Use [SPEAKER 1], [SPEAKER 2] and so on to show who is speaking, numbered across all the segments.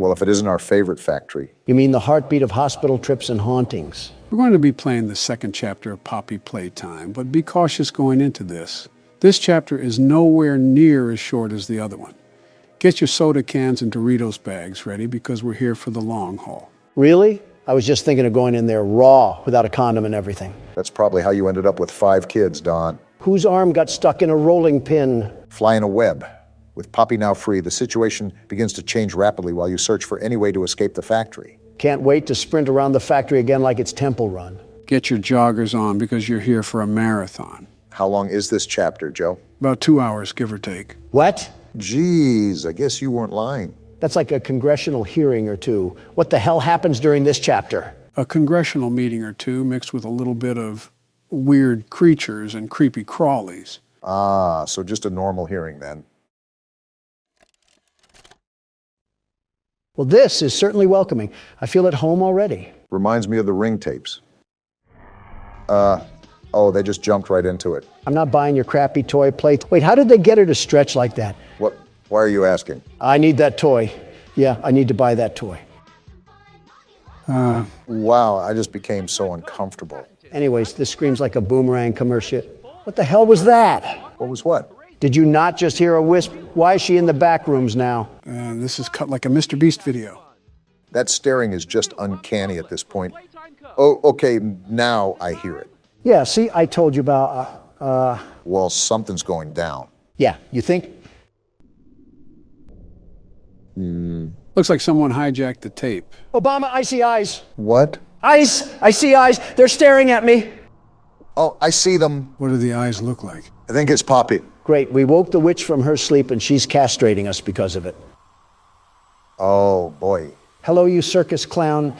[SPEAKER 1] Well, if it isn't our favorite factory.
[SPEAKER 2] You mean the heartbeat of hospital trips and hauntings?
[SPEAKER 3] We're going to be playing the second chapter of Poppy Playtime, but be cautious going into this. This chapter is nowhere near as short as the other one. Get your soda cans and Doritos bags ready because we're here for the long haul.
[SPEAKER 2] Really? I was just thinking of going in there raw, without a condom and everything.
[SPEAKER 1] That's probably how you ended up with 5 kids, Don.
[SPEAKER 2] Whose arm got stuck in a rolling pin?
[SPEAKER 1] Flying a web. With Poppy now free, the situation begins to change rapidly while you search for any way to escape the factory.
[SPEAKER 2] Can't wait to sprint around the factory again like it's Temple Run.
[SPEAKER 3] Get your joggers on because you're here for a marathon.
[SPEAKER 1] How long is this chapter, Joe?
[SPEAKER 3] About 2 hours, give or take.
[SPEAKER 2] What?
[SPEAKER 1] Geez, I guess you weren't lying.
[SPEAKER 2] That's like a congressional hearing or two. What the hell happens during this chapter?
[SPEAKER 3] A congressional meeting or two mixed with a little bit of weird creatures and creepy crawlies.
[SPEAKER 1] Ah, so just a normal hearing then.
[SPEAKER 2] Well, this is certainly welcoming. I feel at home already.
[SPEAKER 1] Reminds me of the Ring tapes. Oh, they just jumped right into it.
[SPEAKER 2] I'm not buying your crappy toy plate. Wait, how did they get her to stretch like that?
[SPEAKER 1] What? Why are you asking?
[SPEAKER 2] I need that toy. Yeah, I need to buy that toy.
[SPEAKER 1] Wow, I just became so uncomfortable.
[SPEAKER 2] Anyways, this screams like a Boomerang commercial. What the hell was that?
[SPEAKER 1] What was what?
[SPEAKER 2] Did you not just hear a wisp? Why is she in the back rooms now?
[SPEAKER 3] This is cut like a Mr. Beast video.
[SPEAKER 1] That staring is just uncanny at this point. Oh, okay, now I hear it.
[SPEAKER 2] Yeah, see, I told you about,
[SPEAKER 1] Well, something's going down.
[SPEAKER 2] yeah, you think?
[SPEAKER 3] Looks like someone hijacked the tape.
[SPEAKER 2] Obama, I see eyes.
[SPEAKER 1] What?
[SPEAKER 2] Eyes! I see eyes. They're staring at me.
[SPEAKER 1] Oh, I see them.
[SPEAKER 3] What do the eyes look like?
[SPEAKER 1] I think it's Poppy.
[SPEAKER 2] Great, we woke the witch from her sleep and she's castrating us because of it.
[SPEAKER 1] Oh, boy.
[SPEAKER 2] Hello, you circus clown.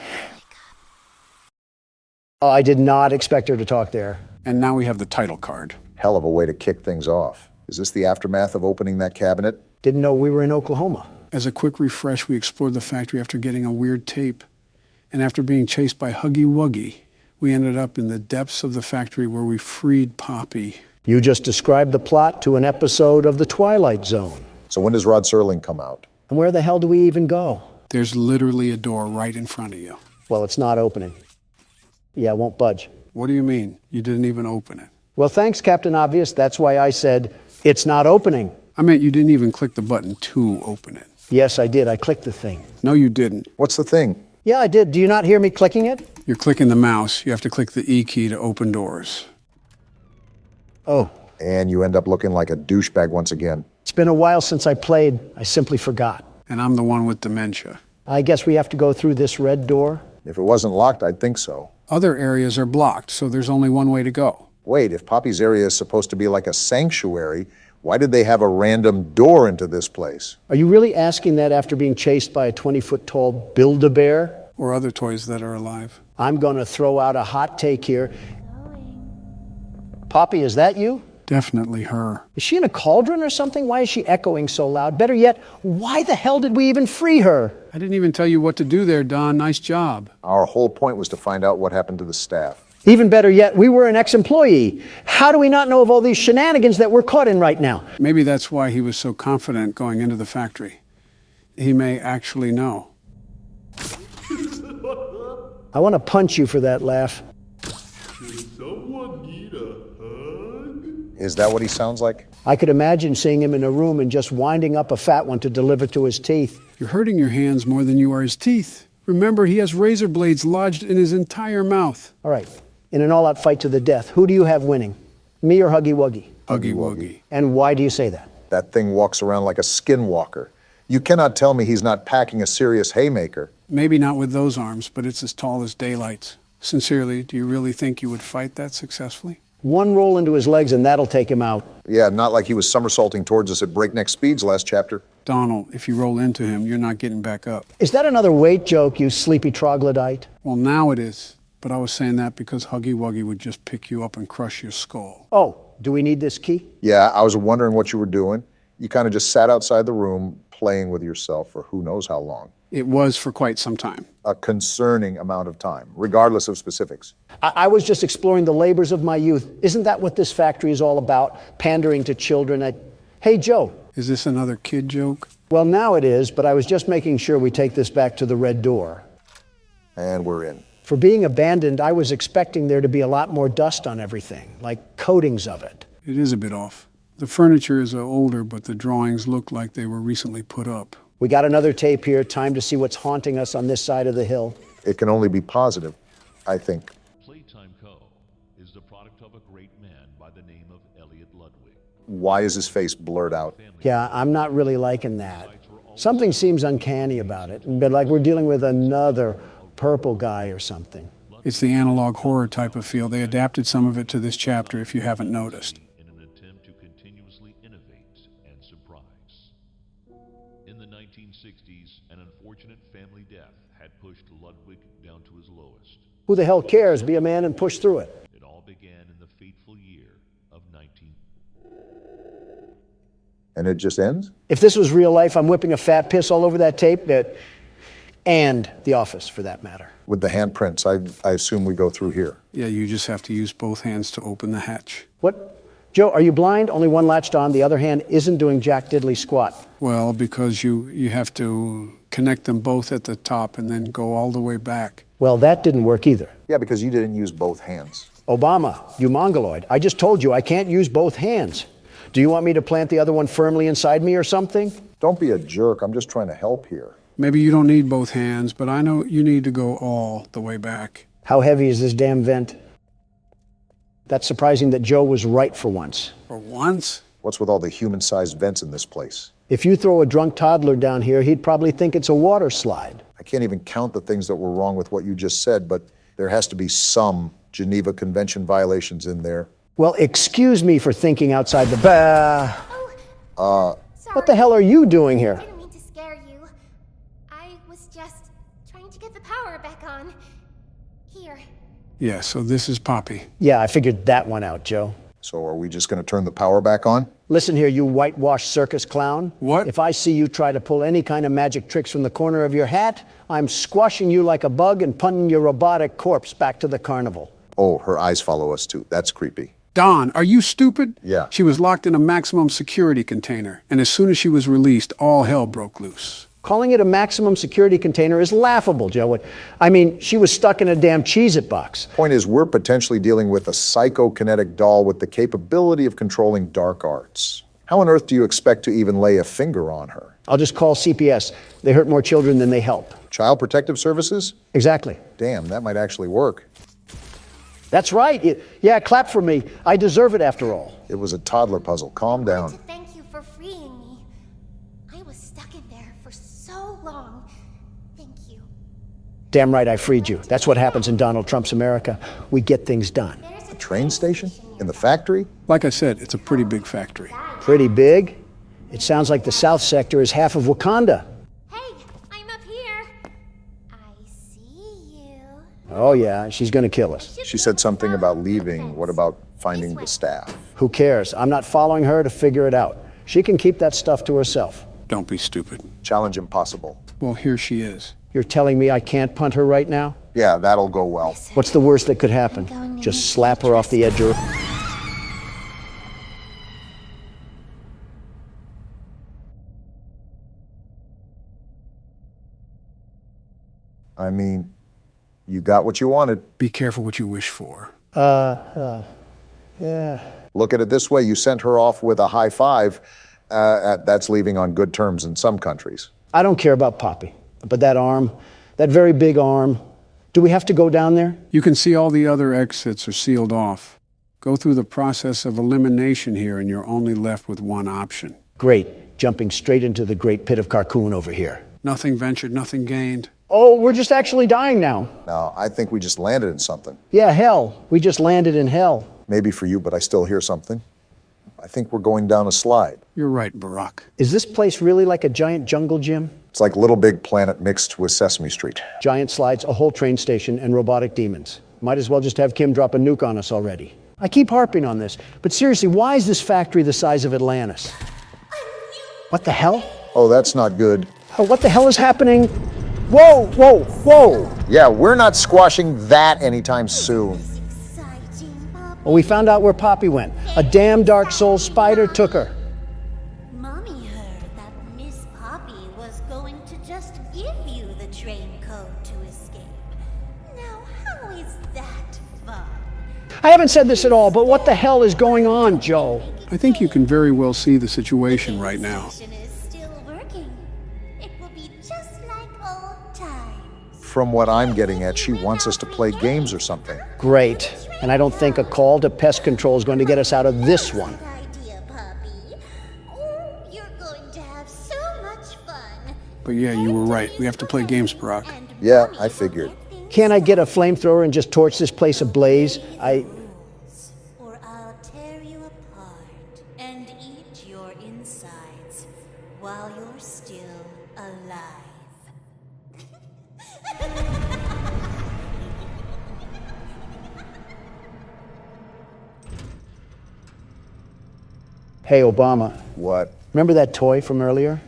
[SPEAKER 2] Oh, I did not expect her to talk there.
[SPEAKER 3] And now we have the title card.
[SPEAKER 1] Hell of a way to kick things off. Is this the aftermath of opening that cabinet?
[SPEAKER 2] Didn't know we were in Oklahoma.
[SPEAKER 3] As a quick refresh, we explored the factory after getting a weird tape. And after being chased by Huggy Wuggy, we ended up in the depths of the factory where we freed Poppy.
[SPEAKER 2] You just described the plot to an episode of The Twilight Zone.
[SPEAKER 1] So when does Rod Serling come out?
[SPEAKER 2] And where the hell do we even go?
[SPEAKER 3] There's literally a door right in front of you.
[SPEAKER 2] Well, it's not opening. Yeah, it won't budge.
[SPEAKER 3] What do you mean? You didn't even open it.
[SPEAKER 2] Well, thanks, Captain Obvious. That's why I said, it's not opening.
[SPEAKER 3] I meant you didn't even click the button to open it.
[SPEAKER 2] Yes, I did. I clicked the thing.
[SPEAKER 3] No, you didn't.
[SPEAKER 1] What's the thing?
[SPEAKER 2] Yeah, I did. Do you not hear me clicking it?
[SPEAKER 3] You're clicking the mouse. You have to click the E key to open doors.
[SPEAKER 2] Oh,
[SPEAKER 1] And you end up looking like a douchebag once again.
[SPEAKER 2] it's been a while since I played. I simply forgot.
[SPEAKER 3] And I'm the one with dementia.
[SPEAKER 2] I guess we have to go through this red door.
[SPEAKER 1] If it wasn't locked, I'd think so.
[SPEAKER 3] Other areas are blocked, so there's only one way to go.
[SPEAKER 1] Wait, if Poppy's area is supposed to be like a sanctuary, why did they have a random door into this place?
[SPEAKER 2] Are you really asking that after being chased by a 20-foot-tall Build-A-Bear?
[SPEAKER 3] Or other toys that are alive.
[SPEAKER 2] I'm going to throw out a hot take here. Poppy, is that you?
[SPEAKER 3] Definitely her.
[SPEAKER 2] Is she in a cauldron or something? Why is she echoing so loud? Better yet, why the hell did we even free her?
[SPEAKER 3] I didn't even tell you what to do there, Don. Nice job.
[SPEAKER 1] Our whole point was to find out what happened to the staff.
[SPEAKER 2] Even better yet, we were an ex-employee. How do we not know of all these shenanigans that we're caught in right now?
[SPEAKER 3] Maybe that's why he was so confident going into the factory. He may actually know.
[SPEAKER 2] I want to punch you for that laugh.
[SPEAKER 1] Is that what he sounds like?
[SPEAKER 2] I could imagine seeing him in a room and just winding up a fat one to deliver to his teeth.
[SPEAKER 3] You're hurting your hands more than you are his teeth. Remember, he has razor blades lodged in his entire mouth.
[SPEAKER 2] All right, in an all-out fight to the death, who do you have winning? Me or Huggy Wuggy?
[SPEAKER 3] Huggy Wuggy.
[SPEAKER 2] And why do you say that?
[SPEAKER 1] That thing walks around like a skinwalker. You cannot tell me he's not packing a serious haymaker.
[SPEAKER 3] Maybe not with those arms, but it's as tall as daylight. Sincerely, do you really think you would fight that successfully?
[SPEAKER 2] One roll into his legs and that'll take him out.
[SPEAKER 1] Yeah, not like he was somersaulting towards us at breakneck speeds last chapter.
[SPEAKER 3] Donald, if you roll into him, you're not getting back up.
[SPEAKER 2] Is that another weight joke, you sleepy troglodyte?
[SPEAKER 3] Well, now it is. But I was saying that because Huggy Wuggy would just pick you up and crush your skull.
[SPEAKER 2] Oh, do we need this key?
[SPEAKER 1] Yeah, I was wondering what you were doing. You kind of just sat outside the room playing with yourself for who knows how long.
[SPEAKER 3] It was for quite some time.
[SPEAKER 1] A concerning amount of time, regardless of specifics.
[SPEAKER 2] I was just exploring the labors of my youth. Isn't that what this factory is all about? Pandering to children. Hey, Joe.
[SPEAKER 3] Is this another kid joke?
[SPEAKER 2] Well, now it is, but I was just making sure we take this back to the red door.
[SPEAKER 1] And we're in.
[SPEAKER 2] For being abandoned, I was expecting there to be a lot more dust on everything, like coatings of it.
[SPEAKER 3] It is a bit off. The furniture is older, but the drawings look like they were recently put up.
[SPEAKER 2] We got another tape here, time to see what's haunting us on this side of the hill.
[SPEAKER 1] It can only be positive, I think.
[SPEAKER 4] Playtime Co. is the product of a great man by the name of Elliot Ludwig.
[SPEAKER 1] Why is his face blurred out?
[SPEAKER 2] Yeah, I'm not really liking that. Something seems uncanny about it, but like we're dealing with another purple guy or something.
[SPEAKER 3] It's the analog horror type of feel. They adapted some of it to this chapter, if you haven't noticed.
[SPEAKER 4] In an attempt to continuously innovate and surprise. In the 1960s, an unfortunate family death had pushed Ludwig down to his lowest.
[SPEAKER 2] Who the hell cares? Be a man and push through it.
[SPEAKER 4] It all began in the fateful year of 19...
[SPEAKER 1] And it just ends?
[SPEAKER 2] If this was real life, I'm whipping a fat piss all over that tape, and The Office, for that matter.
[SPEAKER 1] With the handprints, I assume we go through here.
[SPEAKER 3] Yeah, you just have to use both hands to open the hatch.
[SPEAKER 2] What? Joe, are you blind? Only one latched on, the other hand isn't doing jack diddly squat.
[SPEAKER 3] Well, because you have to connect them both at the top and then go all the way back.
[SPEAKER 2] Well, that didn't work either.
[SPEAKER 1] Yeah, because you didn't use both hands.
[SPEAKER 2] Obama, you mongoloid, I just told you I can't use both hands. Do you want me to plant the other one firmly inside me or something?
[SPEAKER 1] Don't be a jerk. I'm just trying to help here.
[SPEAKER 3] Maybe you don't need both hands, but I know you need to go all the way back.
[SPEAKER 2] How heavy is this damn vent? That's surprising that Joe was right for once.
[SPEAKER 3] For once?
[SPEAKER 1] What's with all the human-sized vents in this place?
[SPEAKER 2] If you throw a drunk toddler down here, he'd probably think it's a water slide.
[SPEAKER 1] I can't even count the things that were wrong with what you just said, but there has to be some Geneva Convention violations in there.
[SPEAKER 2] Well, excuse me for thinking outside the
[SPEAKER 5] Sorry.
[SPEAKER 2] What the hell are you doing here?
[SPEAKER 5] I didn't mean to scare you. I was just trying to get the power back on. Here.
[SPEAKER 3] Yeah, so this is Poppy.
[SPEAKER 2] Yeah, I figured that one out, Joe.
[SPEAKER 1] So are we just going to turn the power back on?
[SPEAKER 2] Listen here, you whitewashed circus clown.
[SPEAKER 3] What?
[SPEAKER 2] If I see you try to pull any kind of magic tricks from the corner of your hat, I'm squashing you like a bug and punting your robotic corpse back to the carnival.
[SPEAKER 1] Oh, her eyes follow us too. That's creepy.
[SPEAKER 3] Don, are you stupid?
[SPEAKER 1] Yeah.
[SPEAKER 3] She was locked in a maximum security container, and as soon as she was released, all hell broke loose.
[SPEAKER 2] Calling it a maximum security container is laughable, Joe. I mean, she was stuck in a damn Cheez-It box.
[SPEAKER 1] Point is, we're potentially dealing with a psychokinetic doll with the capability of controlling dark arts. How on earth do you expect to even lay a finger on her?
[SPEAKER 2] I'll just call CPS. They hurt more children than they help.
[SPEAKER 1] Child Protective Services?
[SPEAKER 2] Exactly.
[SPEAKER 1] Damn, that might actually work.
[SPEAKER 2] That's right. Yeah, clap for me. I deserve it after all.
[SPEAKER 1] It was a toddler puzzle. Calm
[SPEAKER 5] I
[SPEAKER 1] down.
[SPEAKER 5] wanted to thank you for freeing me. I was stuck in there for so long. Thank you.
[SPEAKER 2] Damn right I freed you. That's what happens in Donald Trump's America. We get things done.
[SPEAKER 5] There's
[SPEAKER 1] A train station? In the factory?
[SPEAKER 3] Like I said, it's a pretty big factory.
[SPEAKER 2] Pretty big. It sounds like the South Sector is half of Wakanda.
[SPEAKER 5] Hey, I'm up here. I see you.
[SPEAKER 2] Oh yeah, she's gonna kill us.
[SPEAKER 1] She said something about leaving. What about finding the staff?
[SPEAKER 2] Who cares? I'm not following her to figure it out. She can keep that stuff to herself.
[SPEAKER 3] Don't be stupid.
[SPEAKER 1] Challenge impossible.
[SPEAKER 3] Well, here she is.
[SPEAKER 2] You're telling me I can't punt her right now?
[SPEAKER 1] Yeah, that'll go well.
[SPEAKER 2] What's the worst that could happen? Just slap her off the edge of her.
[SPEAKER 1] I mean, you got what you wanted.
[SPEAKER 3] Be careful what you wish for.
[SPEAKER 2] Yeah.
[SPEAKER 1] Look at it this way. You sent her off with a high five. That's leaving on good terms in some countries.
[SPEAKER 2] I don't care about Poppy, but that arm, that very big arm, do we have to go down there?
[SPEAKER 3] You can see all the other exits are sealed off. Go through the process of elimination here, and you're only left with one option.
[SPEAKER 2] Great, jumping straight into the great pit of Carcoon over here.
[SPEAKER 3] Nothing ventured, nothing gained.
[SPEAKER 2] Oh, we're just actually dying now.
[SPEAKER 1] No, I think we just landed in something.
[SPEAKER 2] Yeah, hell. We just landed in hell.
[SPEAKER 1] Maybe for you, but I still hear something. I think we're going down a slide.
[SPEAKER 3] You're right, Barack.
[SPEAKER 2] Is this place really like a giant jungle gym?
[SPEAKER 1] It's like Little Big Planet mixed with Sesame Street.
[SPEAKER 2] Giant slides, a whole train station, and robotic demons. Might as well just have Kim drop a nuke on us already. I keep harping on this, but seriously, why is this factory the size of Atlantis? What the hell?
[SPEAKER 1] Oh, that's not good.
[SPEAKER 2] Oh, what the hell is happening? Whoa, whoa, whoa!
[SPEAKER 1] Yeah, we're not squashing that anytime soon.
[SPEAKER 5] Exciting, Papa.
[SPEAKER 2] Well, we found out where Poppy went. A damn dark soul spider took her.
[SPEAKER 5] Mommy heard that Miss Poppy train code to escape. Now, how is that fun?
[SPEAKER 2] I haven't said this at all, but what the hell is going on, Joe?
[SPEAKER 3] I think you can very well see the situation right now.
[SPEAKER 5] The station is still working. It will be just like old times.
[SPEAKER 1] From what I'm getting at, she wants us to play games or something.
[SPEAKER 2] Great. And I don't think a call to pest control is going to get us out of this one.
[SPEAKER 5] Good idea, puppy. Oh, you're going to have so much fun.
[SPEAKER 3] But yeah, you were right. We have to play games, Barack.
[SPEAKER 1] Yeah, I figured.
[SPEAKER 2] Can't I get a flamethrower and just torch this place ablaze?
[SPEAKER 5] Or I'll tear you apart and eat your insides while you're still alive.
[SPEAKER 2] Hey, Obama,
[SPEAKER 1] What?
[SPEAKER 2] remember that toy from earlier?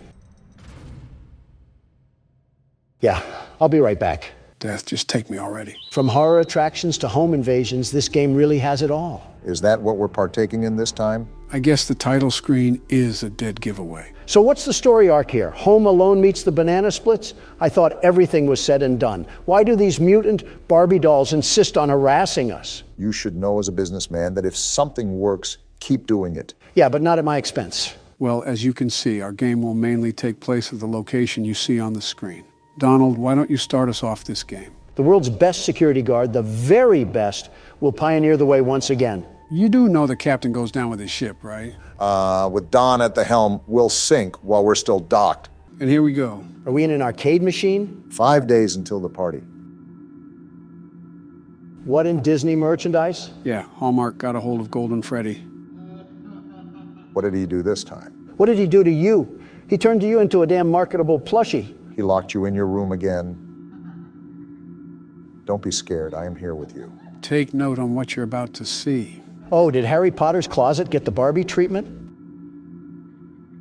[SPEAKER 2] Yeah, I'll be right back.
[SPEAKER 3] Death, just take me already.
[SPEAKER 2] From horror attractions to home invasions, this game really has it all.
[SPEAKER 1] Is that what we're partaking in this time?
[SPEAKER 3] I guess the title screen is a dead giveaway.
[SPEAKER 2] So what's the story arc here? Home Alone meets the Banana Splits? I thought everything was said and done. Why do these mutant Barbie dolls insist on harassing us?
[SPEAKER 1] You should know as a businessman that if something works, keep doing it.
[SPEAKER 2] Yeah, but not at my expense.
[SPEAKER 3] Well, as you can see, our game will mainly take place at the location you see on the screen. Donald, why don't you start us off this game?
[SPEAKER 2] The world's best security guard, the very best, will pioneer the way once again.
[SPEAKER 3] You do know the captain goes down with his ship, right?
[SPEAKER 1] With Don at the helm, we'll sink while we're still docked.
[SPEAKER 3] And here we go.
[SPEAKER 2] Are we in an arcade machine?
[SPEAKER 1] 5 days until the party.
[SPEAKER 2] What in Disney merchandise?
[SPEAKER 3] Yeah, Hallmark got a hold of Golden Freddy.
[SPEAKER 1] What did he do this time?
[SPEAKER 2] What did he do to you? He turned you into a damn marketable plushie.
[SPEAKER 1] He locked you in your room again. Don't be scared. I am here with you.
[SPEAKER 3] Take note on what you're about to see.
[SPEAKER 2] Oh, did Harry Potter's closet get the Barbie treatment?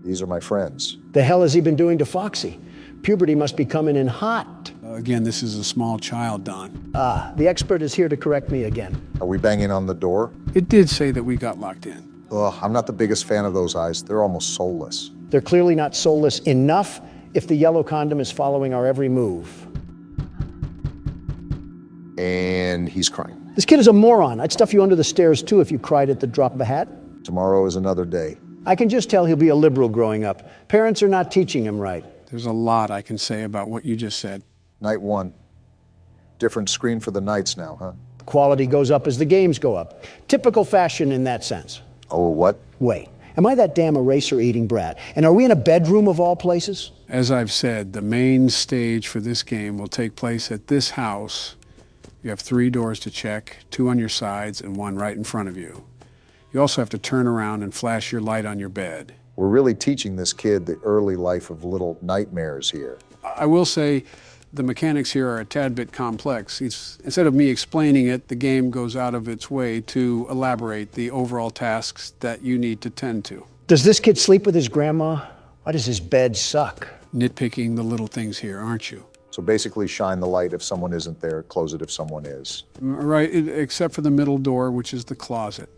[SPEAKER 1] These are my friends.
[SPEAKER 2] The hell has he been doing to Foxy? Puberty must be coming in hot.
[SPEAKER 3] Again, this is a small child, Don.
[SPEAKER 2] Ah, the expert is here to correct me again.
[SPEAKER 1] Are we banging on the door?
[SPEAKER 3] It did say that we got locked in.
[SPEAKER 1] Ugh, I'm not the biggest fan of those eyes. They're almost soulless.
[SPEAKER 2] They're clearly not soulless enough if the yellow condom is following our every move.
[SPEAKER 1] And he's crying.
[SPEAKER 2] This kid is a moron. I'd stuff you under the stairs too if you cried at the drop of a hat.
[SPEAKER 1] Tomorrow is another day.
[SPEAKER 2] I can just tell he'll be a liberal growing up. Parents are not teaching him right.
[SPEAKER 3] There's a lot I can say about what you just said.
[SPEAKER 1] Night one. Different screen for the nights now, huh?
[SPEAKER 2] The quality goes up as the games go up. Typical fashion in that sense.
[SPEAKER 1] Oh, what?
[SPEAKER 2] Wait, am I that damn eraser-eating brat? And are we in a bedroom of all places?
[SPEAKER 3] As I've said, the main stage for this game will take place at this house. You have 3 doors to check, 2 on your sides and 1 right in front of you. You also have to turn around and flash your light on your bed.
[SPEAKER 1] We're really teaching this kid the early life of little nightmares here.
[SPEAKER 3] I will say the mechanics here are a tad bit complex. Instead of me explaining it, the game goes out of its way to elaborate the overall tasks that you need to tend to.
[SPEAKER 2] Does this kid sleep with his grandma? Why does his bed suck?
[SPEAKER 3] Nitpicking the little things here, aren't you?
[SPEAKER 1] So basically shine the light if someone isn't there, close it if someone is.
[SPEAKER 3] Right, except for the middle door, which is the closet.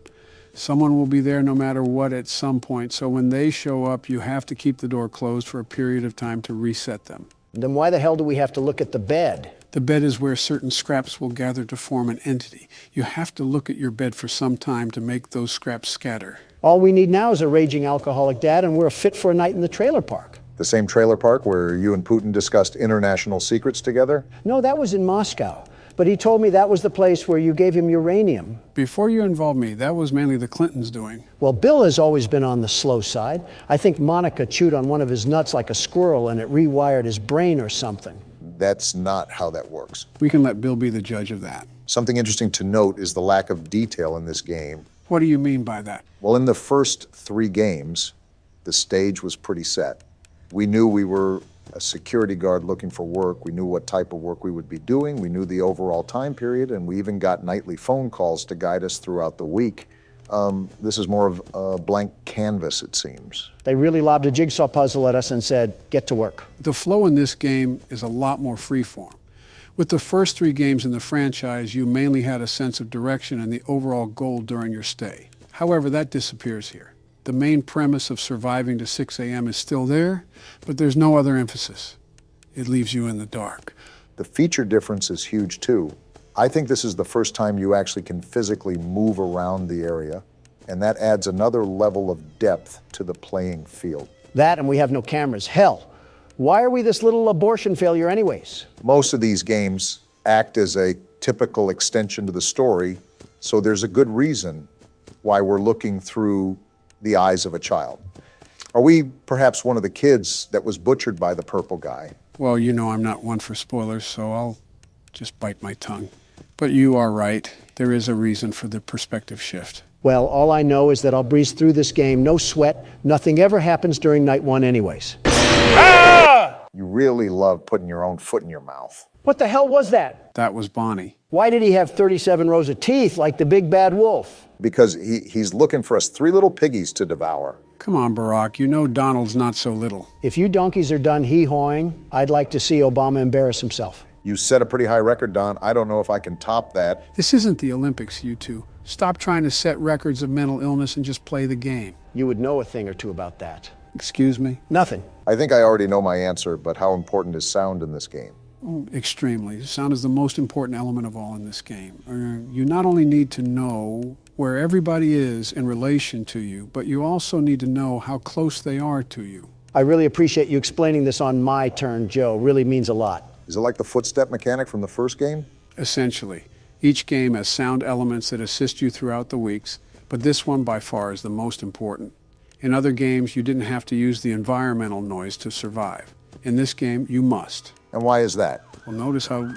[SPEAKER 3] Someone will be there no matter what at some point, so when they show up, you have to keep the door closed for a period of time to reset them.
[SPEAKER 2] Then why the hell do we have to look at the bed?
[SPEAKER 3] The bed is where certain scraps will gather to form an entity. You have to look at your bed for some time to make those scraps scatter.
[SPEAKER 2] All we need now is a raging alcoholic dad, and we're fit for a night in the trailer park.
[SPEAKER 1] The same trailer park where you and Putin discussed international secrets together?
[SPEAKER 2] No, that was in Moscow. But he told me that was the place where you gave him uranium.
[SPEAKER 3] Before you involved me, that was mainly the Clintons' doing.
[SPEAKER 2] Well, Bill has always been on the slow side. I think Monica chewed on one of his nuts like a squirrel and it rewired his brain or something.
[SPEAKER 1] That's not how that works.
[SPEAKER 3] We can let Bill be the judge of that.
[SPEAKER 1] Something interesting to note is the lack of detail in this game.
[SPEAKER 3] What do you mean by that?
[SPEAKER 1] Well, in the first 3 games, the stage was pretty set. We knew we were a security guard looking for work. We knew what type of work we would be doing. We knew the overall time period, and we even got nightly phone calls to guide us throughout the week. This is more of a blank canvas, it seems.
[SPEAKER 2] They really lobbed a jigsaw puzzle at us and said, get to work.
[SPEAKER 3] The flow in this game is a lot more freeform. With the first 3 games in the franchise, you mainly had a sense of direction and the overall goal during your stay. However, that disappears here. The main premise of surviving to 6 a.m. is still there, but there's no other emphasis. It leaves you in the dark.
[SPEAKER 1] The feature difference is huge too. I think this is the first time you actually can physically move around the area, and that adds another level of depth to the playing field.
[SPEAKER 2] That, and we have no cameras. Hell, why are we this little abortion failure anyways?
[SPEAKER 1] Most of these games act as a typical extension to the story, so there's a good reason why we're looking through the eyes of a child. Are we perhaps one of the kids that was butchered by the purple guy?
[SPEAKER 3] Well, you know I'm not one for spoilers, so I'll just bite my tongue. But you are right. There is a reason for the perspective shift.
[SPEAKER 2] Well, all I know is that I'll breeze through this game, no sweat. Nothing ever happens during night one anyways.
[SPEAKER 1] You really love putting your own foot in your mouth.
[SPEAKER 2] What the hell was that?
[SPEAKER 3] That was Bonnie.
[SPEAKER 2] Why did he have 37 rows of teeth like the big bad wolf?
[SPEAKER 1] Because he's looking for us three little piggies to devour.
[SPEAKER 3] Come on, Barack. You know Donald's not so little.
[SPEAKER 2] If you donkeys are done hee-hawing, I'd like to see Obama embarrass himself.
[SPEAKER 1] You set a pretty high record, Don. I don't know if I can top that.
[SPEAKER 3] This isn't the Olympics, you two. Stop trying to set records of mental illness and just play the game.
[SPEAKER 2] You would know a thing or two about that.
[SPEAKER 3] Excuse me?
[SPEAKER 2] Nothing.
[SPEAKER 1] I think I already know my answer, but how important is sound in this game?
[SPEAKER 3] Extremely. Sound is the most important element of all in this game. You not only need to know where everybody is in relation to you, but you also need to know how close they are to you.
[SPEAKER 2] I really appreciate you explaining this on my turn, Joe. Really means a lot.
[SPEAKER 1] Is it like the footstep mechanic from the first game?
[SPEAKER 3] Essentially. Each game has sound elements that assist you throughout the weeks, but this one by far is the most important. In other games, you didn't have to use the environmental noise to survive. In this game, you must.
[SPEAKER 1] And why is that?
[SPEAKER 3] Well, notice how...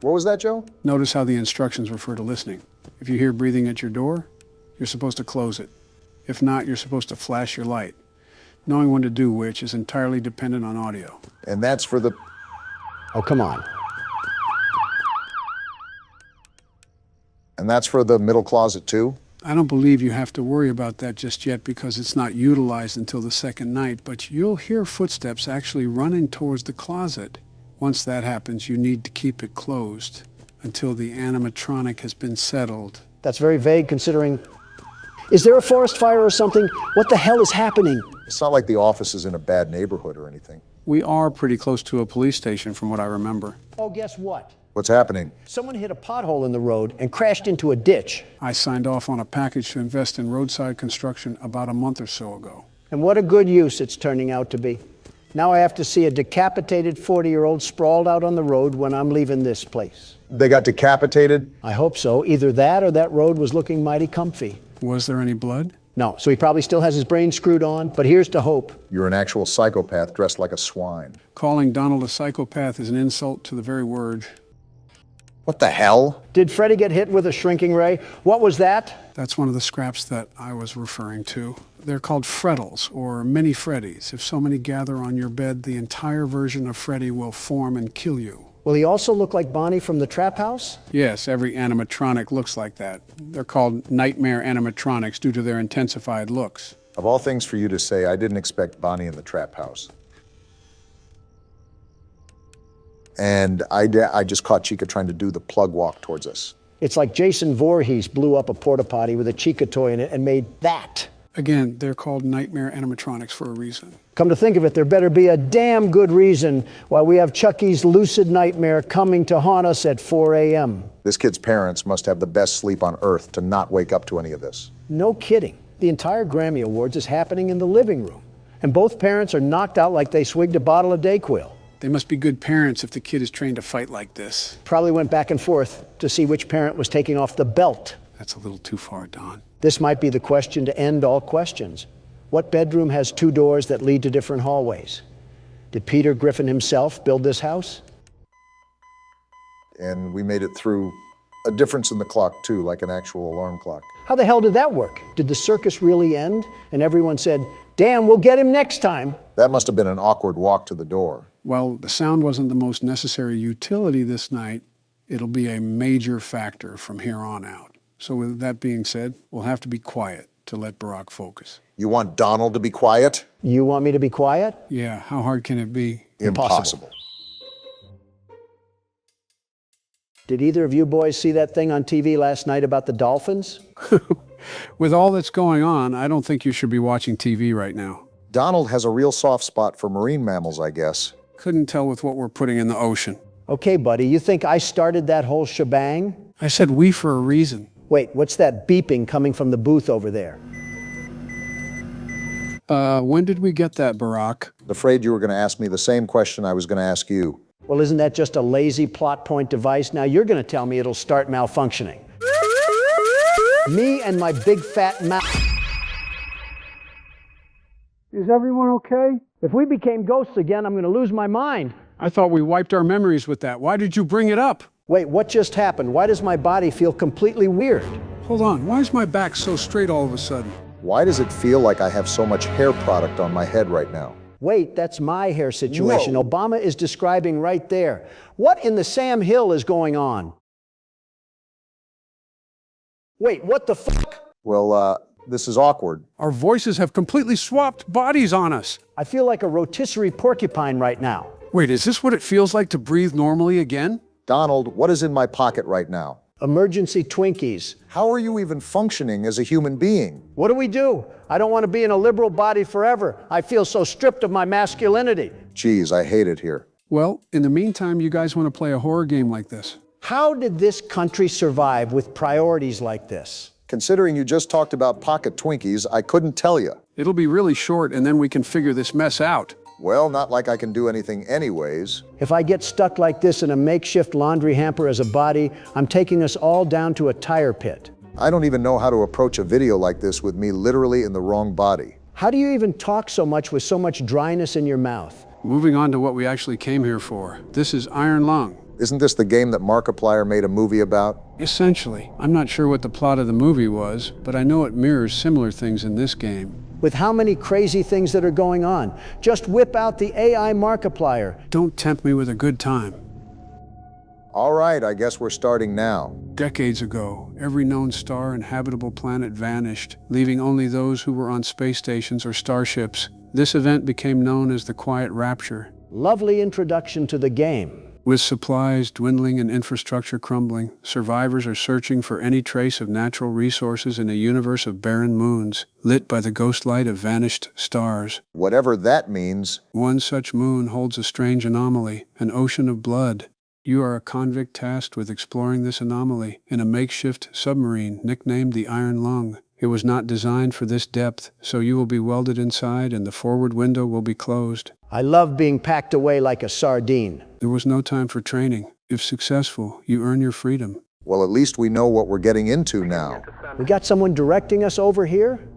[SPEAKER 1] What was that, Joe?
[SPEAKER 3] Notice how the instructions refer to listening. If you hear breathing at your door, you're supposed to close it. If not, you're supposed to flash your light. Knowing when to do which is entirely dependent on audio.
[SPEAKER 1] And that's for the...
[SPEAKER 2] Oh, come on.
[SPEAKER 1] And that's for the middle closet too?
[SPEAKER 3] I don't believe you have to worry about that just yet because it's not utilized until the second night, but you'll hear footsteps actually running towards the closet. Once that happens, you need to keep it closed until the animatronic has been settled.
[SPEAKER 2] That's very vague considering... Is there a forest fire or something? What the hell is happening?
[SPEAKER 1] It's not like the office is in a bad neighborhood or anything.
[SPEAKER 3] We are pretty close to a police station from what I remember.
[SPEAKER 2] Oh, guess what?
[SPEAKER 1] What's happening?
[SPEAKER 2] Someone hit a pothole in the road and crashed into a ditch.
[SPEAKER 3] I signed off on a package to invest in roadside construction about a month or so ago.
[SPEAKER 2] And what a good use it's turning out to be. Now I have to see a decapitated 40-year-old sprawled out on the road when I'm leaving this place.
[SPEAKER 1] They got decapitated?
[SPEAKER 2] I hope so. Either that or that road was looking mighty comfy.
[SPEAKER 3] Was there any blood?
[SPEAKER 2] No, so he probably still has his brain screwed on, but here's to hope.
[SPEAKER 1] You're an actual psychopath dressed like a swine.
[SPEAKER 3] Calling Donald a psychopath is an insult to the very word.
[SPEAKER 1] What the hell?
[SPEAKER 2] Did Freddy get hit with a shrinking ray? What was that?
[SPEAKER 3] That's one of the scraps that I was referring to. They're called frettles, or mini Freddys. If so many gather on your bed, the entire version of Freddy will form and kill you.
[SPEAKER 2] Will he also look like Bonnie from the Trap House?
[SPEAKER 3] Yes, every animatronic looks like that. They're called nightmare animatronics due to their intensified looks.
[SPEAKER 1] Of all things for you to say, I didn't expect Bonnie in the Trap House. And I just caught Chica trying to do the plug walk towards us.
[SPEAKER 2] It's like Jason Voorhees blew up a porta potty with a Chica toy in it and made that.
[SPEAKER 3] Again, they're called nightmare animatronics for a reason.
[SPEAKER 2] Come to think of it, there better be a damn good reason why we have Chucky's lucid nightmare coming to haunt us at 4 a.m.
[SPEAKER 1] This kid's parents must have the best sleep on earth to not wake up to any of this.
[SPEAKER 2] No kidding. The entire Grammy Awards is happening in the living room. And both parents are knocked out like they swigged a bottle of Dayquil.
[SPEAKER 3] They must be good parents if the kid is trained to fight like this.
[SPEAKER 2] Probably went back and forth to see which parent was taking off the belt.
[SPEAKER 3] That's a little too far, Don.
[SPEAKER 2] This might be the question to end all questions. What bedroom has two doors that lead to different hallways? Did Peter Griffin himself build this house?
[SPEAKER 1] And we made it through a difference in the clock too, like an actual alarm clock.
[SPEAKER 2] How the hell did that work? Did the circus really end? And everyone said, damn, we'll get him next time.
[SPEAKER 1] That must have been an awkward walk to the door.
[SPEAKER 3] Well, the sound wasn't the most necessary utility this night. It'll be a major factor from here on out. So with that being said, we'll have to be quiet to let Barack focus.
[SPEAKER 1] You want Donald to be quiet?
[SPEAKER 2] You want me to be quiet?
[SPEAKER 3] Yeah, how hard can it be?
[SPEAKER 1] Impossible.
[SPEAKER 2] Did either of you boys see that thing on TV last night about the dolphins?
[SPEAKER 3] With all that's going on, I don't think you should be watching TV right now.
[SPEAKER 1] Donald has a real soft spot for marine mammals, I guess.
[SPEAKER 3] Couldn't tell with what we're putting in the ocean.
[SPEAKER 2] Okay, buddy, you think I started that whole shebang?
[SPEAKER 3] I said we for a reason.
[SPEAKER 2] Wait, what's that beeping coming from the booth over there?
[SPEAKER 3] When did we get that, Barack?
[SPEAKER 1] Afraid you were going to ask me the same question I was going to ask you.
[SPEAKER 2] Well, isn't that just a lazy plot point device? Now you're going to tell me it'll start malfunctioning. Me and my big fat mouth.
[SPEAKER 3] Is everyone okay?
[SPEAKER 2] If we became ghosts again, I'm going to lose my mind.
[SPEAKER 3] I thought we wiped our memories with that. Why did you bring it up?
[SPEAKER 2] Wait, what just happened? Why does my body feel completely weird?
[SPEAKER 3] Hold on, why is my back so straight all of a sudden?
[SPEAKER 1] Why does it feel like I have so much hair product on my head right now?
[SPEAKER 2] Wait, that's my hair situation.
[SPEAKER 1] Whoa.
[SPEAKER 2] Obama is describing right there. What in the Sam Hill is going on? Wait, what the fuck?
[SPEAKER 1] Well, this is awkward.
[SPEAKER 3] Our voices have completely swapped bodies on us.
[SPEAKER 2] I feel like a rotisserie porcupine right now.
[SPEAKER 3] Wait, is this what it feels like to breathe normally again?
[SPEAKER 1] Donald, what is in my pocket right now?
[SPEAKER 2] Emergency Twinkies.
[SPEAKER 1] How are you even functioning as a human being?
[SPEAKER 2] What do? I don't want to be in a liberal body forever. I feel so stripped of my masculinity.
[SPEAKER 1] Geez, I hate it here.
[SPEAKER 3] Well, in the meantime, you guys want to play a horror game like this?
[SPEAKER 2] How did this country survive with priorities like this?
[SPEAKER 1] Considering you just talked about pocket Twinkies, I couldn't tell you.
[SPEAKER 3] It'll be really short, and then we can figure this mess out.
[SPEAKER 1] Well, not like I can do anything anyways.
[SPEAKER 2] If I get stuck like this in a makeshift laundry hamper as a body, I'm taking us all down to a tire pit.
[SPEAKER 1] I don't even know how to approach a video like this with me literally in the wrong body.
[SPEAKER 2] How do you even talk so much with so much dryness in your mouth?
[SPEAKER 3] Moving on to what we actually came here for. This is Iron Lung.
[SPEAKER 1] Isn't this the game that Markiplier made a movie about?
[SPEAKER 3] Essentially. I'm not sure what the plot of the movie was, but I know it mirrors similar things in this game.
[SPEAKER 2] With how many crazy things that are going on? Just whip out the AI Markiplier.
[SPEAKER 3] Don't tempt me with a good time.
[SPEAKER 1] All right, I guess we're starting now.
[SPEAKER 3] Decades ago, every known star and habitable planet vanished, leaving only those who were on space stations or starships. This event became known as the Quiet Rapture.
[SPEAKER 2] Lovely introduction to the game.
[SPEAKER 3] With supplies dwindling and infrastructure crumbling, survivors are searching for any trace of natural resources in a universe of barren moons, lit by the ghost light of vanished stars.
[SPEAKER 1] Whatever that means.
[SPEAKER 3] One such moon holds a strange anomaly, an ocean of blood. You are a convict tasked with exploring this anomaly in a makeshift submarine nicknamed the Iron Lung. It was not designed for this depth, so you will be welded inside and the forward window will be closed.
[SPEAKER 2] I love being packed away like a sardine.
[SPEAKER 3] There was no time for training. If successful, you earn your freedom.
[SPEAKER 1] Well, at least we know what we're getting into now.
[SPEAKER 2] We got someone directing us over here?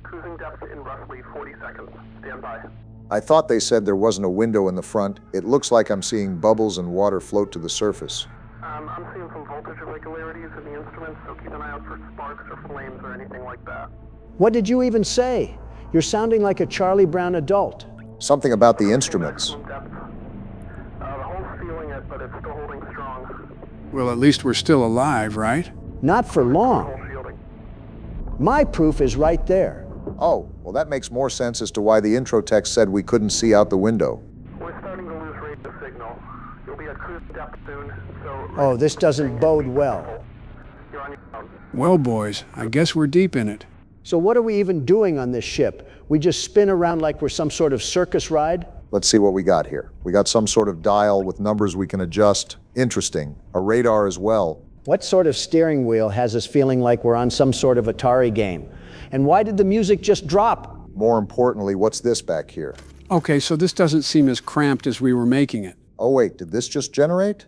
[SPEAKER 6] Cruising depth in roughly 40 seconds. Stand by.
[SPEAKER 1] I thought they said there wasn't a window in the front. It looks like I'm seeing bubbles and water float to the surface.
[SPEAKER 6] I'm seeing some voltage irregularities in the instruments, so keep an eye out for sparks or flames or anything like that.
[SPEAKER 2] What did you even say? You're sounding like a Charlie Brown adult.
[SPEAKER 1] Something about the instruments.
[SPEAKER 6] Maximum depth. The hull's feeling it, but it's still holding strong.
[SPEAKER 3] Well, at least we're still alive, right?
[SPEAKER 2] Not for long.
[SPEAKER 6] Hull shielding.
[SPEAKER 2] My proof is right there.
[SPEAKER 1] Oh, well, that makes more sense as to why the intro text said we couldn't see out the window.
[SPEAKER 6] We're starting to lose radio signal. You'll be at cruise depth soon, so...
[SPEAKER 2] Oh, this doesn't bode well.
[SPEAKER 6] You're on your own.
[SPEAKER 3] Well, boys, I guess we're deep in it.
[SPEAKER 2] So what are we even doing on this ship? We just spin around like we're some sort of circus ride?
[SPEAKER 1] Let's see what we got here. We got some sort of dial with numbers we can adjust. Interesting. A radar as well.
[SPEAKER 2] What sort of steering wheel has us feeling like we're on some sort of Atari game? And why did the music just drop?
[SPEAKER 1] More importantly, what's this back here?
[SPEAKER 3] Okay, so this doesn't seem as cramped as we were making it.
[SPEAKER 1] Oh wait, did this just generate?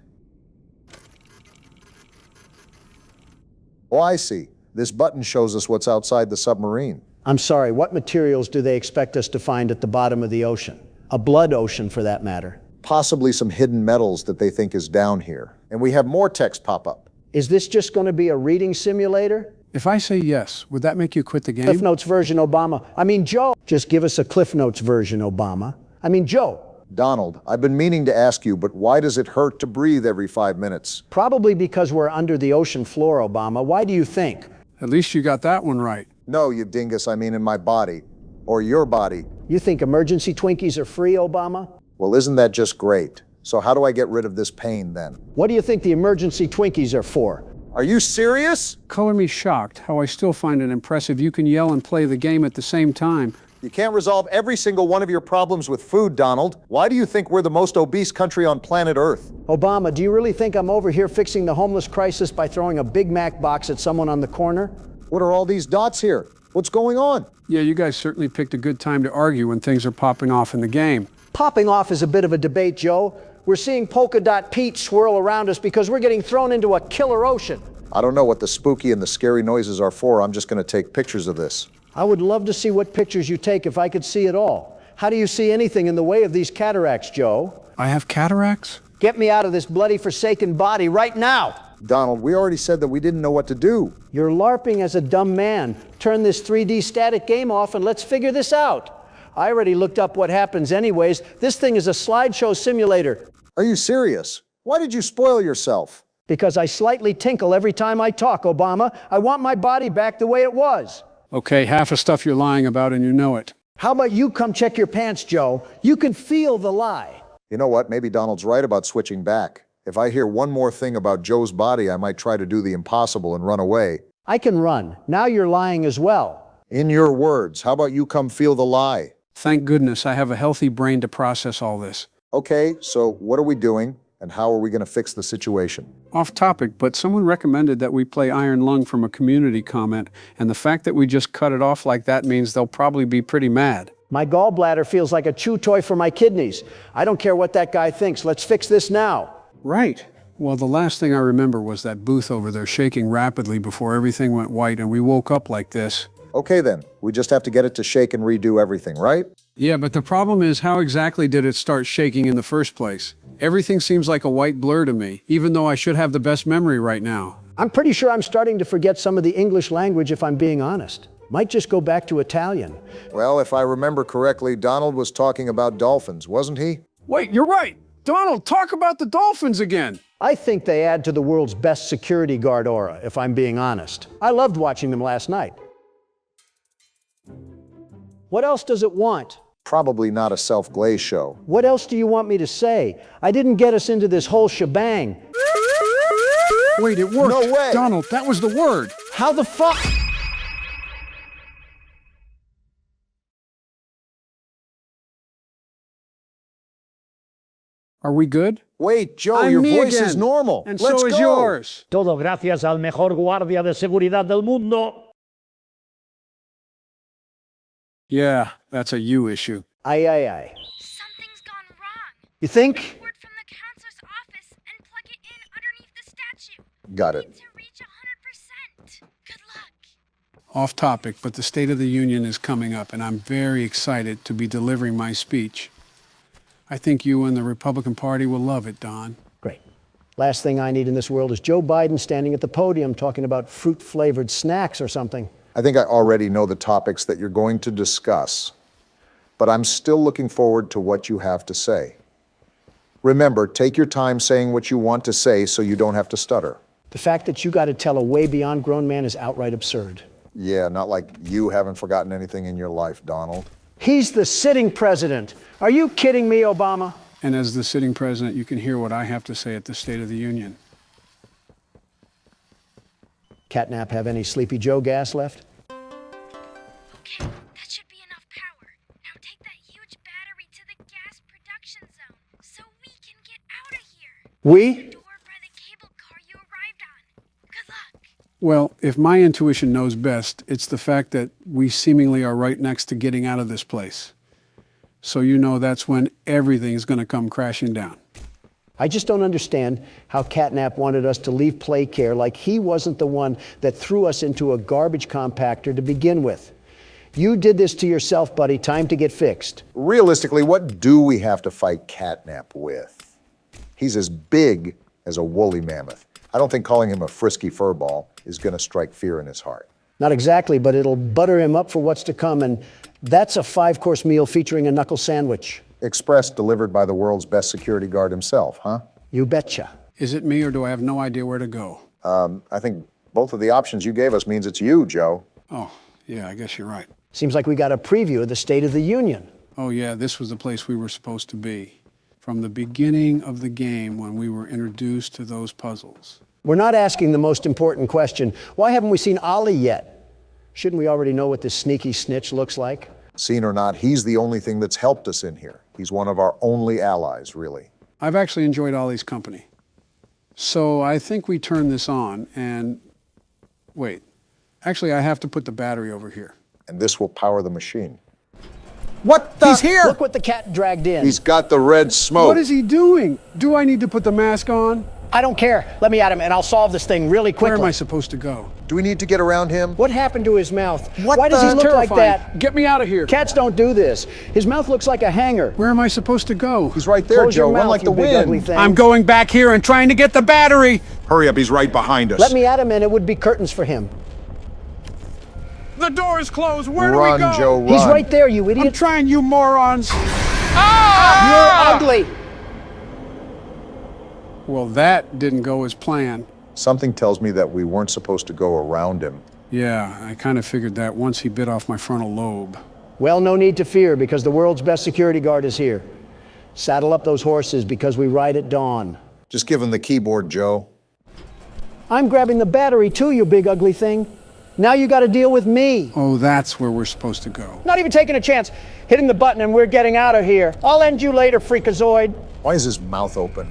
[SPEAKER 1] Oh, I see. This button shows us what's outside the submarine.
[SPEAKER 2] I'm sorry, what materials do they expect us to find at the bottom of the ocean? A blood ocean, for that matter.
[SPEAKER 1] Possibly some hidden metals that they think is down here. And we have more text pop up.
[SPEAKER 2] Is this just going to be a reading simulator?
[SPEAKER 3] If I say yes, would that make you quit the game?
[SPEAKER 2] Cliff Notes version Obama. Joe. Just give us a Cliff Notes version Obama. Joe.
[SPEAKER 1] Donald, I've been meaning to ask you, but why does it hurt to breathe every 5 minutes?
[SPEAKER 2] Probably because we're under the ocean floor, Obama. Why do you think?
[SPEAKER 3] At least you got that one right.
[SPEAKER 1] No, you dingus, I mean in my body. Or your body.
[SPEAKER 2] You think emergency Twinkies are free, Obama?
[SPEAKER 1] Well, isn't that just great? So how do I get rid of this pain then?
[SPEAKER 2] What do you think the emergency Twinkies are for?
[SPEAKER 1] Are you serious?
[SPEAKER 3] Color me shocked how I still find it impressive you can yell and play the game at the same time.
[SPEAKER 1] You can't resolve every single one of your problems with food, Donald. Why do you think we're the most obese country on planet Earth?
[SPEAKER 2] Obama, do you really think I'm over here fixing the homeless crisis by throwing a Big Mac box at someone on the corner?
[SPEAKER 1] What are all these dots here? What's going on?
[SPEAKER 3] Yeah, you guys certainly picked a good time to argue when things are popping off in the game.
[SPEAKER 2] Popping off is a bit of a debate, Joe. We're seeing Polka Dot Pete swirl around us because we're getting thrown into a killer ocean.
[SPEAKER 1] I don't know what the spooky and the scary noises are for. I'm just going to take pictures of this.
[SPEAKER 2] I would love to see what pictures you take if I could see it all. How do you see anything in the way of these cataracts, Joe?
[SPEAKER 3] I have cataracts?
[SPEAKER 2] Get me out of this bloody forsaken body right now!
[SPEAKER 1] Donald, we already said that we didn't know what to do.
[SPEAKER 2] You're LARPing as a dumb man. Turn this 3D static game off and let's figure this out. I already looked up what happens anyways. This thing is a slideshow simulator.
[SPEAKER 1] Are you serious? Why did you spoil yourself?
[SPEAKER 2] Because I slightly tinkle every time I talk, Obama. I want my body back the way it was.
[SPEAKER 3] Okay, half the stuff you're lying about and you know it.
[SPEAKER 2] How about you come check your pants, Joe? You can feel the lie.
[SPEAKER 1] You know what? Maybe Donald's right about switching back. If I hear one more thing about Joe's body, I might try to do the impossible and run away.
[SPEAKER 2] I can run. Now you're lying as well.
[SPEAKER 1] In your words, how about you come feel the lie?
[SPEAKER 3] Thank goodness I have a healthy brain to process all this.
[SPEAKER 1] Okay, so what are we doing, and how are we going to fix the situation?
[SPEAKER 3] Off topic, but someone recommended that we play Iron Lung from a community comment, and the fact that we just cut it off like that means they'll probably be pretty mad.
[SPEAKER 2] My gallbladder feels like a chew toy for my kidneys. I don't care what that guy thinks. Let's fix this now.
[SPEAKER 3] Right. Well, the last thing I remember was that booth over there shaking rapidly before everything went white and we woke up like this.
[SPEAKER 1] Okay then, we just have to get it to shake and redo everything, right?
[SPEAKER 3] Yeah, but the problem is, how exactly did it start shaking in the first place? Everything seems like a white blur to me, even though I should have the best memory right now.
[SPEAKER 2] I'm pretty sure I'm starting to forget some of the English language if I'm being honest. Might just go back to Italian.
[SPEAKER 1] Well, if I remember correctly, Donald was talking about dolphins, wasn't he?
[SPEAKER 3] Wait, you're right! Donald, talk about the dolphins again!
[SPEAKER 2] I think they add to the world's best security guard aura, if I'm being honest. I loved watching them last night. What else does it want?
[SPEAKER 1] Probably not a self-glaze show.
[SPEAKER 2] What else do you want me to say? I didn't get us into this whole shebang.
[SPEAKER 3] Wait, it worked!
[SPEAKER 1] No way!
[SPEAKER 3] Donald, that was the word!
[SPEAKER 2] How the fuck?
[SPEAKER 3] Are we good?
[SPEAKER 1] Wait, Joe,
[SPEAKER 3] I'm
[SPEAKER 1] your
[SPEAKER 3] me
[SPEAKER 1] voice
[SPEAKER 3] again.
[SPEAKER 1] is normal.
[SPEAKER 3] And
[SPEAKER 1] Let's
[SPEAKER 3] so is
[SPEAKER 1] go.
[SPEAKER 3] yours.
[SPEAKER 7] Todo gracias al mejor guardia de seguridad del mundo.
[SPEAKER 3] Yeah, that's a you issue.
[SPEAKER 2] Aye, aye, aye.
[SPEAKER 5] Something's gone wrong.
[SPEAKER 2] You think?
[SPEAKER 5] Report from the counselor's office and plug it in underneath the statue.
[SPEAKER 1] Got it.
[SPEAKER 5] Need to reach 100%. Good luck.
[SPEAKER 3] Off topic, but the State of the Union is coming up, and I'm very excited to be delivering my speech. I think you and the Republican Party will love it, Don.
[SPEAKER 2] Great. Last thing I need in this world is Joe Biden standing at the podium talking about fruit-flavored snacks or something.
[SPEAKER 1] I think I already know the topics that you're going to discuss, but I'm still looking forward to what you have to say. Remember, take your time saying what you want to say so you don't have to stutter.
[SPEAKER 2] The fact that you got to tell a way beyond grown man is outright absurd.
[SPEAKER 1] Yeah, not like you haven't forgotten anything in your life, Donald.
[SPEAKER 2] He's the sitting president. Are you kidding me, Obama?
[SPEAKER 3] And as the sitting president, you can hear what I have to say at the State of the Union.
[SPEAKER 2] Catnap have any Sleepy Joe gas left?
[SPEAKER 5] Okay, that should be enough power. Now take that huge battery to the gas production zone so we can get out of here.
[SPEAKER 2] We?
[SPEAKER 5] Door by the cable car you arrived on. Good luck.
[SPEAKER 3] Well, if my intuition knows best, it's the fact that we seemingly are right next to getting out of this place. So you know that's when everything is going to come crashing down.
[SPEAKER 2] I just don't understand how Catnap wanted us to leave Playcare like he wasn't the one that threw us into a garbage compactor to begin with. You did this to yourself, buddy. Time to get fixed.
[SPEAKER 1] Realistically, what do we have to fight Catnap with? He's as big as a woolly mammoth. I don't think calling him a frisky furball is going to strike fear in his heart.
[SPEAKER 2] Not exactly, but it'll butter him up for what's to come, and that's a 5-course meal featuring a knuckle sandwich.
[SPEAKER 1] Express delivered by the world's best security guard himself, huh?
[SPEAKER 2] You betcha.
[SPEAKER 3] Is it me or do I have no idea where to go?
[SPEAKER 1] I think both of the options you gave us means it's you, Joe.
[SPEAKER 3] Oh, yeah, I guess you're right.
[SPEAKER 2] Seems like we got a preview of the State of the Union.
[SPEAKER 3] Oh, yeah, this was the place we were supposed to be. From the beginning of the game when we were introduced to those puzzles.
[SPEAKER 2] We're not asking the most important question. Why haven't we seen Ollie yet? Shouldn't we already know what this sneaky snitch looks like?
[SPEAKER 1] Seen or not, he's the only thing that's helped us in here. He's one of our only allies, really.
[SPEAKER 3] I've actually enjoyed Ollie's company. So I think we turn this on and... Wait. Actually, I have to put the battery over here.
[SPEAKER 1] And this will power the machine. What the?
[SPEAKER 3] He's here!
[SPEAKER 2] Look what the cat dragged in.
[SPEAKER 1] He's got the red smoke.
[SPEAKER 3] What is he doing? Do I need to put the mask on?
[SPEAKER 7] I don't care. Let me at him and I'll solve this thing really
[SPEAKER 3] Where
[SPEAKER 7] quickly.
[SPEAKER 3] am I supposed to go?
[SPEAKER 1] Do we need to get around him?
[SPEAKER 2] What happened to his mouth?
[SPEAKER 1] What
[SPEAKER 2] Why does he
[SPEAKER 1] the-
[SPEAKER 2] look like that?
[SPEAKER 3] Get me out of here.
[SPEAKER 2] Cats don't do this. His mouth looks like a hanger.
[SPEAKER 3] Where am I supposed to go?
[SPEAKER 1] He's right there,
[SPEAKER 2] Close your
[SPEAKER 1] Joe. Run
[SPEAKER 2] mouth,
[SPEAKER 1] like the
[SPEAKER 2] you big ugly
[SPEAKER 1] wind.
[SPEAKER 2] thing.
[SPEAKER 3] I'm going back here and trying to get the battery.
[SPEAKER 1] Hurry up, he's right behind us.
[SPEAKER 2] Let me at him and it would be curtains for him.
[SPEAKER 3] The door is closed. Where
[SPEAKER 1] Run,
[SPEAKER 3] do we go?
[SPEAKER 1] Joe, run.
[SPEAKER 2] He's right there, you
[SPEAKER 3] I'm
[SPEAKER 2] idiot.
[SPEAKER 3] trying, you morons.
[SPEAKER 2] You're ugly.
[SPEAKER 3] Well, that didn't go as planned.
[SPEAKER 1] Something tells me that we weren't supposed to go around him.
[SPEAKER 3] Yeah, I kind of figured that once he bit off my frontal lobe.
[SPEAKER 2] Well, no need to fear because the world's best security guard is here. Saddle up those horses because we ride at dawn.
[SPEAKER 1] Just give him the keyboard, Joe.
[SPEAKER 2] I'm grabbing the battery too, you big ugly thing. Now you got to deal with me.
[SPEAKER 3] Oh, that's where we're supposed to go.
[SPEAKER 7] Not even taking a chance. Hitting the button and we're getting out of here. I'll end you later, freakazoid.
[SPEAKER 1] Why is his mouth open?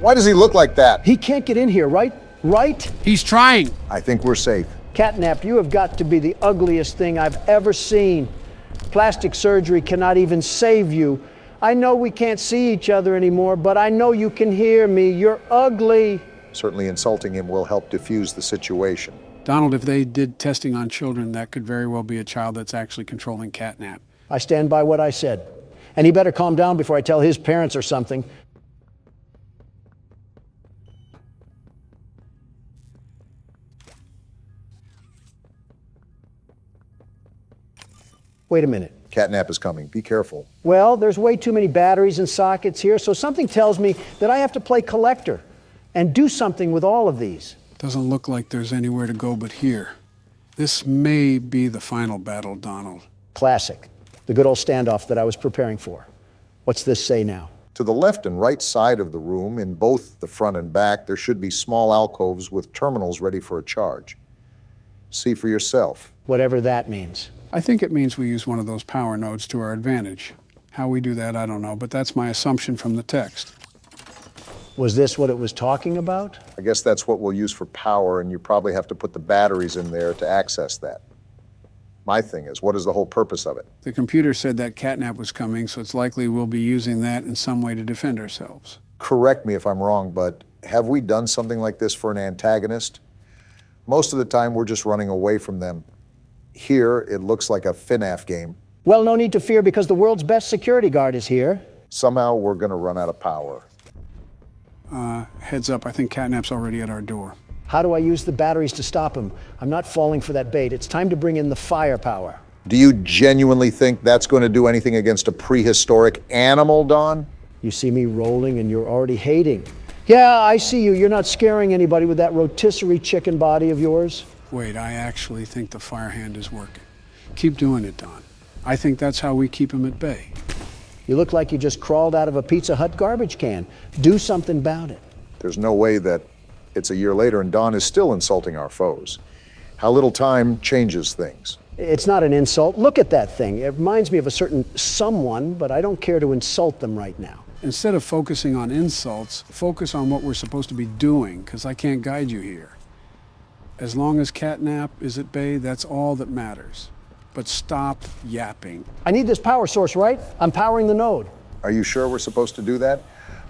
[SPEAKER 1] Why does he look like that?
[SPEAKER 2] He can't get in here, right? Right?
[SPEAKER 3] He's trying.
[SPEAKER 1] I think we're safe.
[SPEAKER 2] Catnap, you have got to be the ugliest thing I've ever seen. Plastic surgery cannot even save you. I know we can't see each other anymore, but I know you can hear me. You're ugly.
[SPEAKER 1] Certainly insulting him will help diffuse the situation.
[SPEAKER 3] Donald, if they did testing on children, that could very well be a child that's actually controlling catnap.
[SPEAKER 2] I stand by what I said. And he better calm down before I tell his parents or something. Wait a minute.
[SPEAKER 1] Catnap is coming. Be careful.
[SPEAKER 2] Well, there's way too many batteries and sockets here, so something tells me that I have to play collector and do something with all of these.
[SPEAKER 3] Doesn't look like there's anywhere to go but here. This may be the final battle, Donald.
[SPEAKER 2] Classic. The good old standoff that I was preparing for. What's this say now?
[SPEAKER 1] To the left and right side of the room, in both the front and back, there should be small alcoves with terminals ready for a charge. See for yourself.
[SPEAKER 2] Whatever that means.
[SPEAKER 3] I think it means we use one of those power nodes to our advantage. How we do that, I don't know, but that's my assumption from the text.
[SPEAKER 2] Was this what it was talking about?
[SPEAKER 1] I guess that's what we'll use for power, and you probably have to put the batteries in there to access that. My thing is, what is the whole purpose of it?
[SPEAKER 3] The computer said that catnap was coming, so it's likely we'll be using that in some way to defend ourselves.
[SPEAKER 1] Correct me if I'm wrong, but have we done something like this for an antagonist? Most of the time, we're just running away from them. Here, it looks like a FNAF game.
[SPEAKER 2] Well, no need to fear because the world's best security guard is here.
[SPEAKER 1] Somehow, we're going to run out of power.
[SPEAKER 3] Heads up, I think catnap's already at our door.
[SPEAKER 2] How do I use the batteries to stop him? I'm not falling for that bait. It's time to bring in the firepower.
[SPEAKER 1] Do you genuinely think that's going to do anything against a prehistoric animal, Don?
[SPEAKER 2] You see me rolling and you're already hating. Yeah, I see you. You're not scaring anybody with that rotisserie chicken body of yours.
[SPEAKER 3] Wait, I actually think the fire hand is working. Keep doing it, Don. I think that's how we keep him at bay.
[SPEAKER 2] You look like you just crawled out of a Pizza Hut garbage can. Do something about it.
[SPEAKER 1] There's no way that it's a year later and Don is still insulting our foes. How little time changes things.
[SPEAKER 2] It's not an insult. Look at that thing. It reminds me of a certain someone, but I don't care to insult them right now.
[SPEAKER 3] Instead of focusing on insults, focus on what we're supposed to be doing, because I can't guide you here. As long as catnap is at bay, that's all that matters. But stop yapping.
[SPEAKER 2] I need this power source, right? I'm powering the node.
[SPEAKER 1] Are you sure we're supposed to do that?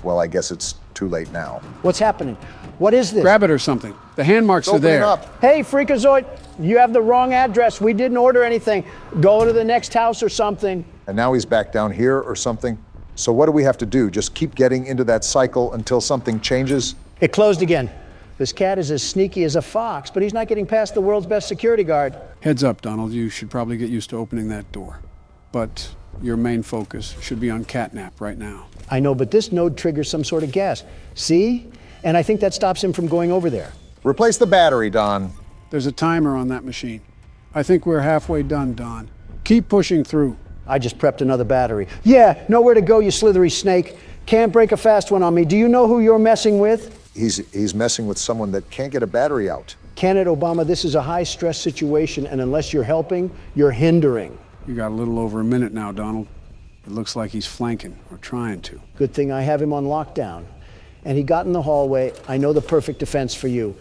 [SPEAKER 1] Well, I guess it's too late now.
[SPEAKER 2] What's happening? What is this?
[SPEAKER 3] Grab it or something. The hand marks are
[SPEAKER 1] Open
[SPEAKER 3] there.
[SPEAKER 1] it up.
[SPEAKER 2] Hey, Freakazoid, you have the wrong address. We didn't order anything. Go to the next house or something.
[SPEAKER 1] And now he's back down here or something. So what do we have to do? Just keep getting into that cycle until something changes?
[SPEAKER 2] It closed again. This cat is as sneaky as a fox, but he's not getting past the world's best security guard.
[SPEAKER 3] Heads up, Donald. You should probably get used to opening that door. But your main focus should be on catnap right now.
[SPEAKER 2] I know, but this node triggers some sort of gas. See? And I think that stops him from going over there.
[SPEAKER 1] Replace the battery, Don.
[SPEAKER 3] There's a timer on that machine. I think we're halfway done, Don. Keep pushing through.
[SPEAKER 2] I just prepped another battery. Yeah, nowhere to go, you slithery snake. Can't break a fast one on me. Do you know who you're messing with?
[SPEAKER 1] He's messing with someone that can't get a battery out.
[SPEAKER 2] Can it, Obama? This is a high-stress situation, and unless you're helping, you're hindering.
[SPEAKER 3] You got a little over a minute now, Donald. It looks like he's flanking, or trying to.
[SPEAKER 2] Good thing I have him on lockdown. And he got in the hallway. I know the perfect defense for you.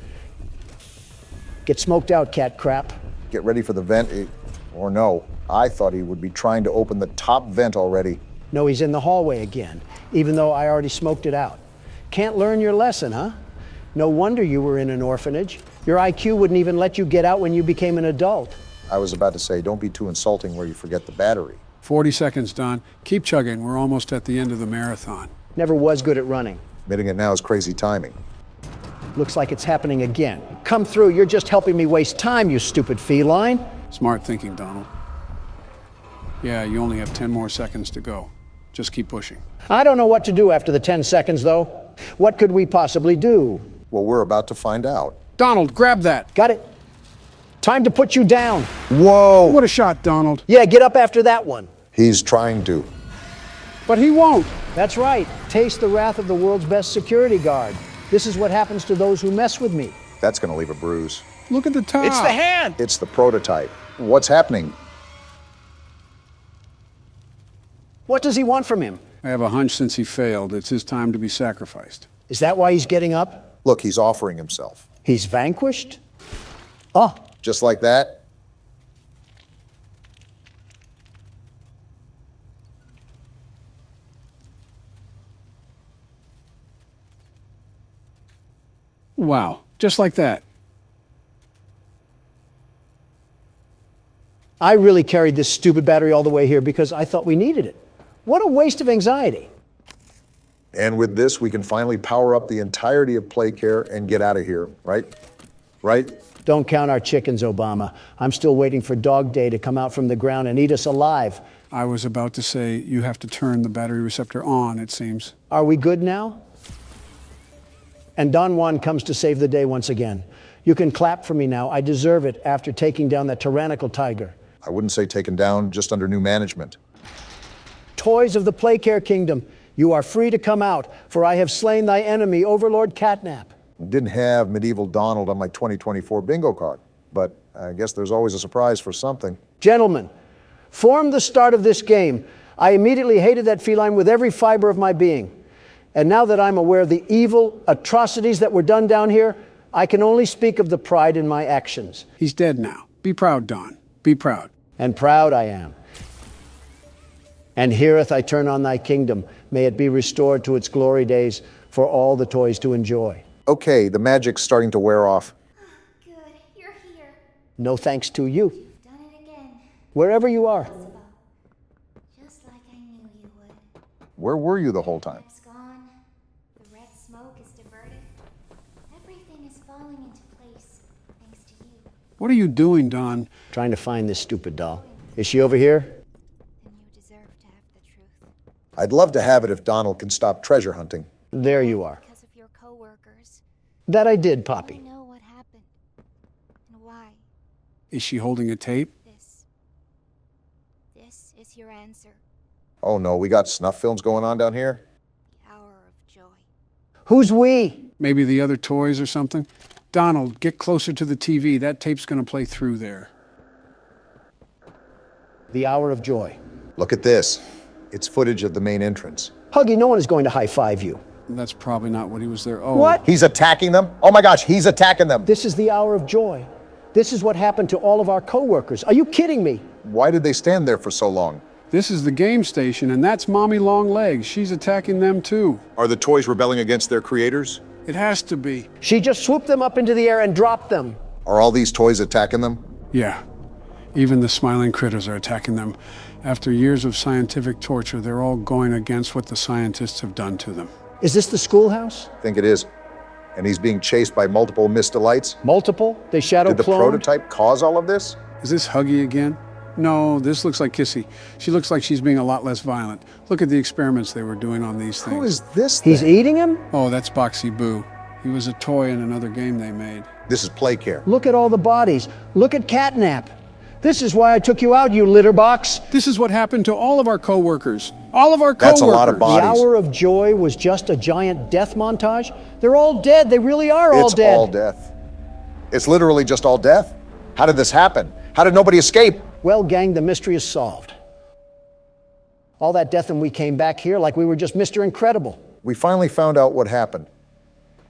[SPEAKER 2] Get smoked out, cat crap.
[SPEAKER 1] Get ready for the vent, or no. I thought he would be trying to open the top vent already.
[SPEAKER 2] No, he's in the hallway again, even though I already smoked it out. Can't learn your lesson, huh? No wonder you were in an orphanage. Your IQ wouldn't even let you get out when you became an adult.
[SPEAKER 1] I was about to say, don't be too insulting where you forget the battery.
[SPEAKER 3] 40 seconds, Don. Keep chugging. We're almost at the end of the marathon.
[SPEAKER 2] Never was good at running.
[SPEAKER 1] Admitting it now is crazy timing.
[SPEAKER 2] Looks like it's happening again. Come through, you're just helping me waste time, you stupid feline.
[SPEAKER 3] Smart thinking, Donald. Yeah, you only have 10 more seconds to go. Just keep pushing.
[SPEAKER 2] I don't know what to do after the 10 seconds, though. What could we possibly do?
[SPEAKER 1] Well, we're about to find out.
[SPEAKER 3] Donald, grab that.
[SPEAKER 2] Got it. Time to put you down.
[SPEAKER 1] Whoa!
[SPEAKER 3] What a shot, Donald.
[SPEAKER 2] Yeah, get up after that one.
[SPEAKER 1] He's trying to.
[SPEAKER 3] But he won't.
[SPEAKER 2] That's right. Taste the wrath of the world's best security guard. This is what happens to those who mess with me.
[SPEAKER 1] That's going to leave a bruise.
[SPEAKER 3] Look at the top.
[SPEAKER 7] It's the hand!
[SPEAKER 1] It's the prototype. What's happening?
[SPEAKER 2] What does he want from him?
[SPEAKER 3] I have a hunch since he failed, it's his time to be sacrificed.
[SPEAKER 2] Is that why he's getting up?
[SPEAKER 1] Look, he's offering himself.
[SPEAKER 2] He's vanquished? Oh,
[SPEAKER 1] Just like that?
[SPEAKER 3] Wow, just like that.
[SPEAKER 2] I really carried this stupid battery all the way here because I thought we needed it. What a waste of anxiety.
[SPEAKER 1] And with this, we can finally power up the entirety of Playcare and get out of here, right? Right?
[SPEAKER 2] Don't count our chickens, Obama. I'm still waiting for Dog Day to come out from the ground and eat us alive.
[SPEAKER 3] I was about to say you have to turn the battery receptor on, it seems.
[SPEAKER 2] Are we good now? And Don Juan comes to save the day once again. You can clap for me now. I deserve it after taking down that tyrannical tiger.
[SPEAKER 1] I wouldn't say taken down, just under new management.
[SPEAKER 2] Toys of the Playcare Kingdom, you are free to come out, for I have slain thy enemy, Overlord Catnap.
[SPEAKER 1] Didn't have Medieval Donald on my 2024 bingo card, but I guess there's always a surprise for something.
[SPEAKER 2] Gentlemen, from the start of this game, I immediately hated that feline with every fiber of my being. And now that I'm aware of the evil atrocities that were done down here, I can only speak of the pride in my actions.
[SPEAKER 3] He's dead now. Be proud, Don. Be proud.
[SPEAKER 2] And proud I am. And herewith I turn on thy kingdom. May it be restored to its glory days for all the toys to enjoy.
[SPEAKER 1] Okay, the magic's starting to wear off.
[SPEAKER 5] Good, you're here.
[SPEAKER 2] No thanks to you,
[SPEAKER 5] You've done it again.
[SPEAKER 2] wherever you are.
[SPEAKER 5] Just like I knew you would.
[SPEAKER 1] Where were you the whole time?
[SPEAKER 5] It's gone. The red smoke is diverted. Everything is falling into place, thanks to you.
[SPEAKER 3] What are you doing, Don?
[SPEAKER 2] Trying to find this stupid doll. Is she over here?
[SPEAKER 5] Then you deserve to have the truth.
[SPEAKER 1] I'd love to have it if Donald can stop treasure hunting.
[SPEAKER 2] There you are.
[SPEAKER 5] Because of your coworkers.
[SPEAKER 2] That I did,
[SPEAKER 5] I
[SPEAKER 2] Poppy.
[SPEAKER 5] know what happened. And why.
[SPEAKER 3] Is she holding a tape?
[SPEAKER 5] This is your answer.
[SPEAKER 1] Oh no, we got snuff films going on down here?
[SPEAKER 5] The hour of joy.
[SPEAKER 2] Who's we?
[SPEAKER 3] Maybe the other toys or something? Donald, get closer to the TV. That tape's gonna play through there.
[SPEAKER 2] The hour of joy.
[SPEAKER 1] Look at this. It's footage of the main entrance.
[SPEAKER 2] Huggy, no one is going to high-five you.
[SPEAKER 3] That's probably not what he was there. Oh.
[SPEAKER 2] What?
[SPEAKER 1] He's attacking them? Oh my gosh, he's attacking them!
[SPEAKER 2] This is the hour of joy. This is what happened to all of our coworkers. Are you kidding me?
[SPEAKER 1] Why did they stand there for so long?
[SPEAKER 3] This is the game station, and that's Mommy Longlegs. She's attacking them too.
[SPEAKER 1] Are the toys rebelling against their creators?
[SPEAKER 3] It has to be.
[SPEAKER 2] She just swooped them up into the air and dropped them.
[SPEAKER 1] Are all these toys attacking them?
[SPEAKER 3] Yeah. Even the smiling critters are attacking them. After years of scientific torture, they're all going against what the scientists have done to them.
[SPEAKER 2] Is this the schoolhouse?
[SPEAKER 1] I think it is. And he's being chased by multiple Mr. Lights?
[SPEAKER 2] Multiple? They shadow
[SPEAKER 1] Did the
[SPEAKER 2] cloned?
[SPEAKER 1] prototype cause all of this?
[SPEAKER 3] Is this Huggy again? No, this looks like Kissy. She looks like she's being a lot less violent. Look at the experiments they were doing on these things.
[SPEAKER 1] Who is this
[SPEAKER 2] He's
[SPEAKER 1] thing?
[SPEAKER 2] eating him?
[SPEAKER 3] Oh, that's Boxy Boo. He was a toy in another game they made.
[SPEAKER 1] This is Playcare.
[SPEAKER 2] Look at all the bodies. Look at Catnap. This is why I took you out, you litter box.
[SPEAKER 3] This is what happened to all of our coworkers. All of our coworkers.
[SPEAKER 1] That's a lot of
[SPEAKER 2] The
[SPEAKER 1] bodies.
[SPEAKER 2] hour of joy was just a giant death montage? They're all dead. They really are all
[SPEAKER 1] It's
[SPEAKER 2] dead.
[SPEAKER 1] all death. It's literally just all death. How did this happen? How did nobody escape?
[SPEAKER 2] Well, gang, the mystery is solved. All that death and we came back here like we were just Mr. Incredible.
[SPEAKER 1] We finally found out what happened.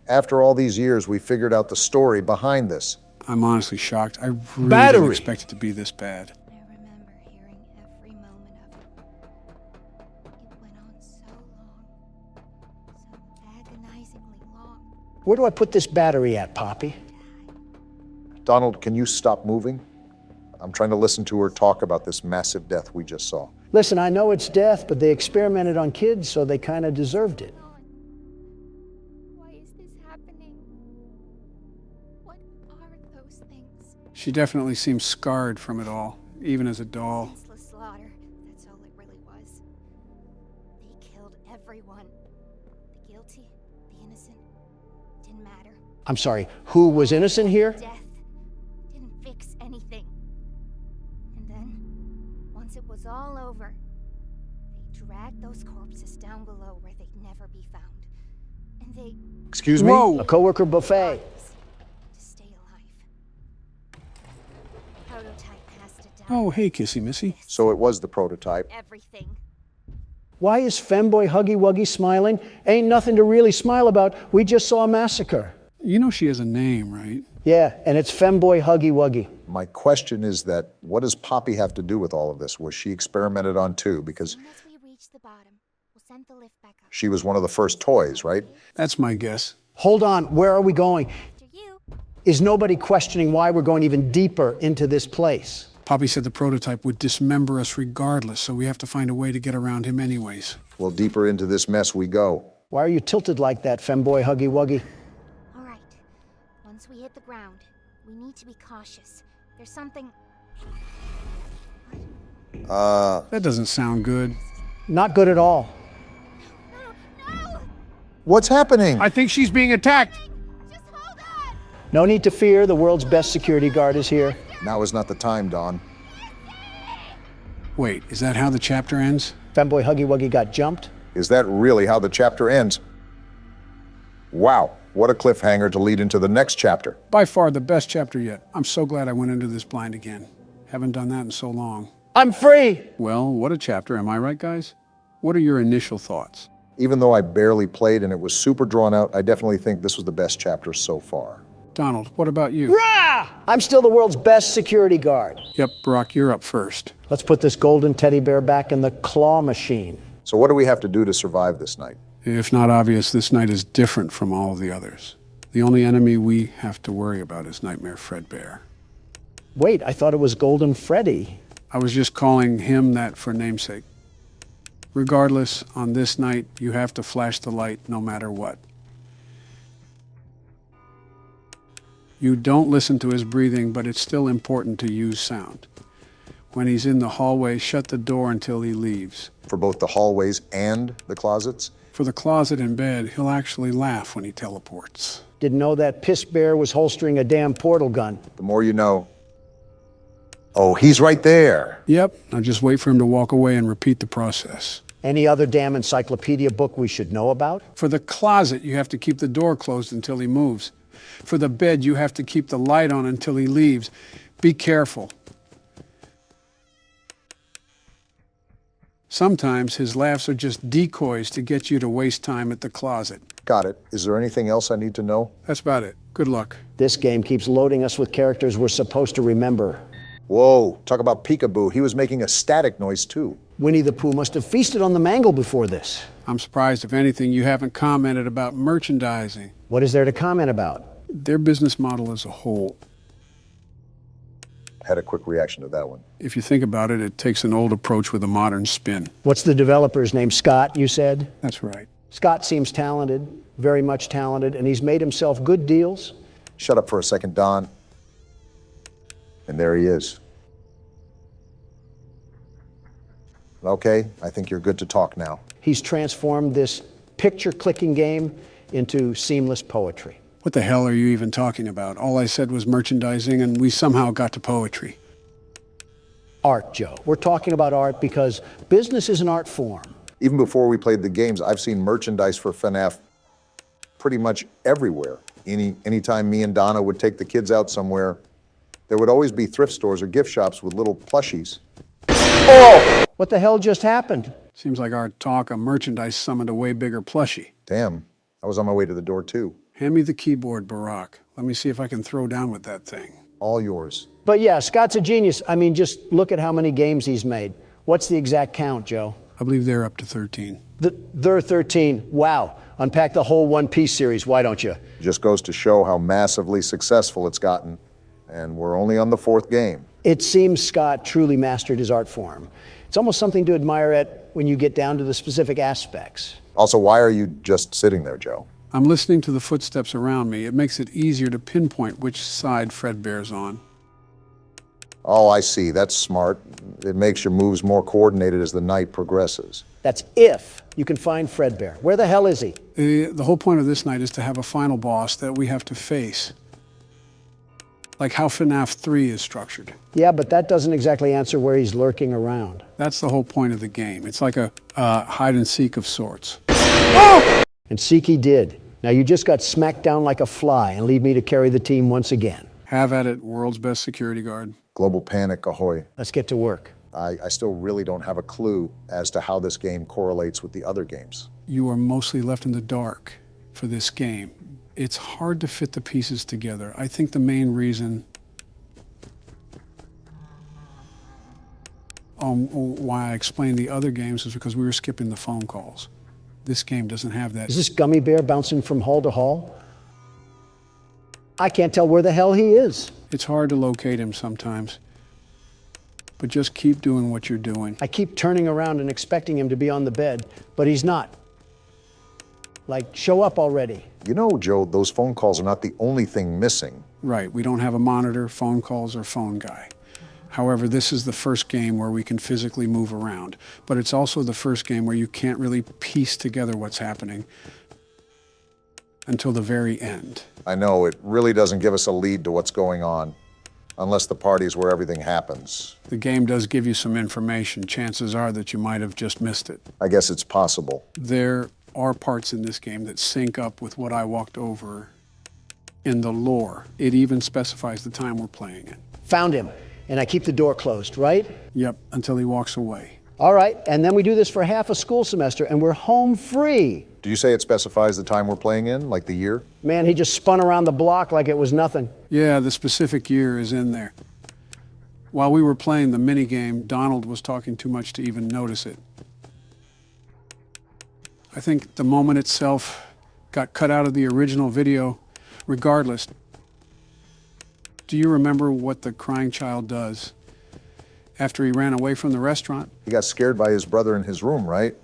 [SPEAKER 1] After all these years, we figured out the story behind this.
[SPEAKER 3] I'm honestly shocked. I really
[SPEAKER 2] Battery.
[SPEAKER 3] didn't expect it to be this bad.
[SPEAKER 5] I remember hearing every moment of it. It went on so long, so agonizingly long.
[SPEAKER 2] Where do I put this battery at, Poppy?
[SPEAKER 1] Donald, can you stop moving? I'm trying to listen to her talk about this massive death we just saw.
[SPEAKER 2] Listen, I know it's death, but they experimented on kids, so they kind of deserved it.
[SPEAKER 5] Why is this happening? What are those things?
[SPEAKER 3] She definitely seems scarred from it all, even as a doll.
[SPEAKER 5] Senseless slaughter. That's all it really was. They killed everyone. The guilty, the innocent. Didn't matter.
[SPEAKER 2] I'm sorry, who was innocent here?
[SPEAKER 5] Death didn't fix anything. And then, once it was all over, they dragged those corpses down below where they'd never be found. And they
[SPEAKER 1] Excuse me?
[SPEAKER 3] Whoa!
[SPEAKER 2] A coworker buffet.
[SPEAKER 5] to stay alive. Prototype has to die.
[SPEAKER 3] Oh, hey, Kissy Missy.
[SPEAKER 1] So it was the prototype.
[SPEAKER 5] Everything.
[SPEAKER 2] Why is Femboy Huggy Wuggy smiling? Ain't nothing to really smile about. We just saw a massacre.
[SPEAKER 3] You know she has a name, right?
[SPEAKER 2] Yeah, and it's Femboy Huggy Wuggy.
[SPEAKER 1] My question is that, what does Poppy have to do with all of this? Was she experimented on too? Because
[SPEAKER 5] Soon as we reach the bottom, we'll send the lift back up.
[SPEAKER 1] she was one of the first toys, right?
[SPEAKER 3] That's my guess.
[SPEAKER 2] Hold on, where are we going?
[SPEAKER 5] After you.
[SPEAKER 2] Is nobody questioning why we're going even deeper into this place?
[SPEAKER 3] Poppy said the prototype would dismember us regardless, so we have to find a way to get around him anyways.
[SPEAKER 1] Well, deeper into this mess we go.
[SPEAKER 2] Why are you tilted like that, Femboy Huggy Wuggy?
[SPEAKER 5] All right. Once we hit the ground, we need to be cautious. There's something.
[SPEAKER 3] That doesn't sound good.
[SPEAKER 2] Not good at all.
[SPEAKER 5] No!
[SPEAKER 1] What's happening?
[SPEAKER 3] I think she's being attacked.
[SPEAKER 5] Just hold on!
[SPEAKER 2] No need to fear, the world's best security guard is here.
[SPEAKER 1] Now is not the time, Don.
[SPEAKER 3] Wait, is that how the chapter ends?
[SPEAKER 2] Femboy Huggy Wuggy got jumped.
[SPEAKER 1] Is that really how the chapter ends? Wow, what a cliffhanger to lead into the next chapter.
[SPEAKER 3] By far the best chapter yet. I'm so glad I went into this blind again. Haven't done that in so long.
[SPEAKER 2] I'm free!
[SPEAKER 3] Well, what a chapter, am I right, guys? What are your initial thoughts?
[SPEAKER 1] Even though I barely played and it was super drawn out, I definitely think this was the best chapter so far.
[SPEAKER 3] Donald, what about you?
[SPEAKER 2] Rah! I'm still the world's best security guard.
[SPEAKER 3] Yep, Brock, you're up first.
[SPEAKER 2] Let's put this golden teddy bear back in the claw machine.
[SPEAKER 1] So what do we have to do to survive this night?
[SPEAKER 3] If not obvious, this night is different from all of the others. The only enemy we have to worry about is Nightmare Fredbear.
[SPEAKER 2] Wait, I thought it was Golden Freddy.
[SPEAKER 3] I was just calling him that for namesake. Regardless, on this night, you have to flash the light no matter what. You don't listen to his breathing, but it's still important to use sound. When he's in the hallway, shut the door until he leaves.
[SPEAKER 1] For both the hallways and the closets?
[SPEAKER 3] For the closet and bed, he'll actually laugh when he teleports.
[SPEAKER 2] Didn't know that piss bear was holstering a damn portal gun.
[SPEAKER 1] The more you know. Oh, he's right there.
[SPEAKER 3] Yep, now just wait for him to walk away and repeat the process.
[SPEAKER 2] Any other damn encyclopedia book we should know about?
[SPEAKER 3] For the closet, you have to keep the door closed until he moves. For the bed, you have to keep the light on until he leaves. Be careful. Sometimes his laughs are just decoys to get you to waste time at the closet.
[SPEAKER 1] Got it. Is there anything else I need to know?
[SPEAKER 3] That's about it. Good luck.
[SPEAKER 2] This game keeps loading us with characters we're supposed to remember.
[SPEAKER 1] Whoa, talk about peekaboo. He was making a static noise too.
[SPEAKER 2] Winnie the Pooh must have feasted on the mangle before this.
[SPEAKER 3] I'm surprised, if anything, you haven't commented about merchandising.
[SPEAKER 2] What is there to comment about?
[SPEAKER 3] Their business model as a whole.
[SPEAKER 1] Had a quick reaction to that one.
[SPEAKER 3] If you think about it, it takes an old approach with a modern spin.
[SPEAKER 2] What's the developer's name? Scott, you said?
[SPEAKER 3] That's right.
[SPEAKER 2] Scott seems talented, very much talented, and he's made himself good deals.
[SPEAKER 1] Shut up for a second, Don. And there he is. Okay, I think you're good to talk now.
[SPEAKER 2] He's transformed this picture-clicking game into seamless poetry.
[SPEAKER 3] What the hell are you even talking about? All I said was merchandising, and we somehow got to poetry.
[SPEAKER 2] Art, Joe. We're talking about art because business is an art form.
[SPEAKER 1] Even before we played the games, I've seen merchandise for FNAF pretty much everywhere. Anytime me and Donna would take the kids out somewhere, there would always be thrift stores or gift shops with little plushies.
[SPEAKER 2] Oh! What the hell just happened?
[SPEAKER 3] Seems like our talk of merchandise summoned a way bigger plushie.
[SPEAKER 1] Damn, I was on my way to the door too.
[SPEAKER 3] Hand me the keyboard, Barack. Let me see if I can throw down with that thing.
[SPEAKER 1] All yours.
[SPEAKER 2] But yeah, Scott's a genius. I mean, just look at how many games he's made. What's the exact count, Joe?
[SPEAKER 3] I believe they're up to 13.
[SPEAKER 2] They're 13. Wow. Unpack the whole One Piece series, why don't you?
[SPEAKER 1] Just goes to show how massively successful it's gotten. And we're only on the 4th game.
[SPEAKER 2] It seems Scott truly mastered his art form. It's almost something to admire at when you get down to the specific aspects.
[SPEAKER 1] Also, why are you just sitting there, Joe?
[SPEAKER 3] I'm listening to the footsteps around me. It makes it easier to pinpoint which side Fredbear's on.
[SPEAKER 1] Oh, I see. That's smart. It makes your moves more coordinated as the night progresses.
[SPEAKER 2] That's if you can find Fredbear. Where the hell is he?
[SPEAKER 3] The whole point of this night is to have a final boss that we have to face. Like how FNAF 3 is structured.
[SPEAKER 2] Yeah, but that doesn't exactly answer where he's lurking around.
[SPEAKER 3] That's the whole point of the game. It's like a hide and seek of sorts.
[SPEAKER 2] And seek he did. Now you just got smacked down like a fly and leave me to carry the team once again.
[SPEAKER 3] Have at it, world's best security guard.
[SPEAKER 1] Global panic, ahoy.
[SPEAKER 2] Let's get to work.
[SPEAKER 1] I still really don't have a clue as to how this game correlates with the other games.
[SPEAKER 3] You are mostly left in the dark for this game. It's hard to fit the pieces together. I think the main reason why I explained the other games is because we were skipping the phone calls. This game doesn't have that.
[SPEAKER 2] Is this gummy bear bouncing from hall to hall? I can't tell where the hell he is.
[SPEAKER 3] It's hard to locate him sometimes. But just keep doing what you're doing.
[SPEAKER 2] I keep turning around and expecting him to be on the bed, but he's not. Like, show up already.
[SPEAKER 1] You know, Joe, those phone calls are not the only thing missing.
[SPEAKER 3] Right, we don't have a monitor, phone calls, or phone guy. However, this is the first game where we can physically move around, but it's also the first game where you can't really piece together what's happening until the very end.
[SPEAKER 1] I know, it really doesn't give us a lead to what's going on, unless the party's where everything happens.
[SPEAKER 3] The game does give you some information. Chances are that you might have just missed it.
[SPEAKER 1] I guess it's possible.
[SPEAKER 3] There are parts in this game that sync up with what I walked over in the lore. It even specifies the time we're playing it.
[SPEAKER 2] Found him, and I keep the door closed, right?
[SPEAKER 3] Yep, until he walks away.
[SPEAKER 2] All right, and then we do this for half a school semester, and we're home free.
[SPEAKER 1] Do you say it specifies the time we're playing in, like the year?
[SPEAKER 2] Man, he just spun around the block like it was nothing.
[SPEAKER 3] Yeah, the specific year is in there. While we were playing the minigame, Donald was talking too much to even notice it. I think the moment itself got cut out of the original video. Regardless, do you remember what the crying child does after he ran away from the restaurant?
[SPEAKER 1] He got scared by his brother in his room, right?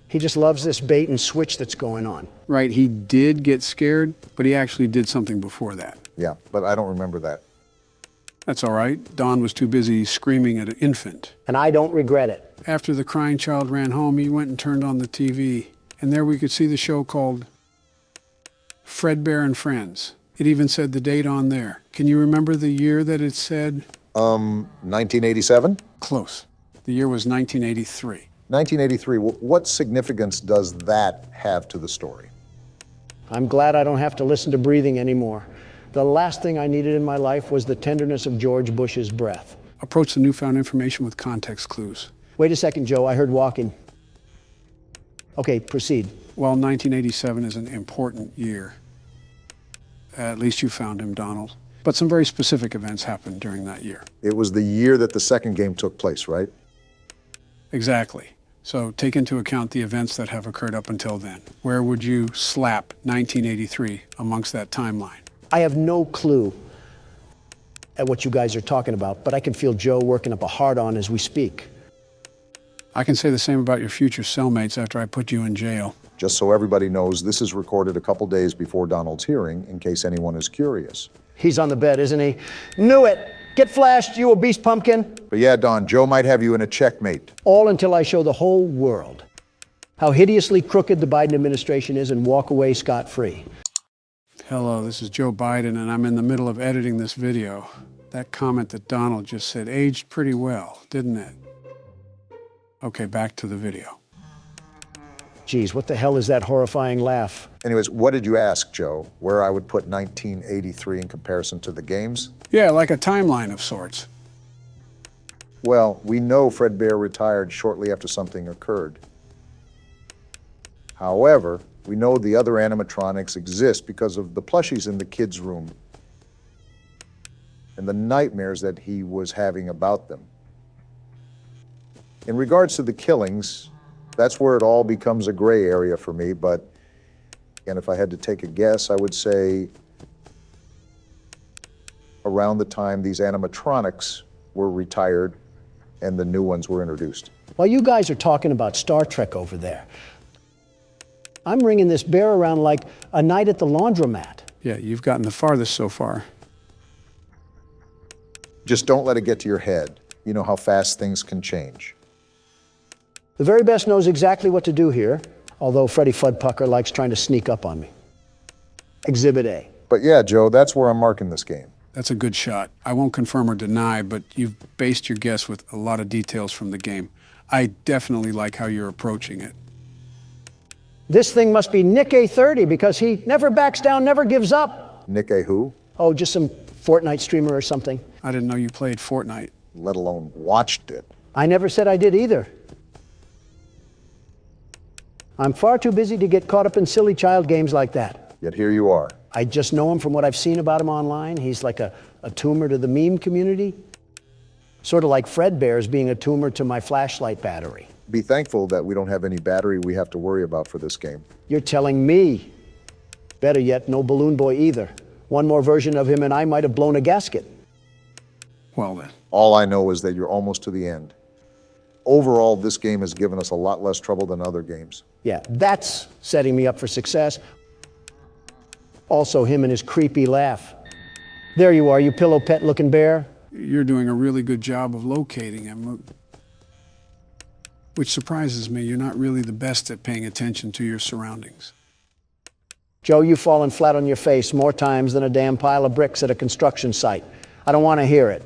[SPEAKER 2] He just loves this bait and switch that's going on.
[SPEAKER 3] Right, he did get scared, but he actually did something before that.
[SPEAKER 1] Yeah, but I don't remember that.
[SPEAKER 3] That's all right. Don was too busy screaming at an infant.
[SPEAKER 2] And I don't regret it.
[SPEAKER 3] After the crying child ran home, he went and turned on the TV. And there we could see the show called Fredbear and Friends. It even said the date on there. Can you remember the year that it said?
[SPEAKER 1] 1987?
[SPEAKER 3] Close. The year was 1983.
[SPEAKER 1] 1983, what significance does that have to the story?
[SPEAKER 2] I'm glad I don't have to listen to breathing anymore. The last thing I needed in my life was the tenderness of George Bush's breath.
[SPEAKER 3] Approach the newfound information with context clues.
[SPEAKER 2] Wait a second, Joe, I heard walking. Okay, proceed.
[SPEAKER 3] Well, 1987 is an important year. At least you found him, Donald. But some very specific events happened during that year.
[SPEAKER 1] It was the year that the second game took place, right?
[SPEAKER 3] Exactly. So take into account the events that have occurred up until then. Where would you slap 1983 amongst that timeline?
[SPEAKER 2] I have no clue at what you guys are talking about, but I can feel Joe working up a hard-on as we speak.
[SPEAKER 3] I can say the same about your future cellmates after I put you in jail.
[SPEAKER 1] Just so everybody knows, this is recorded a couple days before Donald's hearing, in case anyone is curious.
[SPEAKER 2] He's on the bed, isn't he? Knew it! Get flashed, you obese pumpkin!
[SPEAKER 1] But yeah, Don, Joe might have you in a checkmate.
[SPEAKER 2] All until I show the whole world how hideously crooked the Biden administration is and walk away scot-free.
[SPEAKER 3] Hello, this is Joe Biden, and I'm in the middle of editing this video. That comment that Donald just said aged pretty well, didn't it? Okay, back to the video.
[SPEAKER 2] Geez, what the hell is that horrifying laugh?
[SPEAKER 1] Anyways, what did you ask, Joe? Where I would put 1983 in comparison to the games?
[SPEAKER 3] Yeah, like a timeline of sorts.
[SPEAKER 1] Well, we know Fredbear retired shortly after something occurred. However, we know the other animatronics exist because of the plushies in the kids' room and the nightmares that he was having about them. In regards to the killings, that's where it all becomes a gray area for me, but and if I had to take a guess, I would say around the time these animatronics were retired and the new ones were introduced.
[SPEAKER 2] While you guys are talking about Star Trek over there, I'm ringing this bear around like a night at the laundromat.
[SPEAKER 3] Yeah, you've gotten the farthest so far.
[SPEAKER 1] Just don't let it get to your head. You know how fast things can change.
[SPEAKER 2] The very best knows exactly what to do here, although Freddy Fuddpucker likes trying to sneak up on me. Exhibit A.
[SPEAKER 1] But yeah, Joe, that's where I'm marking this game.
[SPEAKER 3] That's a good shot. I won't confirm or deny, but you've based your guess with a lot of details from the game. I definitely like how you're approaching it.
[SPEAKER 2] This thing must be Nick A30 because he never backs down, never gives up.
[SPEAKER 1] Nick A. who?
[SPEAKER 2] Oh, just some Fortnite streamer or something.
[SPEAKER 3] I didn't know you played Fortnite.
[SPEAKER 1] Let alone watched it.
[SPEAKER 2] I never said I did either. I'm far too busy to get caught up in silly child games like that.
[SPEAKER 1] Yet here you are.
[SPEAKER 2] I just know him from what I've seen about him online. He's like a tumor to the meme community. Sort of like Fredbear's being a tumor to my flashlight battery.
[SPEAKER 1] Be thankful that we don't have any battery we have to worry about for this game.
[SPEAKER 2] You're telling me. Better yet, no Balloon Boy either. One more version of him and I might have blown a gasket.
[SPEAKER 3] Well then.
[SPEAKER 1] All I know is that you're almost to the end. Overall, this game has given us a lot less trouble than other games.
[SPEAKER 2] Yeah, that's setting me up for success. Also, him and his creepy laugh. There you are, you pillow pet looking bear.
[SPEAKER 3] You're doing a really good job of locating him, which surprises me. You're not really the best at paying attention to your surroundings.
[SPEAKER 2] Joe, you've fallen flat on your face more times than a damn pile of bricks at a construction site. I don't want to hear it.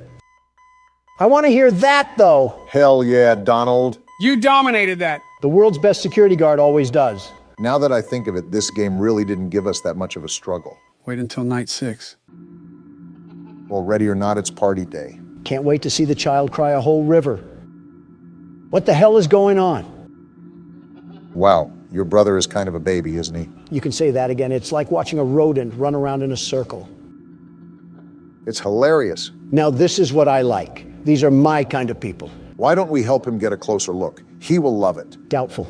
[SPEAKER 2] I want to hear that, though.
[SPEAKER 1] Hell yeah, Donald.
[SPEAKER 3] You dominated that.
[SPEAKER 2] The world's best security guard always does.
[SPEAKER 1] Now that I think of it, this game really didn't give us that much of a struggle.
[SPEAKER 3] Wait until night 6.
[SPEAKER 1] Well, ready or not, it's party day.
[SPEAKER 2] Can't wait to see the child cry a whole river. What the hell is going on?
[SPEAKER 1] Wow, your brother is kind of a baby, isn't he?
[SPEAKER 2] You can say that again. It's like watching a rodent run around in a circle.
[SPEAKER 1] It's hilarious.
[SPEAKER 2] Now this is what I like. These are my kind of people.
[SPEAKER 1] Why don't we help him get a closer look? He will love it.
[SPEAKER 2] Doubtful.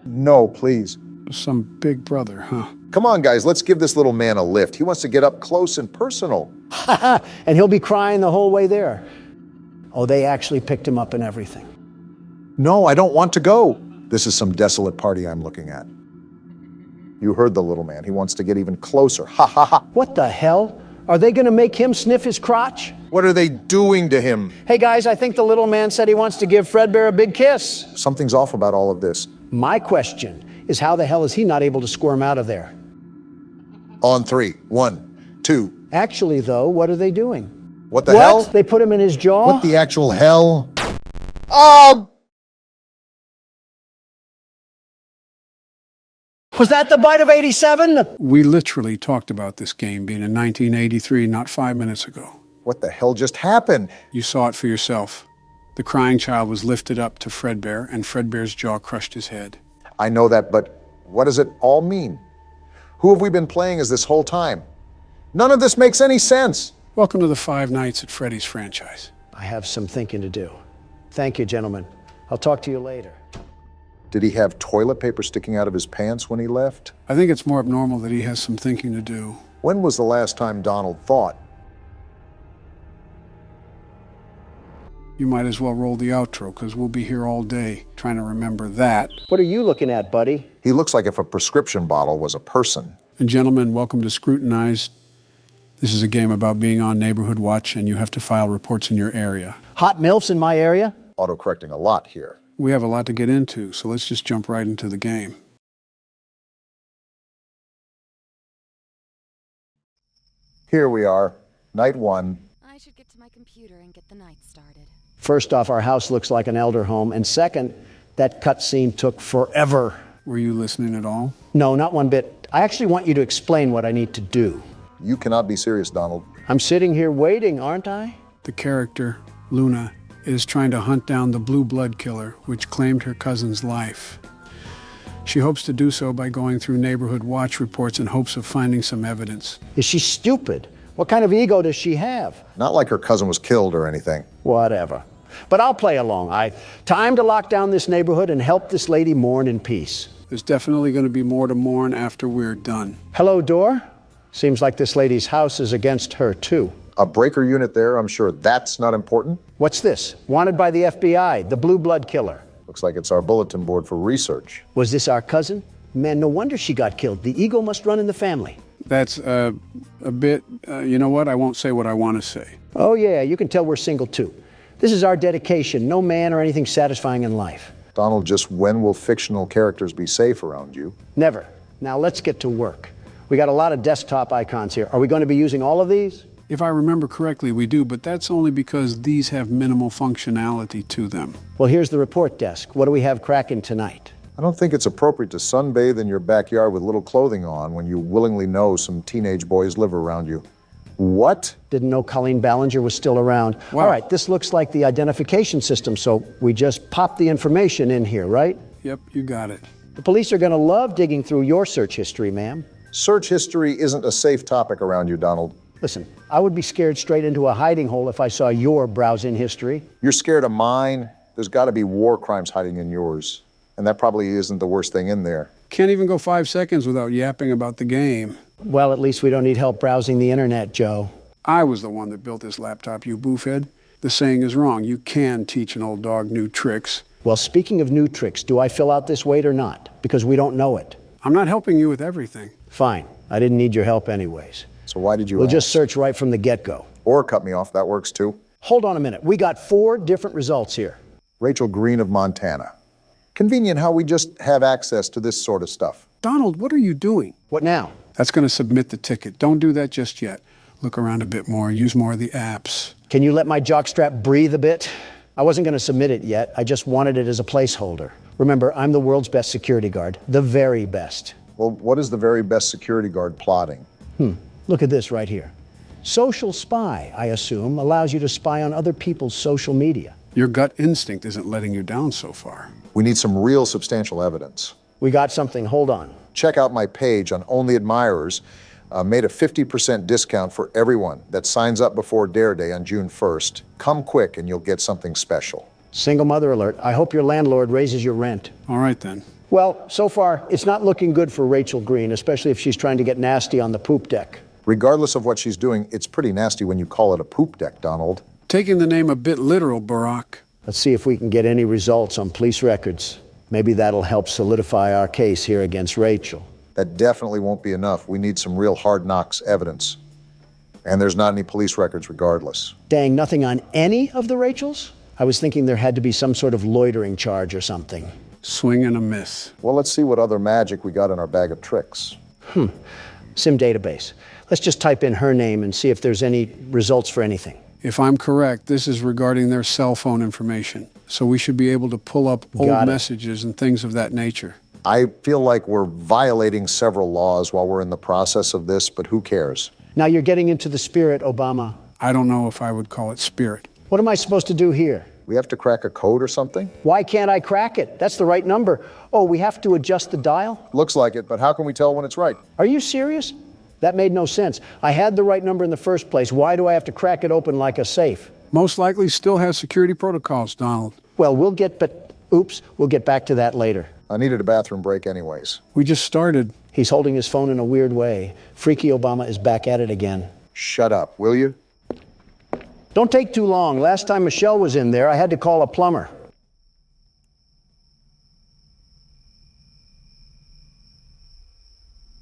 [SPEAKER 1] No, please.
[SPEAKER 3] Some big brother, huh?
[SPEAKER 1] Come on, guys, let's give this little man a lift. He wants to get up close and personal.
[SPEAKER 2] And he'll be crying the whole way there. Oh, they actually picked him up and everything.
[SPEAKER 1] No, I don't want to go. This is some desolate party I'm looking at. You heard the little man. He wants to get even closer. Ha ha ha.
[SPEAKER 2] What the hell? Are they going to make him sniff his crotch?
[SPEAKER 1] What are they doing to him?
[SPEAKER 2] Hey guys, I think the little man said he wants to give Fredbear a big kiss.
[SPEAKER 1] Something's off about all of this.
[SPEAKER 2] My question is, how the hell is he not able to squirm out of there?
[SPEAKER 1] On 3. 1, 2.
[SPEAKER 2] Actually, though, what are they doing?
[SPEAKER 1] What the hell?
[SPEAKER 2] They put him in his jaw?
[SPEAKER 1] What the actual hell? Oh!
[SPEAKER 2] Was that the bite of 87?
[SPEAKER 3] We literally talked about this game being in 1983, not 5 minutes ago.
[SPEAKER 1] What the hell just happened?
[SPEAKER 3] You saw it for yourself. The crying child was lifted up to Fredbear, and Fredbear's jaw crushed his head.
[SPEAKER 1] I know that, but what does it all mean? Who have we been playing as this whole time? None of this makes any sense.
[SPEAKER 3] Welcome to the Five Nights at Freddy's franchise.
[SPEAKER 2] I have some thinking to do. Thank you, gentlemen. I'll talk to you later.
[SPEAKER 1] Did he have toilet paper sticking out of his pants when he left?
[SPEAKER 3] I think it's more abnormal that he has some thinking to do.
[SPEAKER 1] When was the last time Donald thought?
[SPEAKER 3] You might as well roll the outro, because we'll be here all day trying to remember that.
[SPEAKER 2] What are you looking at, buddy?
[SPEAKER 1] He looks like if a prescription bottle was a person.
[SPEAKER 3] And gentlemen, welcome to Scrutinized. This is a game about being on Neighborhood Watch, and you have to file reports in your area.
[SPEAKER 2] Hot MILFs in my area?
[SPEAKER 1] Autocorrecting a lot here.
[SPEAKER 3] We have a lot to get into, so let's just jump right into the game.
[SPEAKER 1] Here we are, night 1.
[SPEAKER 5] I should get to
[SPEAKER 8] to my computer and get the night started.
[SPEAKER 2] First off, our house looks like an elder home, and second, that cutscene took forever.
[SPEAKER 3] Were you listening at all?
[SPEAKER 2] No, not one bit. I actually want you to explain what I need to do.
[SPEAKER 1] You cannot be serious, Donald.
[SPEAKER 2] I'm sitting here waiting, aren't I?
[SPEAKER 3] The character, Luna, is trying to hunt down the blue blood killer, which claimed her cousin's life. She hopes to do so by going through neighborhood watch reports in hopes of finding some evidence.
[SPEAKER 2] Is she stupid? What kind of ego does she have?
[SPEAKER 1] Not like her cousin was killed or anything.
[SPEAKER 2] Whatever. But I'll play along. Time to lock down this neighborhood and help this lady mourn in peace.
[SPEAKER 3] There's definitely going to be more to mourn after we're done.
[SPEAKER 2] Hello, door? Seems like this lady's house is against her, too.
[SPEAKER 1] A breaker unit there, I'm sure that's not important.
[SPEAKER 2] What's this? Wanted by the FBI, the blue blood killer.
[SPEAKER 1] Looks like it's our bulletin board for research.
[SPEAKER 2] Was this our cousin? Man, no wonder she got killed. The ego must run in the family.
[SPEAKER 3] That's a bit, you know what? I won't say what I want to say.
[SPEAKER 2] Oh, yeah, you can tell we're single, too. This is our dedication. No man or anything satisfying in life.
[SPEAKER 1] Donald, just when will fictional characters be safe around you?
[SPEAKER 2] Never. Now let's get to work. We got a lot of desktop icons here. Are we going to be using all of these?
[SPEAKER 3] If I remember correctly, we do, but that's only because these have minimal functionality to them.
[SPEAKER 2] Well, here's the report desk. What do we have cracking tonight?
[SPEAKER 1] I don't think it's appropriate to sunbathe in your backyard with little clothing on when you willingly know some teenage boys live around you. What?
[SPEAKER 2] Didn't know Colleen Ballinger was still around.
[SPEAKER 3] Wow.
[SPEAKER 2] All right, this looks like the identification system, so we just pop the information in here, right?
[SPEAKER 3] Yep, you got it.
[SPEAKER 2] The police are going to love digging through your search history, ma'am.
[SPEAKER 1] Search history isn't a safe topic around you, Donald.
[SPEAKER 2] Listen, I would be scared straight into a hiding hole if I saw your browsing history.
[SPEAKER 1] You're scared of mine. There's got to be war crimes hiding in yours. And that probably isn't the worst thing in there.
[SPEAKER 3] Can't even go 5 seconds without yapping about the game.
[SPEAKER 2] Well, at least we don't need help browsing the internet, Joe.
[SPEAKER 3] I was the one that built this laptop, you boofhead. The saying is wrong. You can teach an old dog new tricks.
[SPEAKER 2] Well, speaking of new tricks, do I fill out this weight or not? Because we don't know it.
[SPEAKER 3] I'm not helping you with everything.
[SPEAKER 2] Fine. I didn't need your help anyways.
[SPEAKER 1] So why did you
[SPEAKER 2] We'll
[SPEAKER 1] ask?
[SPEAKER 2] just search right from the get-go.
[SPEAKER 1] Or cut me off, that works too.
[SPEAKER 2] Hold on a minute. We got 4 different results here.
[SPEAKER 1] Rachel Green of Montana. Convenient how we just have access to this sort of stuff.
[SPEAKER 3] Donald, what are you doing?
[SPEAKER 2] What now?
[SPEAKER 3] That's going to submit the ticket. Don't do that just yet. Look around a bit more. Use more of the apps.
[SPEAKER 2] Can you let my jockstrap breathe a bit? I wasn't going to submit it yet. I just wanted it as a placeholder. Remember, I'm the world's best security guard. The very best.
[SPEAKER 1] Well, what is the very best security guard plotting?
[SPEAKER 2] Look at this right here. Social spy, I assume, allows you to spy on other people's social media.
[SPEAKER 3] Your gut instinct isn't letting you down so far.
[SPEAKER 1] We need some real substantial evidence.
[SPEAKER 2] We got something. Hold on.
[SPEAKER 1] Check out my page on Only Admirers. Made a 50% discount for everyone that signs up before Dare Day on June 1st. Come quick and you'll get something special.
[SPEAKER 2] Single mother alert. I hope your landlord raises your rent.
[SPEAKER 3] All right, then.
[SPEAKER 2] Well, so far, it's not looking good for Rachel Green, especially if she's trying to get nasty on the poop deck.
[SPEAKER 1] Regardless of what she's doing, it's pretty nasty when you call it a poop deck, Donald.
[SPEAKER 3] Taking the name a bit literal, Barack.
[SPEAKER 2] Let's see if we can get any results on police records. Maybe that'll help solidify our case here against Rachel.
[SPEAKER 1] That definitely won't be enough. We need some real hard knocks evidence. And there's not any police records regardless.
[SPEAKER 2] Dang, nothing on any of the Rachels? I was thinking there had to be some sort of loitering charge or something.
[SPEAKER 3] Swing and a miss.
[SPEAKER 1] Well, let's see what other magic we got in our bag of tricks.
[SPEAKER 2] Sim database. Let's just type in her name and see if there's any results for anything.
[SPEAKER 3] If I'm correct, this is regarding their cell phone information. So we should be able to pull up old messages and things of that nature.
[SPEAKER 1] I feel like we're violating several laws while we're in the process of this, but who cares?
[SPEAKER 2] Now you're getting into the spirit, Obama.
[SPEAKER 3] I don't know if I would call it spirit.
[SPEAKER 2] What am I supposed to do here?
[SPEAKER 1] We have to crack a code or something?
[SPEAKER 2] Why can't I crack it? That's the right number. Oh, we have to adjust the dial?
[SPEAKER 1] Looks like it, but how can we tell when it's right?
[SPEAKER 2] Are you serious? That made no sense. I had the right number in the first place. Why do I have to crack it open like a safe?
[SPEAKER 3] Most likely still has security protocols, Donald.
[SPEAKER 2] Well, we'll get back to that later.
[SPEAKER 1] I needed a bathroom break anyways.
[SPEAKER 3] We just started.
[SPEAKER 2] He's holding his phone in a weird way. Freaky Obama is back at it again.
[SPEAKER 1] Shut up, will you?
[SPEAKER 2] Don't take too long. Last time Michelle was in there, I had to call a plumber.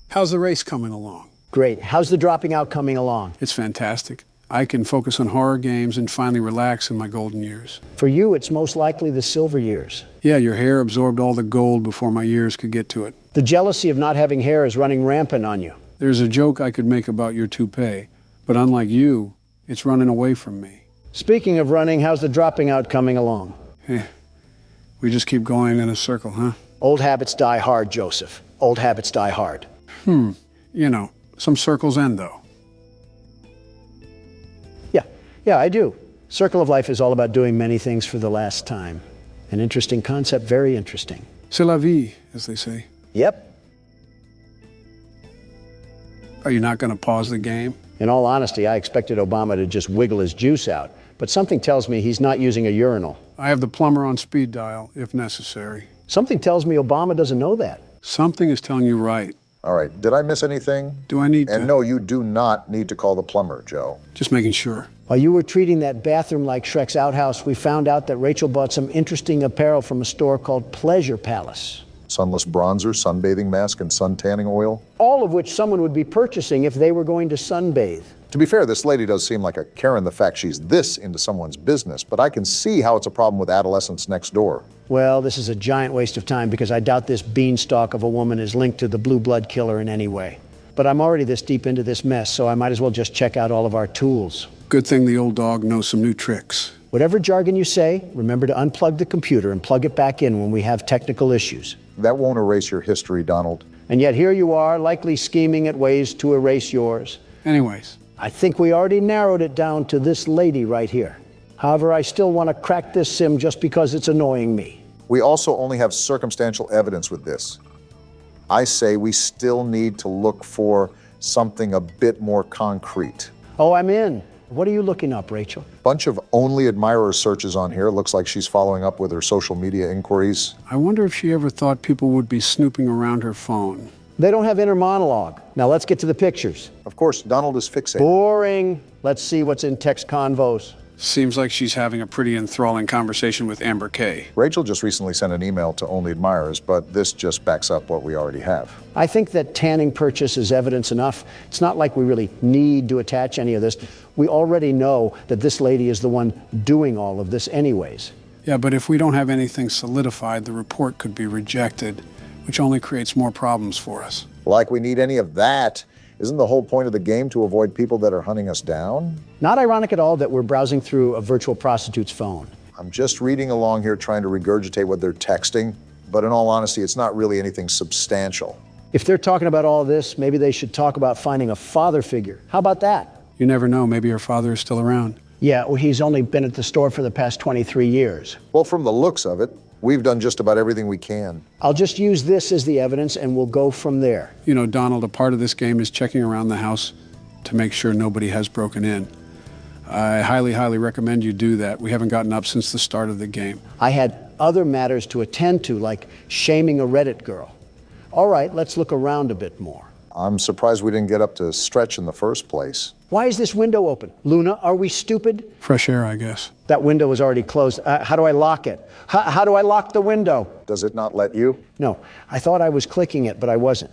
[SPEAKER 3] How's the race coming along?
[SPEAKER 2] Great. How's the dropping out coming along?
[SPEAKER 3] It's fantastic. I can focus on horror games and finally relax in my golden years.
[SPEAKER 2] For you, it's most likely the silver years.
[SPEAKER 3] Yeah, your hair absorbed all the gold before my years could get to it.
[SPEAKER 2] The jealousy of not having hair is running rampant on you.
[SPEAKER 3] There's a joke I could make about your toupee, but unlike you, it's running away from me.
[SPEAKER 2] Speaking of running, how's the dropping out coming along?
[SPEAKER 3] We just keep going in a circle, huh?
[SPEAKER 2] Old habits die hard, Joseph. Old habits die hard.
[SPEAKER 3] You know, some circles end, though.
[SPEAKER 2] Yeah, I do. Circle of life is all about doing many things for the last time. An interesting concept, very interesting.
[SPEAKER 3] C'est la vie, as they say.
[SPEAKER 2] Yep.
[SPEAKER 3] Are you not going to pause the game?
[SPEAKER 2] In all honesty, I expected Obama to just wiggle his juice out, but something tells me he's not using a urinal.
[SPEAKER 3] I have the plumber on speed dial, if necessary.
[SPEAKER 2] Something tells me Obama doesn't know that.
[SPEAKER 3] Something is telling you right.
[SPEAKER 1] All right, did I miss anything?
[SPEAKER 3] Do I need to?
[SPEAKER 1] And no, you do not need to call the plumber, Joe.
[SPEAKER 3] Just making sure.
[SPEAKER 2] While you were treating that bathroom like Shrek's outhouse, we found out that Rachel bought some interesting apparel from a store called Pleasure Palace.
[SPEAKER 1] Sunless bronzer, sunbathing mask, and sun tanning oil.
[SPEAKER 2] All of which someone would be purchasing if they were going to sunbathe.
[SPEAKER 1] To be fair, this lady does seem like a Karen the fact she's this into someone's business, but I can see how it's a problem with adolescents next door.
[SPEAKER 2] Well, this is a giant waste of time because I doubt this beanstalk of a woman is linked to the blue blood killer in any way. But I'm already this deep into this mess, so I might as well just check out all of our tools.
[SPEAKER 3] Good thing the old dog knows some new tricks.
[SPEAKER 2] Whatever jargon you say, remember to unplug the computer and plug it back in when we have technical issues.
[SPEAKER 1] That won't erase your history, Donald.
[SPEAKER 2] And yet here you are, likely scheming at ways to erase yours.
[SPEAKER 3] Anyways.
[SPEAKER 2] I think we already narrowed it down to this lady right here. However, I still want to crack this sim just because it's annoying me.
[SPEAKER 1] We also only have circumstantial evidence with this. I say we still need to look for something a bit more concrete.
[SPEAKER 2] Oh, I'm in. What are you looking up, Rachel?
[SPEAKER 1] Bunch of only admirer searches on here. Looks like she's following up with her social media inquiries.
[SPEAKER 3] I wonder if she ever thought people would be snooping around her phone.
[SPEAKER 2] They don't have inner monologue. Now let's get to the pictures.
[SPEAKER 1] Of course, Donald is fixated.
[SPEAKER 2] Boring. Let's see what's in text convos.
[SPEAKER 3] Seems like she's having a pretty enthralling conversation with Amber Kay.
[SPEAKER 1] Rachel just recently sent an email to only admirers, but this just backs up what we already have.
[SPEAKER 2] I think that tanning purchase is evidence enough. It's not like we really need to attach any of this. We already know that this lady is the one doing all of this anyways.
[SPEAKER 3] Yeah, but if we don't have anything solidified, the report could be rejected, which only creates more problems for us.
[SPEAKER 1] Like we need any of that. Isn't the whole point of the game to avoid people that are hunting us down?
[SPEAKER 2] Not ironic at all that we're browsing through a virtual prostitute's phone.
[SPEAKER 1] I'm just reading along here trying to regurgitate what they're texting, but in all honesty, it's not really anything substantial.
[SPEAKER 2] If they're talking about all this, maybe they should talk about finding a father figure. How about that?
[SPEAKER 3] You never know, maybe her father is still around.
[SPEAKER 2] Yeah, well, he's only been at the store for the past 23 years.
[SPEAKER 1] Well, from the looks of it, we've done just about everything we can.
[SPEAKER 2] I'll just use this as the evidence and we'll go from there.
[SPEAKER 3] You know, Donald, a part of this game is checking around the house to make sure nobody has broken in. I highly, highly recommend you do that. We haven't gotten up since the start of the game.
[SPEAKER 2] I had other matters to attend to, like shaming a Reddit girl. All right, let's look around a bit more.
[SPEAKER 1] I'm surprised we didn't get up to stretch in the first place.
[SPEAKER 2] Why is this window open? Luna, are we stupid?
[SPEAKER 3] Fresh air, I guess.
[SPEAKER 2] That window is already closed. How do I lock it? How do I lock the window?
[SPEAKER 1] Does it not let you?
[SPEAKER 2] No, I thought I was clicking it, but I wasn't.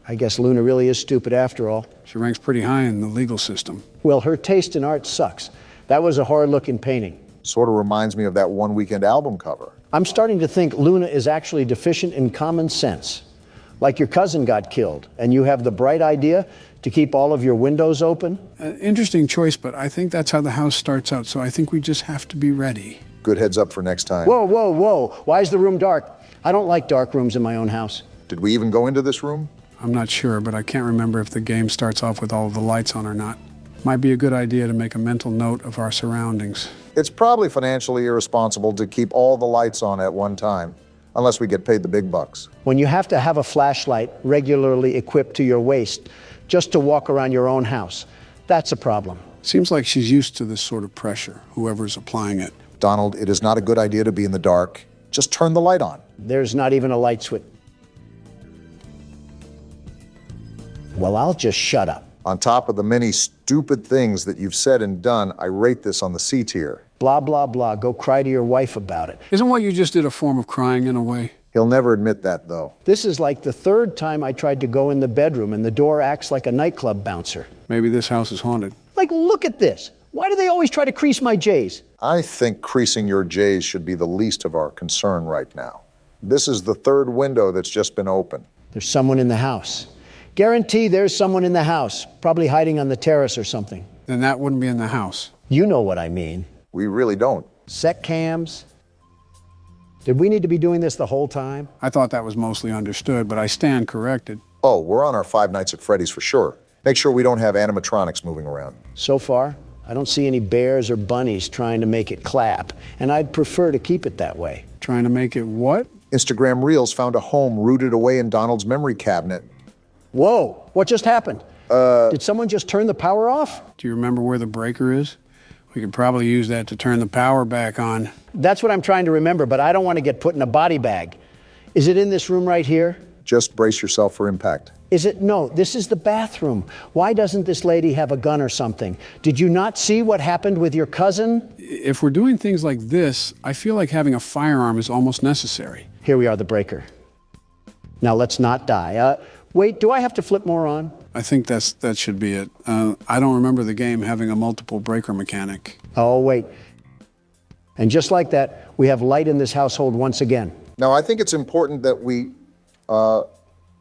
[SPEAKER 2] I guess Luna really is stupid after all.
[SPEAKER 3] She ranks pretty high in the legal system.
[SPEAKER 2] Well, her taste in art sucks. That was a horrid-looking painting.
[SPEAKER 1] Sort of reminds me of that One Weekend album cover.
[SPEAKER 2] I'm starting to think Luna is actually deficient in common sense. Like your cousin got killed, and you have the bright idea to keep all of your windows open?
[SPEAKER 3] Interesting choice, but I think that's how the house starts out, so I think we just have to be ready.
[SPEAKER 1] Good heads up for next time.
[SPEAKER 2] Whoa, whoa, whoa. Why is the room dark? I don't like dark rooms in my own house.
[SPEAKER 1] Did we even go into this room?
[SPEAKER 3] I'm not sure, but I can't remember if the game starts off with all of the lights on or not. Might be a good idea to make a mental note of our surroundings.
[SPEAKER 1] It's probably financially irresponsible to keep all the lights on at one time, unless we get paid the big bucks.
[SPEAKER 2] When you have to have a flashlight regularly equipped to your waist just to walk around your own house, that's a problem.
[SPEAKER 3] Seems like she's used to this sort of pressure, whoever's applying it.
[SPEAKER 1] Donald, it is not a good idea to be in the dark. Just turn the light on.
[SPEAKER 2] There's not even a light switch. Well, I'll just shut up.
[SPEAKER 1] On top of the many stupid things that you've said and done, I rate this on the C tier.
[SPEAKER 2] Blah, blah, blah. Go cry to your wife about it.
[SPEAKER 3] Isn't what you just did a form of crying in a way?
[SPEAKER 1] He'll never admit that, though.
[SPEAKER 2] This is like the third time I tried to go in the bedroom and the door acts like a nightclub bouncer.
[SPEAKER 3] Maybe this house is haunted.
[SPEAKER 2] Like, look at this. Why do they always try to crease my J's?
[SPEAKER 1] I think creasing your J's should be the least of our concern right now. This is the third window that's just been open.
[SPEAKER 2] There's someone in the house. Guarantee there's someone in the house, probably hiding on the terrace or something.
[SPEAKER 3] Then that wouldn't be in the house.
[SPEAKER 2] You know what I mean.
[SPEAKER 1] We really don't.
[SPEAKER 2] Sec cams. Did we need to be doing this the whole time?
[SPEAKER 3] I thought that was mostly understood, but I stand corrected.
[SPEAKER 1] Oh, we're on our Five Nights at Freddy's for sure. Make sure we don't have animatronics moving around.
[SPEAKER 2] So far, I don't see any bears or bunnies trying to make it clap, and I'd prefer to keep it that way.
[SPEAKER 3] Trying to make it what?
[SPEAKER 1] Instagram Reels found a home rooted away in Donald's memory cabinet.
[SPEAKER 2] Whoa, what just happened? Did someone just turn the power off?
[SPEAKER 3] Do you remember where the breaker is? We could probably use that to turn the power back on.
[SPEAKER 2] That's what I'm trying to remember, but I don't want to get put in a body bag. Is it in this room right here?
[SPEAKER 1] Just brace yourself for impact.
[SPEAKER 2] Is it? No, this is the bathroom. Why doesn't this lady have a gun or something? Did you not see what happened with your cousin?
[SPEAKER 3] If we're doing things like this, I feel like having a firearm is almost necessary.
[SPEAKER 2] Here we are, the breaker. Now let's not die. Wait, do I have to flip more on?
[SPEAKER 3] I think that should be it. I don't remember the game having a multiple breaker mechanic.
[SPEAKER 2] Oh, wait. And just like that, we have light in this household once again.
[SPEAKER 1] Now, I think it's important that we,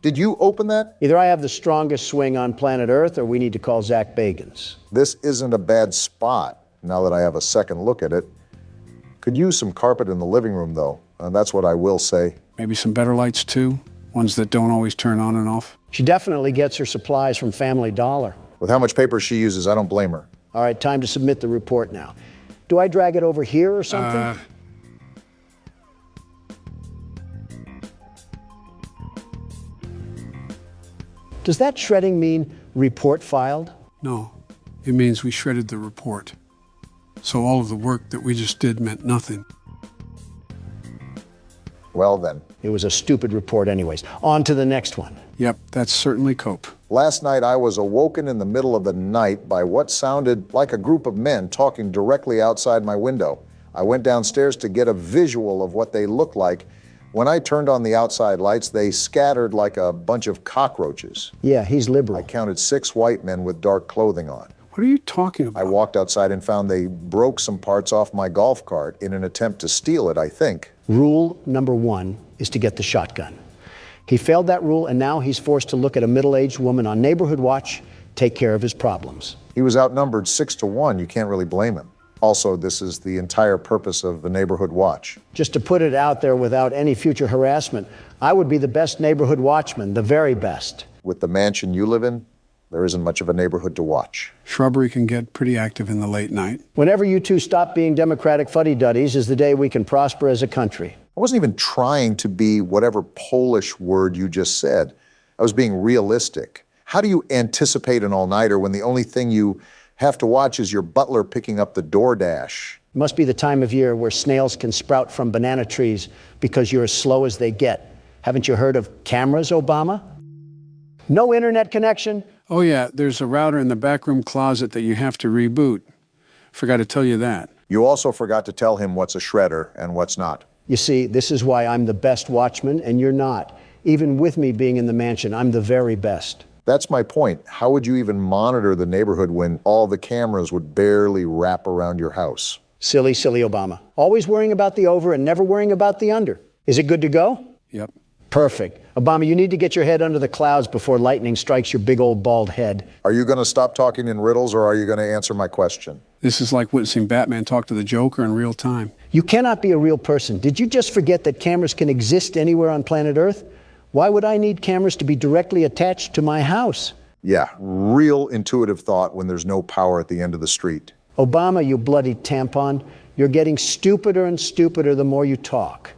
[SPEAKER 1] did you open that?
[SPEAKER 2] Either I have the strongest swing on planet Earth, or we need to call Zach Bagans.
[SPEAKER 1] This isn't a bad spot, now that I have a second look at it. Could use some carpet in the living room, though. That's what I will say.
[SPEAKER 3] Maybe some better lights, too? Ones that don't always turn on and off?
[SPEAKER 2] She definitely gets her supplies from Family Dollar.
[SPEAKER 1] With how much paper she uses, I don't blame her.
[SPEAKER 2] All right, time to submit the report now. Do I drag it over here or something? Does that shredding mean report filed?
[SPEAKER 3] No, it means we shredded the report. So all of the work that we just did meant nothing.
[SPEAKER 1] Well then.
[SPEAKER 2] It was a stupid report anyways. On to the next one.
[SPEAKER 3] Yep, that's certainly cope.
[SPEAKER 1] Last night I was awoken in the middle of the night by what sounded like a group of men talking directly outside my window. I went downstairs to get a visual of what they looked like. When I turned on the outside lights, they scattered like a bunch of cockroaches.
[SPEAKER 2] Yeah, he's liberal.
[SPEAKER 1] I counted 6 white men with dark clothing on.
[SPEAKER 3] What are you talking about?
[SPEAKER 1] I walked outside and found they broke some parts off my golf cart in an attempt to steal it, I think.
[SPEAKER 2] Rule number 1 is to get the shotgun. He failed that rule, and now he's forced to look at a middle-aged woman on neighborhood watch, take care of his problems.
[SPEAKER 1] He was outnumbered 6-1. You can't really blame him. Also, this is the entire purpose of the neighborhood watch.
[SPEAKER 2] Just to put it out there without any future harassment, I would be the best neighborhood watchman, the very best.
[SPEAKER 1] With the mansion you live in, there isn't much of a neighborhood to watch.
[SPEAKER 3] Shrubbery can get pretty active in the late night.
[SPEAKER 2] Whenever you two stop being Democratic fuddy-duddies is the day we can prosper as a country.
[SPEAKER 1] I wasn't even trying to be whatever Polish word you just said. I was being realistic. How do you anticipate an all-nighter when the only thing you have to watch is your butler picking up the DoorDash?
[SPEAKER 2] It must be the time of year where snails can sprout from banana trees because you're as slow as they get. Haven't you heard of cameras, Obama? No internet connection?
[SPEAKER 3] Oh yeah, there's a router in the backroom closet that you have to reboot. Forgot to tell you that.
[SPEAKER 1] You also forgot to tell him what's a shredder and what's not.
[SPEAKER 2] You see, this is why I'm the best watchman and you're not. Even with me being in the mansion, I'm the very best.
[SPEAKER 1] That's my point. How would you even monitor the neighborhood when all the cameras would barely wrap around your house?
[SPEAKER 2] Silly, silly Obama. Always worrying about the over and never worrying about the under. Is it good to go?
[SPEAKER 3] Yep.
[SPEAKER 2] Perfect. Obama, you need to get your head under the clouds before lightning strikes your big old bald head.
[SPEAKER 1] Are you going to stop talking in riddles, or are you going to answer my question?
[SPEAKER 3] This is like witnessing Batman talk to the Joker in real time.
[SPEAKER 2] You cannot be a real person. Did you just forget that cameras can exist anywhere on planet Earth? Why would I need cameras to be directly attached to my house?
[SPEAKER 1] Yeah, real intuitive thought when there's no power at the end of the street.
[SPEAKER 2] Obama, you bloody tampon, you're getting stupider and stupider the more you talk.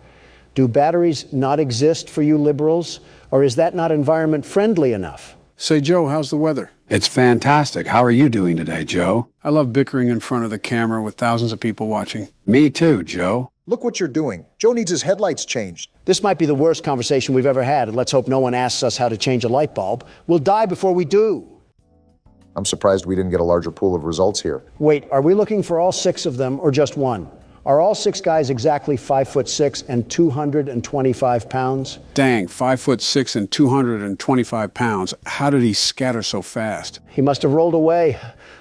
[SPEAKER 2] Do batteries not exist for you liberals, or is that not environment friendly enough?
[SPEAKER 3] Say, Joe, how's the weather? It's fantastic. How are you doing today, Joe? I love bickering in front of the camera with thousands of people watching. Me too, Joe.
[SPEAKER 1] Look what you're doing. Joe needs his headlights changed.
[SPEAKER 2] This might be the worst conversation we've ever had, and let's hope no one asks us how to change a light bulb. We'll die before we do.
[SPEAKER 1] I'm surprised we didn't get a larger pool of results here.
[SPEAKER 2] Wait, are we looking for all 6 of them or just one? Are all 6 guys exactly 5'6" and 225 pounds?
[SPEAKER 3] Dang, 5'6" and 225 pounds. How did he scatter so fast?
[SPEAKER 2] He must have rolled away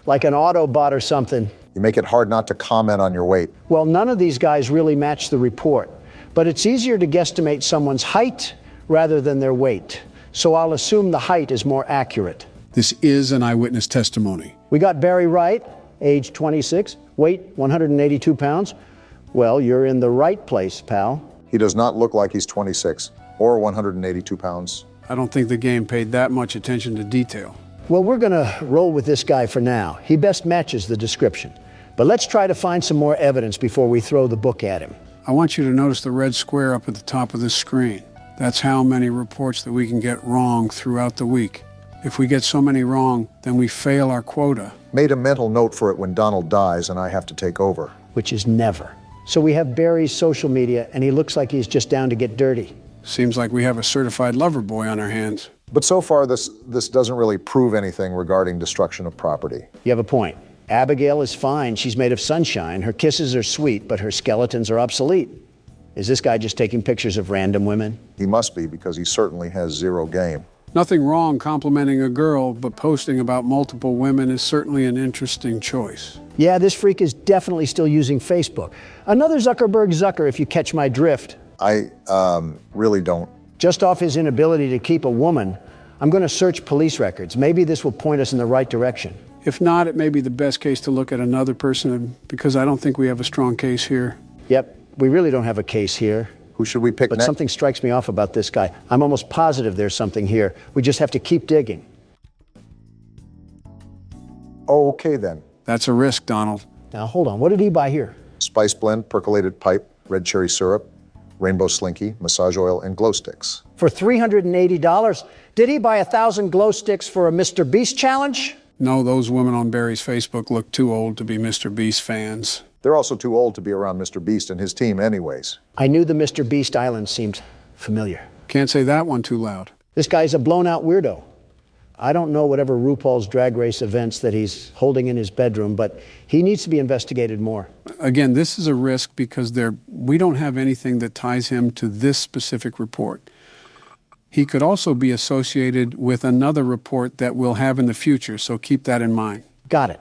[SPEAKER 2] like an Autobot or something.
[SPEAKER 1] You make it hard not to comment on your weight.
[SPEAKER 2] Well, none of these guys really match the report, but it's easier to guesstimate someone's height rather than their weight. So I'll assume the height is more accurate.
[SPEAKER 3] This is an eyewitness testimony.
[SPEAKER 2] We got Barry right. age 26, weight 182 pounds. Well, you're in the right place, pal.
[SPEAKER 1] He does not look like he's 26 or 182 pounds.
[SPEAKER 3] I don't think the game paid that much attention to detail.
[SPEAKER 2] Well, we're gonna roll with this guy for now. He best matches the description. But let's try to find some more evidence before we throw the book at him.
[SPEAKER 3] I want you to notice the red square up at the top of this screen. That's how many reports that we can get wrong throughout the week. If we get so many wrong, then we fail our quota.
[SPEAKER 1] Made a mental note for it when Donald dies and I have to take over.
[SPEAKER 2] Which is never. So we have Barry's social media, and he looks like he's just down to get dirty.
[SPEAKER 3] Seems like we have a certified lover boy on our hands.
[SPEAKER 1] But so far, this doesn't really prove anything regarding destruction of property.
[SPEAKER 2] You have a point. Abigail is fine. She's made of sunshine. Her kisses are sweet, but her skeletons are obsolete. Is this guy just taking pictures of random women?
[SPEAKER 1] He must be, because he certainly has zero game.
[SPEAKER 3] Nothing wrong complimenting a girl, but posting about multiple women is certainly an interesting choice.
[SPEAKER 2] Yeah, this freak is definitely still using Facebook. Another Zuckerberg Zucker, if you catch my drift.
[SPEAKER 1] I really don't.
[SPEAKER 2] Just off his inability to keep a woman, I'm going to search police records. Maybe this will point us in the right direction.
[SPEAKER 3] If not, it may be the best case to look at another person, because I don't think we have a strong case here.
[SPEAKER 2] Yep, we really don't have a case here.
[SPEAKER 1] Who should we pick
[SPEAKER 2] But
[SPEAKER 1] next?
[SPEAKER 2] something strikes me off about this guy. I'm almost positive there's something here. We just have to keep digging.
[SPEAKER 1] Oh, okay then.
[SPEAKER 3] That's a risk, Donald.
[SPEAKER 2] Now, hold on. What did he buy here?
[SPEAKER 1] Spice blend, percolated pipe, red cherry syrup, rainbow slinky, massage oil, and glow sticks.
[SPEAKER 2] For $380. Did he buy 1,000 glow sticks for a Mr. Beast challenge?
[SPEAKER 3] No, those women on Barry's Facebook look too old to be Mr. Beast fans.
[SPEAKER 1] They're also too old to be around Mr. Beast and his team anyways.
[SPEAKER 2] I knew the Mr. Beast Island seemed familiar.
[SPEAKER 3] Can't say that one too loud.
[SPEAKER 2] This guy's a blown-out weirdo. I don't know whatever RuPaul's Drag Race events that he's holding in his bedroom, but he needs to be investigated more.
[SPEAKER 3] Again, this is a risk because we don't have anything that ties him to this specific report. He could also be associated with another report that we'll have in the future, so keep that in mind.
[SPEAKER 2] Got it.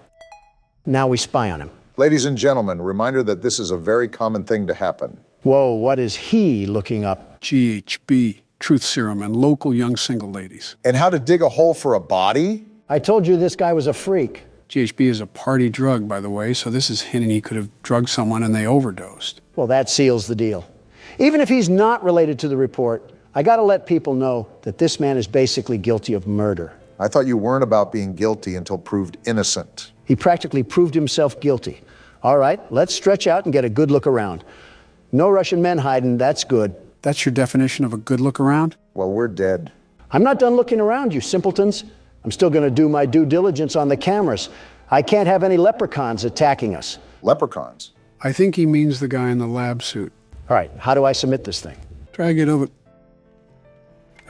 [SPEAKER 2] Now we spy on him.
[SPEAKER 1] Ladies and gentlemen, reminder that this is a very common thing to happen.
[SPEAKER 2] Whoa, what is he looking up?
[SPEAKER 3] GHB, truth serum, and local young single ladies.
[SPEAKER 1] And how to dig a hole for a body?
[SPEAKER 2] I told you this guy was a freak.
[SPEAKER 3] GHB is a party drug, by the way, so this is hinting he could have drugged someone and they overdosed.
[SPEAKER 2] Well, that seals the deal. Even if he's not related to the report, I gotta let people know that this man is basically guilty of murder.
[SPEAKER 1] I thought you weren't about being guilty until proved innocent.
[SPEAKER 2] He practically proved himself guilty. All right, let's stretch out and get a good look around. No Russian men hiding, that's good.
[SPEAKER 3] That's your definition of a good look around?
[SPEAKER 1] Well, we're dead.
[SPEAKER 2] I'm not done looking around, you simpletons. I'm still gonna do my due diligence on the cameras. I can't have any leprechauns attacking us.
[SPEAKER 1] Leprechauns?
[SPEAKER 3] I think he means the guy in the lab suit.
[SPEAKER 2] All right, how do I submit this thing?
[SPEAKER 3] Drag it over.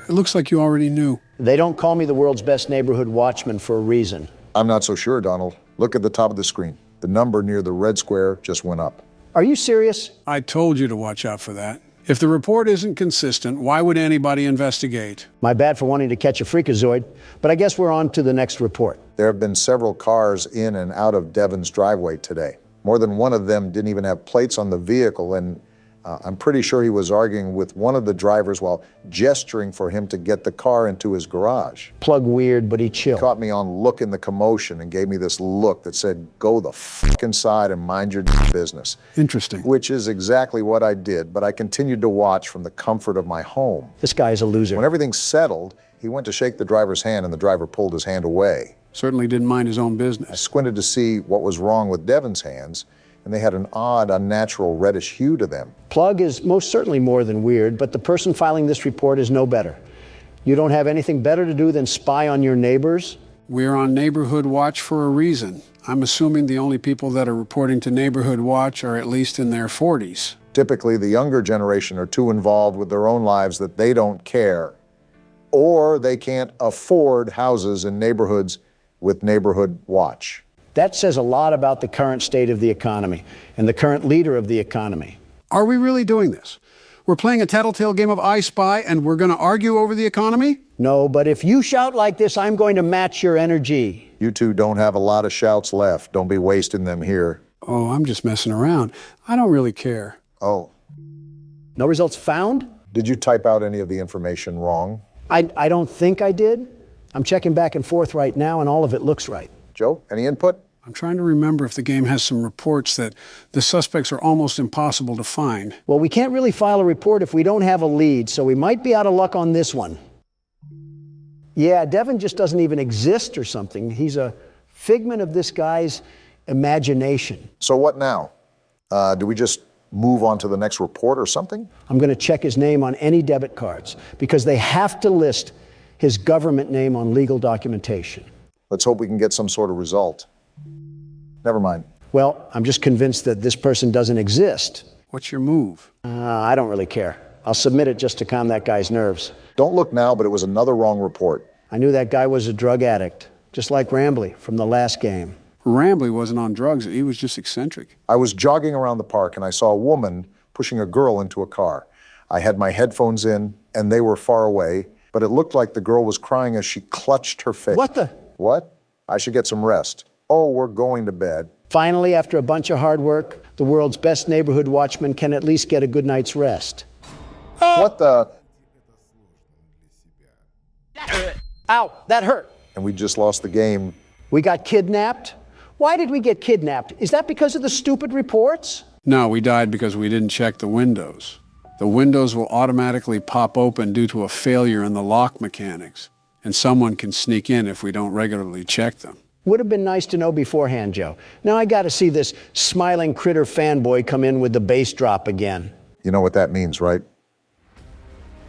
[SPEAKER 3] It looks like you already knew.
[SPEAKER 2] They don't call me the world's best neighborhood watchman for a reason.
[SPEAKER 1] I'm not so sure, Donald. Look at the top of the screen. The number near the red square just went up.
[SPEAKER 2] Are you serious?
[SPEAKER 3] I told you to watch out for that. If the report isn't consistent, why would anybody investigate?
[SPEAKER 2] My bad for wanting to catch a freakazoid, but I guess we're on to the next report.
[SPEAKER 1] There have been several cars in and out of Devon's driveway today. More than one of them didn't even have plates on the vehicle, and I'm pretty sure he was arguing with one of the drivers while gesturing for him to get the car into his garage.
[SPEAKER 2] Plug weird, but he chill.
[SPEAKER 1] Caught me on look in the commotion and gave me this look that said, go the fuck inside and mind your business.
[SPEAKER 3] Interesting.
[SPEAKER 1] Which is exactly what I did, but I continued to watch from the comfort of my home.
[SPEAKER 2] This guy is a loser.
[SPEAKER 1] When everything settled, he went to shake the driver's hand and the driver pulled his hand away.
[SPEAKER 3] Certainly didn't mind his own
[SPEAKER 1] I
[SPEAKER 3] business.
[SPEAKER 1] squinted to see what was wrong with Devon's hands, and they had an odd, unnatural reddish hue to them.
[SPEAKER 2] Plug is most certainly more than weird, but the person filing this report is no better. You don't have anything better to do than spy on your neighbors?
[SPEAKER 3] We're on Neighborhood Watch for a reason. I'm assuming the only people that are reporting to Neighborhood Watch are at least in their 40s.
[SPEAKER 1] Typically, the younger generation are too involved with their own lives that they don't care, or they can't afford houses in neighborhoods with Neighborhood Watch.
[SPEAKER 2] That says a lot about the current state of the economy and the current leader of the economy.
[SPEAKER 3] Are we really doing this? We're playing a tattletale game of I Spy and we're going to argue over the economy?
[SPEAKER 2] No, but if you shout like this, I'm going to match your energy.
[SPEAKER 1] You two don't have a lot of shouts left. Don't be wasting them here.
[SPEAKER 3] Oh, I'm just messing around. I don't really care.
[SPEAKER 1] Oh,
[SPEAKER 2] No results found?
[SPEAKER 1] did you type out any of the information wrong?
[SPEAKER 2] I don't think I did. I'm checking back and forth right now, and all of it looks right.
[SPEAKER 1] Joe, any input?
[SPEAKER 3] I'm trying to remember if the game has some reports that the suspects are almost impossible to find.
[SPEAKER 2] Well, we can't really file a report if we don't have a lead, so we might be out of luck on this one. Yeah, Devin just doesn't even exist or something. He's a figment of this guy's imagination.
[SPEAKER 1] So what now? Do we just move on to the next report or something?
[SPEAKER 2] I'm going to check his name on any debit cards because they have to list his government name on legal documentation.
[SPEAKER 1] Let's hope we can get some sort of result. Never mind.
[SPEAKER 2] Well, I'm just convinced that this person doesn't exist.
[SPEAKER 3] What's your move?
[SPEAKER 2] I don't really care. I'll submit it just to calm that guy's nerves.
[SPEAKER 1] Don't look now, but it was another wrong report.
[SPEAKER 2] I knew that guy was a drug addict, just like Rambley from the last game.
[SPEAKER 3] Rambley wasn't on drugs. He was just eccentric.
[SPEAKER 1] I was jogging around the park and I saw a woman pushing a girl into a car. I had my headphones in and they were far away, but it looked like the girl was crying as she clutched her face.
[SPEAKER 2] What the?
[SPEAKER 1] What? I should get some rest. Oh, we're going to bed.
[SPEAKER 2] Finally, after a bunch of hard work, the world's best neighborhood watchman can at least get a good night's rest.
[SPEAKER 1] What the?
[SPEAKER 2] Ow, that hurt.
[SPEAKER 1] And we just lost the game.
[SPEAKER 2] We got kidnapped? Why did we get kidnapped? Is that because of the stupid reports?
[SPEAKER 3] No, we died because we didn't check the windows. The windows will automatically pop open due to a failure in the lock mechanics, and someone can sneak in if we don't regularly check them.
[SPEAKER 2] Would have been nice to know beforehand, Joe. Now I got to see this smiling critter fanboy come in with the bass drop again.
[SPEAKER 1] You know what that means, right?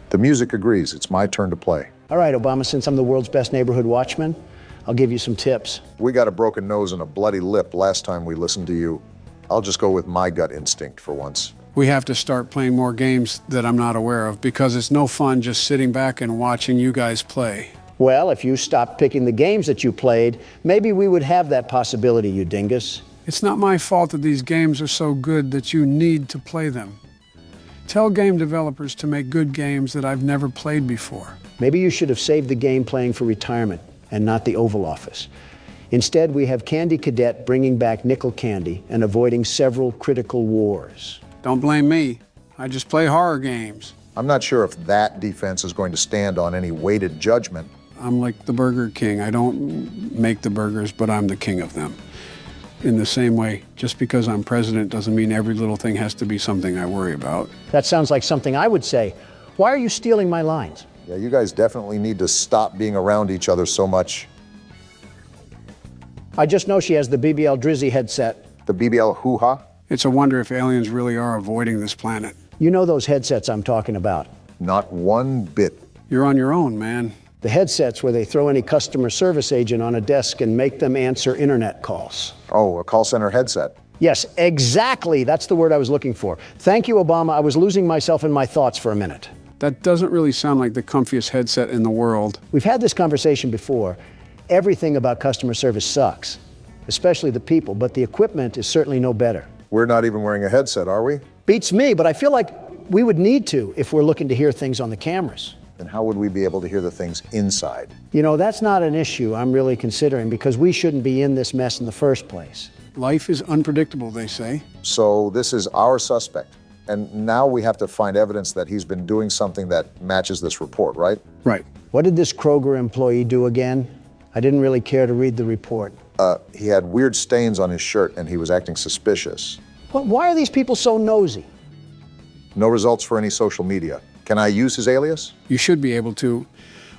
[SPEAKER 1] The music agrees. It's my turn to play.
[SPEAKER 2] All right, Obama, since I'm the world's best neighborhood watchman, I'll give you some tips.
[SPEAKER 1] We got a broken nose and a bloody lip last time we listened to you. I'll just go with my gut instinct for once.
[SPEAKER 3] We have to start playing more games that I'm not aware of because it's no fun just sitting back and watching you guys play.
[SPEAKER 2] Well, if you stopped picking the games that you played, maybe we would have that possibility, you dingus.
[SPEAKER 3] It's not my fault that these games are so good that you need to play them. Tell game developers to make good games that I've never played before.
[SPEAKER 2] Maybe you should have saved the game playing for retirement and not the Oval Office. Instead, we have Candy Cadet bringing back nickel candy and avoiding several critical wars.
[SPEAKER 3] Don't blame me. I just play horror games.
[SPEAKER 1] I'm not sure if that defense is going to stand on any weighted judgment.
[SPEAKER 3] I'm like the Burger King. I don't make the burgers, but I'm the king of them. In the same way, just because I'm president doesn't mean every little thing has to be something I worry about.
[SPEAKER 2] That sounds like something I would say. Why are you stealing my lines?
[SPEAKER 1] Yeah, you guys definitely need to stop being around each other so much.
[SPEAKER 2] I just know she has the BBL Drizzy headset.
[SPEAKER 1] The BBL hoo-ha?
[SPEAKER 3] It's a wonder if aliens really are avoiding this planet.
[SPEAKER 2] You know those headsets I'm talking about.
[SPEAKER 1] Not one bit.
[SPEAKER 3] You're on your own, man.
[SPEAKER 2] The headsets where they throw any customer service agent on a desk and make them answer internet calls.
[SPEAKER 1] Oh, a call center headset.
[SPEAKER 2] Yes, exactly. That's the word I was looking for. Thank you, Obama. I was losing myself in my thoughts for a minute.
[SPEAKER 3] That doesn't really sound like the comfiest headset in the world.
[SPEAKER 2] We've had this conversation before. Everything about customer service sucks, especially the people, but the equipment is certainly no better.
[SPEAKER 1] We're not even wearing a headset, are we?
[SPEAKER 2] Beats me, but I feel like we would need to if we're looking to hear things on the cameras.
[SPEAKER 1] Then how would we be able to hear the things inside?
[SPEAKER 2] You know, that's not an issue I'm really considering because we shouldn't be in this mess in the first place.
[SPEAKER 3] Life is unpredictable, they say.
[SPEAKER 1] So this is our suspect. And now we have to find evidence that he's been doing something that matches this report, right?
[SPEAKER 3] Right.
[SPEAKER 2] What did this Kroger employee do again? I didn't really care to read the report.
[SPEAKER 1] He had weird stains on his shirt and he was acting suspicious.
[SPEAKER 2] Why are these people so nosy?
[SPEAKER 1] No results for any social media. Can I use his alias?
[SPEAKER 3] You should be able to.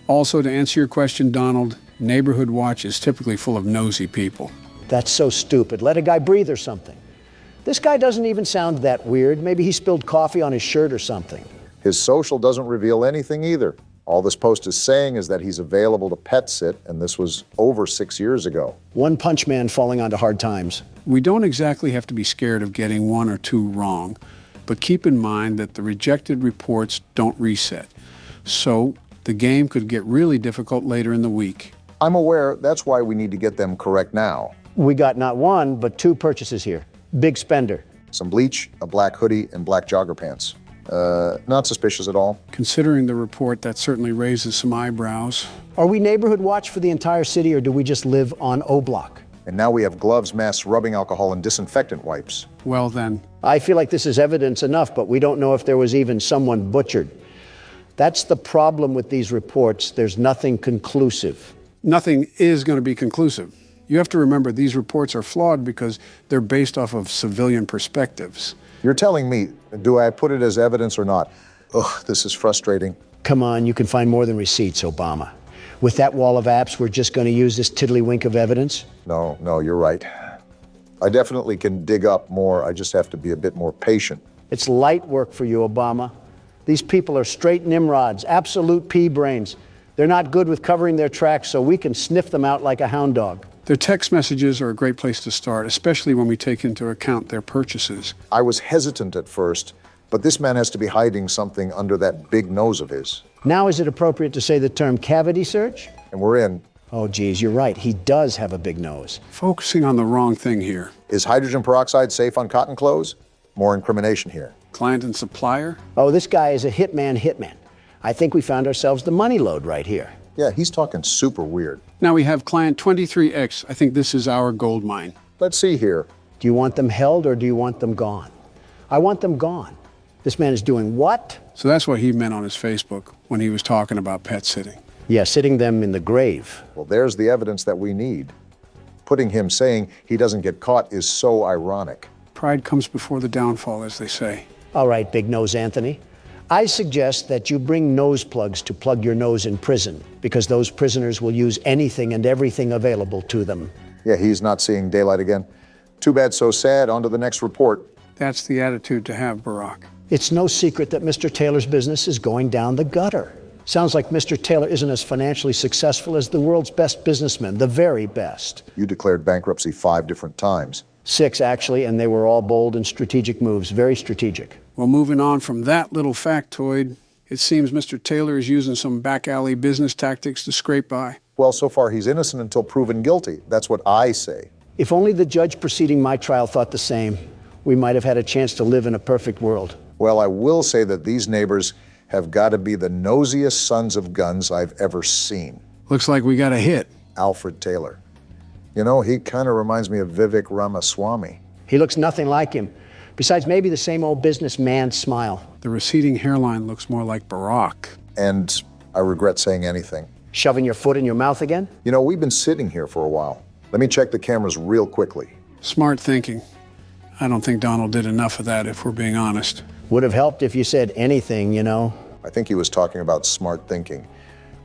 [SPEAKER 3] Also, to answer your question, Donald, Neighborhood Watch is typically full of nosy people.
[SPEAKER 2] That's so stupid. Let a guy breathe or something. This guy doesn't even sound that weird. Maybe he spilled coffee on his shirt or something.
[SPEAKER 1] His social doesn't reveal anything either. All this post is saying is that he's available to pet sit, and this was over 6 years ago.
[SPEAKER 2] One punch man falling onto hard times.
[SPEAKER 3] We don't exactly have to be scared of getting one or two wrong, but keep in mind that the rejected reports don't reset. So the game could get really difficult later in the week.
[SPEAKER 1] I'm aware. That's why we need to get them correct now.
[SPEAKER 2] We got not one, but two purchases here. Big spender.
[SPEAKER 1] Some bleach, a black hoodie, and black jogger pants. Not suspicious at all.
[SPEAKER 3] Considering the report, that certainly raises some eyebrows.
[SPEAKER 2] Are we Neighborhood Watch for the entire city, or do we just live on O Block?
[SPEAKER 1] And now we have gloves, masks, rubbing alcohol, and disinfectant wipes.
[SPEAKER 3] Well then.
[SPEAKER 2] I feel like this is evidence enough, but we don't know if there was even someone butchered. That's the problem with these reports. There's nothing conclusive.
[SPEAKER 3] Nothing is going to be conclusive. You have to remember these reports are flawed because they're based off of civilian perspectives.
[SPEAKER 1] You're telling me, do I put it as evidence or not? Ugh, this is frustrating.
[SPEAKER 2] Come on, you can find more than receipts, Obama. With that wall of apps, we're just going to use this tiddlywink of evidence?
[SPEAKER 1] No, you're right. I definitely can dig up more. I just have to be a bit more patient.
[SPEAKER 2] It's light work for you, Obama. These people are straight Nimrods, absolute pea brains. They're not good with covering their tracks, so we can sniff them out like a hound dog.
[SPEAKER 3] Their text messages are a great place to start, especially when we take into account their purchases.
[SPEAKER 1] I was hesitant at first, but this man has to be hiding something under that big nose of his.
[SPEAKER 2] Now is it appropriate to say the term cavity search?
[SPEAKER 1] And we're in.
[SPEAKER 2] Oh, geez, you're right. He does have a big nose.
[SPEAKER 3] Focusing on the wrong thing here.
[SPEAKER 1] Is hydrogen peroxide safe on cotton clothes? More incrimination here.
[SPEAKER 3] Client and supplier?
[SPEAKER 2] Oh, this guy is a hitman. I think we found ourselves the money load right here.
[SPEAKER 1] Yeah, he's talking super weird.
[SPEAKER 3] Now we have client 23X. I think this is our gold mine.
[SPEAKER 1] Let's see here.
[SPEAKER 2] Do you want them held or do you want them gone? I want them gone. This man is doing what?
[SPEAKER 3] So that's what he meant on his Facebook when he was talking about pet sitting.
[SPEAKER 2] Yeah, sitting them in the grave.
[SPEAKER 1] Well, there's the evidence that we need. Putting him saying he doesn't get caught is so ironic.
[SPEAKER 3] Pride comes before the downfall, as they say.
[SPEAKER 2] All right, Big Nose Anthony. I suggest that you bring nose plugs to plug your nose in prison, because those prisoners will use anything and everything available to them.
[SPEAKER 1] Yeah, he's not seeing daylight again. Too bad, so sad. On to the next report.
[SPEAKER 3] That's the attitude to have, Barack.
[SPEAKER 2] It's no secret that Mr. Taylor's business is going down the gutter. Sounds like Mr. Taylor isn't as financially successful as the world's best businessmen, the very best.
[SPEAKER 1] You declared bankruptcy 5 different times.
[SPEAKER 2] 6, actually, and they were all bold and strategic moves, very strategic.
[SPEAKER 3] Well, moving on from that little factoid, it seems Mr. Taylor is using some back alley business tactics to scrape by.
[SPEAKER 1] Well, so far he's innocent until proven guilty. That's what I say.
[SPEAKER 2] If only the judge preceding my trial thought the same, we might have had a chance to live in a perfect world.
[SPEAKER 1] Well, I will say that these neighbors have got to be the nosiest sons of guns I've ever seen.
[SPEAKER 3] Looks like we got a hit.
[SPEAKER 1] Alfred Taylor. You know, he kind of reminds me of Vivek Ramaswamy.
[SPEAKER 2] He looks nothing like him. Besides, maybe the same old businessman smile.
[SPEAKER 3] The receding hairline looks more like Barack.
[SPEAKER 1] And I regret saying anything.
[SPEAKER 2] Shoving your foot in your mouth again?
[SPEAKER 1] You know, we've been sitting here for a while. Let me check the cameras real quickly.
[SPEAKER 3] Smart thinking. I don't think Donald did enough of that, if we're being honest.
[SPEAKER 2] Would have helped if you said anything, you know.
[SPEAKER 1] I think he was talking about smart thinking.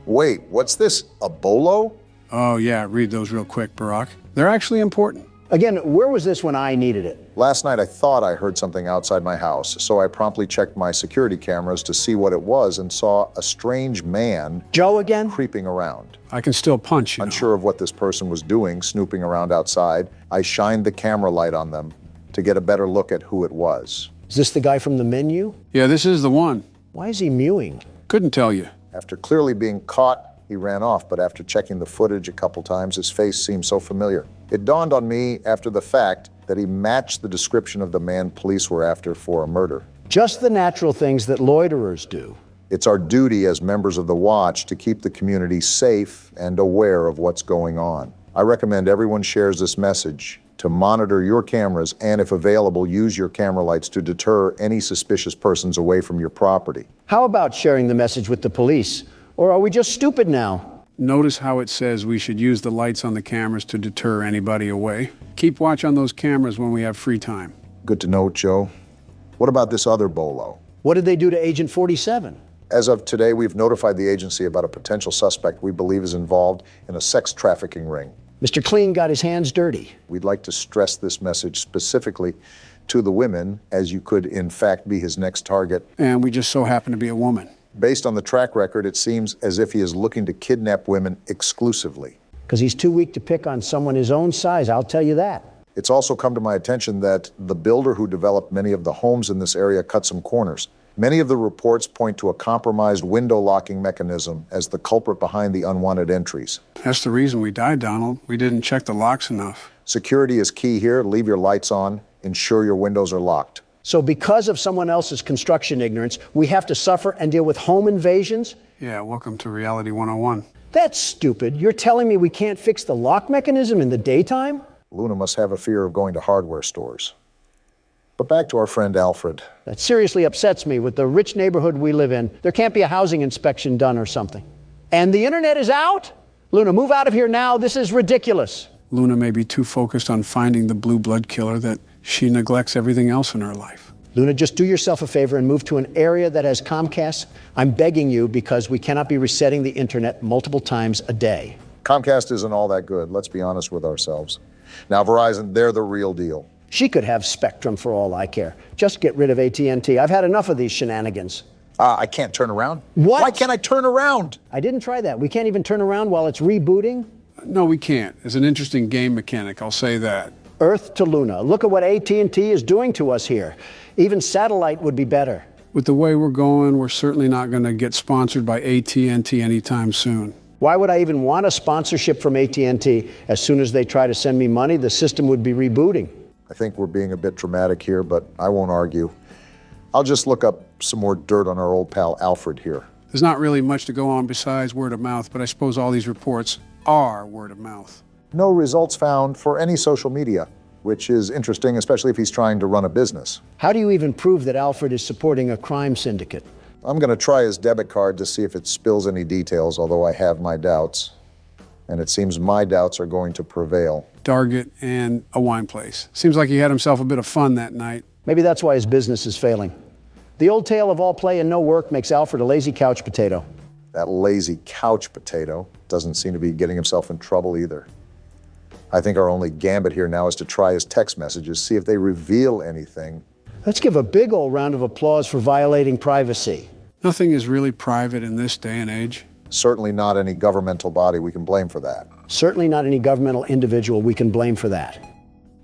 [SPEAKER 1] Wait, what's this, a bolo?
[SPEAKER 3] Oh, yeah, read those real quick, Barack. They're actually important.
[SPEAKER 2] Again, where was this when I needed it?
[SPEAKER 1] Last night I thought I heard something outside my house, so I promptly checked my security cameras to see what it was and saw a strange man
[SPEAKER 2] Joe again?
[SPEAKER 1] creeping around.
[SPEAKER 3] I can still punch, you know.
[SPEAKER 1] Unsure of what this person was doing, snooping around outside, I shined the camera light on them to get a better look at who it was.
[SPEAKER 2] Is this the guy from the menu?
[SPEAKER 3] Yeah, this is the one.
[SPEAKER 2] Why is he mewing?
[SPEAKER 3] Couldn't tell you.
[SPEAKER 1] After clearly being caught, he ran off, but after checking the footage a couple times, his face seemed so familiar. It dawned on me after the fact that he matched the description of the man police were after for a murder.
[SPEAKER 2] Just the natural things that loiterers do.
[SPEAKER 1] It's our duty as members of the Watch to keep the community safe and aware of what's going on. I recommend everyone shares this message to monitor your cameras and, if available, use your camera lights to deter any suspicious persons away from your property.
[SPEAKER 2] How about sharing the message with the police? Or are we just stupid now?
[SPEAKER 3] Notice how it says we should use the lights on the cameras to deter anybody away. Keep watch on those cameras when we have free time.
[SPEAKER 1] Good to know, Joe. What about this other bolo?
[SPEAKER 2] What did they do to Agent 47?
[SPEAKER 1] As of today, we've notified the agency about a potential suspect we believe is involved in a sex trafficking ring.
[SPEAKER 2] Mr. Clean got his hands dirty.
[SPEAKER 1] We'd like to stress this message specifically to the women, as you could in fact be his next target.
[SPEAKER 3] And we just so happen to be a woman.
[SPEAKER 1] Based on the track record, it seems as if he is looking to kidnap women exclusively.
[SPEAKER 2] Because he's too weak to pick on someone his own size, I'll tell you that.
[SPEAKER 1] It's also come to my attention that the builder who developed many of the homes in this area cut some corners. Many of the reports point to a compromised window locking mechanism as the culprit behind the unwanted entries.
[SPEAKER 3] That's the reason we died, Donald. We didn't check the locks enough.
[SPEAKER 1] Security is key here. Leave your lights on. Ensure your windows are locked.
[SPEAKER 2] So because of someone else's construction ignorance, we have to suffer and deal with home invasions?
[SPEAKER 3] Yeah, welcome to Reality 101.
[SPEAKER 2] That's stupid. You're telling me we can't fix the lock mechanism in the daytime?
[SPEAKER 1] Luna must have a fear of going to hardware stores. But back to our friend Alfred.
[SPEAKER 2] That seriously upsets me. With the rich neighborhood we live in, there can't be a housing inspection done or something. And the internet is out? Luna, move out of here now. This is ridiculous.
[SPEAKER 3] Luna may be too focused on finding the blue blood killer that she neglects everything else in her life.
[SPEAKER 2] Luna, just do yourself a favor and move to an area that has Comcast. I'm begging you, because we cannot be resetting the internet multiple times a day.
[SPEAKER 1] Comcast isn't all that good, let's be honest with ourselves. Now, Verizon, they're the real deal.
[SPEAKER 2] She could have Spectrum for all I care. Just get rid of AT&T. I've had enough of these shenanigans.
[SPEAKER 1] I can't turn around?
[SPEAKER 2] What?
[SPEAKER 1] Why can't I turn around?
[SPEAKER 2] I didn't try that. We can't even turn around while it's rebooting?
[SPEAKER 3] No, we can't. It's an interesting game mechanic, I'll say that.
[SPEAKER 2] Earth to Luna. Look at what AT&T is doing to us here. Even satellite would be better.
[SPEAKER 3] With the way we're going, we're certainly not going to get sponsored by AT&T anytime soon.
[SPEAKER 2] Why would I even want a sponsorship from AT&T? As soon as they try to send me money, the system would be rebooting.
[SPEAKER 1] I think we're being a bit dramatic here, but I won't argue. I'll just look up some more dirt on our old pal Alfred here.
[SPEAKER 3] There's not really much to go on besides word of mouth, but I suppose all these reports are word of mouth.
[SPEAKER 1] No results found for any social media, which is interesting, especially if he's trying to run a business.
[SPEAKER 2] How do you even prove that Alfred is supporting a crime syndicate?
[SPEAKER 1] I'm going to try his debit card to see if it spills any details, although I have my doubts. And it seems my doubts are going to prevail.
[SPEAKER 3] Target and a wine place. Seems like he had himself a bit of fun that night.
[SPEAKER 2] Maybe that's why his business is failing. The old tale of all play and no work makes Alfred a lazy couch potato.
[SPEAKER 1] That lazy couch potato doesn't seem to be getting himself in trouble either. I think our only gambit here now is to try his text messages, see if they reveal anything.
[SPEAKER 2] Let's give a big old round of applause for violating privacy.
[SPEAKER 3] Nothing is really private in this day and age.
[SPEAKER 1] Certainly not any governmental body we can blame for that.
[SPEAKER 2] Certainly not any governmental individual we can blame for that.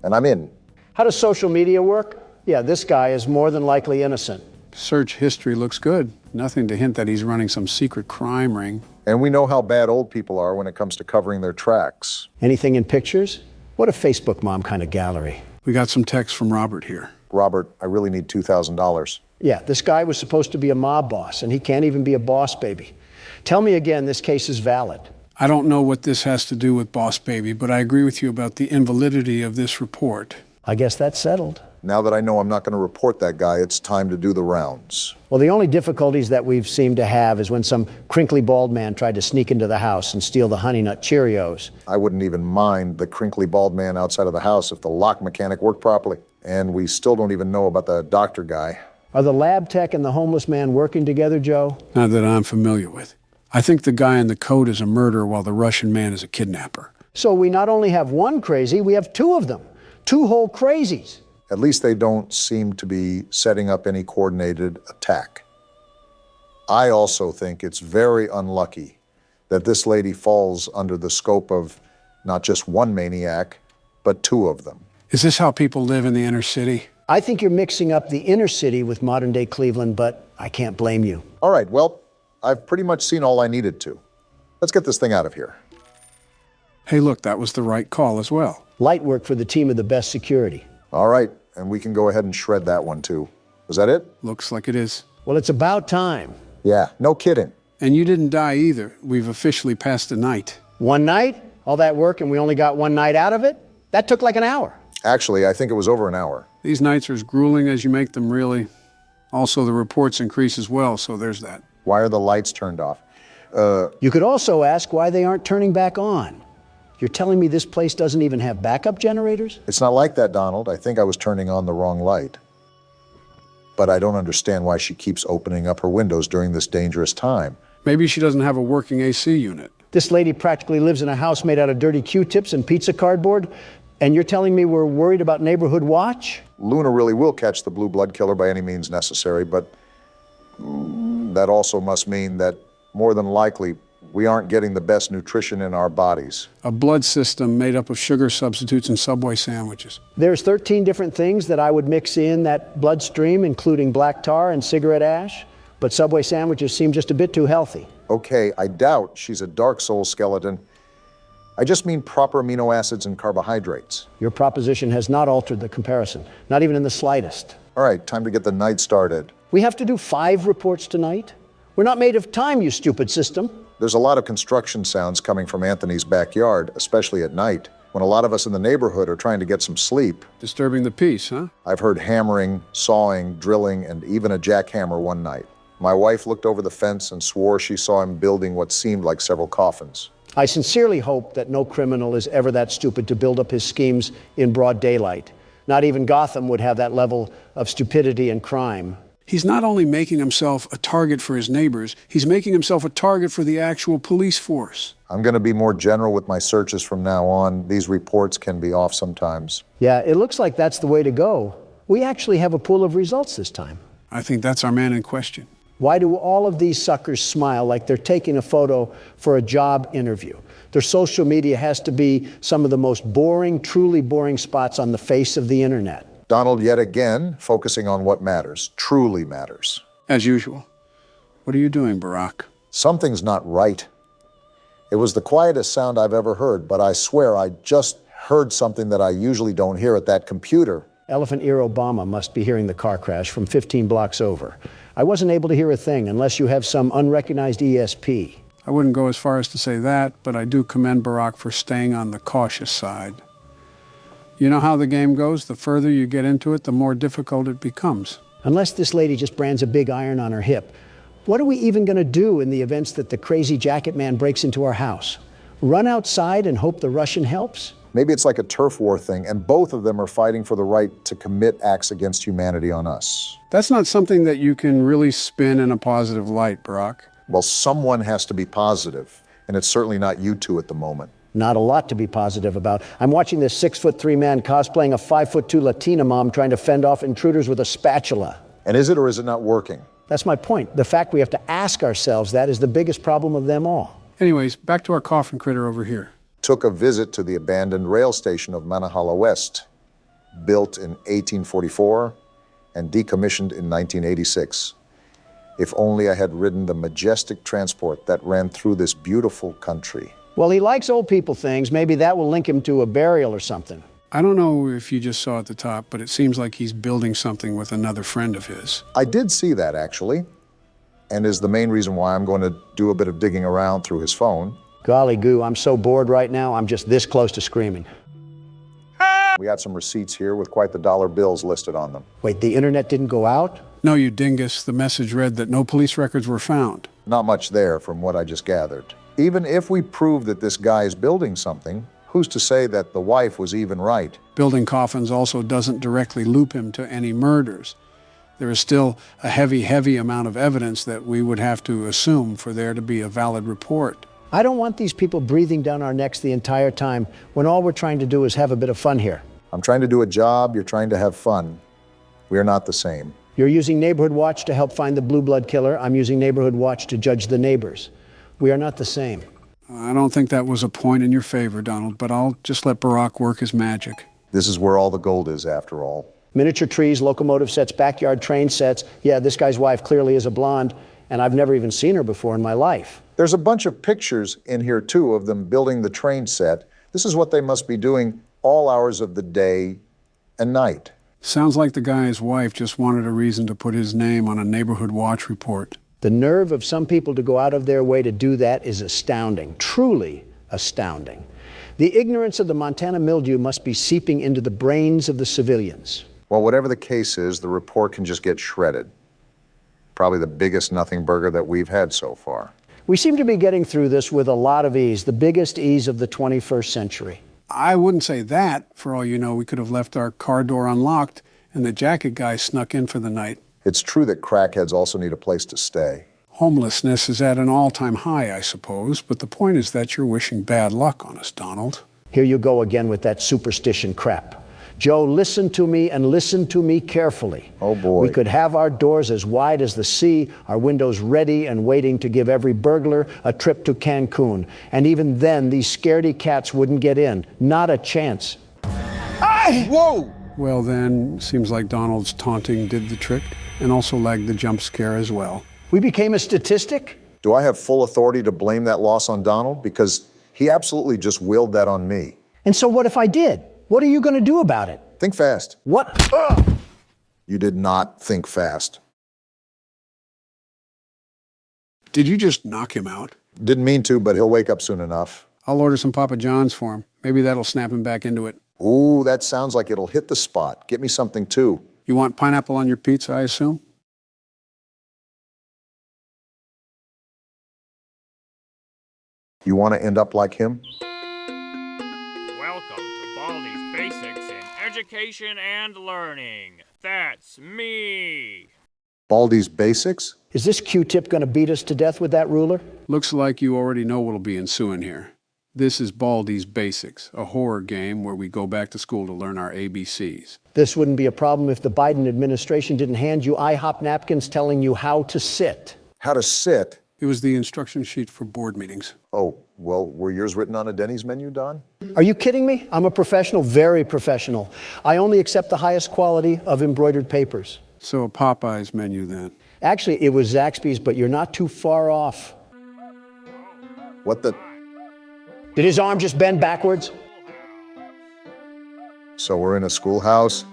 [SPEAKER 1] And I'm in.
[SPEAKER 2] How does social media work? Yeah, this guy is more than likely innocent.
[SPEAKER 3] Search history looks good. Nothing to hint that he's running some secret crime ring.
[SPEAKER 1] And we know how bad old people are when it comes to covering their tracks.
[SPEAKER 2] Anything in pictures? What a Facebook mom kind of gallery.
[SPEAKER 3] We got some text from Robert here.
[SPEAKER 1] Robert, I really need $2,000.
[SPEAKER 2] Yeah, this guy was supposed to be a mob boss, and he can't even be a boss baby. Tell me again, this case is valid.
[SPEAKER 3] I don't know what this has to do with Boss Baby, but I agree with you about the invalidity of this report.
[SPEAKER 2] I guess that's settled.
[SPEAKER 1] Now that I know I'm not going to report that guy, it's time to do the rounds.
[SPEAKER 2] Well, the only difficulties that we've seemed to have is when some crinkly bald man tried to sneak into the house and steal the Honey Nut Cheerios.
[SPEAKER 1] I wouldn't even mind the crinkly bald man outside of the house if the lock mechanic worked properly. And we still don't even know about the doctor guy.
[SPEAKER 2] Are the lab tech and the homeless man working together, Joe?
[SPEAKER 3] Not that I'm familiar with. I think the guy in the coat is a murderer while the Russian man is a kidnapper.
[SPEAKER 2] So we not only have one crazy, we have two of them. Two whole crazies.
[SPEAKER 1] At least they don't seem to be setting up any coordinated attack. I also think it's very unlucky that this lady falls under the scope of not just one maniac, but two of them.
[SPEAKER 3] Is this how people live in the inner city?
[SPEAKER 2] I think you're mixing up the inner city with modern-day Cleveland, but I can't blame you.
[SPEAKER 1] All right, well, I've pretty much seen all I needed to. Let's get this thing out of here.
[SPEAKER 3] Hey, look, that was the right call as well.
[SPEAKER 2] Light work for the team of the best security.
[SPEAKER 1] All right, and we can go ahead and shred that one too. Was that it?
[SPEAKER 3] Looks like it is.
[SPEAKER 2] Well, it's about time.
[SPEAKER 1] Yeah, no kidding.
[SPEAKER 3] And you didn't die either. We've officially passed the night.
[SPEAKER 2] One night? All that work and we only got one night out of it? That took like an hour.
[SPEAKER 1] Actually, I think it was over an hour.
[SPEAKER 3] These nights are as grueling as you make them, really. Also, the reports increase as well, so there's that.
[SPEAKER 1] Why are the lights turned off?
[SPEAKER 2] You could also ask why they aren't turning back on. You're telling me this place doesn't even have backup generators?
[SPEAKER 1] It's not like that, Donald. I think I was turning on the wrong light. But I don't understand why she keeps opening up her windows during this dangerous time.
[SPEAKER 3] Maybe she doesn't have a working AC unit.
[SPEAKER 2] This lady practically lives in a house made out of dirty Q-tips and pizza cardboard, and you're telling me we're worried about neighborhood watch?
[SPEAKER 1] Luna really will catch the blue blood killer by any means necessary, but that also must mean that more than likely we aren't getting the best nutrition in our bodies.
[SPEAKER 3] A blood system made up of sugar substitutes and Subway sandwiches.
[SPEAKER 2] There's 13 different things that I would mix in that bloodstream, including black tar and cigarette ash, but Subway sandwiches seem just a bit too healthy.
[SPEAKER 1] Okay, I doubt she's a Dark Soul skeleton. I just mean proper amino acids and carbohydrates.
[SPEAKER 2] Your proposition has not altered the comparison, not even in the slightest.
[SPEAKER 1] All right, time to get the night started.
[SPEAKER 2] We have to do 5 reports tonight? We're not made of time, you stupid system.
[SPEAKER 1] There's a lot of construction sounds coming from Anthony's backyard, especially at night, when a lot of us in the neighborhood are trying to get some sleep.
[SPEAKER 3] Disturbing the peace, huh?
[SPEAKER 1] I've heard hammering, sawing, drilling, and even a jackhammer one night. My wife looked over the fence and swore she saw him building what seemed like several coffins.
[SPEAKER 2] I sincerely hope that no criminal is ever that stupid to build up his schemes in broad daylight. Not even Gotham would have that level of stupidity and crime.
[SPEAKER 3] He's not only making himself a target for his neighbors, he's making himself a target for the actual police force.
[SPEAKER 1] I'm going to be more general with my searches from now on. These reports can be off sometimes.
[SPEAKER 2] Yeah, it looks like that's the way to go. We actually have a pool of results this time.
[SPEAKER 3] I think that's our man in question.
[SPEAKER 2] Why do all of these suckers smile like they're taking a photo for a job interview? Their social media has to be some of the most boring, truly boring spots on the face of the internet.
[SPEAKER 1] Donald, yet again, focusing on what matters, truly matters.
[SPEAKER 3] As usual. What are you doing, Barack?
[SPEAKER 1] Something's not right. It was the quietest sound I've ever heard, but I swear I just heard something that I usually don't hear at that computer.
[SPEAKER 2] Elephant Ear Obama must be hearing the car crash from 15 blocks over. I wasn't able to hear a thing unless you have some unrecognized ESP.
[SPEAKER 3] I wouldn't go as far as to say that, but I do commend Barack for staying on the cautious side. You know how the game goes? The further you get into it, the more difficult it becomes.
[SPEAKER 2] Unless this lady just brands a big iron on her hip, what are we even going to do in the events that the crazy jacket man breaks into our house? Run outside and hope the Russian helps?
[SPEAKER 1] Maybe it's like a turf war thing, and both of them are fighting for the right to commit acts against humanity on us.
[SPEAKER 3] That's not something that you can really spin in a positive light, Barack.
[SPEAKER 1] Well, someone has to be positive, and it's certainly not you two at the moment.
[SPEAKER 2] Not a lot to be positive about. I'm watching this 6'3" man cosplaying a 5'2" Latina mom trying to fend off intruders with a spatula.
[SPEAKER 1] And is it or is it not working?
[SPEAKER 2] That's my point. The fact we have to ask ourselves that is the biggest problem of them all.
[SPEAKER 3] Anyways, back to our coffin critter over here.
[SPEAKER 1] Took a visit to the abandoned rail station of Manahala West, built in 1844 and decommissioned in 1986. If only I had ridden the majestic transport that ran through this beautiful country.
[SPEAKER 2] Well, he likes old people things. Maybe that will link him to a burial or something.
[SPEAKER 3] I don't know if you just saw at the top, but it seems like he's building something with another friend of his.
[SPEAKER 1] I did see that, actually, and is the main reason why I'm going to do a bit of digging around through his phone.
[SPEAKER 2] Golly goo, I'm so bored right now, I'm just this close to screaming.
[SPEAKER 1] We got some receipts here with quite the dollar bills listed on them.
[SPEAKER 2] Wait, the internet didn't go out?
[SPEAKER 3] No, you dingus. The message read that no police records were found.
[SPEAKER 1] Not much there from what I just gathered. Even if we prove that this guy is building something, who's to say that the wife was even right?
[SPEAKER 3] Building coffins also doesn't directly loop him to any murders. There is still a heavy amount of evidence that we would have to assume for there to be a valid report.
[SPEAKER 2] I don't want these people breathing down our necks the entire time when all we're trying to do is have a bit of fun here.
[SPEAKER 1] I'm trying to do a job, you're trying to have fun. We are not the same.
[SPEAKER 2] You're using Neighborhood Watch to help find the Blue Blood killer. I'm using Neighborhood Watch to judge the neighbors. We are not the same.
[SPEAKER 3] I don't think that was a point in your favor, Donald, but I'll just let Barack work his magic.
[SPEAKER 1] This is where all the gold is, after all.
[SPEAKER 2] Miniature trees, locomotive sets, backyard train sets. Yeah, this guy's wife clearly is a blonde, and I've never even seen her before in my life.
[SPEAKER 1] There's a bunch of pictures in here, too, of them building the train set. This is what they must be doing all hours of the day and night.
[SPEAKER 3] Sounds like the guy's wife just wanted a reason to put his name on a Neighborhood Watch report.
[SPEAKER 2] The nerve of some people to go out of their way to do that is astounding, truly astounding. The ignorance of the Montana mildew must be seeping into the brains of the civilians.
[SPEAKER 1] Well, whatever the case is, the report can just get shredded. Probably the biggest nothing burger that we've had so far.
[SPEAKER 2] We seem to be getting through this with a lot of ease, the biggest ease of the 21st century.
[SPEAKER 3] I wouldn't say that. For all you know, we could have left our car door unlocked and the jacket guy snuck in for the night.
[SPEAKER 1] It's true that crackheads also need a place to stay.
[SPEAKER 3] Homelessness is at an all-time high, I suppose, but the point is that you're wishing bad luck on us, Donald.
[SPEAKER 2] Here you go again with that superstition crap. Joe, listen to me and listen to me carefully.
[SPEAKER 1] Oh, boy.
[SPEAKER 2] We could have our doors as wide as the sea, our windows ready and waiting to give every burglar a trip to Cancun. And even then, these scaredy cats wouldn't get in. Not a chance.
[SPEAKER 1] Whoa!
[SPEAKER 3] Well then, seems like Donald's taunting did the trick, and also lagged the jump scare as well.
[SPEAKER 2] We became a statistic?
[SPEAKER 1] Do I have full authority to blame that loss on Donald? Because he absolutely just willed that on me.
[SPEAKER 2] And so what if I did? What are you going to do about it?
[SPEAKER 1] Think fast.
[SPEAKER 2] What?
[SPEAKER 1] You did not think fast.
[SPEAKER 3] Did you just knock him out?
[SPEAKER 1] Didn't mean to, but he'll wake up soon enough.
[SPEAKER 3] I'll order some Papa John's for him. Maybe that'll snap him back into it.
[SPEAKER 1] Ooh, that sounds like it'll hit the spot. Get me something, too.
[SPEAKER 3] You want pineapple on your pizza, I assume?
[SPEAKER 1] You want to end up like him?
[SPEAKER 9] Welcome to Baldi's Basics in Education and Learning. That's me.
[SPEAKER 1] Baldi's Basics?
[SPEAKER 2] Is this Q-tip going to beat us to death with that ruler?
[SPEAKER 3] Looks like you already know what'll be ensuing here. This is Baldi's Basics, a horror game where we go back to school to learn our ABCs.
[SPEAKER 2] This wouldn't be a problem if the Biden administration didn't hand you IHOP napkins telling you how to sit.
[SPEAKER 1] How to sit?
[SPEAKER 3] It was the instruction sheet for board meetings.
[SPEAKER 1] Oh, well, were yours written on a Denny's menu, Don?
[SPEAKER 2] Are you kidding me? I'm a professional, very professional. I only accept the highest quality of embroidered papers.
[SPEAKER 3] So a Popeye's menu then.
[SPEAKER 2] Actually, it was Zaxby's, but you're not too far off.
[SPEAKER 1] What the?
[SPEAKER 2] Did his arm just bend backwards?
[SPEAKER 1] So we're in a schoolhouse?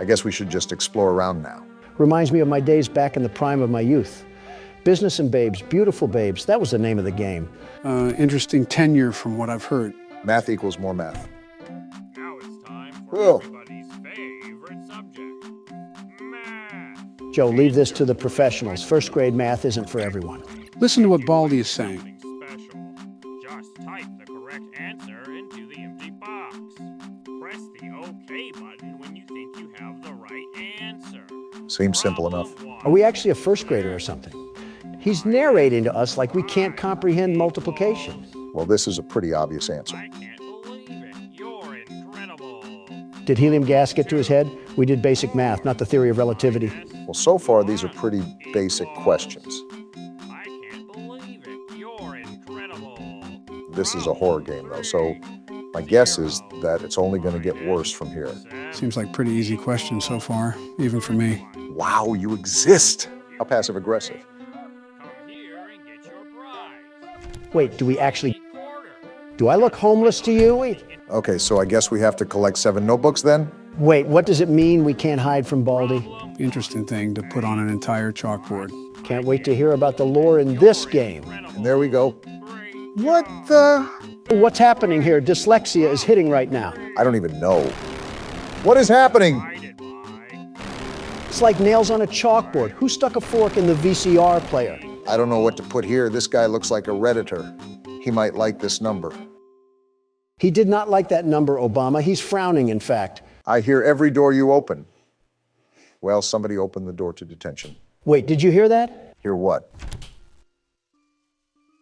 [SPEAKER 1] I guess we should just explore around now.
[SPEAKER 2] Reminds me of my days back in the prime of my youth. Business and babes, beautiful babes, that was the name of the game.
[SPEAKER 3] Interesting tenure from what I've heard.
[SPEAKER 1] Math equals more math.
[SPEAKER 9] Now it's time for
[SPEAKER 1] Whoa.
[SPEAKER 9] everybody's favorite subject, math.
[SPEAKER 2] Joe, leave this to the professionals. First grade math isn't for everyone.
[SPEAKER 3] Listen to what Baldi is saying.
[SPEAKER 9] Nothing special. Just type the correct answer into the empty box. Press the OK button when you think you have the right answer.
[SPEAKER 1] Seems simple enough.
[SPEAKER 2] Are we actually a first grader or something? He's narrating to us like we can't comprehend multiplication.
[SPEAKER 1] Well, this is a pretty obvious answer.
[SPEAKER 9] I can't believe it. You're incredible.
[SPEAKER 2] Did helium gas get to his head? We did basic math, not the theory of relativity.
[SPEAKER 1] Well, so far, these are pretty basic questions.
[SPEAKER 9] I can't believe it. You're incredible.
[SPEAKER 1] This is a horror game, though, so my guess is that it's only going to get worse from here.
[SPEAKER 3] Seems like pretty easy questions so far, even for me.
[SPEAKER 1] Wow, you exist! How passive-aggressive.
[SPEAKER 9] Come here and get your prize.
[SPEAKER 2] Wait, do we actually... Do I look homeless to you?
[SPEAKER 1] Okay, so I guess we have to collect 7 notebooks then?
[SPEAKER 2] Wait, what does it mean we can't hide from Baldi?
[SPEAKER 3] Interesting thing to put on an entire chalkboard.
[SPEAKER 2] Can't wait to hear about the lore in this game.
[SPEAKER 1] And there we go. What the?
[SPEAKER 2] What's happening here? Dyslexia is hitting right now.
[SPEAKER 1] I don't even know. What is happening?
[SPEAKER 2] It's like nails on a chalkboard. Who stuck a fork in the VCR player?
[SPEAKER 1] I don't know what to put here. This guy looks like a Redditor. He might like this number.
[SPEAKER 2] He did not like that number, Obama. He's frowning, in fact.
[SPEAKER 1] I hear every door you open. Well, somebody opened the door to detention.
[SPEAKER 2] Wait, did you hear that?
[SPEAKER 1] Hear what?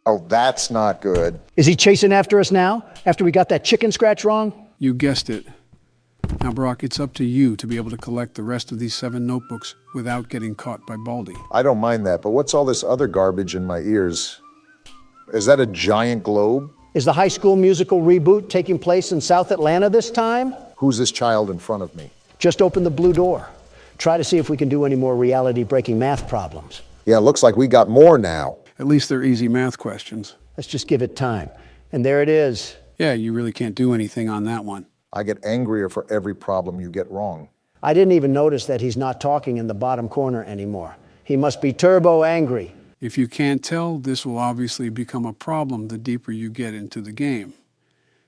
[SPEAKER 1] Oh, that's not good.
[SPEAKER 2] Is he chasing after us now, after we got that chicken scratch wrong?
[SPEAKER 3] You guessed it. Now, Brock, it's up to you to be able to collect the rest of these 7 notebooks without getting caught by Baldi.
[SPEAKER 1] I don't mind that, but what's all this other garbage in my ears? Is that a giant globe?
[SPEAKER 2] Is the High School Musical reboot taking place in South Atlanta this time?
[SPEAKER 1] Who's this child in front of me?
[SPEAKER 2] Just open the blue door. Try to see if we can do any more reality-breaking math problems.
[SPEAKER 1] Yeah, looks like we got more now.
[SPEAKER 3] At least they're easy math questions.
[SPEAKER 2] Let's just give it time. And there it is.
[SPEAKER 3] Yeah, you really can't do anything on that one.
[SPEAKER 1] I get angrier for every problem you get wrong.
[SPEAKER 2] I didn't even notice that he's not talking in the bottom corner anymore. He must be turbo angry.
[SPEAKER 3] If you can't tell, this will obviously become a problem the deeper you get into the game,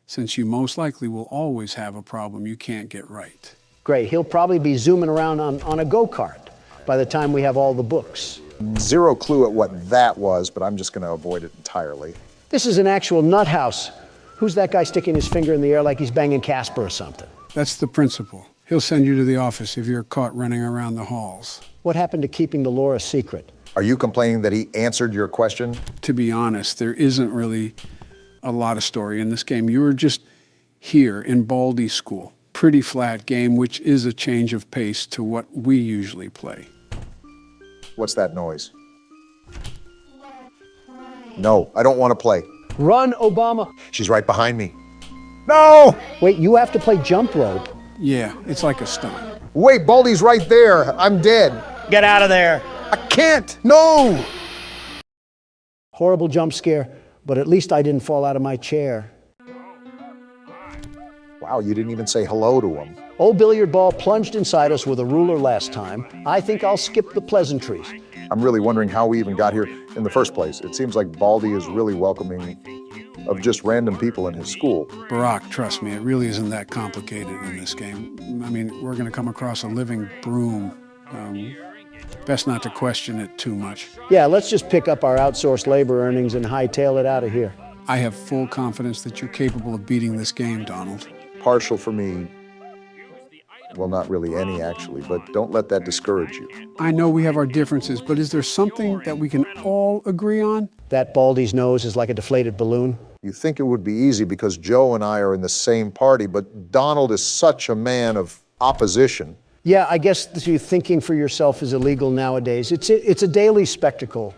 [SPEAKER 3] since you most likely will always have a problem you can't get right.
[SPEAKER 2] Great, he'll probably be zooming around on a go-kart by the time we have all the books.
[SPEAKER 1] Zero clue at what that was, but I'm just going to avoid it entirely.
[SPEAKER 2] This is an actual nut house. Who's that guy sticking his finger in the air like he's banging Casper or something?
[SPEAKER 3] That's the principal. He'll send you to the office if you're caught running around the halls.
[SPEAKER 2] What happened to keeping the lore a secret?
[SPEAKER 1] Are you complaining that he answered your question?
[SPEAKER 3] To be honest, there isn't really a lot of story in this game. You were just here in Baldi School. Pretty flat game, which is a change of pace to what we usually play.
[SPEAKER 1] What's that noise? No, I don't want to play.
[SPEAKER 2] Run, Obama.
[SPEAKER 1] She's right behind me. No!
[SPEAKER 2] Wait, you have to play jump rope.
[SPEAKER 3] Yeah, it's like a stunt.
[SPEAKER 1] Wait, Baldi's right there. I'm dead.
[SPEAKER 7] Get out of there.
[SPEAKER 1] I can't. No!
[SPEAKER 2] Horrible jump scare, but at least I didn't fall out of my chair.
[SPEAKER 1] Wow, you didn't even say hello to him.
[SPEAKER 2] Old billiard ball plunged inside us with a ruler last time. I think I'll skip the pleasantries.
[SPEAKER 1] I'm really wondering how we even got here in the first place. It seems like Baldi is really welcoming of just random people in his school.
[SPEAKER 3] Barack, trust me, it really isn't that complicated in this game. I mean, we're going to come across a living broom. Best not to question it too much.
[SPEAKER 2] Yeah, let's just pick up our outsourced labor earnings and hightail it out of here.
[SPEAKER 3] I have full confidence that you're capable of beating this game, Donald.
[SPEAKER 1] Partial for me. Well, not really any, actually, but don't let that discourage you.
[SPEAKER 3] I know we have our differences, but is there something that we can all agree on?
[SPEAKER 2] That Baldy's nose is like a deflated balloon.
[SPEAKER 1] You think it would be easy because Joe and I are in the same party, but Donald is such a man of opposition.
[SPEAKER 2] Yeah, I guess thinking for yourself is illegal nowadays. It's a daily spectacle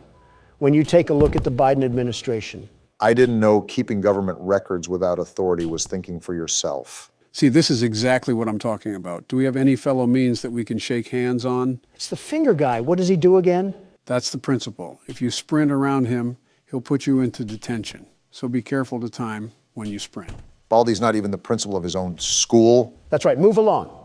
[SPEAKER 2] when you take a look at the Biden administration.
[SPEAKER 1] I didn't know keeping government records without authority was thinking for yourself.
[SPEAKER 3] See, this is exactly what I'm talking about. Do we have any fellow means that we can shake hands on?
[SPEAKER 2] It's the finger guy. What does he do again?
[SPEAKER 3] That's the principle. If you sprint around him, he'll put you into detention. So be careful to time when you sprint.
[SPEAKER 1] Baldy's not even the principal of his own school.
[SPEAKER 2] That's right. Move along.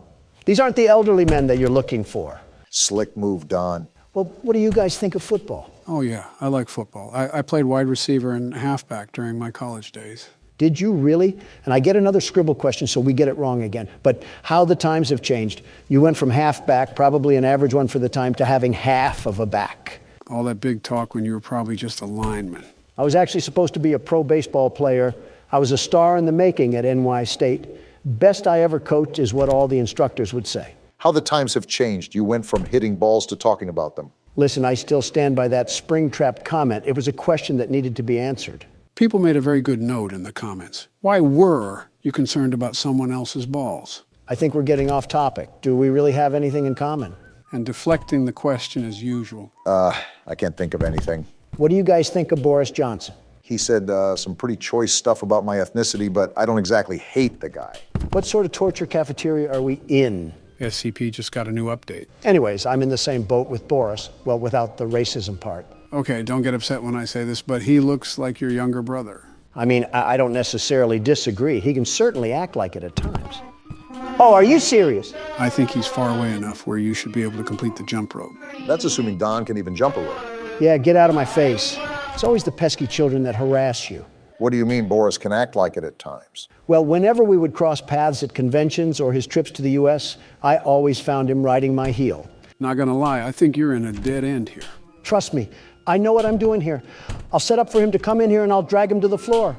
[SPEAKER 2] These aren't the elderly men that you're looking for.
[SPEAKER 1] Slick move, Don.
[SPEAKER 2] Well, what do you guys think of football?
[SPEAKER 3] Oh, yeah, I like football. I played wide receiver and halfback during my college days.
[SPEAKER 2] Did you really? And I get another scribble question, so we get it wrong again. But how the times have changed. You went from halfback, probably an average one for the time, to having half of a back.
[SPEAKER 3] All that big talk when you were probably just a lineman.
[SPEAKER 2] I was actually supposed to be a pro baseball player. I was a star in the making at NY State. Best I ever coached is what all the instructors would say.
[SPEAKER 1] How the times have changed. You went from hitting balls to talking about them.
[SPEAKER 2] Listen, I still stand by that spring-trap comment. It was a question that needed to be answered.
[SPEAKER 3] People made a very good note in the comments. Why were you concerned about someone else's balls?
[SPEAKER 2] I think we're getting off topic. Do we really have anything in common?
[SPEAKER 3] And deflecting the question as usual.
[SPEAKER 1] I can't think of anything.
[SPEAKER 2] What do you guys think of Boris Johnson?
[SPEAKER 1] He said some pretty choice stuff about my ethnicity, but I don't exactly hate the guy.
[SPEAKER 2] What sort of torture cafeteria are we in?
[SPEAKER 3] SCP just got a new update.
[SPEAKER 2] Anyways, I'm in the same boat with Boris. Well, without the racism part.
[SPEAKER 3] Okay, don't get upset when I say this, but he looks like your younger brother.
[SPEAKER 2] I mean, I don't necessarily disagree. He can certainly act like it at times. Oh, are you serious?
[SPEAKER 3] I think he's far away enough where you should be able to complete the jump rope.
[SPEAKER 1] That's assuming Don can even jump a rope.
[SPEAKER 2] Yeah, get out of my face. It's always the pesky children that harass you.
[SPEAKER 1] What do you mean Boris can act like it at times?
[SPEAKER 2] Well, whenever we would cross paths at conventions or his trips to the U.S., I always found him riding my heel.
[SPEAKER 3] Not gonna lie, I think you're in a dead end here.
[SPEAKER 2] Trust me, I know what I'm doing here. I'll set up for him to come in here and I'll drag him to the floor.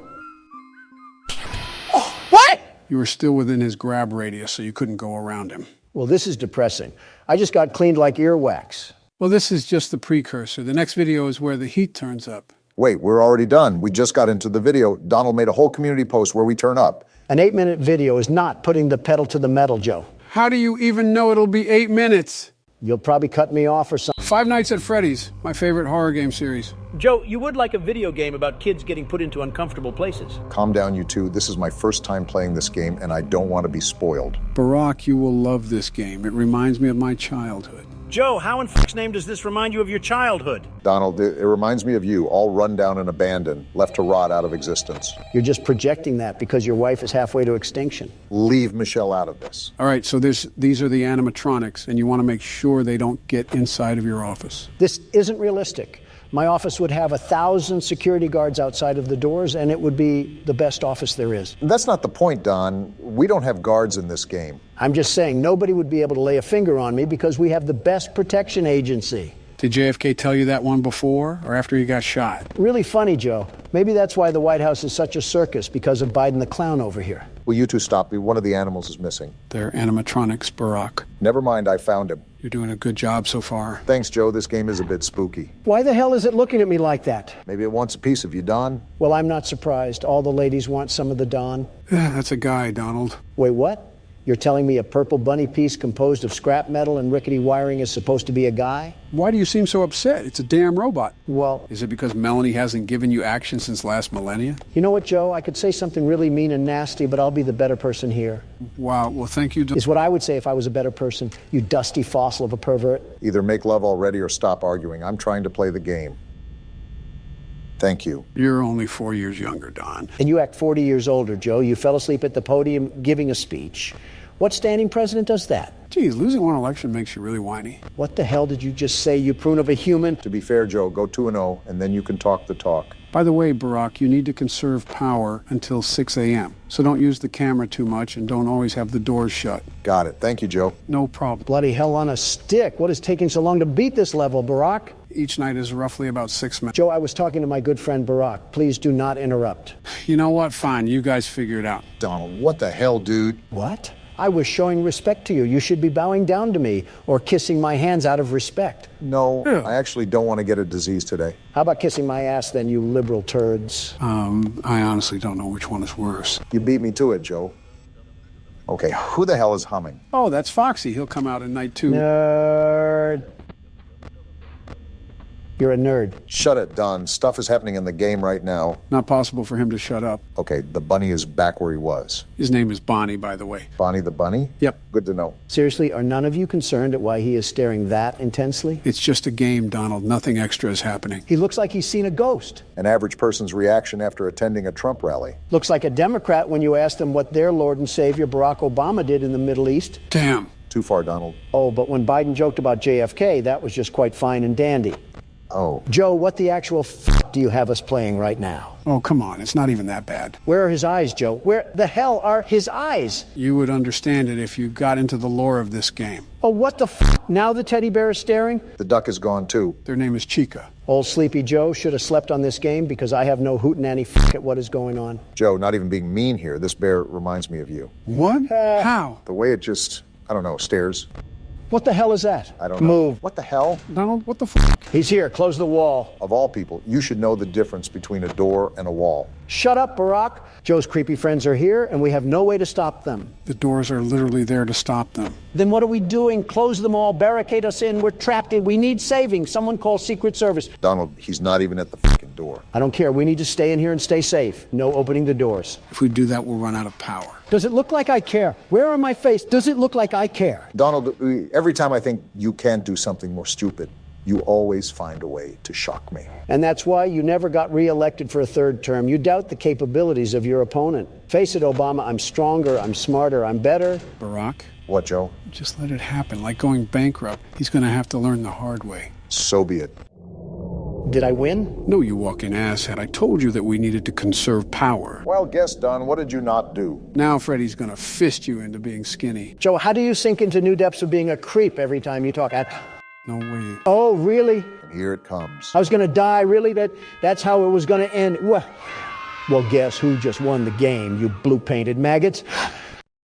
[SPEAKER 2] Oh, what?
[SPEAKER 3] You were still within his grab radius, so you couldn't go around him.
[SPEAKER 2] Well, this is depressing. I just got cleaned like earwax.
[SPEAKER 3] Well, this is just the precursor. The next video is where the heat turns up.
[SPEAKER 1] Wait, we're already done. We just got into the video. Donald made a whole community post where we turn up.
[SPEAKER 2] An 8-minute video is not putting the pedal to the metal, Joe.
[SPEAKER 3] How do you even know it'll be 8 minutes?
[SPEAKER 2] You'll probably cut me off or something.
[SPEAKER 3] Five Nights at Freddy's, my favorite horror game series.
[SPEAKER 7] Joe, you would like a video game about kids getting put into uncomfortable places.
[SPEAKER 1] Calm down, you two. This is my first time playing this game, and I don't want to be spoiled.
[SPEAKER 3] Barack, you will love this game. It reminds me of my childhood.
[SPEAKER 7] Joe, how in f***'s name does this remind you of your childhood?
[SPEAKER 1] Donald, it reminds me of you, all run down and abandoned, left to rot out of existence.
[SPEAKER 2] You're just projecting that because your wife is halfway to extinction.
[SPEAKER 1] Leave Michelle out of this.
[SPEAKER 3] All right, so these are the animatronics, and you want to make sure they don't get inside of your office.
[SPEAKER 2] This isn't realistic. My office would have 1,000 security guards outside of the doors, and it would be the best office there is.
[SPEAKER 1] That's not the point, Don. We don't have guards in this game.
[SPEAKER 2] I'm just saying nobody would be able to lay a finger on me because we have the best protection agency.
[SPEAKER 3] Did JFK tell you that one before or after he got shot?
[SPEAKER 2] Really funny, Joe. Maybe that's why the White House is such a circus, because of Biden the clown over here.
[SPEAKER 1] Will you two stop me? One of the animals is missing.
[SPEAKER 3] They're animatronics, Barack.
[SPEAKER 1] Never mind, I found him.
[SPEAKER 3] You're doing a good job so far.
[SPEAKER 1] Thanks, Joe. This game is a bit spooky.
[SPEAKER 2] Why the hell is it looking at me like that?
[SPEAKER 1] Maybe it wants a piece of you, Don.
[SPEAKER 2] Well, I'm not surprised. All the ladies want some of the Don.
[SPEAKER 3] That's a guy, Donald.
[SPEAKER 2] Wait, what? You're telling me a purple bunny piece composed of scrap metal and rickety wiring is supposed to be a guy?
[SPEAKER 3] Why do you seem so upset? It's a damn robot.
[SPEAKER 2] Well,
[SPEAKER 3] is it because Melanie hasn't given you action since last millennia?
[SPEAKER 2] You know what, Joe? I could say something really mean and nasty, but I'll be the better person here.
[SPEAKER 3] Wow, well, thank you.
[SPEAKER 2] Is what I would say if I was a better person, you dusty fossil of a pervert.
[SPEAKER 1] Either make love already or stop arguing. I'm trying to play the game. Thank you.
[SPEAKER 3] You're only 4 years younger, Don.
[SPEAKER 2] And you act 40 years older, Joe. You fell asleep at the podium giving a speech. What standing president does that?
[SPEAKER 3] Geez, losing one election makes you really whiny.
[SPEAKER 2] What the hell did you just say, you prune of a human?
[SPEAKER 1] To be fair, Joe, go 2-0, and then you can talk the talk.
[SPEAKER 3] By the way, Barack, you need to conserve power until 6 a.m. So don't use the camera too much and don't always have the doors shut.
[SPEAKER 1] Got it. Thank you, Joe.
[SPEAKER 3] No problem.
[SPEAKER 2] Bloody hell on a stick. What is taking so long to beat this level, Barack?
[SPEAKER 3] Each night is roughly about 6 minutes.
[SPEAKER 2] Joe, I was talking to my good friend Barack. Please do not interrupt.
[SPEAKER 3] You know what? Fine. You guys figure it out.
[SPEAKER 1] Donald, what the hell, dude?
[SPEAKER 2] What? I was showing respect to you. You should be bowing down to me or kissing my hands out of respect.
[SPEAKER 1] No, I actually don't want to get a disease today.
[SPEAKER 2] How about kissing my ass then, you liberal turds?
[SPEAKER 3] I honestly don't know which one is worse.
[SPEAKER 1] You beat me to it, Joe. Okay, who the hell is humming?
[SPEAKER 3] Oh, that's Foxy. He'll come out in night 2.
[SPEAKER 2] Nerd. You're a nerd.
[SPEAKER 1] Shut it, Don. Stuff is happening in the game right now.
[SPEAKER 3] Not possible for him to shut up.
[SPEAKER 1] Okay, the bunny is back where he was.
[SPEAKER 3] His name is Bonnie, by the way.
[SPEAKER 1] Bonnie the bunny?
[SPEAKER 3] Yep.
[SPEAKER 1] Good to know.
[SPEAKER 2] Seriously, are none of you concerned at why he is staring that intensely?
[SPEAKER 3] It's just a game, Donald. Nothing extra is happening.
[SPEAKER 2] He looks like he's seen a ghost.
[SPEAKER 1] An average person's reaction after attending a Trump rally.
[SPEAKER 2] Looks like a Democrat when you asked him what their Lord and Savior Barack Obama did in the Middle East.
[SPEAKER 3] Damn.
[SPEAKER 1] Too far, Donald.
[SPEAKER 2] Oh, but when Biden joked about JFK, that was just quite fine and dandy.
[SPEAKER 1] Oh.
[SPEAKER 2] Joe, what the actual f*** do you have us playing right now?
[SPEAKER 3] Oh, come on. It's not even that bad.
[SPEAKER 2] Where are his eyes, Joe? Where the hell are his eyes?
[SPEAKER 3] You would understand it if you got into the lore of this game.
[SPEAKER 2] Oh, what the f***? Now the teddy bear is staring?
[SPEAKER 1] The duck is gone, too.
[SPEAKER 3] Their name is Chica.
[SPEAKER 2] Old Sleepy Joe should have slept on this game because I have no hootenanny f*** at what is going on.
[SPEAKER 1] Joe, not even being mean here, this bear reminds me of you.
[SPEAKER 3] What? How?
[SPEAKER 1] The way it just, I don't know, stares.
[SPEAKER 2] What the hell is that?
[SPEAKER 1] I don't know.
[SPEAKER 2] Move.
[SPEAKER 1] What the hell?
[SPEAKER 3] Donald, what the fuck?
[SPEAKER 2] He's here. Close the wall.
[SPEAKER 1] Of all people, you should know the difference between a door and a wall.
[SPEAKER 2] Shut up, Barack. Joe's creepy friends are here, and we have no way to stop them.
[SPEAKER 3] The doors are literally there to stop them.
[SPEAKER 2] Then what are we doing? Close them all, barricade us in. We're trapped in. We need saving. Someone call Secret Service.
[SPEAKER 1] Donald, he's not even at the fucking door.
[SPEAKER 2] I don't care. We need to stay in here and stay safe. No opening the doors.
[SPEAKER 3] If we do that, we'll run out of power.
[SPEAKER 2] Does it look like I care? Where on my face does it look like I care?
[SPEAKER 1] Donald, every time I think you can do something more stupid, you always find a way to shock me.
[SPEAKER 2] And that's why you never got reelected for a third term. You doubt the capabilities of your opponent. Face it, Obama, I'm stronger, I'm smarter, I'm better.
[SPEAKER 3] Barack?
[SPEAKER 1] What, Joe?
[SPEAKER 3] Just let it happen. Like going bankrupt. He's going to have to learn the hard way.
[SPEAKER 1] So be it.
[SPEAKER 2] Did I win?
[SPEAKER 3] No, you walking asshat. I told you that we needed to conserve power.
[SPEAKER 1] Well, guess, Don, what did you not do?
[SPEAKER 3] Now Freddie's going to fist you into being skinny.
[SPEAKER 2] Joe, how do you sink into new depths of being a creep every time you talk?
[SPEAKER 3] No way.
[SPEAKER 2] Oh, really?
[SPEAKER 1] And here it comes.
[SPEAKER 2] I was going to die, really? That's how it was going to end? Well, guess who just won the game, you blue-painted maggots?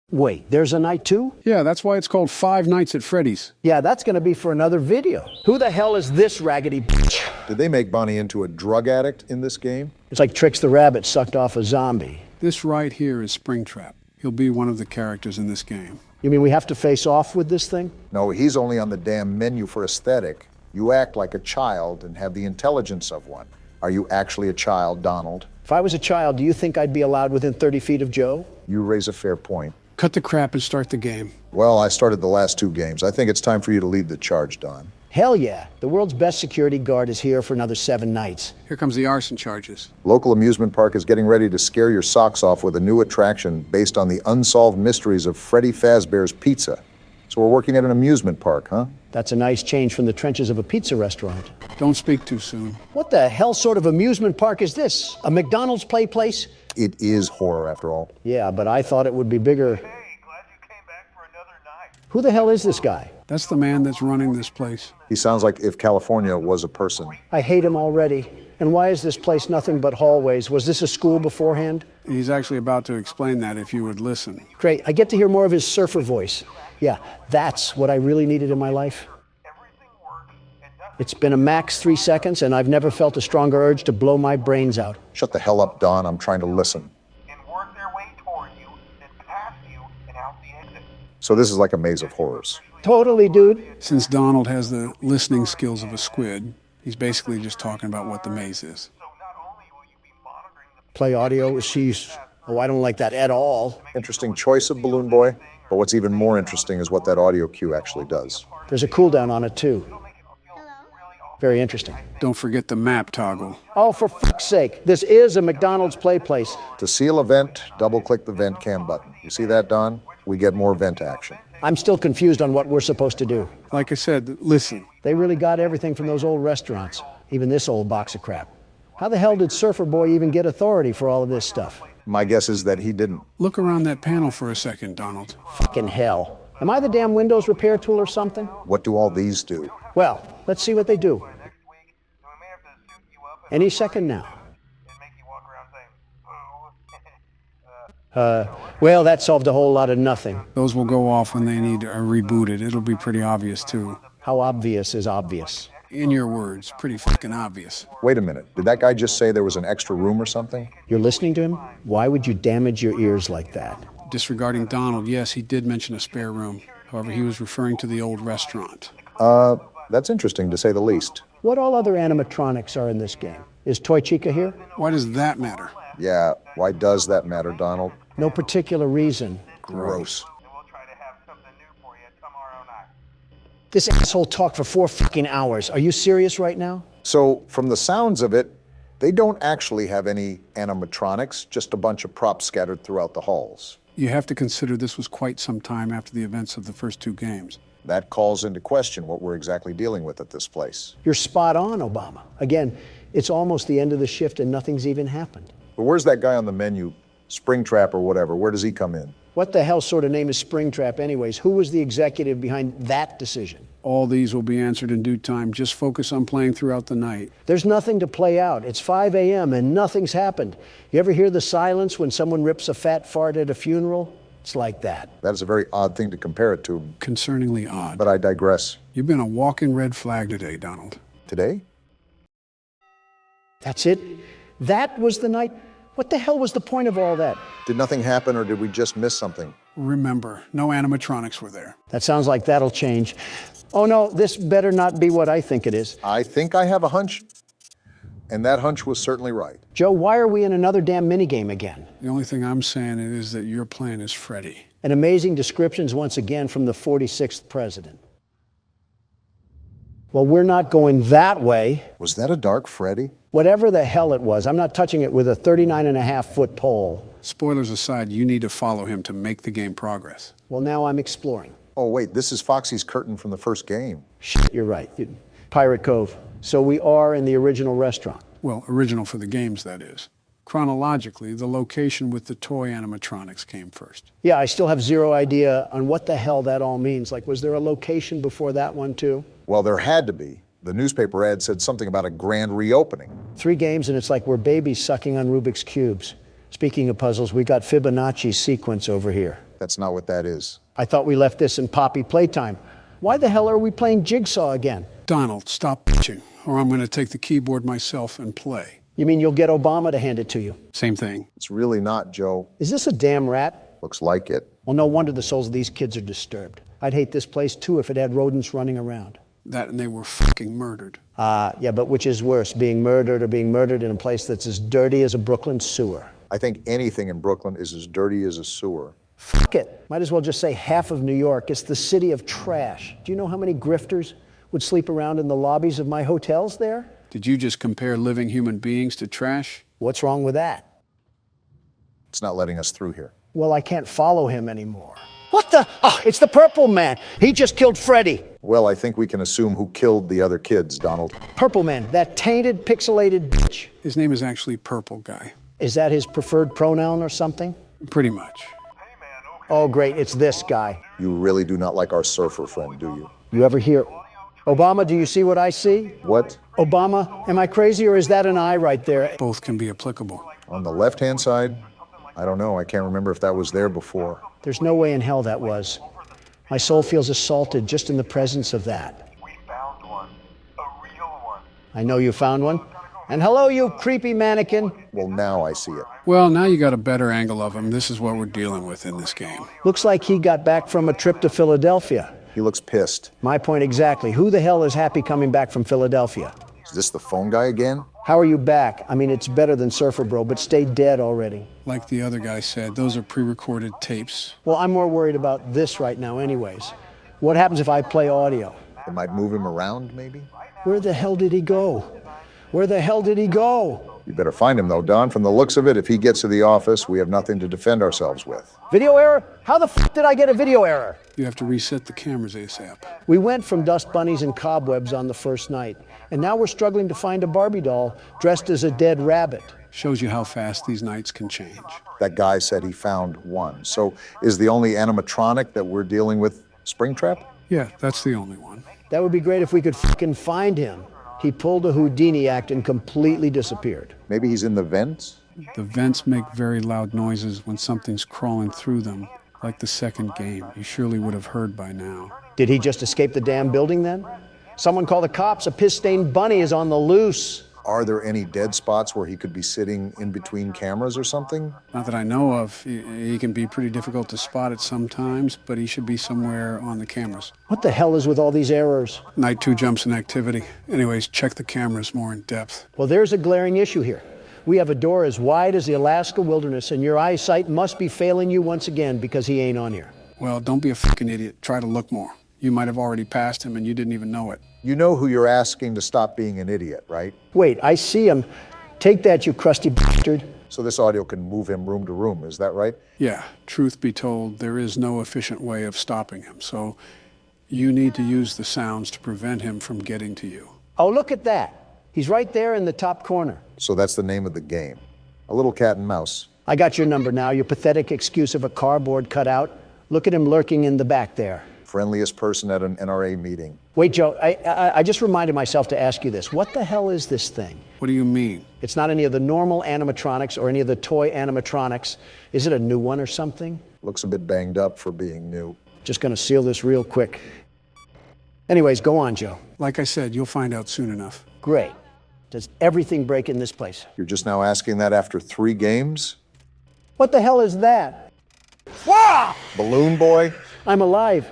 [SPEAKER 2] Wait, there's a night 2?
[SPEAKER 3] Yeah, that's why it's called Five Nights at Freddy's.
[SPEAKER 2] Yeah, that's going to be for another video. Who the hell is this raggedy bitch?
[SPEAKER 1] Did they make Bonnie into a drug addict in this game?
[SPEAKER 2] It's like Trix the Rabbit sucked off a zombie.
[SPEAKER 3] This right here is Springtrap. He'll be one of the characters in this game.
[SPEAKER 2] You mean we have to face off with this thing?
[SPEAKER 1] No, he's only on the damn menu for aesthetic. You act like a child and have the intelligence of one. Are you actually a child, Donald?
[SPEAKER 2] If I was a child, do you think I'd be allowed within 30 feet of Joe?
[SPEAKER 1] You raise a fair point.
[SPEAKER 3] Cut the crap and start the game.
[SPEAKER 1] Well, I started the last 2 games. I think it's time for you to lead the charge, Don.
[SPEAKER 2] Hell yeah. The world's best security guard is here for another 7 nights.
[SPEAKER 3] Here comes the arson charges.
[SPEAKER 1] Local amusement park is getting ready to scare your socks off with a new attraction based on the unsolved mysteries of Freddy Fazbear's Pizza. So we're working at an amusement park, huh?
[SPEAKER 2] That's a nice change from the trenches of a pizza restaurant.
[SPEAKER 3] Don't speak too soon.
[SPEAKER 2] What the hell sort of amusement park is this? A McDonald's play place?
[SPEAKER 1] It is horror, after all.
[SPEAKER 2] Yeah, but I thought it would be bigger.
[SPEAKER 6] Hey, glad you came back for another night.
[SPEAKER 2] Who the hell is this guy?
[SPEAKER 3] That's the man that's running this place.
[SPEAKER 1] He sounds like if California was a person.
[SPEAKER 2] I hate him already. And why is this place nothing but hallways? Was this a school beforehand?
[SPEAKER 3] He's actually about to explain that if you would listen.
[SPEAKER 2] Great. I get to hear more of his surfer voice. Yeah, that's what I really needed in my life. It's been a max 3 seconds, and I've never felt a stronger urge to blow my brains out.
[SPEAKER 1] Shut the hell up, Don. I'm trying to listen.
[SPEAKER 6] And work their way toward you, then past you, and out the exit.
[SPEAKER 1] So this is like a maze of horrors.
[SPEAKER 2] Totally, dude.
[SPEAKER 3] Since Donald has the listening skills of a squid, he's basically just talking about what the maze is.
[SPEAKER 6] So not only will you be monitoring the
[SPEAKER 2] Play audio. Oh, I don't like that at all.
[SPEAKER 1] Interesting choice of Balloon Boy, but what's even more interesting is what that audio cue actually does.
[SPEAKER 2] There's a cooldown on it, too. Very interesting.
[SPEAKER 3] Don't forget the map toggle.
[SPEAKER 2] Oh, for fuck's sake. This is a McDonald's play place.
[SPEAKER 1] To seal a vent, double-click the vent cam button. You see that, Don? We get more vent action.
[SPEAKER 2] I'm still confused on what we're supposed to do.
[SPEAKER 3] Like I said, listen.
[SPEAKER 2] They really got everything from those old restaurants, even this old box of crap. How the hell did Surfer Boy even get authority for all of this stuff?
[SPEAKER 1] My guess is that he didn't.
[SPEAKER 3] Look around that panel for a second, Donald.
[SPEAKER 2] Fucking hell. Am I the damn Windows repair tool or something?
[SPEAKER 1] What do all these do?
[SPEAKER 2] Well, let's see what they do. Any second now.
[SPEAKER 6] It'd make you walk around saying, boo.
[SPEAKER 2] Well, that solved a whole lot of nothing.
[SPEAKER 3] Those will go off when they need rebooted. It'll be pretty obvious, too.
[SPEAKER 2] How obvious is obvious?
[SPEAKER 3] In your words, pretty fucking obvious.
[SPEAKER 1] Wait a minute, did that guy just say there was an extra room or something?
[SPEAKER 2] You're listening to him? Why would you damage your ears like that?
[SPEAKER 3] Disregarding Donald, yes, he did mention a spare room. However, he was referring to the old restaurant.
[SPEAKER 1] That's interesting to say the least.
[SPEAKER 2] What all other animatronics are in this game? Is Toy Chica here?
[SPEAKER 3] Why does that matter?
[SPEAKER 1] Yeah, why does that matter, Donald?
[SPEAKER 2] No particular reason.
[SPEAKER 1] Gross.
[SPEAKER 6] And we'll try to have something new for you tomorrow night.
[SPEAKER 2] This asshole talked for 4 fucking hours. Are you serious right now?
[SPEAKER 1] So, from the sounds of it, they don't actually have any animatronics, just a bunch of props scattered throughout the halls.
[SPEAKER 3] You have to consider this was quite some time after the events of the first 2 games.
[SPEAKER 1] That calls into question what we're exactly dealing with at this place.
[SPEAKER 2] You're spot on, Obama. Again, it's almost the end of the shift and nothing's even happened.
[SPEAKER 1] But where's that guy on the menu? Springtrap or whatever, where does he come in?
[SPEAKER 2] What the hell sort of name is Springtrap anyways? Who was the executive behind that decision?
[SPEAKER 3] All these will be answered in due time. Just focus on playing throughout the night.
[SPEAKER 2] There's nothing to play out. It's 5 a.m. and nothing's happened. You ever hear the silence when someone rips a fat fart at a funeral? It's like that.
[SPEAKER 1] That is a very odd thing to compare it to,
[SPEAKER 3] Concerningly odd.
[SPEAKER 1] but I digress.
[SPEAKER 3] You've been a walking red flag today, Donald.
[SPEAKER 1] Today?
[SPEAKER 2] That's it? That was the night? What the hell was the point of all that?
[SPEAKER 1] Did nothing happen or did we just miss something?
[SPEAKER 3] Remember, no animatronics were there.
[SPEAKER 2] That sounds like that'll change. Oh no, this better not be what I think it is.
[SPEAKER 1] I think I have a hunch, and that hunch was certainly right.
[SPEAKER 2] Joe, why are we in another damn minigame again?
[SPEAKER 3] The only thing I'm saying is that your plan is Freddy.
[SPEAKER 2] And amazing descriptions once again from the 46th president. Well, we're not going that way.
[SPEAKER 1] Was that a dark Freddy?
[SPEAKER 2] Whatever the hell it was, I'm not touching it with a 39.5-foot pole.
[SPEAKER 3] Spoilers aside, you need to follow him to make the game progress.
[SPEAKER 2] Well, now I'm exploring.
[SPEAKER 1] Oh wait, this is Foxy's curtain from the first game.
[SPEAKER 2] Shit, you're right. Pirate Cove. So we are in the original restaurant.
[SPEAKER 3] Well, original for the games, that is. Chronologically, the location with the toy animatronics came first.
[SPEAKER 2] Yeah, I still have zero idea on what the hell that all means. Like, was there a location before that one too?
[SPEAKER 1] Well, there had to be. The newspaper ad said something about a grand reopening.
[SPEAKER 2] 3 games and it's like we're babies sucking on Rubik's Cubes. Speaking of puzzles, we got Fibonacci's sequence over here.
[SPEAKER 1] That's not what that is.
[SPEAKER 2] I thought we left this in Poppy Playtime. Why the hell are we playing Jigsaw again?
[SPEAKER 3] Donald, stop bitching, or I'm going to take the keyboard myself and play.
[SPEAKER 2] You mean you'll get Obama to hand it to you?
[SPEAKER 3] Same thing.
[SPEAKER 1] It's really not, Joe.
[SPEAKER 2] Is this a damn rat?
[SPEAKER 1] Looks like it.
[SPEAKER 2] Well, no wonder the souls of these kids are disturbed. I'd hate this place too if it had rodents running around.
[SPEAKER 3] That and they were fucking murdered.
[SPEAKER 2] Yeah, but which is worse, being murdered or being murdered in a place that's as dirty as a Brooklyn sewer?
[SPEAKER 1] I think anything in Brooklyn is as dirty as a sewer.
[SPEAKER 2] Fuck it. Might as well just say half of New York. It's the city of trash. Do you know how many grifters would sleep around in the lobbies of my hotels there?
[SPEAKER 3] Did you just compare living human beings to trash?
[SPEAKER 2] What's wrong with that?
[SPEAKER 1] It's not letting us through here.
[SPEAKER 2] Well, I can't follow him anymore. What the? Oh, it's the Purple Man. He just killed Freddy.
[SPEAKER 1] Well, I think we can assume who killed the other kids, Donald.
[SPEAKER 2] Purple Man, that tainted, pixelated bitch.
[SPEAKER 3] His name is actually Purple Guy.
[SPEAKER 2] Is that his preferred pronoun or something?
[SPEAKER 3] Pretty much.
[SPEAKER 2] Oh, great, it's this guy.
[SPEAKER 1] You really do not like our surfer friend, do you?
[SPEAKER 2] You ever hear, Obama, do you see what I see?
[SPEAKER 1] What?
[SPEAKER 2] Obama, am I crazy or is that an eye right there?
[SPEAKER 3] Both can be applicable.
[SPEAKER 1] On the left-hand side? I don't know. I can't remember if that was there before.
[SPEAKER 2] There's no way in hell that was. My soul feels assaulted just in the presence of that.
[SPEAKER 6] We found one. A real one.
[SPEAKER 2] I know you found one. And hello, you creepy mannequin.
[SPEAKER 1] Well, now I see it.
[SPEAKER 3] Well, now you got a better angle of him. This is what we're dealing with in this game.
[SPEAKER 2] Looks like he got back from a trip to Philadelphia.
[SPEAKER 1] He looks pissed.
[SPEAKER 2] My point exactly. Who the hell is happy coming back from Philadelphia?
[SPEAKER 1] Is this the phone guy again?
[SPEAKER 2] How are you back? I mean, it's better than Surfer Bro, but stay dead already.
[SPEAKER 3] Like the other guy said, those are pre-recorded tapes.
[SPEAKER 2] Well, I'm more worried about this right now anyways. What happens if I play audio?
[SPEAKER 1] It might move him around, maybe?
[SPEAKER 2] Where the hell did he go? Where the hell did he go?
[SPEAKER 1] You better find him, though, Don. From the looks of it, if he gets to the office, we have nothing to defend ourselves with.
[SPEAKER 2] Video error? How the f did I get a video error?
[SPEAKER 3] You have to reset the cameras ASAP.
[SPEAKER 2] We went from dust bunnies and cobwebs on the first night, and now we're struggling to find a Barbie doll dressed as a dead rabbit.
[SPEAKER 3] Shows you how fast these nights can change.
[SPEAKER 1] That guy said he found one. So is the only animatronic that we're dealing with Springtrap?
[SPEAKER 3] Yeah, that's the only one.
[SPEAKER 2] That would be great if we could fucking find him. He pulled a Houdini act and completely disappeared.
[SPEAKER 1] Maybe he's in the vents?
[SPEAKER 3] The vents make very loud noises when something's crawling through them, like the second game. You surely would have heard by now.
[SPEAKER 2] Did he just escape the damn building then? Someone call the cops. A piss-stained bunny is on the loose.
[SPEAKER 1] Are there any dead spots where he could be sitting in between cameras or something?
[SPEAKER 3] Not that I know of. He can be pretty difficult to spot at some times, but he should be somewhere on the cameras.
[SPEAKER 2] What the hell is with all these errors?
[SPEAKER 3] Night 2 jumps in activity. Anyways, check the cameras more in depth.
[SPEAKER 2] Well, there's a glaring issue here. We have a door as wide as the Alaska wilderness, and your eyesight must be failing you once again because he ain't on here.
[SPEAKER 3] Well, don't be a fucking idiot. Try to look more. You might have already passed him and you didn't even know it.
[SPEAKER 1] You know who you're asking to stop being an idiot, right?
[SPEAKER 2] Wait, I see him. Take that, you crusty bastard.
[SPEAKER 1] So this audio can move him room to room, is that right?
[SPEAKER 3] Yeah, truth be told, there is no efficient way of stopping him, so you need to use the sounds to prevent him from getting to you.
[SPEAKER 2] Oh, look at that. He's right there in the top corner.
[SPEAKER 1] So that's the name of the game. A little cat and mouse.
[SPEAKER 2] I got your number now, you pathetic excuse of a cardboard cutout. Look at him lurking in the back there.
[SPEAKER 1] Friendliest person at an NRA meeting.
[SPEAKER 2] Wait, Joe, I just reminded myself to ask you this. What the hell is this thing?
[SPEAKER 3] What do you mean?
[SPEAKER 2] It's not any of the normal animatronics or any of the toy animatronics. Is it a new one or something?
[SPEAKER 1] Looks a bit banged up for being new.
[SPEAKER 2] Just gonna seal this real quick. Anyways, go on, Joe.
[SPEAKER 3] Like I said, you'll find out soon enough.
[SPEAKER 2] Great. Does everything break in this place?
[SPEAKER 1] You're just now asking that after 3 games?
[SPEAKER 2] What the hell is that?
[SPEAKER 1] Balloon Boy?
[SPEAKER 2] I'm alive.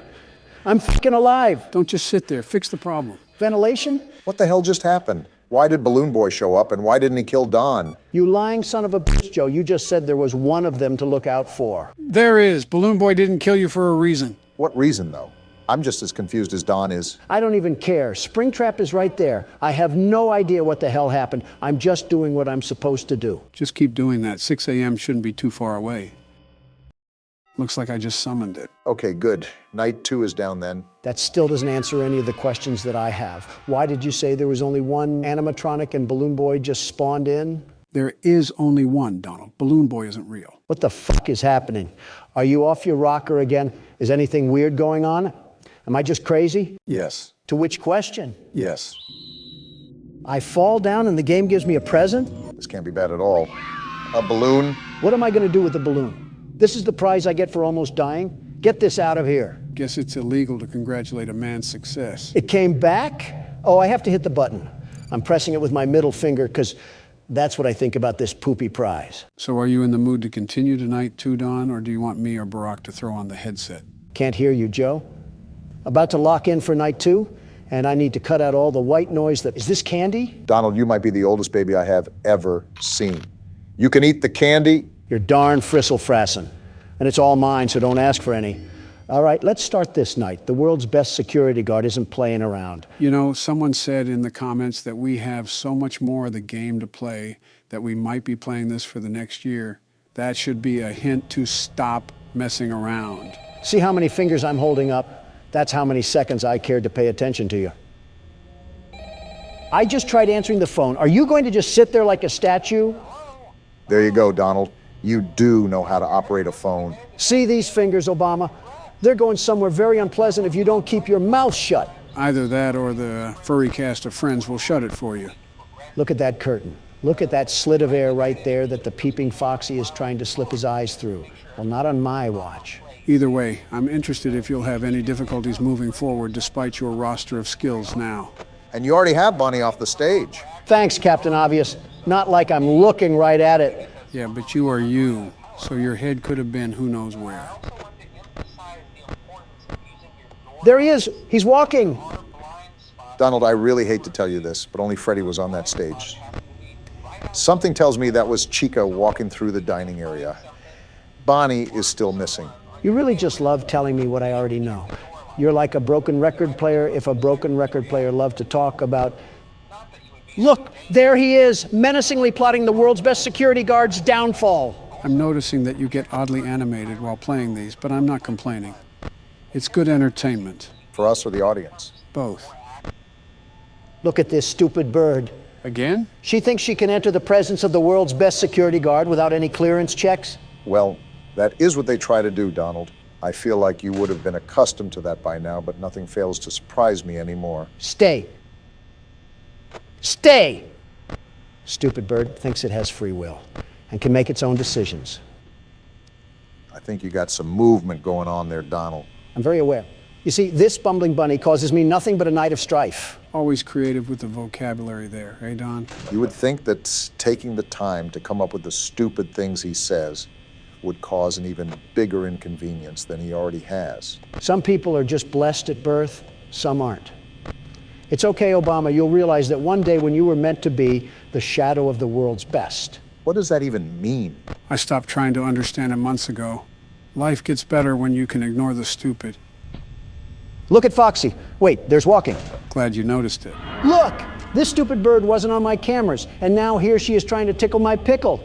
[SPEAKER 2] I'm fucking alive.
[SPEAKER 3] Don't just sit there. Fix the problem.
[SPEAKER 2] Ventilation?
[SPEAKER 1] What the hell just happened? Why did Balloon Boy show up and why didn't he kill Don?
[SPEAKER 2] You lying son of a bitch, Joe. You just said there was one of them to look out for.
[SPEAKER 3] There is. Balloon Boy didn't kill you for a reason.
[SPEAKER 1] What reason, though? I'm just as confused as Don is.
[SPEAKER 2] I don't even care. Springtrap is right there. I have no idea what the hell happened. I'm just doing what I'm supposed to do.
[SPEAKER 3] Just keep doing that. 6 a.m. shouldn't be too far away. Looks like I just summoned it.
[SPEAKER 1] Okay, good. Night 2 is down then.
[SPEAKER 2] That still doesn't answer any of the questions that I have. Why did you say there was only one animatronic and Balloon Boy just spawned in?
[SPEAKER 3] There is only one, Donald. Balloon Boy isn't real.
[SPEAKER 2] What the fuck is happening? Are you off your rocker again? Is anything weird going on? Am I just crazy?
[SPEAKER 1] Yes.
[SPEAKER 2] To which question?
[SPEAKER 1] Yes.
[SPEAKER 2] I fall down and the game gives me a present?
[SPEAKER 1] This can't be bad at all. A balloon?
[SPEAKER 2] What am I going to do with the balloon? This is the prize I get for almost dying? Get this out of here.
[SPEAKER 3] Guess it's illegal to congratulate a man's success.
[SPEAKER 2] It came back? Oh, I have to hit the button. I'm pressing it with my middle finger because that's what I think about this poopy prize.
[SPEAKER 3] So are you in the mood to continue tonight too, Don, or do you want me or Barack to throw on the headset?
[SPEAKER 2] Can't hear you, Joe. About to lock in for night 2, and I need to cut out all the white noise that... Is this candy?
[SPEAKER 1] Donald, you might be the oldest baby I have ever seen. You can eat the candy.
[SPEAKER 2] You're darn fristle-frassin'. And it's all mine, so don't ask for any. All right, let's start this night. The world's best security guard isn't playing around.
[SPEAKER 3] You know, someone said in the comments that we have so much more of the game to play that we might be playing this for the next year. That should be a hint to stop messing around.
[SPEAKER 2] See how many fingers I'm holding up? That's how many seconds I cared to pay attention to you. I just tried answering the phone. Are you going to just sit there like a statue?
[SPEAKER 1] There you go, Donald. You do know how to operate a phone.
[SPEAKER 2] See these fingers, Obama? They're going somewhere very unpleasant if you don't keep your mouth shut.
[SPEAKER 3] Either that or the furry cast of friends will shut it for you.
[SPEAKER 2] Look at that curtain. Look at that slit of air right there that the peeping foxy is trying to slip his eyes through. Well, not on my watch.
[SPEAKER 3] Either way, I'm interested if you'll have any difficulties moving forward despite your roster of skills now.
[SPEAKER 1] And you already have Bonnie off the stage.
[SPEAKER 2] Thanks, Captain Obvious. Not like I'm looking right at it.
[SPEAKER 3] Yeah, but you are you, so your head could have been who knows where.
[SPEAKER 2] There he is. He's walking.
[SPEAKER 1] Donald, I really hate to tell you this, but only Freddie was on that stage. Something tells me that was Chica walking through the dining area. Bonnie is still missing.
[SPEAKER 2] You really just love telling me what I already know. You're like a broken record player if a broken record player loved to talk about... Look, there he is, menacingly plotting the world's best security guard's downfall.
[SPEAKER 3] I'm noticing that you get oddly animated while playing these, but I'm not complaining. It's good entertainment.
[SPEAKER 1] For us or the audience?
[SPEAKER 3] Both.
[SPEAKER 2] Look at this stupid bird.
[SPEAKER 3] Again?
[SPEAKER 2] She thinks she can enter the presence of the world's best security guard without any clearance checks?
[SPEAKER 1] Well, that is what they try to do, Donald. I feel like you would have been accustomed to that by now, but nothing fails to surprise me anymore.
[SPEAKER 2] Stay. Stay! Stupid bird thinks it has free will and can make its own decisions.
[SPEAKER 1] I think you got some movement going on there, Donald.
[SPEAKER 2] I'm very aware. You see, this bumbling bunny causes me nothing but a night of strife.
[SPEAKER 3] Always creative with the vocabulary there, eh, Don?
[SPEAKER 1] You would think that taking the time to come up with the stupid things he says would cause an even bigger inconvenience than he already has.
[SPEAKER 2] Some people are just blessed at birth, some aren't. It's okay, Obama, you'll realize that one day when you were meant to be the shadow of the world's best.
[SPEAKER 1] What does that even mean?
[SPEAKER 3] I stopped trying to understand it months ago. Life gets better when you can ignore the stupid.
[SPEAKER 2] Look at Foxy. Wait, there's walking.
[SPEAKER 3] Glad you noticed it.
[SPEAKER 2] Look! This stupid bird wasn't on my cameras, and now here she is trying to tickle my pickle.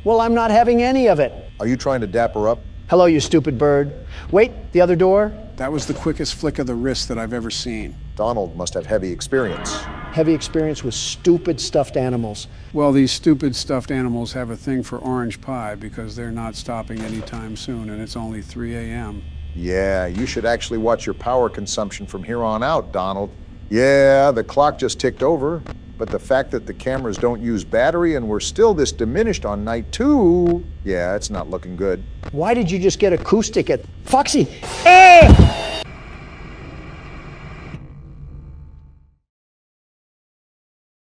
[SPEAKER 2] Well, I'm not having any of it.
[SPEAKER 1] Are you trying to dap her up?
[SPEAKER 2] Hello, you stupid bird. Wait, the other door?
[SPEAKER 3] That was the quickest flick of the wrist that I've ever seen.
[SPEAKER 1] Donald must have heavy experience.
[SPEAKER 2] Heavy experience with stupid stuffed animals.
[SPEAKER 3] Well, these stupid stuffed animals have a thing for orange pie because they're not stopping anytime soon, and it's only 3 a.m.
[SPEAKER 1] Yeah, you should actually watch your power consumption from here on out, Donald. Yeah, the clock just ticked over, but the fact that the cameras don't use battery and we're still this diminished on night 2, yeah, it's not looking good.
[SPEAKER 2] Why did you just get acoustic at Foxy?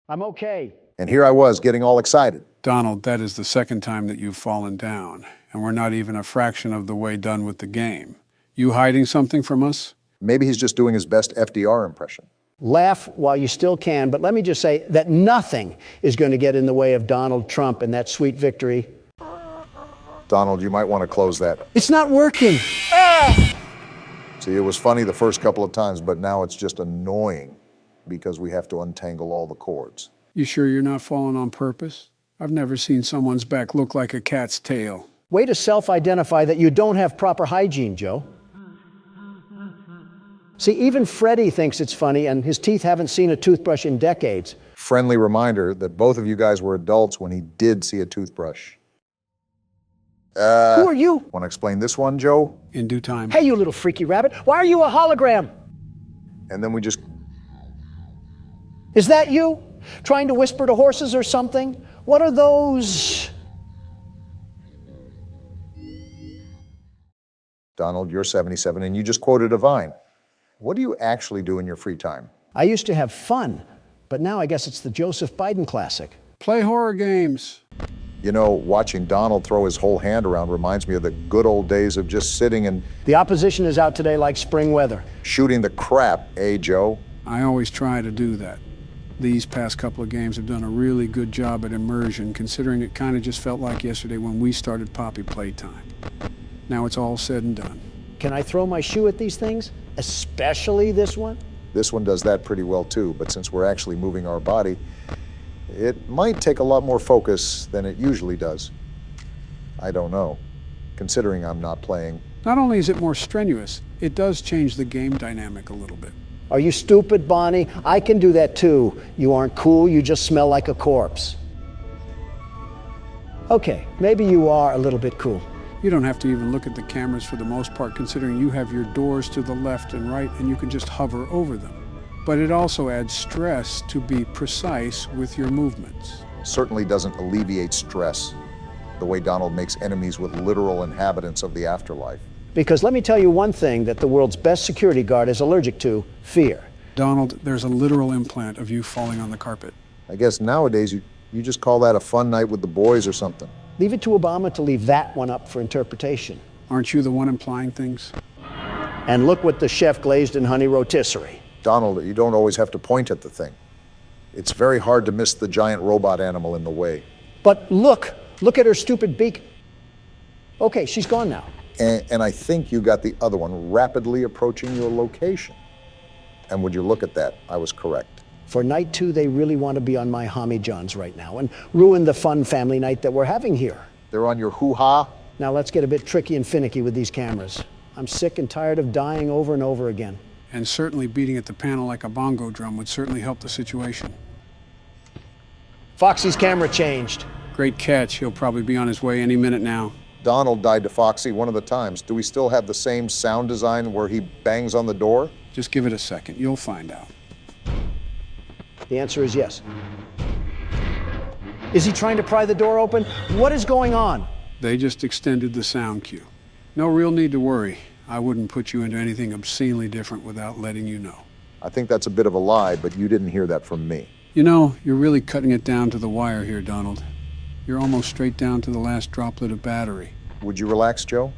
[SPEAKER 2] I'm okay.
[SPEAKER 1] And here I was getting all excited.
[SPEAKER 3] Donald, that is the second time that you've fallen down, and we're not even a fraction of the way done with the game. You hiding something from us?
[SPEAKER 1] Maybe he's just doing his best FDR impression.
[SPEAKER 2] Laugh while you still can, but let me just say that nothing is going to get in the way of Donald Trump and that sweet victory.
[SPEAKER 1] Donald, you might want to close that.
[SPEAKER 2] It's not working.
[SPEAKER 1] See, it was funny the first couple of times, but now it's just annoying because we have to untangle all the cords.
[SPEAKER 3] You sure you're not falling on purpose? I've never seen someone's back look like a cat's tail.
[SPEAKER 2] Way to self-identify that you don't have proper hygiene, Joe. See, even Freddie thinks it's funny, and his teeth haven't seen a toothbrush in decades.
[SPEAKER 1] Friendly reminder that both of you guys were adults when he did see a toothbrush.
[SPEAKER 2] Who are you?
[SPEAKER 1] Want to explain this one, Joe?
[SPEAKER 3] In due time.
[SPEAKER 2] Hey, you little freaky rabbit. Why are you a hologram?
[SPEAKER 1] And then we just...
[SPEAKER 2] Is that you? Trying to whisper to horses or something? What are those?
[SPEAKER 1] Donald, you're 77, and you just quoted a Vine. What do you actually do in your free time?
[SPEAKER 2] I used to have fun, but now I guess it's the Joseph Biden classic.
[SPEAKER 3] Play horror games.
[SPEAKER 1] You know, watching Donald throw his whole hand around reminds me of the good old days of just sitting and...
[SPEAKER 2] The opposition is out today like spring weather.
[SPEAKER 1] Shooting the crap, eh, Joe?
[SPEAKER 3] I always try to do that. These past couple of games have done a really good job at immersion, considering it kind of just felt like yesterday when we started Poppy Playtime. Now it's all said and done.
[SPEAKER 2] Can I throw my shoe at these things? Especially this one?
[SPEAKER 1] This one does that pretty well too, but since we're actually moving our body, it might take a lot more focus than it usually does. I don't know, considering I'm not playing.
[SPEAKER 3] Not only is it more strenuous, it does change the game dynamic a little bit.
[SPEAKER 2] Are you stupid, Bonnie? I can do that too. You aren't cool, you just smell like a corpse. Okay, maybe you are a little bit cool.
[SPEAKER 3] You don't have to even look at the cameras for the most part, considering you have your doors to the left and right and you can just hover over them. But it also adds stress to be precise with your movements.
[SPEAKER 1] Certainly doesn't alleviate stress the way Donald makes enemies with literal inhabitants of the afterlife.
[SPEAKER 2] Because let me tell you one thing that the world's best security guard is allergic to: fear.
[SPEAKER 3] Donald, there's a literal implant of you falling on the carpet.
[SPEAKER 1] I guess nowadays you just call that a fun night with the boys or something.
[SPEAKER 2] Leave it to Obama to leave that one up for interpretation.
[SPEAKER 3] Aren't you the one implying things?
[SPEAKER 2] And look what the chef glazed in honey rotisserie.
[SPEAKER 1] Donald, you don't always have to point at the thing. It's very hard to miss the giant robot animal in the way.
[SPEAKER 2] But look at her stupid beak. Okay, she's gone now.
[SPEAKER 1] And I think you got the other one rapidly approaching your location. And would you look at that? I was correct.
[SPEAKER 2] For night 2, they really want to be on my Homie Johns right now and ruin the fun family night that we're having here.
[SPEAKER 1] They're on your hoo-ha?
[SPEAKER 2] Now let's get a bit tricky and finicky with these cameras. I'm sick and tired of dying over and over again.
[SPEAKER 3] And certainly beating at the panel like a bongo drum would certainly help the situation.
[SPEAKER 2] Foxy's camera changed.
[SPEAKER 3] Great catch. He'll probably be on his way any minute now.
[SPEAKER 1] Donald died to Foxy one of the times. Do we still have the same sound design where he bangs on the door?
[SPEAKER 3] Just give it a second. You'll find out.
[SPEAKER 2] The answer is yes. Is he trying to pry the door open? What is going on?
[SPEAKER 3] They just extended the sound cue. No real need to worry. I wouldn't put you into anything obscenely different without letting you know.
[SPEAKER 1] I think that's a bit of a lie, but you didn't hear that from me.
[SPEAKER 3] You know, you're really cutting it down to the wire here, Donald. You're almost straight down to the last droplet of battery.
[SPEAKER 1] Would you relax, Joe?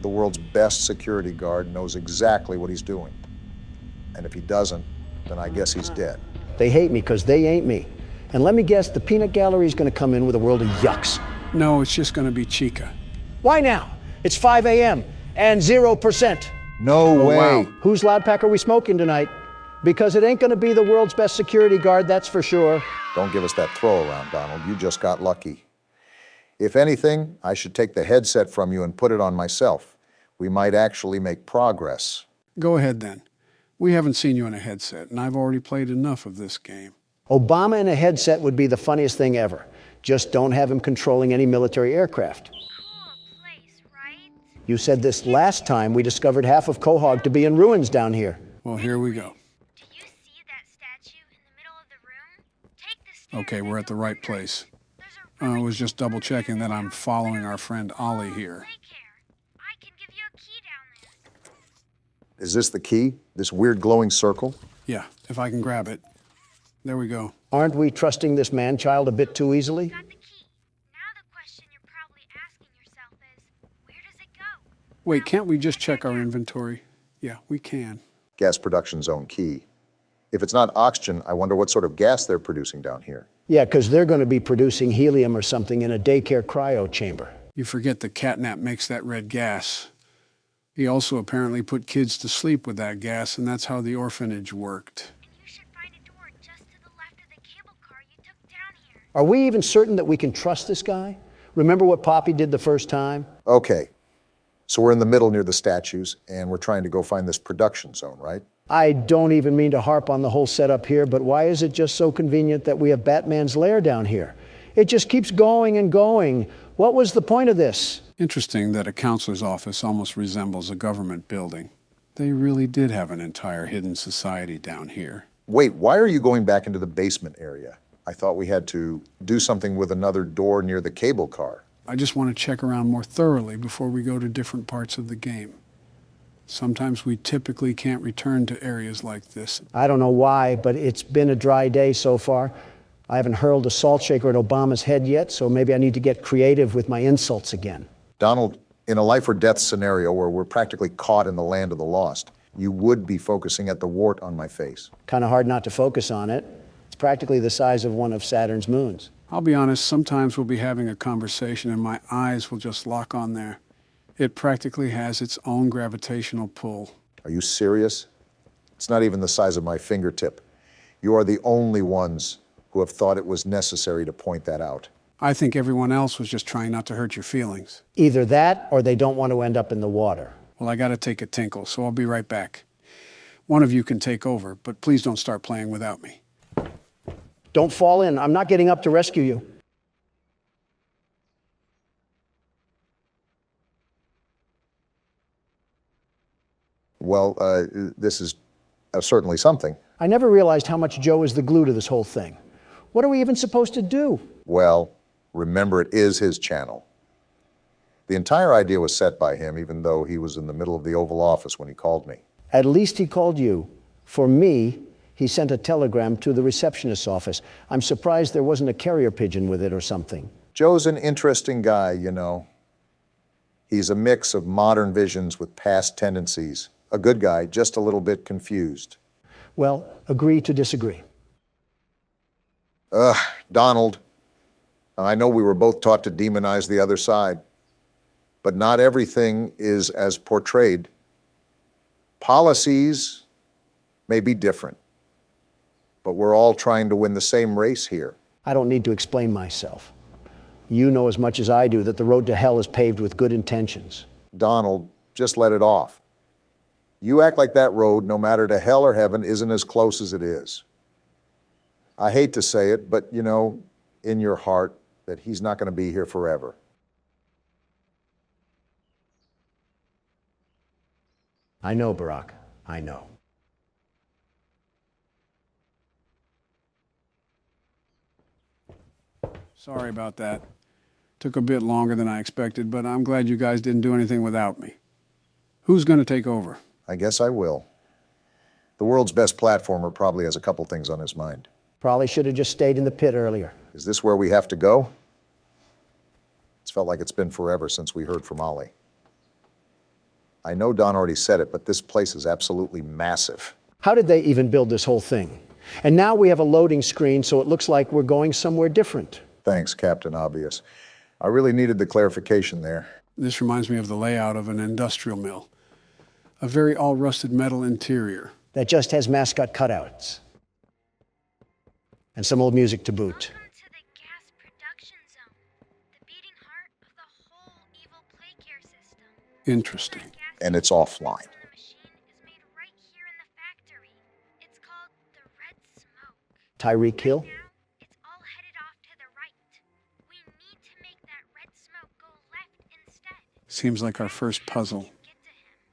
[SPEAKER 1] The world's best security guard knows exactly what he's doing. And if he doesn't, then I guess he's dead.
[SPEAKER 2] They hate me because they ain't me. And let me guess, the peanut gallery is going to come in with a world of yucks.
[SPEAKER 3] No, it's just going to be Chica.
[SPEAKER 2] Why now? It's 5 a.m. and 0%.
[SPEAKER 1] No way.
[SPEAKER 3] Wow.
[SPEAKER 2] Whose loud pack are we smoking tonight? Because it ain't going to be the world's best security guard, that's for sure.
[SPEAKER 1] Don't give us that throw around, Donald. You just got lucky. If anything, I should take the headset from you and put it on myself. We might actually make progress.
[SPEAKER 3] Go ahead then. We haven't seen you in a headset, and I've already played enough of this game.
[SPEAKER 2] Obama in a headset would be the funniest thing ever. Just don't have him controlling any military aircraft.
[SPEAKER 5] Cool place, right?
[SPEAKER 2] You said this last time we discovered half of Quahog to be in ruins down here.
[SPEAKER 3] Well, here we go.
[SPEAKER 5] Do you see that statue in the middle of the room? Take the stairs.
[SPEAKER 3] Okay, we're at the right place.
[SPEAKER 5] There's a
[SPEAKER 3] I was just double-checking that I'm following our friend Ollie here.
[SPEAKER 5] daycare. I can give you a key down there.
[SPEAKER 1] Is this the key? This weird glowing circle?
[SPEAKER 3] Yeah, if I can grab it. There we go.
[SPEAKER 2] Aren't we trusting this man-child a bit too easily?
[SPEAKER 5] Got the key. Now the question you're probably asking yourself is, where does it go?
[SPEAKER 3] Wait, can't we just check our inventory? Yeah, we can.
[SPEAKER 1] Gas production zone key. If it's not oxygen, I wonder what sort of gas they're producing down here.
[SPEAKER 2] Yeah, because they're going to be producing helium or something in a daycare cryo chamber.
[SPEAKER 3] You forget the catnap makes that red gas. He also apparently put kids to sleep with that gas, and that's how the orphanage worked.
[SPEAKER 5] And you should find a door just to the left of the cable car you took down here.
[SPEAKER 2] Are we even certain that we can trust this guy? Remember what Poppy did the first time?
[SPEAKER 1] Okay, so we're in the middle near the statues, and we're trying to go find this production zone, right?
[SPEAKER 2] I don't even mean to harp on the whole setup here, but why is it just so convenient that we have Batman's lair down here? It just keeps going and going. What was the point of this?
[SPEAKER 3] Interesting that a counselor's office almost resembles a government building. They really did have an entire hidden society down here.
[SPEAKER 1] Wait, why are you going back into the basement area? I thought we had to do something with another door near the cable car.
[SPEAKER 3] I just want to check around more thoroughly before we go to different parts of the game. Sometimes we typically can't return to areas like this.
[SPEAKER 2] I don't know why, but it's been a dry day so far. I haven't hurled a salt shaker at Obama's head yet, so maybe I need to get creative with my insults again.
[SPEAKER 1] Donald, in a life or death scenario where we're practically caught in the land of the lost, you would be focusing at the wart on my face.
[SPEAKER 2] Kind of hard not to focus on it. It's practically the size of one of Saturn's moons.
[SPEAKER 3] I'll be honest, sometimes we'll be having a conversation and my eyes will just lock on there. It practically has its own gravitational pull.
[SPEAKER 1] Are you serious? It's not even the size of my fingertip. You are the only ones who have thought it was necessary to point that out.
[SPEAKER 3] I think everyone else was just trying not to hurt your feelings.
[SPEAKER 2] Either that or they don't want to end up in the water.
[SPEAKER 3] Well, I gotta take a tinkle, so I'll be right back. One of you can take over, but please don't start playing without me.
[SPEAKER 2] Don't fall in. I'm not getting up to rescue you.
[SPEAKER 1] Well, this is certainly something.
[SPEAKER 2] I never realized how much Joe is the glue to this whole thing. What are we even supposed to do?
[SPEAKER 1] Well, remember, it is his channel. The entire idea was set by him, even though he was in the middle of the Oval Office when he called me.
[SPEAKER 2] At least he called you. For me, he sent a telegram to the receptionist's office. I'm surprised there wasn't a carrier pigeon with it or something.
[SPEAKER 1] Joe's an interesting guy, you know. He's a mix of modern visions with past tendencies. A good guy, just a little bit confused.
[SPEAKER 2] Well, agree to disagree.
[SPEAKER 1] Donald, I know we were both taught to demonize the other side, but not everything is as portrayed. Policies may be different, but we're all trying to win the same race here.
[SPEAKER 2] I don't need to explain myself. You know as much as I do that the road to hell is paved with good intentions.
[SPEAKER 1] Donald, just let it off. You act like that road, no matter to hell or heaven, isn't as close as it is. I hate to say it, but you know, in your heart, that he's not going to be here forever.
[SPEAKER 2] I know, Barack. I know.
[SPEAKER 3] Sorry about that. Took a bit longer than I expected, but I'm glad you guys didn't do anything without me. Who's going to take over?
[SPEAKER 1] I guess I will. The world's best platformer probably has a couple things on his mind.
[SPEAKER 2] Probably should have just stayed in the pit earlier.
[SPEAKER 1] Is this where we have to go? It's felt like it's been forever since we heard from Ollie. I know Don already said it, but this place is absolutely massive.
[SPEAKER 2] How did they even build this whole thing? And now we have a loading screen, so it looks like we're going somewhere different.
[SPEAKER 1] Thanks, Captain Obvious. I really needed the clarification there.
[SPEAKER 3] This reminds me of the layout of an industrial mill. A very all-rusted metal interior.
[SPEAKER 2] That just has mascot cutouts. And some old music to boot.
[SPEAKER 5] Welcome to the gas production zone, the beating heart of the whole evil play care system.
[SPEAKER 3] Interesting.
[SPEAKER 1] And it's offline.
[SPEAKER 5] The machine is made right here in the factory. It's called the Red Smoke.
[SPEAKER 2] Tyreek Hill?
[SPEAKER 5] Now, it's all headed off to the right. We need to make that red smoke go left instead.
[SPEAKER 3] Seems like our first puzzle.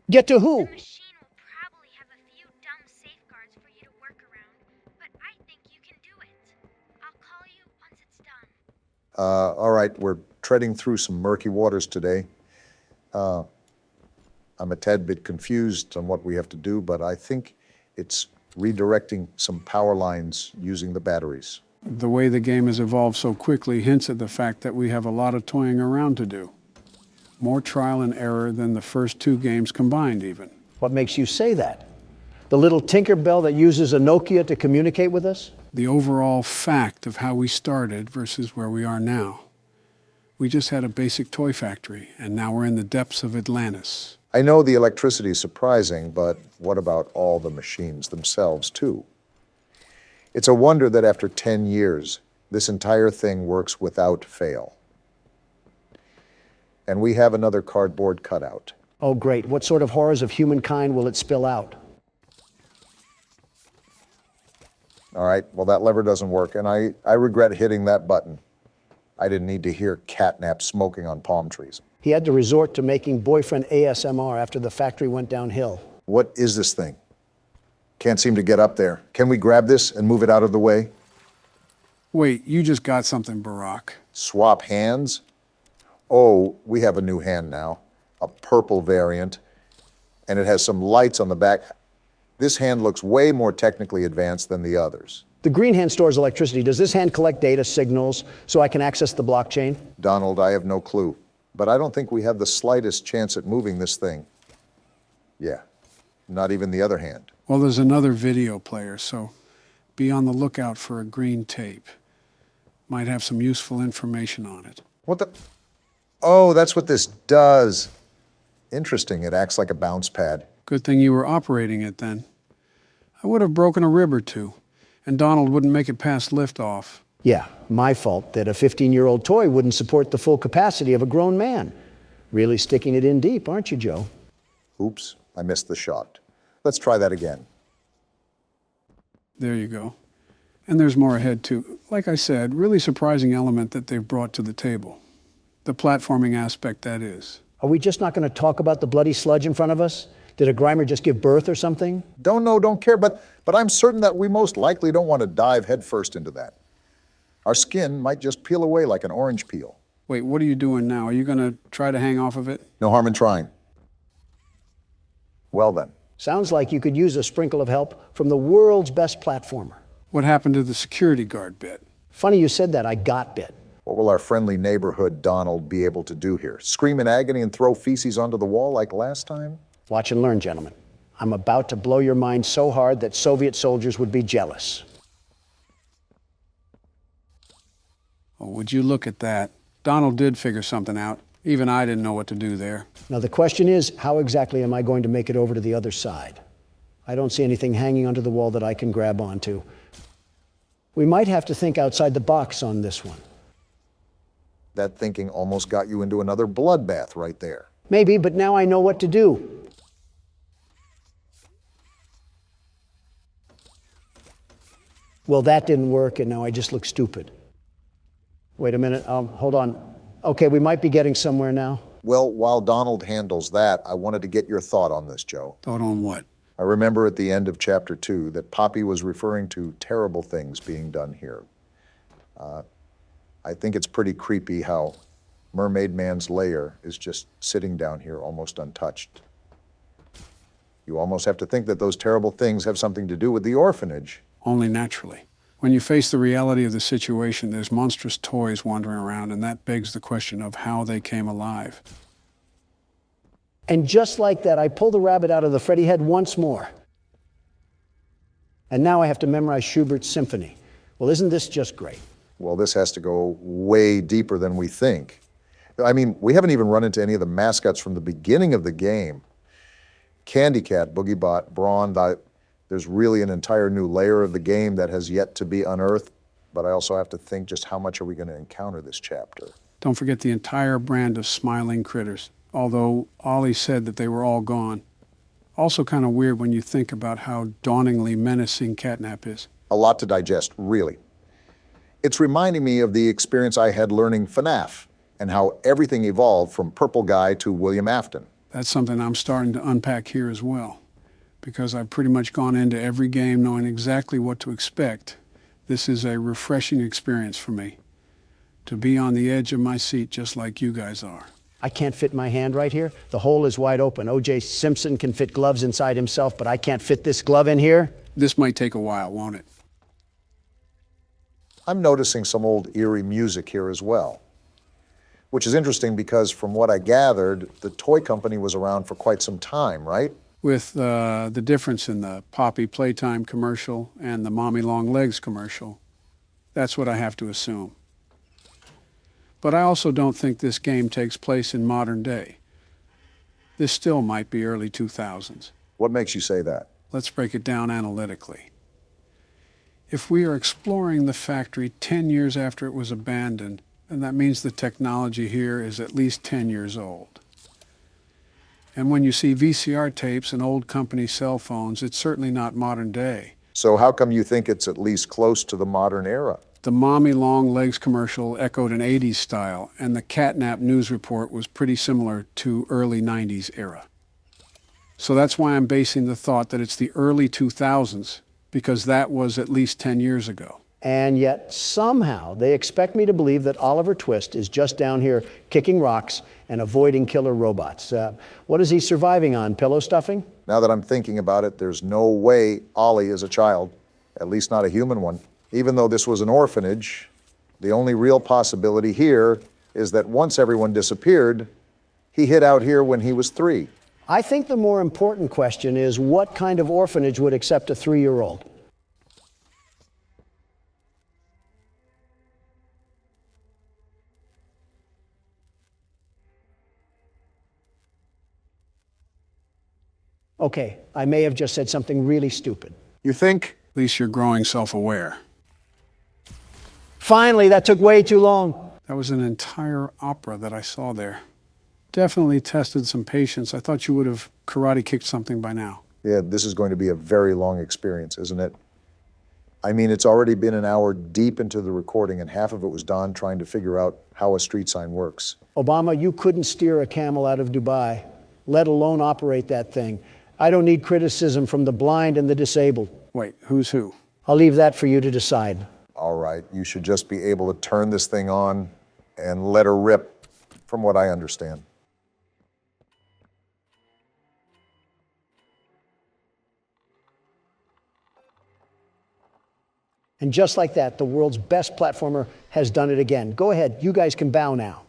[SPEAKER 2] Get
[SPEAKER 5] Get to him.
[SPEAKER 2] to who?
[SPEAKER 5] The machine will probably have a few dumb safeguards for you to work around, but I think you can do it. I'll call you once it's done.
[SPEAKER 1] All right, we're treading through some murky waters today. I'm a tad bit confused on what we have to do, but I think it's redirecting some power lines using the batteries.
[SPEAKER 3] The way the game has evolved so quickly hints at the fact that we have a lot of toying around to do. More trial and error than the first two games combined, even.
[SPEAKER 2] What makes you say that? The little Tinkerbell that uses a Nokia to communicate with us?
[SPEAKER 3] The overall fact of how we started versus where we are now. We just had a basic toy factory, and now we're in the depths of Atlantis.
[SPEAKER 1] I know the electricity is surprising, but what about all the machines themselves, too? It's a wonder that after 10 years, this entire thing works without fail. And we have another cardboard cutout.
[SPEAKER 2] Oh, great. What sort of horrors of humankind will it spill out?
[SPEAKER 1] All right, well, that lever doesn't work, and I regret hitting that button. I didn't need to hear catnap smoking on palm trees.
[SPEAKER 2] He had to resort to making boyfriend ASMR after the factory went downhill.
[SPEAKER 1] What is this thing? Can't seem to get up there. Can we grab this and move it out of the way?
[SPEAKER 3] Wait, you just got something, Barack.
[SPEAKER 1] Swap hands? Oh, we have a new hand now, a purple variant, and it has some lights on the back. This hand looks way more technically advanced than the others.
[SPEAKER 2] The green hand stores electricity. Does this hand collect data signals so I can access the blockchain?
[SPEAKER 1] Donald, I have no clue, but I don't think we have the slightest chance at moving this thing. Yeah, not even the other hand.
[SPEAKER 3] Well, there's another video player, so be on the lookout for a green tape. Might have some useful information on it.
[SPEAKER 1] What the? Oh, that's what this does. Interesting, it acts like a bounce pad.
[SPEAKER 3] Good thing you were operating it then. I would have broken a rib or two, and Donald wouldn't make it past liftoff.
[SPEAKER 2] Yeah, my fault that a 15-year-old toy wouldn't support the full capacity of a grown man. Really sticking it in deep, aren't you, Joe?
[SPEAKER 1] Oops, I missed the shot. Let's try that again.
[SPEAKER 3] There you go. And there's more ahead, too. Like I said, really surprising element that they've brought to the table. The platforming aspect, that is.
[SPEAKER 2] Are we just not going to talk about the bloody sludge in front of us? Did a Grimer just give birth or something?
[SPEAKER 1] Don't know, don't care, but I'm certain that we most likely don't want to dive headfirst into that. Our skin might just peel away like an orange peel.
[SPEAKER 3] Wait, what are you doing now? Are you going to try to hang off of it?
[SPEAKER 1] No harm in trying. Well then.
[SPEAKER 2] Sounds like you could use a sprinkle of help from the world's best platformer.
[SPEAKER 3] What happened to the security guard bit?
[SPEAKER 2] Funny you said that, I got bit.
[SPEAKER 1] What will our friendly neighborhood Donald be able to do here? Scream in agony and throw feces onto the wall like last time?
[SPEAKER 2] Watch and learn, gentlemen. I'm about to blow your mind so hard that Soviet soldiers would be jealous.
[SPEAKER 3] Oh, would you look at that? Donald did figure something out. Even I didn't know what to do there.
[SPEAKER 2] Now the question is, how exactly am I going to make it over to the other side? I don't see anything hanging onto the wall that I can grab onto. We might have to think outside the box on this one.
[SPEAKER 1] That thinking almost got you into another bloodbath right there.
[SPEAKER 2] Maybe, but now I know what to do. Well, that didn't work, and now I just look stupid. Wait a minute, hold on. Okay, we might be getting somewhere now.
[SPEAKER 1] Well, while Donald handles that, I wanted to get your thought on this, Joe.
[SPEAKER 3] Thought on what?
[SPEAKER 1] I remember at the end of Chapter 2 that Poppy was referring to terrible things being done here. I think it's pretty creepy how Mermaid Man's lair is just sitting down here almost untouched. You almost have to think that those terrible things have something to do with the orphanage.
[SPEAKER 3] Only naturally. When you face the reality of the situation, there's monstrous toys wandering around, and that begs the question of how they came alive.
[SPEAKER 2] And just like that, I pulled the rabbit out of the Freddy head once more. And now I have to memorize Schubert's symphony. Well, isn't this just great?
[SPEAKER 1] Well, this has to go way deeper than we think. I mean, we haven't even run into any of the mascots from the beginning of the game. Candy Cat, Boogie Bot, Brawn, there's really an entire new layer of the game that has yet to be unearthed, but I also have to think just how much are we going to encounter this chapter.
[SPEAKER 3] Don't forget the entire brand of smiling critters, although Ollie said that they were all gone. Also kind of weird when you think about how dauntingly menacing Catnap is.
[SPEAKER 1] A lot to digest, really. It's reminding me of the experience I had learning FNAF and how everything evolved from Purple Guy to William Afton.
[SPEAKER 3] That's something I'm starting to unpack here as well, because I've pretty much gone into every game knowing exactly what to expect. This is a refreshing experience for me, to be on the edge of my seat just like you guys are.
[SPEAKER 2] I can't fit my hand right here. The hole is wide open. O.J. Simpson can fit gloves inside himself, but I can't fit this glove in here.
[SPEAKER 3] This might take a while, won't it?
[SPEAKER 1] I'm noticing some old eerie music here as well, which is interesting because from what I gathered, the toy company was around for quite some time, right?
[SPEAKER 3] With the difference in the Poppy Playtime commercial and the Mommy Long Legs commercial, that's what I have to assume. But I also don't think this game takes place in modern day. This still might be early 2000s.
[SPEAKER 1] What makes you say that?
[SPEAKER 3] Let's break it down analytically. If we are exploring the factory 10 years after it was abandoned, then that means the technology here is at least 10 years old. And when you see VCR tapes and old company cell phones, it's certainly not modern day.
[SPEAKER 1] So how come you think it's at least close to the modern era?
[SPEAKER 3] The Mommy Long Legs commercial echoed an 80s style, and the Catnap news report was pretty similar to early 90s era. So that's why I'm basing the thought that it's the early 2000s, because that was at least 10 years ago.
[SPEAKER 2] And yet somehow they expect me to believe that Oliver Twist is just down here kicking rocks and avoiding killer robots. What is he surviving on, pillow stuffing?
[SPEAKER 1] Now that I'm thinking about it, there's no way Ollie is a child, at least not a human one. Even though this was an orphanage, the only real possibility here is that once everyone disappeared, he hid out here when he was 3.
[SPEAKER 2] I think the more important question is what kind of orphanage would accept a 3-year-old? Okay, I may have just said something really stupid.
[SPEAKER 1] You think?
[SPEAKER 3] At least you're growing self-aware.
[SPEAKER 2] Finally, that took way too long.
[SPEAKER 3] That was an entire opera that I saw there. Definitely tested some patience. I thought you would have karate kicked something by now.
[SPEAKER 1] Yeah, this is going to be a very long experience, isn't it? I mean, it's already been an hour deep into the recording, and half of it was Don trying to figure out how a street sign works.
[SPEAKER 2] Obama, you couldn't steer a camel out of Dubai, let alone operate that thing. I don't need criticism from the blind and the disabled.
[SPEAKER 3] Wait, who's who?
[SPEAKER 2] I'll leave that for you to decide.
[SPEAKER 1] All right, you should just be able to turn this thing on and let her rip, from what I understand.
[SPEAKER 2] And just like that, the world's best platformer has done it again. Go ahead, you guys can bow now.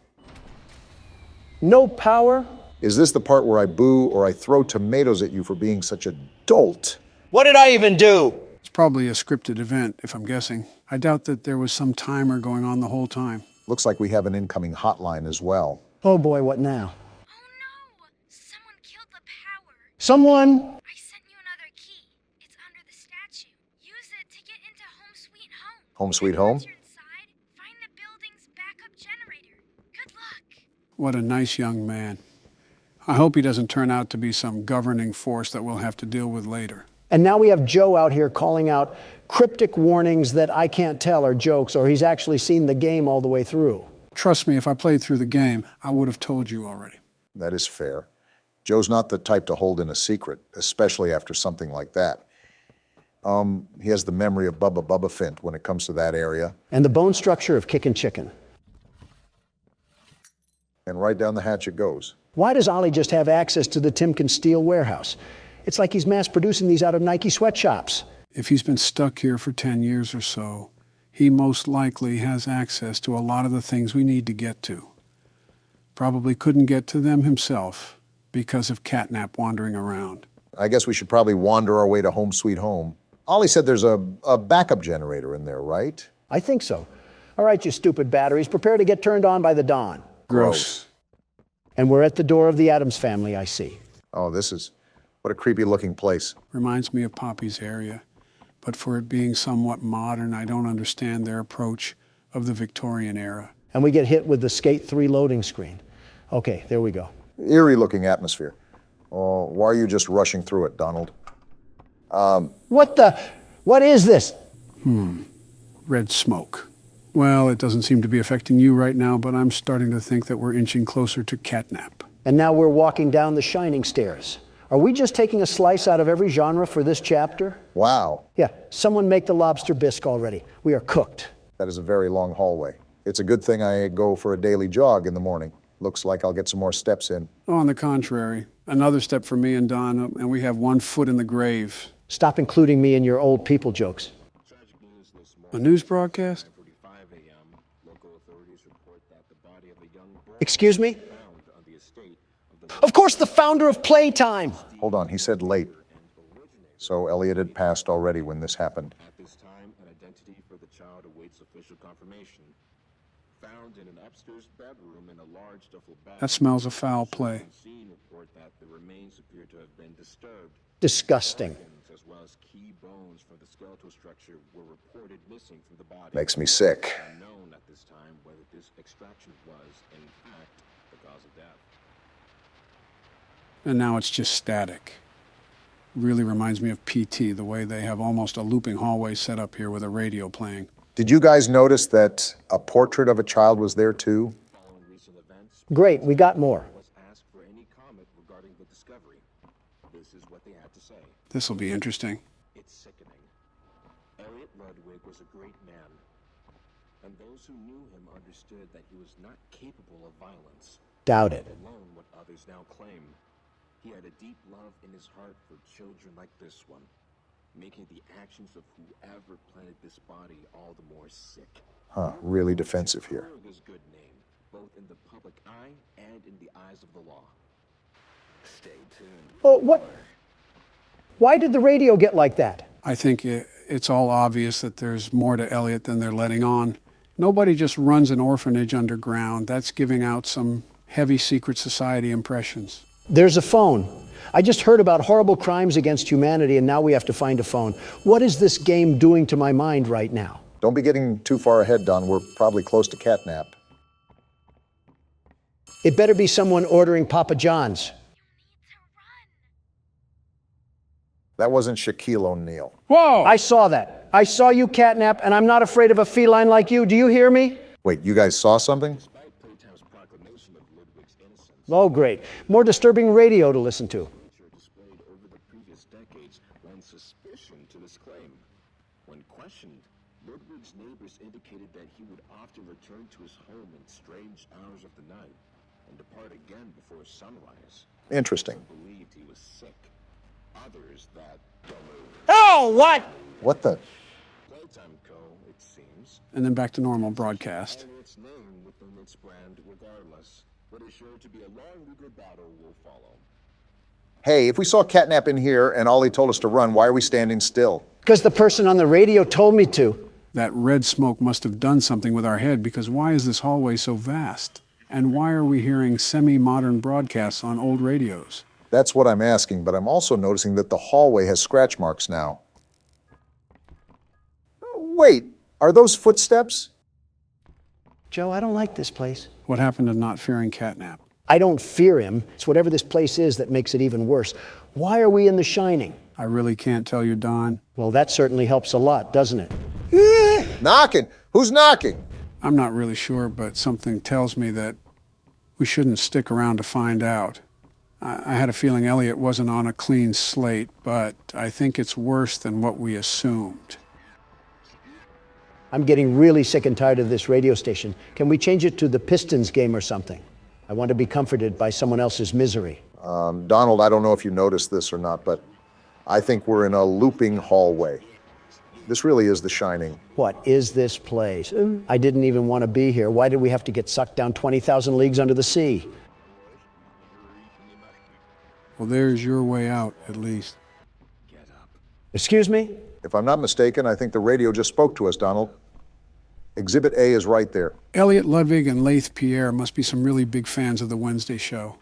[SPEAKER 2] No power.
[SPEAKER 1] Is this the part where I boo or I throw tomatoes at you for being such a dolt?
[SPEAKER 7] What did I even do?
[SPEAKER 3] It's probably a scripted event, if I'm guessing. I doubt that there was some timer going on the whole time.
[SPEAKER 1] Looks like we have an incoming hotline as well.
[SPEAKER 2] Oh boy, what now?
[SPEAKER 5] Oh no! Someone killed the power.
[SPEAKER 2] Someone?
[SPEAKER 5] I sent you another key. It's under the statue. Use it to get into Home Sweet Home.
[SPEAKER 1] Home Sweet
[SPEAKER 5] And
[SPEAKER 1] Home?
[SPEAKER 5] once you're inside, find the building's backup generator. Good luck.
[SPEAKER 3] What a nice young man. I hope he doesn't turn out to be some governing force that we'll have to deal with later.
[SPEAKER 2] And now we have Joe out here calling out cryptic warnings that I can't tell are jokes, or he's actually seen the game all the way through.
[SPEAKER 3] Trust me, if I played through the game, I would have told you already.
[SPEAKER 1] That is fair. Joe's not the type to hold in a secret, especially after something like that. He has the memory of Bubba Fint when it comes to that area.
[SPEAKER 2] And the bone structure of Kickin' Chicken.
[SPEAKER 1] And right down the hatch it goes.
[SPEAKER 2] Why does Ollie just have access to the Timken Steel warehouse? It's like he's mass producing these out of Nike sweatshops.
[SPEAKER 3] If he's been stuck here for 10 years or so, he most likely has access to a lot of the things we need to get to. Probably couldn't get to them himself because of Catnap wandering around.
[SPEAKER 1] I guess we should probably wander our way to home sweet home. Ollie said there's a backup generator in there, right?
[SPEAKER 2] I think so. All right, you stupid batteries, prepare to get turned on by the dawn.
[SPEAKER 3] Gross.
[SPEAKER 2] And we're at the door of the Addams family, I see.
[SPEAKER 1] Oh, what a creepy looking place.
[SPEAKER 3] Reminds me of Poppy's area. But for it being somewhat modern, I don't understand their approach of the Victorian era.
[SPEAKER 2] And we get hit with the Skate 3 loading screen. Okay, there we go.
[SPEAKER 1] Eerie looking atmosphere. Oh, why are you just rushing through it, Donald?
[SPEAKER 2] What is this?
[SPEAKER 3] Red smoke. Well, it doesn't seem to be affecting you right now, but I'm starting to think that we're inching closer to Catnap.
[SPEAKER 2] And now we're walking down the shining stairs. Are we just taking a slice out of every genre for this chapter?
[SPEAKER 1] Wow.
[SPEAKER 2] Yeah, someone make the lobster bisque already. We are cooked.
[SPEAKER 1] That is a very long hallway. It's a good thing I go for a daily jog in the morning. Looks like I'll get some more steps in.
[SPEAKER 3] Oh, on the contrary. Another step for me and Don, and we have 1 foot in the grave.
[SPEAKER 2] Stop including me in your old people jokes.
[SPEAKER 3] A news broadcast?
[SPEAKER 2] Excuse me? Of course, the founder of Playtime.
[SPEAKER 1] Hold on, he said late. So Elliot had passed already when this happened.
[SPEAKER 10] At this time, an identity for the child awaits official confirmation. Found in an upstairs bedroom in a large duffel bag.
[SPEAKER 3] That smells of foul play.
[SPEAKER 10] Report that the remains appear to have been disturbed.
[SPEAKER 2] Disgusting.
[SPEAKER 10] As well as key bones from the skeletal structure were reported missing from the body.
[SPEAKER 1] Makes me sick.
[SPEAKER 10] Unknown at this time whether this extraction was, in fact, the cause of death.
[SPEAKER 3] And now it's just static. Really reminds me of PT, the way they have almost a looping hallway set up here with a radio playing.
[SPEAKER 1] Did you guys notice that a portrait of a child was there too?
[SPEAKER 10] Following recent events,
[SPEAKER 2] Great, we got more.
[SPEAKER 10] was asked for any comment regarding the discovery. This is what they had to say.
[SPEAKER 3] This'll be interesting.
[SPEAKER 10] It's sickening. Elliot Ludwig was a great man, and those who knew him understood that he was not capable of violence.
[SPEAKER 2] Doubt it.
[SPEAKER 10] Alone what others now claim. He had a deep love in his heart for children like this one, making the actions of whoever planted this body all the more sick.
[SPEAKER 1] Huh, really defensive here.
[SPEAKER 10] His good name, both in the public eye and in the eyes of the law. Stay tuned.
[SPEAKER 2] Oh, what? Why did the radio get like that?
[SPEAKER 3] I think it's all obvious that there's more to Elliot than they're letting on. Nobody just runs an orphanage underground. That's giving out some heavy secret society impressions.
[SPEAKER 2] There's a phone. I just heard about horrible crimes against humanity, and now we have to find a phone. What is this game doing to my mind right now?
[SPEAKER 1] Don't be getting too far ahead, Don. We're probably close to Catnap.
[SPEAKER 2] It better be someone ordering Papa John's.
[SPEAKER 1] That wasn't Shaquille O'Neal.
[SPEAKER 3] Whoa!
[SPEAKER 2] I saw that. I saw you, Catnap, and I'm not afraid of a feline like you. Do you hear me?
[SPEAKER 1] Wait, you guys saw something?
[SPEAKER 10] Despite Playtime's proclamation of Ludwig's innocence,
[SPEAKER 2] Oh, great. More disturbing radio to listen to.
[SPEAKER 10] feature displayed over the previous decades lends suspicion to this claim. When questioned, Ludwig's neighbors indicated that he would often return to his home in strange hours of the night and depart again before sunrise.
[SPEAKER 1] Interesting.
[SPEAKER 10] Some believed he was sick. Others that
[SPEAKER 7] Oh, what?
[SPEAKER 1] What the?
[SPEAKER 10] Playtime Co., it seems,
[SPEAKER 3] And then back to normal broadcast.
[SPEAKER 10] and its name within its brand regardless. What is sure to be a long legal battle will follow.
[SPEAKER 1] Hey, if we saw Catnap in here and Ollie told us to run, why are we standing still?
[SPEAKER 2] Because the person on the radio told me to.
[SPEAKER 3] That red smoke must have done something with our head, because why is this hallway so vast? And why are we hearing semi-modern broadcasts on old radios?
[SPEAKER 1] That's what I'm asking, but I'm also noticing that the hallway has scratch marks now. Wait, are those footsteps?
[SPEAKER 2] Joe, I don't like this place.
[SPEAKER 3] What happened to not fearing Catnap?
[SPEAKER 2] I don't fear him. It's whatever this place is that makes it even worse. Why are we in The Shining?
[SPEAKER 3] I really can't tell you, Don.
[SPEAKER 2] Well, that certainly helps a lot, doesn't it?
[SPEAKER 1] Knocking! Who's knocking?
[SPEAKER 3] I'm not really sure, but something tells me that we shouldn't stick around to find out. I had a feeling Elliot wasn't on a clean slate, but I think it's worse than what we assumed.
[SPEAKER 2] I'm getting really sick and tired of this radio station. Can we change it to the Pistons game or something? I want to be comforted by someone else's misery.
[SPEAKER 1] Donald, I don't know if you noticed this or not, but I think we're in a looping hallway. This really is The Shining.
[SPEAKER 2] What is this place? I didn't even want to be here. Why did we have to get sucked down 20,000 leagues under the sea?
[SPEAKER 3] Well, there's your way out, at least.
[SPEAKER 2] Excuse me?
[SPEAKER 1] If I'm not mistaken, I think the radio just spoke to us, Donald. Exhibit A is right there.
[SPEAKER 3] Elliot Ludwig and Laith Pierre must be some really big fans of the Wednesday show.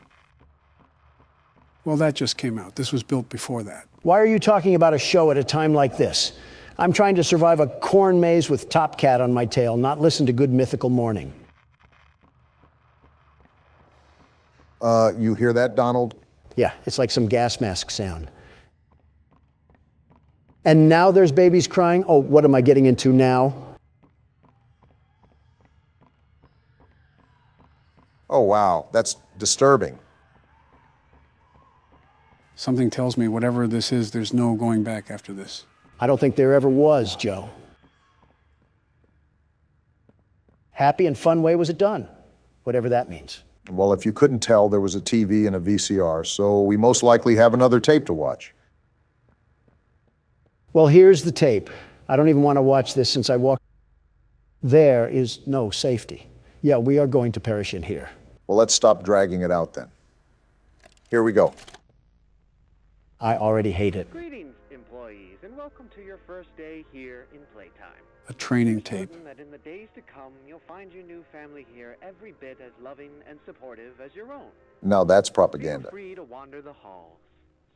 [SPEAKER 3] Well, that just came out. This was built before that.
[SPEAKER 2] Why are you talking about a show at a time like this? I'm trying to survive a corn maze with Top Cat on my tail, not listen to Good Mythical Morning.
[SPEAKER 1] You hear that, Donald?
[SPEAKER 2] Yeah, it's like some gas mask sound. And now there's babies crying? Oh, what am I getting into now?
[SPEAKER 1] Oh, wow, that's disturbing.
[SPEAKER 3] Something tells me whatever this is, there's no going back after this.
[SPEAKER 2] I don't think there ever was, Joe. Happy and fun way was it done? Whatever that means.
[SPEAKER 1] Well, if you couldn't tell, there was a TV and a VCR, so we most likely have another tape to watch.
[SPEAKER 2] Well, here's the tape. I don't even want to watch this since I walked. There is no safety. Yeah, we are going to perish in here.
[SPEAKER 1] Well, let's stop dragging it out then. Here we go.
[SPEAKER 2] I already hate it.
[SPEAKER 11] Greetings, employees, and welcome to your first day here in Playtime.
[SPEAKER 3] A training tape.
[SPEAKER 11] Certain that in the days to come, you'll find your new family here every bit as loving and supportive as your own.
[SPEAKER 1] Now that's propaganda.
[SPEAKER 11] Feel free to wander the halls,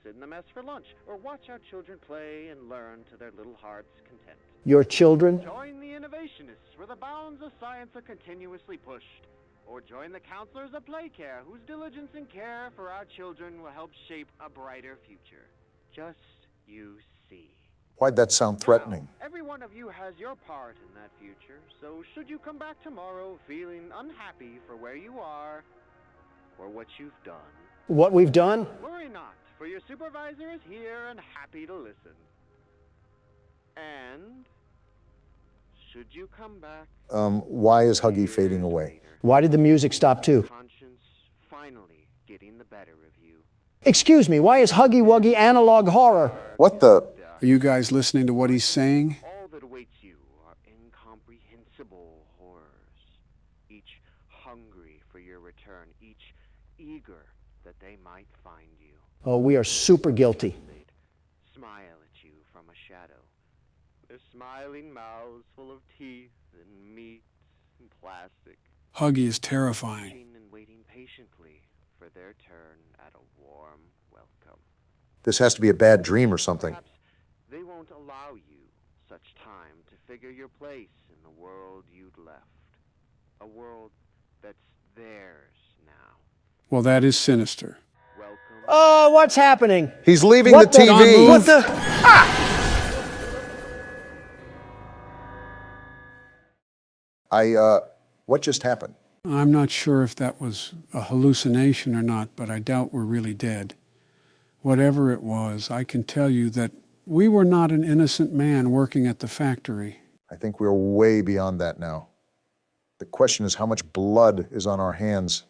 [SPEAKER 11] sit in the mess for lunch, or watch our children play and learn to their little hearts' content.
[SPEAKER 2] Your children?
[SPEAKER 11] Join the innovationists where the bounds of science are continuously pushed. Or join the counselors of Playcare whose diligence and care for our children will help shape a brighter future. Just you see.
[SPEAKER 1] Why'd that sound threatening?
[SPEAKER 11] Now, every one of you has your part in that future, so should you come back tomorrow feeling unhappy for where you are or what you've done.
[SPEAKER 2] What we've done?
[SPEAKER 11] Worry not, for your supervisor is here and happy to listen. And should you come back...
[SPEAKER 1] Why is Huggy fading away?
[SPEAKER 2] Why did the music stop too?
[SPEAKER 11] Conscience finally getting the better of you.
[SPEAKER 2] Excuse me, why is Huggy Wuggy analog horror?
[SPEAKER 1] What the...
[SPEAKER 3] Are you guys listening to what he's saying?
[SPEAKER 11] All that awaits you are incomprehensible horrors, each hungry for your return, each eager that they might find you.
[SPEAKER 2] Oh, we are super guilty.
[SPEAKER 11] They'd smile at you from a shadow, their smiling mouths full of teeth and meat and plastic.
[SPEAKER 3] Huggy is terrifying.
[SPEAKER 11] And waiting patiently for their turn at a warm welcome.
[SPEAKER 1] This has to be a bad dream or something.
[SPEAKER 11] Perhaps they won't allow you such time to figure your place in the world you'd left. A world that's theirs now.
[SPEAKER 3] Well, that is sinister.
[SPEAKER 11] Welcome.
[SPEAKER 2] Oh, what's happening?
[SPEAKER 1] He's leaving
[SPEAKER 2] What
[SPEAKER 1] the TV.
[SPEAKER 2] What the?
[SPEAKER 1] What just happened?
[SPEAKER 3] I'm not sure if that was a hallucination or not, but I doubt we're really dead. Whatever it was, I can tell you that we were not an innocent man working at the factory.
[SPEAKER 1] I think we're way beyond that now. The question is how much blood is on our hands.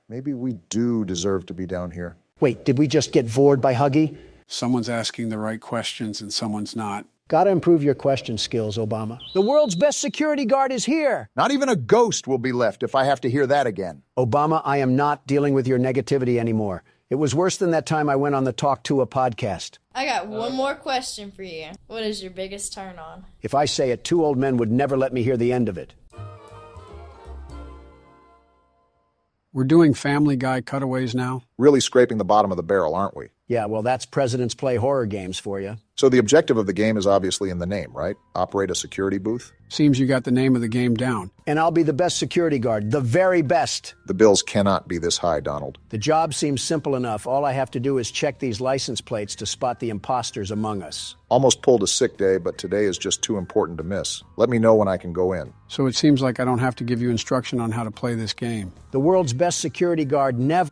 [SPEAKER 1] Maybe we do deserve to be down here.
[SPEAKER 2] Wait, did we just get vored by Huggy?
[SPEAKER 3] Someone's asking the right questions and someone's not.
[SPEAKER 2] Gotta improve your question skills, Obama. The world's best security guard is here.
[SPEAKER 1] Not even a ghost will be left if I have to hear that again.
[SPEAKER 2] Obama, I am not dealing with your negativity anymore. It was worse than that time I went on the Talk to a podcast.
[SPEAKER 12] I got one more question for you. What is your biggest turn on?
[SPEAKER 2] If I say it, 2 old men would never let me hear the end of it.
[SPEAKER 3] We're doing Family Guy cutaways now?
[SPEAKER 1] Really scraping the bottom of the barrel, aren't we?
[SPEAKER 2] Yeah, well, that's Presidents Play Horror Games for you.
[SPEAKER 1] So the objective of the game is obviously in the name, right? Operate a security booth?
[SPEAKER 3] Seems you got the name of the game down.
[SPEAKER 2] And I'll be the best security guard, the very best.
[SPEAKER 1] The bills cannot be this high, Donald.
[SPEAKER 2] The job seems simple enough. All I have to do is check these license plates to spot the imposters among us.
[SPEAKER 1] Almost pulled a sick day, but today is just too important to miss. Let me know when I can go in.
[SPEAKER 3] So it seems like I don't have to give you instruction on how to play this game.
[SPEAKER 2] The world's best security guard never...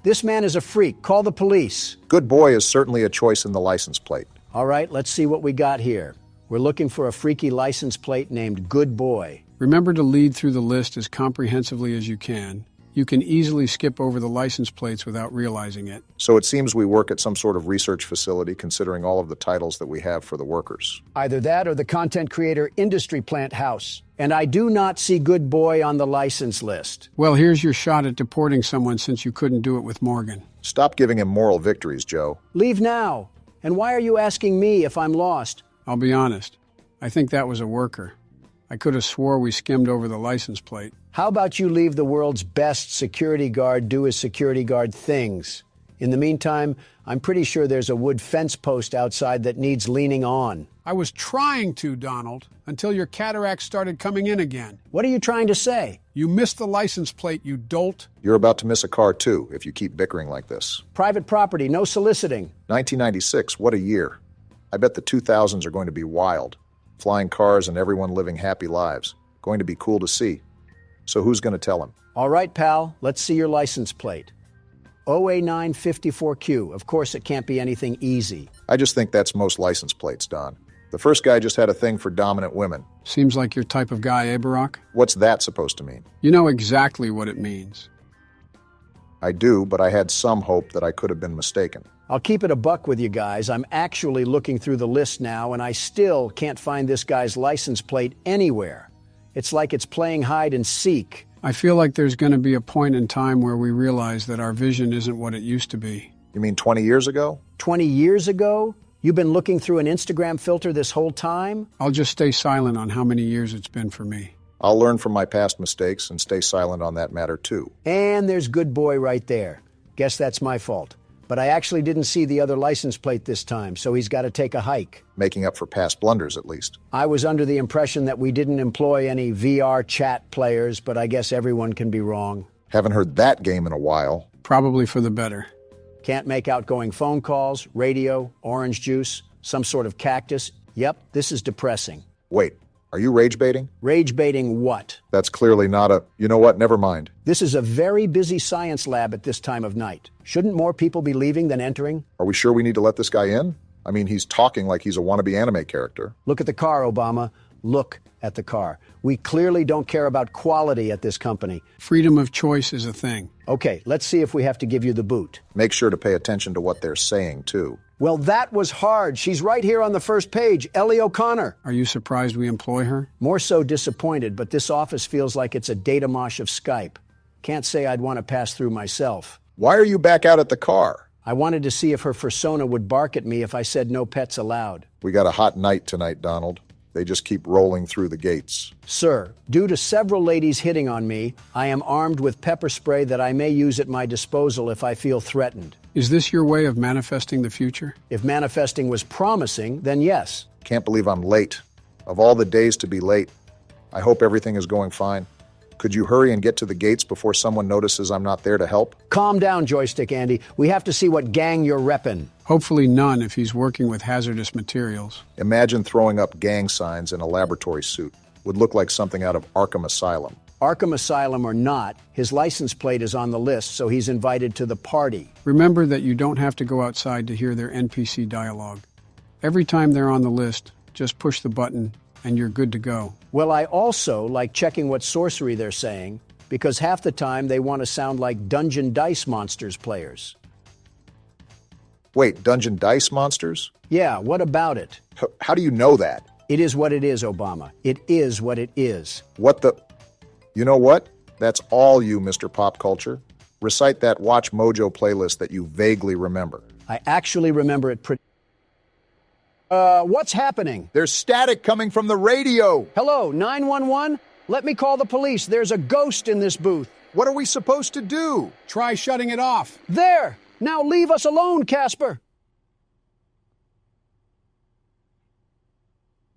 [SPEAKER 2] This man is a freak. Call the police.
[SPEAKER 1] Good boy is certainly a choice in the license plate.
[SPEAKER 2] All right, let's see what we got here. We're looking for a freaky license plate named Good Boy.
[SPEAKER 3] Remember to lead through the list as comprehensively as you can. You can easily skip over the license plates without realizing it.
[SPEAKER 1] So it seems we work at some sort of research facility considering all of the titles that we have for the workers.
[SPEAKER 2] Either that or the content creator industry plant house. And I do not see good boy on the license list.
[SPEAKER 3] Well, here's your shot at deporting someone since you couldn't do it with Morgan.
[SPEAKER 1] Stop giving him moral victories, Joe.
[SPEAKER 2] Leave now. And why are you asking me if I'm lost?
[SPEAKER 3] I'll be honest. I think that was a worker. I could have swore we skimmed over the license plate.
[SPEAKER 2] How about you leave the world's best security guard do his security guard things? In the meantime, I'm pretty sure there's a wood fence post outside that needs leaning on.
[SPEAKER 3] I was trying to, Donald, until your cataracts started coming in again.
[SPEAKER 2] What are you trying to say?
[SPEAKER 3] You missed the license plate, you dolt.
[SPEAKER 1] You're about to miss a car, too, if you keep bickering like this.
[SPEAKER 2] Private property, no soliciting.
[SPEAKER 1] 1996, what a year. I bet the 2000s are going to be wild. Flying cars and everyone living happy lives. Going to be cool to see. So who's going to tell him?
[SPEAKER 2] All right, pal, let's see your license plate. OA954Q. Of course, it can't be anything easy.
[SPEAKER 1] I just think that's most license plates, Don. The first guy just had a thing for dominant women.
[SPEAKER 3] Seems like your type of guy, eh, Barack?
[SPEAKER 1] What's that supposed to mean?
[SPEAKER 3] You know exactly what it means.
[SPEAKER 1] I do, but I had some hope that I could have been mistaken.
[SPEAKER 2] I'll keep it a buck with you guys. I'm actually looking through the list now, and I still can't find this guy's license plate anywhere. It's like it's playing hide and seek.
[SPEAKER 3] I feel like there's going to be a point in time where we realize that our vision isn't what it used to be.
[SPEAKER 1] You mean 20 years ago?
[SPEAKER 2] 20 years ago? You've been looking through an Instagram filter this whole time?
[SPEAKER 3] I'll just stay silent on how many years it's been for me.
[SPEAKER 1] I'll learn from my past mistakes and stay silent on that matter, too.
[SPEAKER 2] And there's good boy right there. Guess that's my fault. But I actually didn't see the other license plate this time, so he's got to take a hike.
[SPEAKER 1] Making up for past blunders, at least.
[SPEAKER 2] I was under the impression that we didn't employ any VR chat players, but I guess everyone can be wrong.
[SPEAKER 1] Haven't heard that game in a while.
[SPEAKER 3] Probably for the better.
[SPEAKER 2] Can't make outgoing phone calls, radio, orange juice, some sort of cactus. Yep, this is depressing.
[SPEAKER 1] Wait, are you rage baiting?
[SPEAKER 2] Rage baiting what?
[SPEAKER 1] That's clearly not a... You know what? Never mind.
[SPEAKER 2] This is a very busy science lab at this time of night. Shouldn't more people be leaving than entering?
[SPEAKER 1] Are we sure we need to let this guy in? I mean, he's talking like he's a wannabe anime character.
[SPEAKER 2] Look at the car, Obama. Look at the car. We clearly don't care about quality at this company.
[SPEAKER 3] Freedom of choice is a thing.
[SPEAKER 2] Okay, let's see if we have to give you the boot.
[SPEAKER 1] Make sure to pay attention to what they're saying, too.
[SPEAKER 2] Well, that was hard. She's right here on the first page, Ellie O'Connor.
[SPEAKER 3] Are you surprised we employ her?
[SPEAKER 2] More so disappointed, but this office feels like it's a data mosh of Skype. Can't say I'd want to pass through myself.
[SPEAKER 1] Why are you back out at the car?
[SPEAKER 2] I wanted to see if her persona would bark at me if I said no pets allowed.
[SPEAKER 1] We got a hot night tonight, Donald. They just keep rolling through the gates.
[SPEAKER 2] Sir, due to several ladies hitting on me, I am armed with pepper spray that I may use at my disposal if I feel threatened.
[SPEAKER 3] Is this your way of manifesting the future?
[SPEAKER 2] If manifesting was promising, then yes.
[SPEAKER 1] Can't believe I'm late. Of all the days to be late, I hope everything is going fine. Could you hurry and get to the gates before someone notices I'm not there to help?
[SPEAKER 2] Calm down, Joystick Andy. We have to see what gang you're reppin'.
[SPEAKER 3] Hopefully none if he's working with hazardous materials.
[SPEAKER 1] Imagine throwing up gang signs in a laboratory suit. Would look like something out of Arkham Asylum.
[SPEAKER 2] Arkham Asylum or not, his license plate is on the list, so he's invited to the party.
[SPEAKER 3] Remember that you don't have to go outside to hear their NPC dialogue. Every time they're on the list, just push the button and you're good to go.
[SPEAKER 2] Well, I also like checking what sorcery they're saying, because half the time they want to sound like Dungeon Dice Monsters players.
[SPEAKER 1] Wait, Dungeon Dice Monsters?
[SPEAKER 2] Yeah, what about it?
[SPEAKER 1] How do you know that?
[SPEAKER 2] It is what it is, Obama. It is what it is.
[SPEAKER 1] What the... You know what? That's all you, Mr. Pop Culture. Recite that Watch Mojo playlist that you vaguely remember.
[SPEAKER 2] I actually remember it pretty... what's happening?
[SPEAKER 1] There's static coming from the radio.
[SPEAKER 2] Hello, 911? Let me call the police. There's a ghost in this booth.
[SPEAKER 1] What are we supposed to do?
[SPEAKER 3] Try shutting it off.
[SPEAKER 2] There! Now leave us alone, Casper!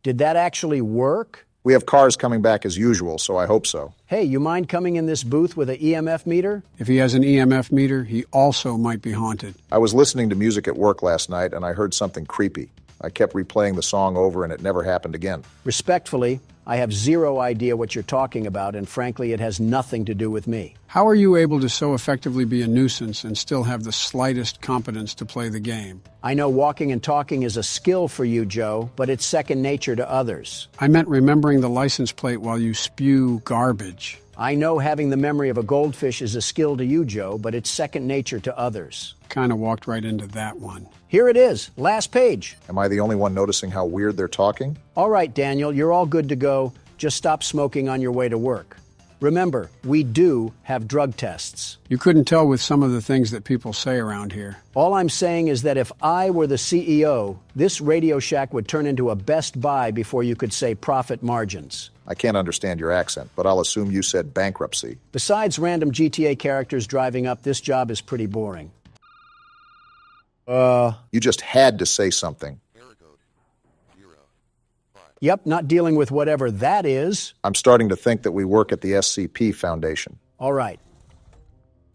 [SPEAKER 2] Did that actually work?
[SPEAKER 1] We have cars coming back as usual, so I hope so.
[SPEAKER 2] Hey, you mind coming in this booth with an EMF meter?
[SPEAKER 3] If he has an EMF meter, he also might be haunted.
[SPEAKER 1] I was listening to music at work last night, and I heard something creepy. I kept replaying the song over, and it never happened again.
[SPEAKER 2] Respectfully, I have zero idea what you're talking about, and frankly, it has nothing to do with me.
[SPEAKER 3] How are you able to so effectively be a nuisance and still have the slightest competence to play the game?
[SPEAKER 2] I know walking and talking is a skill for you, Joe, but it's second nature to others.
[SPEAKER 3] I meant remembering the license plate while you spew garbage.
[SPEAKER 2] I know having the memory of a goldfish is a skill to you, Joe, but it's second nature to others.
[SPEAKER 3] Kind of walked right into that one.
[SPEAKER 2] Here it is, last page.
[SPEAKER 1] Am I the only one noticing how weird they're talking?
[SPEAKER 2] All right, Daniel, you're all good to go. Just stop smoking on your way to work. Remember, we do have drug tests.
[SPEAKER 3] You couldn't tell with some of the things that people say around here.
[SPEAKER 2] All I'm saying is that if I were the CEO, this Radio Shack would turn into a Best Buy before you could say profit margins.
[SPEAKER 1] I can't understand your accent, but I'll assume you said bankruptcy.
[SPEAKER 2] Besides random GTA characters driving up, this job is pretty boring.
[SPEAKER 1] You just had to say something.
[SPEAKER 2] Yep, not dealing with whatever that is.
[SPEAKER 1] I'm starting to think that we work at the SCP Foundation.
[SPEAKER 2] All right.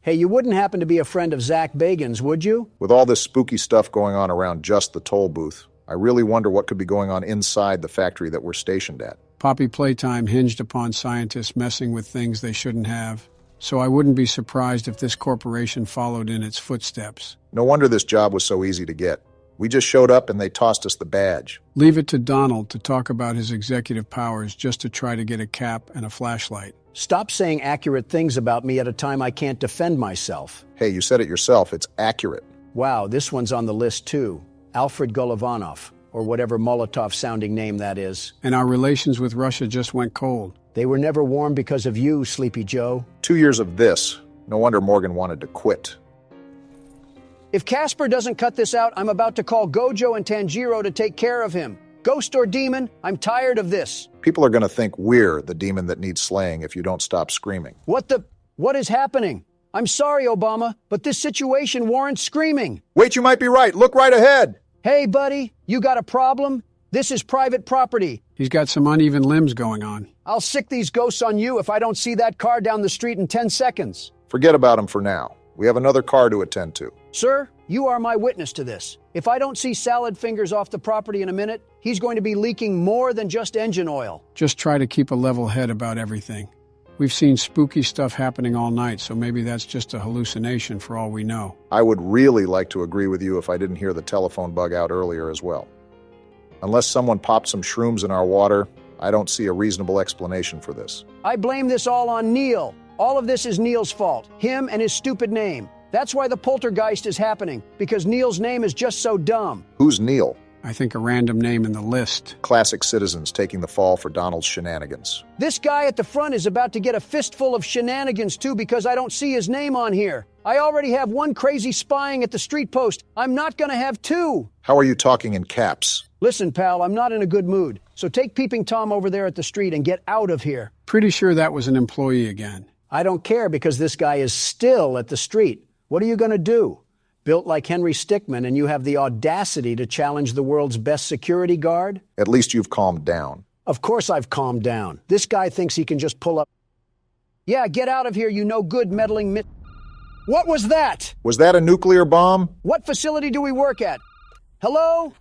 [SPEAKER 2] Hey, you wouldn't happen to be a friend of Zach Bagan's, would you?
[SPEAKER 1] With all this spooky stuff going on around just the toll booth, I really wonder what could be going on inside the factory that we're stationed at.
[SPEAKER 3] Poppy Playtime hinged upon scientists messing with things they shouldn't have, so I wouldn't be surprised if this corporation followed in its footsteps.
[SPEAKER 1] No wonder this job was so easy to get. We just showed up and they tossed us the badge.
[SPEAKER 3] Leave it to Donald to talk about his executive powers just to try to get a cap and a flashlight.
[SPEAKER 2] Stop saying accurate things about me at a time I can't defend myself.
[SPEAKER 1] Hey, you said it yourself. It's accurate.
[SPEAKER 2] Wow, this one's on the list too. Alfred Golovanov, or whatever Molotov-sounding name that is.
[SPEAKER 3] And our relations with Russia just went cold.
[SPEAKER 2] They were never warm because of you, Sleepy Joe.
[SPEAKER 1] 2 years of this. No wonder Morgan wanted to quit.
[SPEAKER 2] If Casper doesn't cut this out, I'm about to call Gojo and Tanjiro to take care of him. Ghost or demon, I'm tired of this.
[SPEAKER 1] People are going to think we're the demon that needs slaying if you don't stop screaming.
[SPEAKER 2] What is happening? I'm sorry, Obama, but this situation warrants screaming.
[SPEAKER 1] Wait, you might be right. Look right ahead.
[SPEAKER 2] Hey, buddy, you got a problem? This is private property.
[SPEAKER 3] He's got some uneven limbs going on.
[SPEAKER 2] I'll sick these ghosts on you if I don't see that car down the street in 10 seconds.
[SPEAKER 1] Forget about him for now. We have another car to attend to.
[SPEAKER 2] Sir, you are my witness to this. If I don't see Salad Fingers off the property in a minute, he's going to be leaking more than just engine oil.
[SPEAKER 3] Just try to keep a level head about everything. We've seen spooky stuff happening all night, so maybe that's just a hallucination for all we know.
[SPEAKER 1] I would really like to agree with you if I didn't hear the telephone bug out earlier as well. Unless someone popped some shrooms in our water, I don't see a reasonable explanation for this.
[SPEAKER 2] I blame this all on Neil. All of this is Neil's fault. Him and his stupid name. That's why the poltergeist is happening, because Neil's name is just so dumb.
[SPEAKER 1] Who's Neil?
[SPEAKER 3] I think a random name in the list.
[SPEAKER 1] Classic citizens taking the fall for Donald's shenanigans.
[SPEAKER 2] This guy at the front is about to get a fistful of shenanigans too because I don't see his name on here. I already have one crazy spying at the street post. I'm not gonna have two.
[SPEAKER 1] How are you talking in caps?
[SPEAKER 2] Listen, pal, I'm not in a good mood. So take Peeping Tom over there at the street and get out of here.
[SPEAKER 3] Pretty sure that was an employee again.
[SPEAKER 2] I don't care because this guy is still at the street. What are you gonna do? Built like Henry Stickmin, and you have the audacity to challenge the world's best security guard?
[SPEAKER 1] At least you've calmed down.
[SPEAKER 2] Of course I've calmed down. This guy thinks he can just pull up. Yeah, get out of here, you no good meddling What was that?
[SPEAKER 1] Was that a nuclear bomb?
[SPEAKER 2] What facility do we work at? Hello?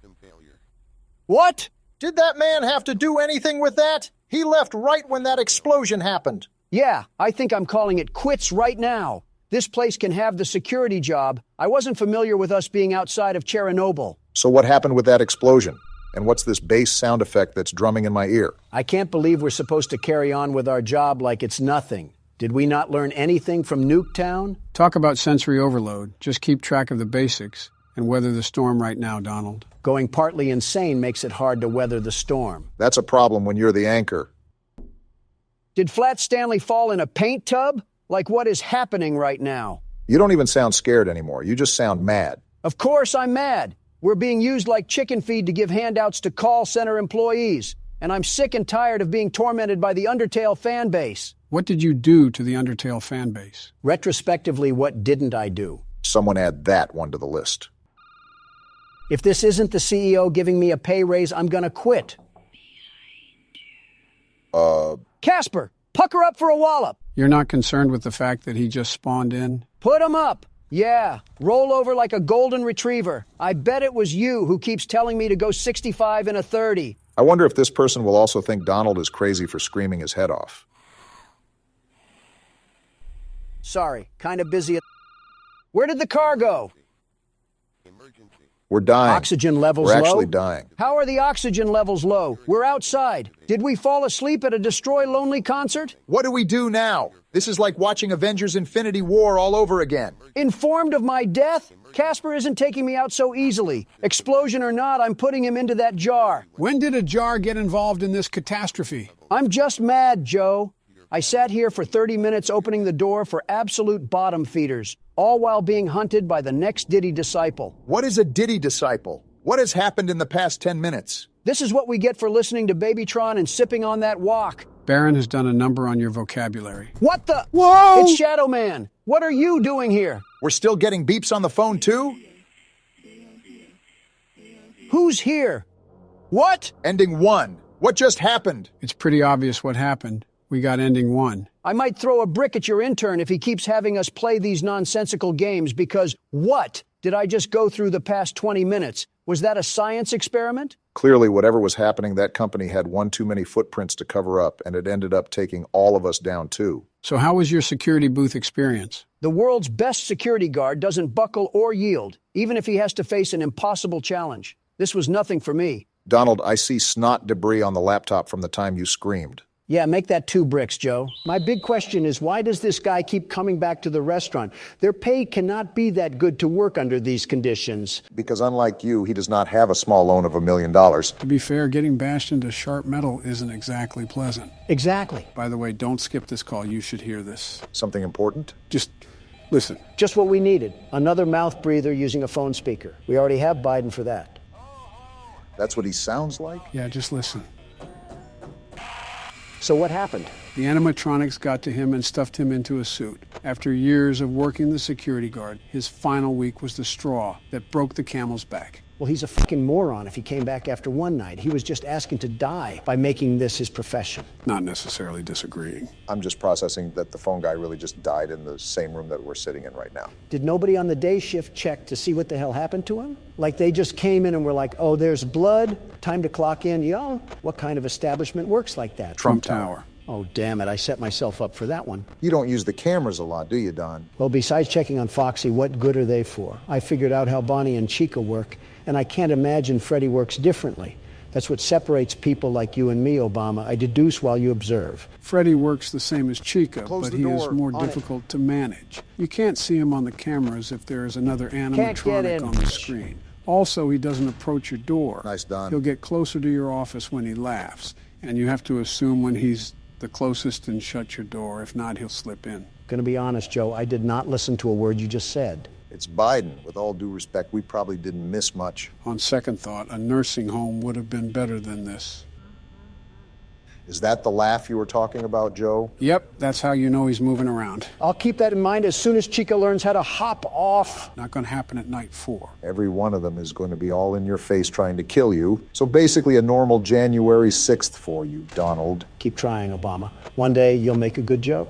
[SPEAKER 2] What?
[SPEAKER 7] Did that man have to do anything with that? He left right when that explosion happened.
[SPEAKER 2] Yeah, I think I'm calling it quits right now. This place can have the security job. I wasn't familiar with us being outside of Chernobyl.
[SPEAKER 1] So what happened with that explosion? And what's this bass sound effect that's drumming in my ear?
[SPEAKER 2] I can't believe we're supposed to carry on with our job like it's nothing. Did we not learn anything from Nuketown?
[SPEAKER 3] Talk about sensory overload. Just keep track of the basics and weather the storm right now, Donald.
[SPEAKER 2] Going partly insane makes it hard to weather the storm.
[SPEAKER 1] That's a problem when you're the anchor.
[SPEAKER 2] Did Flat Stanley fall in a paint tub? Like what is happening right now?
[SPEAKER 1] You don't even sound scared anymore. You just sound mad.
[SPEAKER 2] Of course I'm mad. We're being used like chicken feed to give handouts to call center employees. And I'm sick and tired of being tormented by the Undertale fan base.
[SPEAKER 3] What did you do to the Undertale fan base?
[SPEAKER 2] Retrospectively, what didn't I do?
[SPEAKER 1] Someone add that one to the list.
[SPEAKER 2] If this isn't the CEO giving me a pay raise, I'm gonna quit. Casper, pucker up for a wallop.
[SPEAKER 3] You're not concerned with the fact that he just spawned in?
[SPEAKER 2] Put him up. Yeah, roll over like a golden retriever. I bet it was you who keeps telling me to go 65 in a 30.
[SPEAKER 1] I wonder if this person will also think Donald is crazy for screaming his head off.
[SPEAKER 2] Sorry, kind of busy. Where did the car go?
[SPEAKER 1] We're dying.
[SPEAKER 2] Oxygen levels
[SPEAKER 1] We're
[SPEAKER 2] low?
[SPEAKER 1] actually dying.
[SPEAKER 2] How are the oxygen levels low? We're outside. Did we fall asleep at a Destroy Lonely concert?
[SPEAKER 1] What do we do now? This is like watching Avengers Infinity War all over again.
[SPEAKER 2] Informed of my death? Casper isn't taking me out so easily. Explosion or not, I'm putting him into that jar.
[SPEAKER 3] When did a jar get involved in this catastrophe?
[SPEAKER 2] I'm just mad, Joe. I sat here for 30 minutes opening the door for absolute bottom feeders, all while being hunted by the next Diddy disciple.
[SPEAKER 1] What is a Diddy disciple? What has happened in the past 10 minutes?
[SPEAKER 2] This is what we get for listening to Babytron and sipping on that wok.
[SPEAKER 3] Baron has done a number on your vocabulary.
[SPEAKER 2] What the?
[SPEAKER 3] Whoa!
[SPEAKER 2] It's Shadow Man. What are you doing here?
[SPEAKER 1] We're still getting beeps on the phone, too?
[SPEAKER 2] Who's here? What?
[SPEAKER 1] Ending 1. What just happened?
[SPEAKER 3] It's pretty obvious what happened. We got ending 1.
[SPEAKER 2] I might throw a brick at your intern if he keeps having us play these nonsensical games because what did I just go through the past 20 minutes? Was that a science experiment?
[SPEAKER 1] Clearly, whatever was happening, that company had one too many footprints to cover up, and it ended up taking all of us down, too.
[SPEAKER 3] So how was your security booth experience?
[SPEAKER 2] The world's best security guard doesn't buckle or yield, even if he has to face an impossible challenge. This was nothing for me.
[SPEAKER 1] Donald, I see snot debris on the laptop from the time you screamed.
[SPEAKER 2] Yeah, make that 2 bricks, Joe. My big question is, why does this guy keep coming back to the restaurant? Their pay cannot be that good to work under these conditions.
[SPEAKER 1] Because unlike you, he does not have a small loan of $1 million.
[SPEAKER 3] To be fair, getting bashed into sharp metal isn't exactly pleasant.
[SPEAKER 2] Exactly.
[SPEAKER 3] By the way, don't skip this call. You should hear this.
[SPEAKER 1] Something important?
[SPEAKER 3] Just listen.
[SPEAKER 2] Just what we needed. Another mouth breather using a phone speaker. We already have Biden for that.
[SPEAKER 1] That's what he sounds like?
[SPEAKER 3] Yeah, just listen.
[SPEAKER 2] So what happened?
[SPEAKER 3] The animatronics got to him and stuffed him into a suit. After years of working the security guard, his final week was the straw that broke the camel's back.
[SPEAKER 2] Well, he's a fucking moron if he came back after one night. He was just asking to die by making this his profession.
[SPEAKER 3] Not necessarily disagreeing.
[SPEAKER 1] I'm just processing that the phone guy really just died in the same room that we're sitting in right now.
[SPEAKER 2] Did nobody on the day shift check to see what the hell happened to him? Like they just came in and were like, oh, there's blood, time to clock in. Yo, what kind of establishment works like that?
[SPEAKER 3] Trump Tower.
[SPEAKER 2] Oh, damn it, I set myself up for that one.
[SPEAKER 1] You don't use the cameras a lot, do you, Don?
[SPEAKER 2] Well, besides checking on Foxy, what good are they for? I figured out how Bonnie and Chica work, and I can't imagine Freddy works differently. That's what separates people like you and me, Obama. I deduce while you observe.
[SPEAKER 3] Freddy works the same as Chica,
[SPEAKER 1] Close
[SPEAKER 3] but
[SPEAKER 1] the
[SPEAKER 3] he
[SPEAKER 1] door.
[SPEAKER 3] is more
[SPEAKER 2] On
[SPEAKER 3] difficult to manage. You can't see him on the cameras if there is another animatronic on the screen. Also, he doesn't approach your door.
[SPEAKER 1] Nice, Don.
[SPEAKER 3] He'll get closer to your office when he laughs, and you have to assume when he's the closest and shut your door. If not, he'll slip in.
[SPEAKER 2] Gonna be honest, Joe, I did not listen to a word you just said.
[SPEAKER 1] It's Biden. With all due respect, we probably didn't miss much.
[SPEAKER 3] On second thought, a nursing home would have been better than this.
[SPEAKER 1] Is that the laugh you were talking about, Joe?
[SPEAKER 3] Yep, that's how you know he's moving around.
[SPEAKER 2] I'll keep that in mind as soon as Chica learns how to hop off.
[SPEAKER 3] Not gonna happen at night 4.
[SPEAKER 1] Every one of them is going to be all in your face trying to kill you. So basically a normal January 6th for you, Donald.
[SPEAKER 2] Keep trying, Obama. One day you'll make a good joke.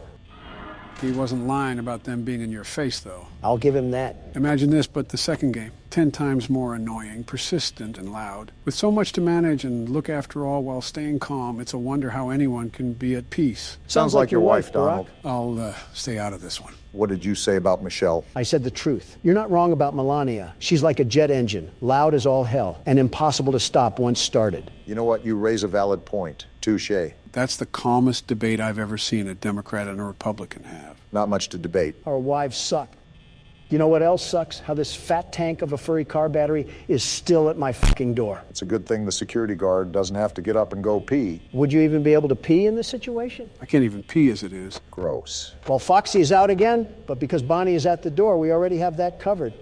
[SPEAKER 3] He wasn't lying about them being in your face, though.
[SPEAKER 2] I'll give him that.
[SPEAKER 3] Imagine this, but the second game. 10 times more annoying, persistent, and loud. With so much to manage and look after all while staying calm, it's a wonder how anyone can be at peace.
[SPEAKER 1] Sounds like your wife, Donald.
[SPEAKER 3] I'll stay out of this one.
[SPEAKER 1] What did you say about Michelle?
[SPEAKER 2] I said the truth. You're not wrong about Melania. She's like a jet engine, loud as all hell, and impossible to stop once started.
[SPEAKER 1] You know what? You raise a valid point. Touché.
[SPEAKER 3] That's the calmest debate I've ever seen a Democrat and a Republican have.
[SPEAKER 1] Not much to debate.
[SPEAKER 2] Our wives suck. You know what else sucks? How this fat tank of a furry car battery is still at my fucking door.
[SPEAKER 1] It's a good thing the security guard doesn't have to get up and go pee.
[SPEAKER 2] Would you even be able to pee in this situation?
[SPEAKER 3] I can't even pee as it is.
[SPEAKER 1] Gross.
[SPEAKER 2] Well, Foxy is out again, but because Bonnie is at the door, we already have that covered.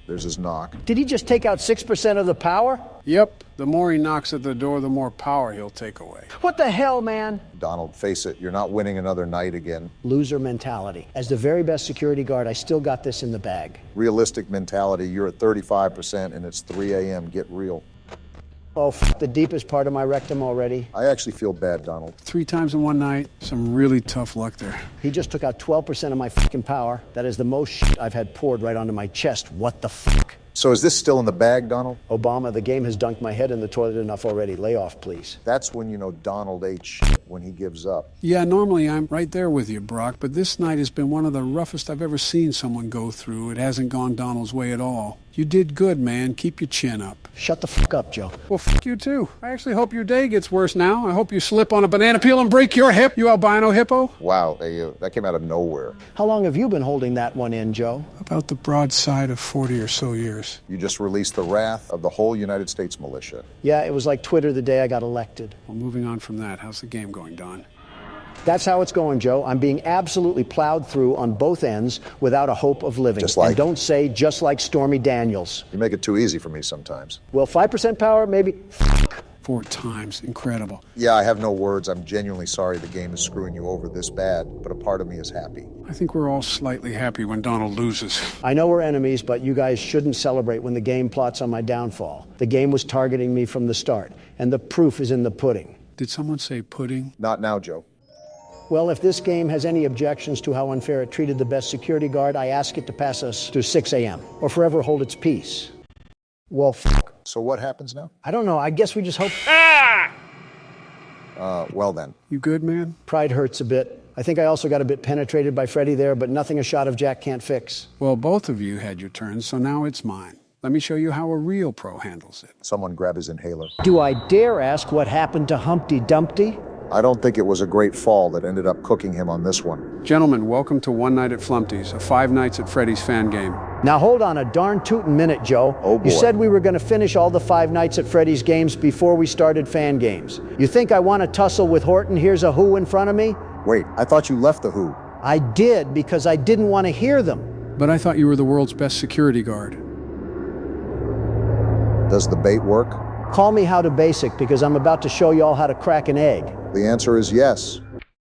[SPEAKER 1] There's his knock.
[SPEAKER 2] Did he just take out 6% of the power?
[SPEAKER 3] Yep. The more he knocks at the door, the more power he'll take away.
[SPEAKER 2] What the hell, man?
[SPEAKER 1] Donald, face it, you're not winning another night again.
[SPEAKER 2] Loser mentality. As the very best security guard, I still got this in the bag.
[SPEAKER 1] Realistic mentality, you're at 35% and it's 3 a.m. Get real.
[SPEAKER 2] Oh, the deepest part of my rectum already.
[SPEAKER 1] I actually feel bad, Donald.
[SPEAKER 3] 3 times in one night, some really tough luck there.
[SPEAKER 2] He just took out 12% of my fucking power. That is the most shit I've had poured right onto my chest. What the fuck?
[SPEAKER 1] So So is this still in the bag, Donald?
[SPEAKER 2] Obama, the game has dunked my head in the toilet enough already. Lay off, please.
[SPEAKER 1] That's when you know Donald ate shit when he gives up.
[SPEAKER 3] Yeah, normally I'm right there with you, Brock, but this night has been one of the roughest I've ever seen someone go through. It hasn't gone Donald's way at all. You did good, man. Keep your chin up.
[SPEAKER 2] Shut the fuck up, Joe.
[SPEAKER 3] Well, fuck you too. I actually hope your day gets worse now. I hope you slip on a banana peel and break your hip, you albino hippo.
[SPEAKER 1] Wow, that came out of nowhere.
[SPEAKER 2] How long have you been holding that one in, Joe?
[SPEAKER 3] About the broadside of 40 or so years.
[SPEAKER 1] You just released the wrath of the whole United States militia.
[SPEAKER 2] Yeah, it was like Twitter the day I got elected.
[SPEAKER 3] Well, moving on from that, how's the game going, Don?
[SPEAKER 2] That's how it's going, Joe. I'm being absolutely plowed through on both ends without a hope of living.
[SPEAKER 1] Just like?
[SPEAKER 2] And don't say just like Stormy Daniels.
[SPEAKER 1] You make it too easy for me sometimes.
[SPEAKER 2] Well, 5% power, maybe.
[SPEAKER 3] 4 times. Incredible.
[SPEAKER 1] Yeah, I have no words. I'm genuinely sorry the game is screwing you over this bad, but a part of me is happy.
[SPEAKER 3] I think we're all slightly happy when Donald loses.
[SPEAKER 2] I know we're enemies, but you guys shouldn't celebrate when the game plots on my downfall. The game was targeting me from the start, and the proof is in the pudding.
[SPEAKER 3] Did someone say pudding?
[SPEAKER 1] Not now, Joe.
[SPEAKER 2] Well, if this game has any objections to how unfair it treated the best security guard, I ask it to pass us to 6 a.m. or forever hold its peace. Well, fuck.
[SPEAKER 1] So what happens now?
[SPEAKER 2] I don't know. I guess we just hope.
[SPEAKER 1] Well then.
[SPEAKER 3] You good, man?
[SPEAKER 2] Pride hurts a bit. I think I also got a bit penetrated by Freddy there, but nothing a shot of Jack can't fix.
[SPEAKER 3] Well, both of you had your turn, so now it's mine. Let me show you how a real pro handles it.
[SPEAKER 1] Someone grab his inhaler.
[SPEAKER 2] Do I dare ask what happened to Humpty Dumpty?
[SPEAKER 1] I don't think it was a great fall that ended up cooking him on this one.
[SPEAKER 3] Gentlemen, welcome to One Night at Flumpty's, a 5 Nights at Freddy's fan game.
[SPEAKER 2] Now hold on a darn tootin' minute, Joe.
[SPEAKER 1] Oh, boy.
[SPEAKER 2] You said we were going to finish all the 5 Nights at Freddy's games before we started fan games. You think I want to tussle with Horton? Here's a who in front of me?
[SPEAKER 1] Wait, I thought you left the Who.
[SPEAKER 2] I did, because I didn't want to hear them.
[SPEAKER 3] But I thought you were the world's best security guard.
[SPEAKER 1] Does the bait work?
[SPEAKER 2] Call me How to Basic, because I'm about to show you all how to crack an egg.
[SPEAKER 1] The answer is yes.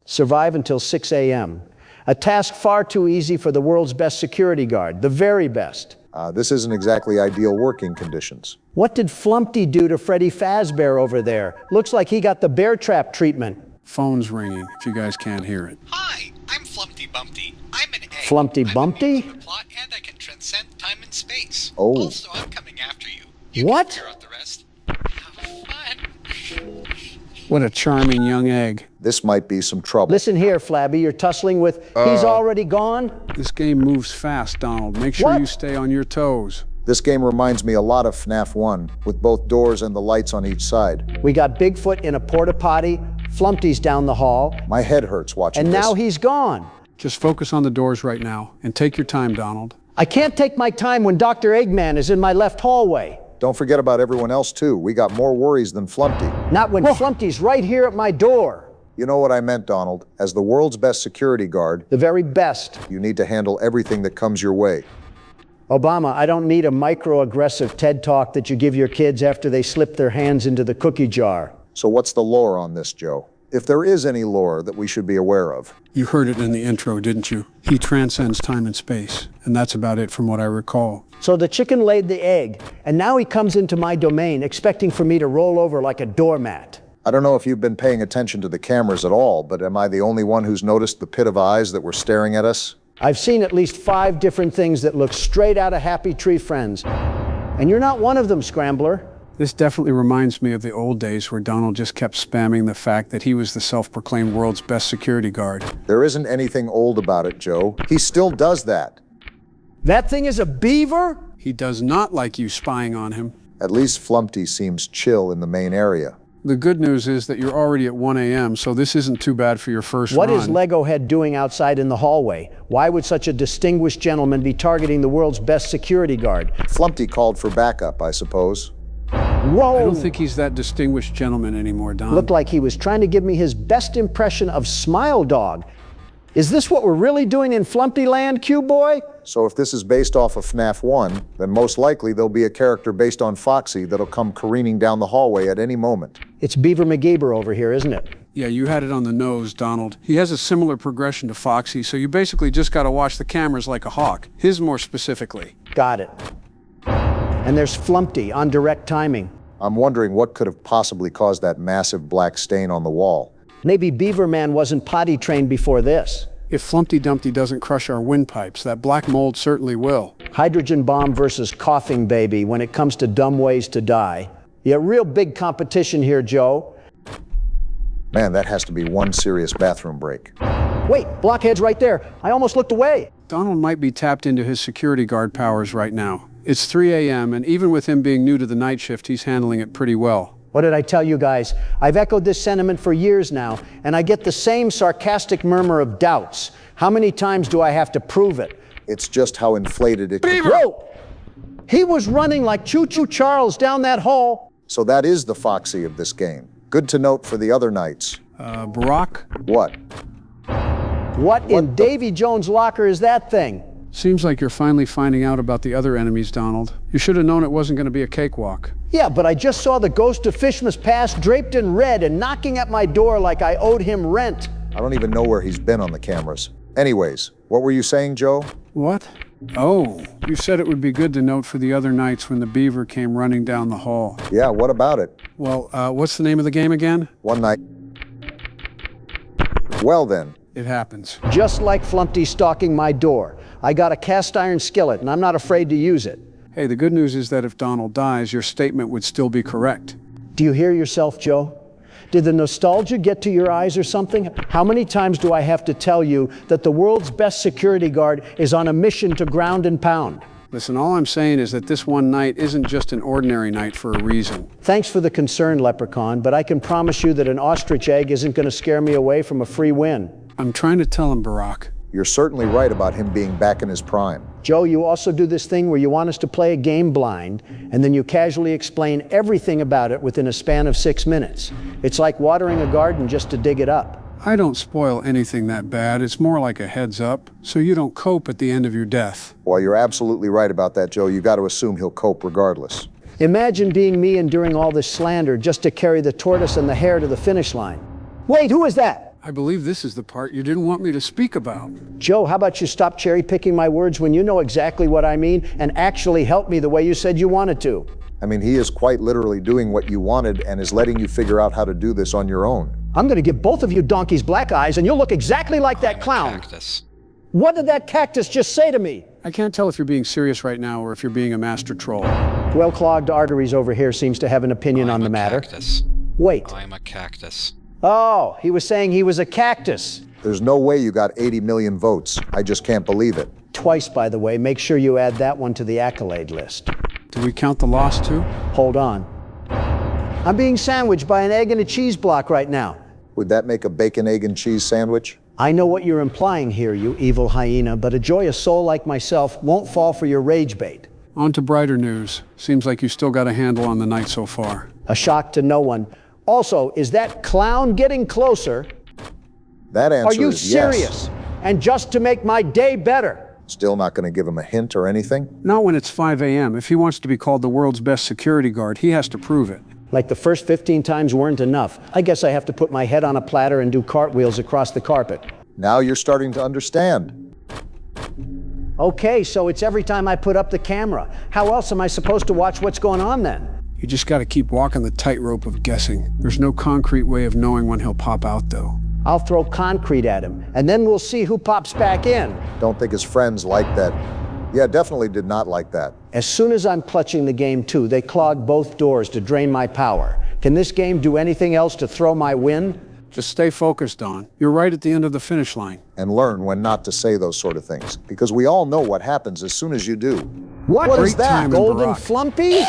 [SPEAKER 2] Survive until 6 a.m. A task far too easy for the world's best security guard, the very best.
[SPEAKER 1] This isn't exactly ideal working conditions.
[SPEAKER 2] What did Flumpty do to Freddy Fazbear over there? Looks like he got the bear trap treatment.
[SPEAKER 3] Phone's ringing, if you guys can't hear it.
[SPEAKER 13] Hi, I'm Flumpty Bumpty. I'm an egg.
[SPEAKER 2] Flumpty Bumpty?
[SPEAKER 13] I'm a plot and I can transcend time and space.
[SPEAKER 1] Oh.
[SPEAKER 13] Also, I'm coming after you. You
[SPEAKER 2] what?
[SPEAKER 13] Can figure out the rest. Have fun.
[SPEAKER 3] What a charming young egg.
[SPEAKER 1] This might be some trouble.
[SPEAKER 2] Listen here, Flabby, you're tussling with he's already gone?
[SPEAKER 3] This game moves fast, Donald. Make sure
[SPEAKER 2] What?
[SPEAKER 3] you stay on your toes.
[SPEAKER 1] This game reminds me a lot of FNAF 1, with both doors and the lights on each side.
[SPEAKER 2] We got Bigfoot in a porta potty, Flumpty's down the hall,
[SPEAKER 1] My head hurts watching
[SPEAKER 2] and
[SPEAKER 1] this.
[SPEAKER 2] now he's gone.
[SPEAKER 3] Just focus on the doors right now, and take your time, Donald.
[SPEAKER 2] I can't take my time when Dr. Eggman is in my left hallway.
[SPEAKER 1] Don't forget about everyone else, too. We got more worries than Flumpty.
[SPEAKER 2] Not when Flumpty's right here at my door.
[SPEAKER 1] You know what I meant, Donald. As the world's best security guard,
[SPEAKER 2] The very best.
[SPEAKER 1] you need to handle everything that comes your way.
[SPEAKER 2] Obama, I don't need a microaggressive TED talk that you give your kids after they slip their hands into the cookie jar.
[SPEAKER 1] So what's the lore on this, Joe? If there is any lore that we should be aware of.
[SPEAKER 3] You heard it in the intro, didn't you? He transcends time and space, and that's about it from what I recall.
[SPEAKER 2] So the chicken laid the egg, and now he comes into my domain expecting for me to roll over like a doormat.
[SPEAKER 1] I don't know if you've been paying attention to the cameras at all, but am I the only one who's noticed the pit of eyes that were staring at us?
[SPEAKER 2] I've seen at least 5 different things that look straight out of Happy Tree Friends. And you're not one of them, Scrambler.
[SPEAKER 3] This definitely reminds me of the old days where Donald just kept spamming the fact that he was the self-proclaimed world's best security guard.
[SPEAKER 1] There isn't anything old about it, Joe. He still does that.
[SPEAKER 2] That thing is a beaver?
[SPEAKER 3] He does not like you spying on him.
[SPEAKER 1] At least Flumpty seems chill in the main area.
[SPEAKER 3] The good news is that you're already at 1 a.m., so this isn't too bad for your first
[SPEAKER 2] What
[SPEAKER 3] run.
[SPEAKER 2] is Lego Head doing outside in the hallway? Why would such a distinguished gentleman be targeting the world's best security guard?
[SPEAKER 1] Flumpty called for backup, I suppose.
[SPEAKER 2] Whoa!
[SPEAKER 3] I don't think he's that distinguished gentleman anymore, Don.
[SPEAKER 2] Looked like he was trying to give me his best impression of Smile Dog. Is this what we're really doing in Flumpty Land, Q-Boy?
[SPEAKER 1] So if this is based off of FNAF 1, then most likely there'll be a character based on Foxy that'll come careening down the hallway at any moment.
[SPEAKER 2] It's Beaver McGeeber over here, isn't it?
[SPEAKER 3] Yeah, you had it on the nose, Donald. He has a similar progression to Foxy, so you basically just gotta watch the cameras like a hawk. His more specifically.
[SPEAKER 2] Got it. And there's Flumpty on direct timing.
[SPEAKER 1] I'm wondering what could have possibly caused that massive black stain on the wall.
[SPEAKER 2] Maybe Beaver Man wasn't potty trained before this.
[SPEAKER 3] If Flumpty Dumpty doesn't crush our windpipes, that black mold certainly will.
[SPEAKER 2] Hydrogen bomb versus coughing baby when it comes to dumb ways to die. Yeah, real big competition here, Joe.
[SPEAKER 1] Man, that has to be one serious bathroom break.
[SPEAKER 2] Wait, blockhead's right there. I almost looked away.
[SPEAKER 3] Donald might be tapped into his security guard powers right now. It's 3 a.m., and even with him being new to the night shift, he's handling it pretty well.
[SPEAKER 2] What did I tell you guys? I've echoed this sentiment for years now, and I get the same sarcastic murmur of doubts. How many times do I have to prove it?
[SPEAKER 1] It's just how inflated it...
[SPEAKER 2] Whoa! He was running like Choo Choo Charles down that hall.
[SPEAKER 1] So that is the Foxy of this game. Good to note for the other nights.
[SPEAKER 3] Barack?
[SPEAKER 1] What?
[SPEAKER 2] What in Davy Jones' locker is that thing?
[SPEAKER 3] Seems like you're finally finding out about the other enemies, Donald. You should have known it wasn't going to be a cakewalk.
[SPEAKER 2] Yeah, but I just saw the ghost of Fishmas Pass draped in red and knocking at my door like I owed him rent.
[SPEAKER 1] I don't even know where he's been on the cameras. Anyways, what were you saying, Joe?
[SPEAKER 3] What? Oh, you said it would be good to note for the other nights when the beaver came running down the hall.
[SPEAKER 1] Yeah, what about it?
[SPEAKER 3] Well, what's the name of the game again?
[SPEAKER 1] One night. Well then.
[SPEAKER 3] It happens.
[SPEAKER 2] Just like Flumpty stalking my door. I got a cast iron skillet, and I'm not afraid to use it.
[SPEAKER 3] Hey, the good news is that if Donald dies, your statement would still be correct.
[SPEAKER 2] Do you hear yourself, Joe? Did the nostalgia get to your eyes or something? How many times do I have to tell you that the world's best security guard is on a mission to ground and pound?
[SPEAKER 3] Listen, all I'm saying is that this one night isn't just an ordinary night for a reason.
[SPEAKER 2] Thanks for the concern, Leprechaun, but I can promise you that an ostrich egg isn't going to scare me away from a free win.
[SPEAKER 3] I'm trying to tell him, Barack.
[SPEAKER 1] You're certainly right about him being back in his prime.
[SPEAKER 2] Joe, you also do this thing where you want us to play a game blind, and then you casually explain everything about it within a span of 6 minutes. It's like watering a garden just to dig it up.
[SPEAKER 3] I don't spoil anything that bad. It's more like a heads up, so you don't cope at the end of your death.
[SPEAKER 1] Well, you're absolutely right about that, Joe. You got to assume he'll cope regardless.
[SPEAKER 2] Imagine being me enduring all this slander just to carry the tortoise and the hare to the finish line. Wait, who is that?
[SPEAKER 3] I believe this is the part you didn't want me to speak about.
[SPEAKER 2] Joe, how about you stop cherry-picking my words when you know exactly what I mean and actually help me the way you said you wanted to?
[SPEAKER 1] I mean, he is quite literally doing what you wanted and is letting you figure out how to do this on your own.
[SPEAKER 2] I'm going to give both of you donkeys black eyes and you'll look exactly like that clown.
[SPEAKER 13] Cactus.
[SPEAKER 2] What did that cactus just say to me?
[SPEAKER 3] I can't tell if you're being serious right now or if you're being a master troll.
[SPEAKER 2] Well-clogged arteries over here seems to have an opinion on the matter.
[SPEAKER 13] Cactus.
[SPEAKER 2] Wait.
[SPEAKER 13] I'm a cactus.
[SPEAKER 2] Oh, he was saying he was a cactus.
[SPEAKER 1] There's no way you got 80 million votes. I just can't believe it.
[SPEAKER 2] Twice, by the way. Make sure you add that one to the accolade list.
[SPEAKER 3] Do we count the loss too?
[SPEAKER 2] Hold on. I'm being sandwiched by an egg and a cheese block right now.
[SPEAKER 1] Would that make a bacon, egg, and cheese sandwich?
[SPEAKER 2] I know what you're implying here, you evil hyena, but a joyous soul like myself won't fall for your rage bait.
[SPEAKER 3] On to brighter news. Seems like you still got a handle on the night so far.
[SPEAKER 2] A shock to no one. Also, is that clown getting closer?
[SPEAKER 1] That answer is yes.
[SPEAKER 2] Are you serious? And just to make my day better?
[SPEAKER 1] Still not going to give him a hint or anything?
[SPEAKER 3] Not when it's 5 a.m. If he wants to be called the world's best security guard, he has to prove it.
[SPEAKER 2] Like the first 15 times weren't enough. I guess I have to put my head on a platter and do cartwheels across the carpet.
[SPEAKER 1] Now you're starting to understand.
[SPEAKER 2] Okay, so it's every time I put up the camera. How else am I supposed to watch what's going on then?
[SPEAKER 3] You just got to keep walking the tightrope of guessing. There's no concrete way of knowing when he'll pop out, though.
[SPEAKER 2] I'll throw concrete at him, and then we'll see who pops back in.
[SPEAKER 1] Don't think his friends like that. Yeah, definitely did not like that.
[SPEAKER 2] As soon as I'm clutching the game too, they clog both doors to drain my power. Can this game do anything else to throw my win?
[SPEAKER 3] Just stay focused, Don. You're right at the end of the finish line.
[SPEAKER 1] And learn when not to say those sort of things, because we all know what happens as soon as you do.
[SPEAKER 2] What is that,
[SPEAKER 3] timing,
[SPEAKER 2] Golden
[SPEAKER 3] Barack.
[SPEAKER 2] Flumpy?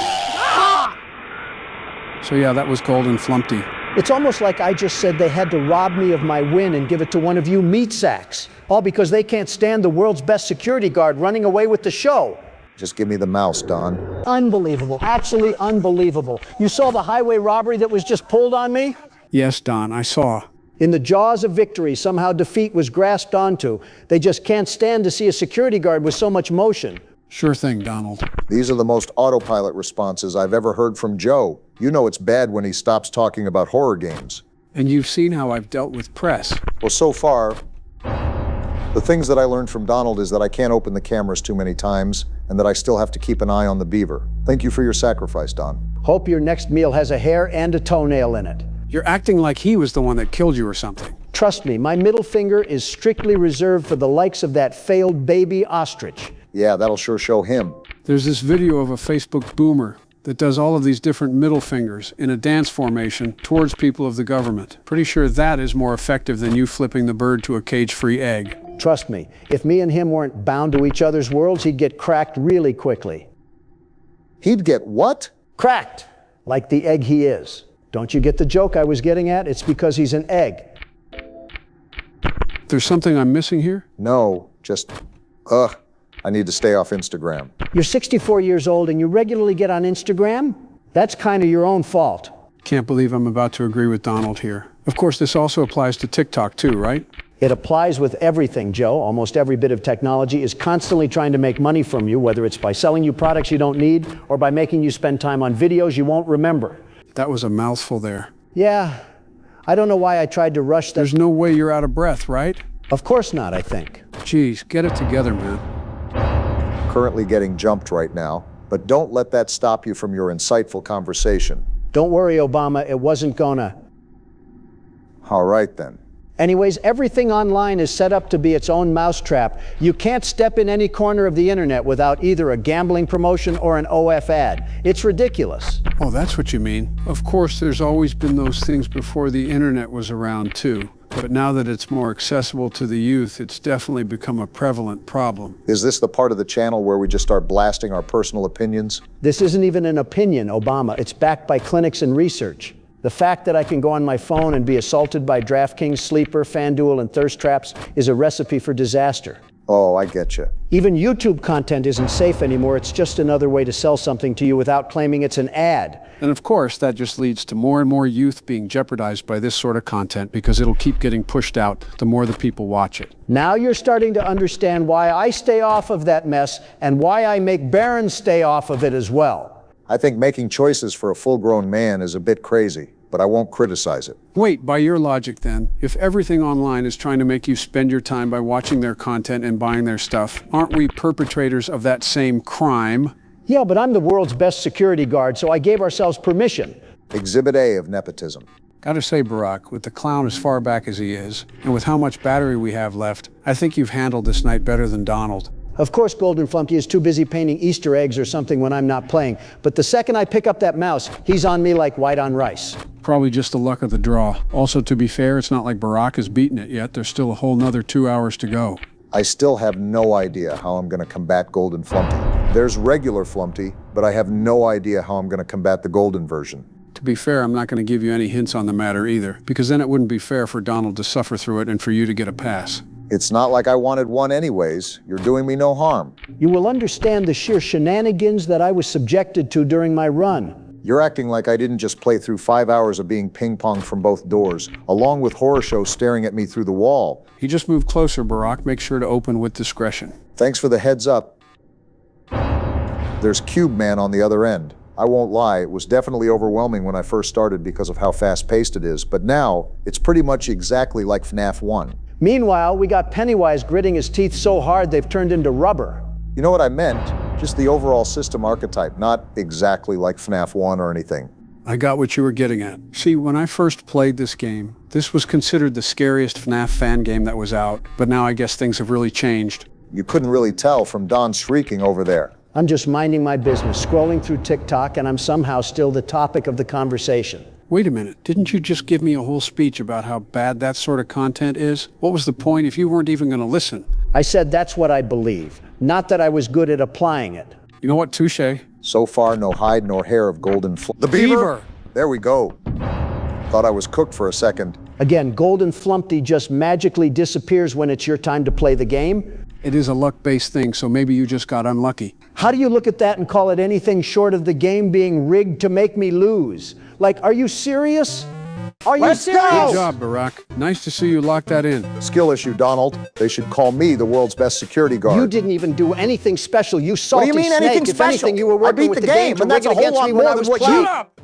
[SPEAKER 3] So yeah, that was Golden Flumpty.
[SPEAKER 2] It's almost like I just said they had to rob me of my win and give it to one of you meat sacks. All because they can't stand the world's best security guard running away with the show.
[SPEAKER 1] Just give me the mouse, Don.
[SPEAKER 2] Unbelievable. Actually unbelievable. You saw the highway robbery that was just pulled on me?
[SPEAKER 3] Yes, Don, I saw.
[SPEAKER 2] In the jaws of victory, somehow defeat was grasped onto. They just can't stand to see a security guard with so much motion.
[SPEAKER 3] Sure thing, Donald.
[SPEAKER 1] These are the most autopilot responses I've ever heard from Joe. You know it's bad when he stops talking about horror games.
[SPEAKER 3] And you've seen how I've dealt with press.
[SPEAKER 1] Well, so far, the things that I learned from Donald is that I can't open the cameras too many times and that I still have to keep an eye on the beaver. Thank you for your sacrifice, Don.
[SPEAKER 2] Hope your next meal has a hair and a toenail in it.
[SPEAKER 3] You're acting like he was the one that killed you or something.
[SPEAKER 2] Trust me, my middle finger is strictly reserved for the likes of that failed baby ostrich.
[SPEAKER 1] Yeah, that'll sure show him.
[SPEAKER 3] There's this video of a Facebook boomer that does all of these different middle fingers in a dance formation towards people of the government. Pretty sure that is more effective than you flipping the bird to a cage-free egg.
[SPEAKER 2] Trust me, if me and him weren't bound to each other's worlds, he'd get cracked really quickly.
[SPEAKER 1] He'd get what?
[SPEAKER 2] Cracked, like the egg he is. Don't you get the joke I was getting at? It's because he's an egg.
[SPEAKER 3] There's something I'm missing here?
[SPEAKER 1] No, just, I need to stay off Instagram.
[SPEAKER 2] You're 64 years old and you regularly get on Instagram? That's kind of your own fault.
[SPEAKER 3] Can't believe I'm about to agree with Donald here. Of course, this also applies to TikTok too, right?
[SPEAKER 2] It applies with everything, Joe. Almost every bit of technology is constantly trying to make money from you, whether it's by selling you products you don't need or by making you spend time on videos you won't remember.
[SPEAKER 3] That was a mouthful there.
[SPEAKER 2] Yeah, I don't know why I tried to rush that.
[SPEAKER 3] There's no way you're out of breath, right?
[SPEAKER 2] Of course not, I think.
[SPEAKER 3] Geez, get it together, man.
[SPEAKER 1] Currently getting jumped right now, but don't let that stop you from your insightful conversation.
[SPEAKER 2] Don't worry, Obama, it wasn't gonna.
[SPEAKER 1] All right then.
[SPEAKER 2] Anyways, everything online is set up to be its own mousetrap. You can't step in any corner of the internet without either a gambling promotion or an OF ad. It's ridiculous.
[SPEAKER 3] Oh, that's what you mean. Of course, there's always been those things before the internet was around too. But now that it's more accessible to the youth, it's definitely become a prevalent problem.
[SPEAKER 1] Is this the part of the channel where we just start blasting our personal opinions?
[SPEAKER 2] This isn't even an opinion, Obama. It's backed by clinics and research. The fact that I can go on my phone and be assaulted by DraftKings, Sleeper, FanDuel, and thirst traps is a recipe for disaster.
[SPEAKER 1] Oh, I get you.
[SPEAKER 2] Even YouTube content isn't safe anymore. It's just another way to sell something to you without claiming it's an ad.
[SPEAKER 3] And of course, that just leads to more and more youth being jeopardized by this sort of content because it'll keep getting pushed out the more the people watch it.
[SPEAKER 2] Now you're starting to understand why I stay off of that mess and why I make Barron stay off of it as well.
[SPEAKER 1] I think making choices for a full-grown man is a bit crazy, but I won't criticize it.
[SPEAKER 3] Wait, by your logic then, if everything online is trying to make you spend your time by watching their content and buying their stuff, aren't we perpetrators of that same crime?
[SPEAKER 2] Yeah, but I'm the world's best security guard, so I gave ourselves permission.
[SPEAKER 1] Exhibit A of nepotism.
[SPEAKER 3] Gotta say, Barack, with the clown as far back as he is, and with how much battery we have left, I think you've handled this night better than Donald.
[SPEAKER 2] Of course, Golden Flumpy is too busy painting Easter eggs or something when I'm not playing, but the second I pick up that mouse, he's on me like white on rice.
[SPEAKER 3] Probably just the luck of the draw. Also, to be fair, it's not like Barack has beaten it yet. There's still a whole nother 2 hours to go.
[SPEAKER 1] I still have no idea how I'm going to combat Golden Flumpy. There's regular Flumpty, but I have no idea how I'm going to combat the Golden version.
[SPEAKER 3] To be fair, I'm not going to give you any hints on the matter either, because then it wouldn't be fair for Donald to suffer through it and for you to get a pass.
[SPEAKER 1] It's not like I wanted one anyways. You're doing me no harm.
[SPEAKER 2] You will understand the sheer shenanigans that I was subjected to during my run.
[SPEAKER 1] You're acting like I didn't just play through 5 hours of being ping-ponged from both doors, along with horror shows staring at me through the wall.
[SPEAKER 3] He just moved closer, Barack. Make sure to open with discretion.
[SPEAKER 1] Thanks for the heads up. There's Cube Man on the other end. I won't lie, it was definitely overwhelming when I first started because of how fast-paced it is, but now, it's pretty much exactly like FNAF 1.
[SPEAKER 2] Meanwhile, we got Pennywise gritting his teeth so hard they've turned into rubber.
[SPEAKER 1] You know what I meant? Just the overall system archetype, not exactly like FNAF 1 or anything.
[SPEAKER 3] I got what you were getting at. See, when I first played this game, this was considered the scariest FNAF fan game that was out, but now I guess things have really changed.
[SPEAKER 1] You couldn't really tell from Don shrieking over there.
[SPEAKER 2] I'm just minding my business, scrolling through TikTok, and I'm somehow still the topic of the conversation.
[SPEAKER 3] Wait a minute, didn't you just give me a whole speech about how bad that sort of content is? What was the point if you weren't even going to listen?
[SPEAKER 2] I said that's what I believe, not that I was good at applying it.
[SPEAKER 3] You know what, touche.
[SPEAKER 1] So far, no hide nor hair of Golden The beaver! There we go. Thought I was cooked for a second.
[SPEAKER 2] Again, Golden Flumpty just magically disappears when it's your time to play the game.
[SPEAKER 3] It is a luck-based thing, so maybe you just got unlucky.
[SPEAKER 2] How do you look at that and call it anything short of the game being rigged to make me lose? Like, are you serious? Are you serious?
[SPEAKER 3] Good job, Barack. Nice to see you lock that in.
[SPEAKER 1] Skill issue, Donald. They should call me the world's best security guard.
[SPEAKER 2] You didn't even do anything special, you salty
[SPEAKER 1] snake. What do you mean
[SPEAKER 2] snake.
[SPEAKER 1] anything
[SPEAKER 2] If
[SPEAKER 1] special?
[SPEAKER 2] anything, you were working with the game,
[SPEAKER 1] and that's a whole lot more than what you...
[SPEAKER 3] Shut up!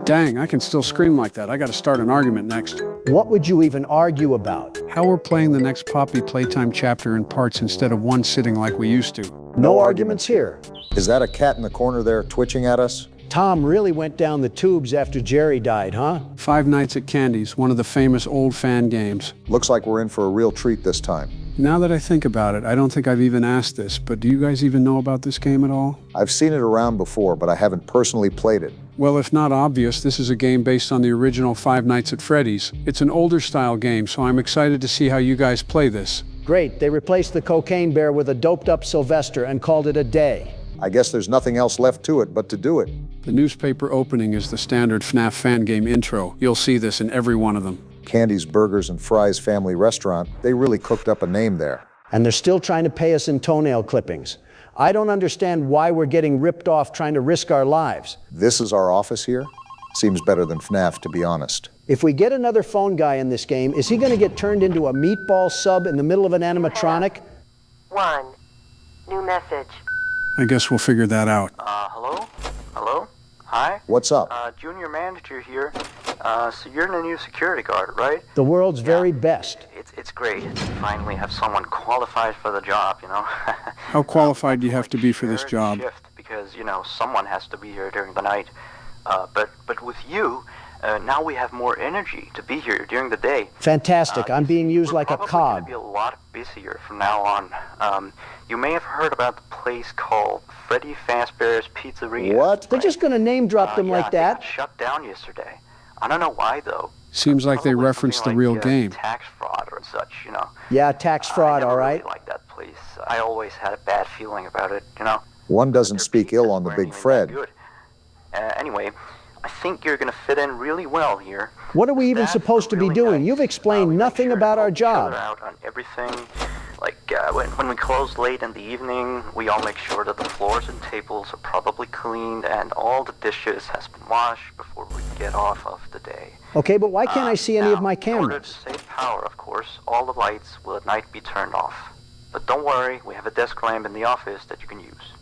[SPEAKER 3] Dang, I can still scream like that. I gotta start an argument next.
[SPEAKER 2] What would you even argue about?
[SPEAKER 3] How we're playing the next Poppy Playtime chapter in parts instead of one sitting like we used to.
[SPEAKER 2] No arguments here.
[SPEAKER 1] Is that a cat in the corner there twitching at us?
[SPEAKER 2] Tom really went down the tubes after Jerry died, huh?
[SPEAKER 3] Five Nights at Candy's, one of the famous old fan games.
[SPEAKER 1] Looks like we're in for a real treat this time.
[SPEAKER 3] Now that I think about it, I don't think I've even asked this, but do you guys even know about this game at all?
[SPEAKER 1] I've seen it around before, but I haven't personally played it.
[SPEAKER 3] Well, if not obvious, this is a game based on the original Five Nights at Freddy's. It's an older style game, so I'm excited to see how you guys play this.
[SPEAKER 2] Great, they replaced the cocaine bear with a doped-up Sylvester and called it a day.
[SPEAKER 1] I guess there's nothing else left to it but to do it.
[SPEAKER 3] The newspaper opening is the standard FNAF fan game intro. You'll see this in every one of them.
[SPEAKER 1] Candy's Burgers and Fries Family Restaurant, they really cooked up a name there.
[SPEAKER 2] And they're still trying to pay us in toenail clippings. I don't understand why we're getting ripped off trying to risk our lives.
[SPEAKER 1] This is our office here? Seems better than FNAF, to be honest.
[SPEAKER 2] If we get another phone guy in this game, is he going to get turned into a meatball sub in the middle of an animatronic?
[SPEAKER 14] 1. New message.
[SPEAKER 3] I guess we'll figure that out.
[SPEAKER 15] Hello? Hello? Hi?
[SPEAKER 1] What's up?
[SPEAKER 15] Junior manager here. So you're the new security guard, right?
[SPEAKER 2] The world's very best.
[SPEAKER 15] It's great to finally have someone qualified for the job, you know?
[SPEAKER 3] How qualified do you have to be for this job?
[SPEAKER 15] Shift because, you know, someone has to be here during the night. But with you, now we have more energy to be here during the day.
[SPEAKER 2] Fantastic. I'm being used like a cog.
[SPEAKER 15] We're probably going to be a lot busier from now on. You may have heard about the place called Freddy Fazbear's Pizzeria.
[SPEAKER 1] What?
[SPEAKER 2] They're just going to name drop them like that?
[SPEAKER 15] They got shut down yesterday. I don't know why, though.
[SPEAKER 3] Seems like they referenced the real game.
[SPEAKER 15] Tax fraud or such, you know.
[SPEAKER 2] Yeah, tax fraud, all right.
[SPEAKER 15] I never really liked that place. I always had a bad feeling about it, you know.
[SPEAKER 1] One doesn't speak ill on the Big Fred.
[SPEAKER 15] Anyway, I think you're going to fit in really well here.
[SPEAKER 2] What are we even supposed to be doing? You've explained nothing about our job.
[SPEAKER 15] Out on everything. Like, when we close late in the evening, we all make sure that the floors and tables are probably cleaned and all the dishes has been washed before we get off of the day.
[SPEAKER 2] Okay, but why can't I see any of my cameras?
[SPEAKER 15] In order to save power, of course, all the lights will at night be turned off. But don't worry, we have a desk lamp in the office that you can use.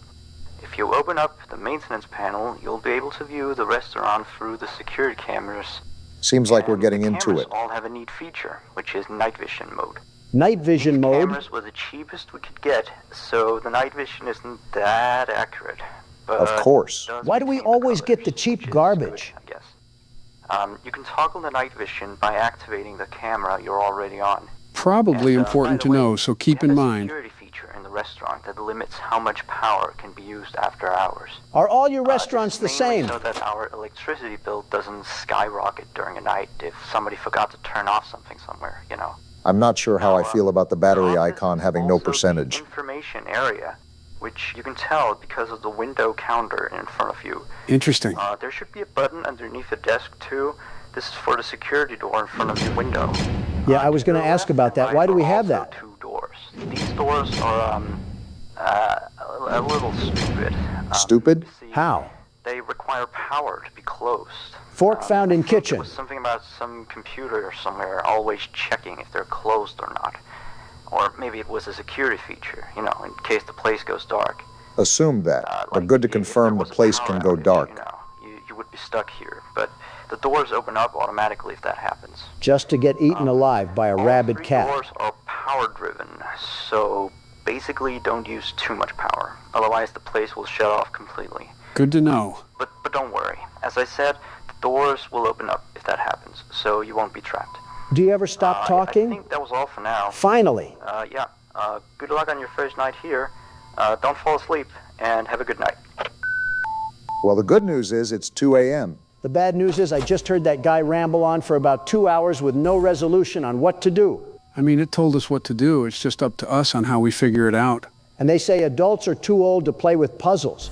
[SPEAKER 15] If you open up the maintenance panel, you'll be able to view the restaurant through the security cameras.
[SPEAKER 1] Seems like we're getting into it.
[SPEAKER 15] The cameras all have a neat feature, which is night vision mode.
[SPEAKER 2] Night vision mode?
[SPEAKER 15] The cameras were the cheapest we could get, so the night vision isn't that accurate. But
[SPEAKER 1] of course.
[SPEAKER 2] Why do we always get the cheap garbage?
[SPEAKER 15] Good, I guess. You can toggle the night vision by activating the camera you're already on.
[SPEAKER 3] Probably important to know, so keep in mind.
[SPEAKER 15] There's a security feature in the restaurant that limits how much power can be used after hours.
[SPEAKER 2] Are all your restaurants the same?
[SPEAKER 15] So that our electricity bill doesn't skyrocket during a night if somebody forgot to turn off something somewhere, you know.
[SPEAKER 1] I'm not sure how I feel about the battery icon having no percentage.
[SPEAKER 15] The information area, which you can tell because of the window counter in front of you.
[SPEAKER 3] Interesting.
[SPEAKER 15] There should be a button underneath the desk too. This is for the security door in front of the window.
[SPEAKER 2] Yeah, I was going to ask about that. Why do we have that?
[SPEAKER 15] 2 doors. These doors are a little stupid.
[SPEAKER 1] Stupid?
[SPEAKER 2] How?
[SPEAKER 15] They require power to be closed.
[SPEAKER 2] Fork found in kitchen.
[SPEAKER 15] It was something about some computer or somewhere always checking if they're closed or not. Or maybe it was a security feature, you know, in case the place goes dark.
[SPEAKER 1] Assume that, but good to confirm the place can go dark.
[SPEAKER 15] You know, you would be stuck here, but the doors open up automatically if that happens.
[SPEAKER 2] Just to get eaten alive by a rabid cat.
[SPEAKER 15] All 3 doors are power-driven, so basically don't use too much power. Otherwise the place will shut off completely.
[SPEAKER 3] Good to know.
[SPEAKER 15] But don't worry. As I said, the doors will open up if that happens, so you won't be trapped.
[SPEAKER 2] Do you ever stop talking?
[SPEAKER 15] I think that was all for now.
[SPEAKER 2] Finally.
[SPEAKER 15] Yeah. Good luck on your first night here. Don't fall asleep, and have a good night.
[SPEAKER 1] Well, the good news is it's 2 a.m.
[SPEAKER 2] The bad news is I just heard that guy ramble on for about 2 hours with no resolution on what to do.
[SPEAKER 3] I mean, it told us what to do. It's just up to us on how we figure it out.
[SPEAKER 2] And they say adults are too old to play with puzzles.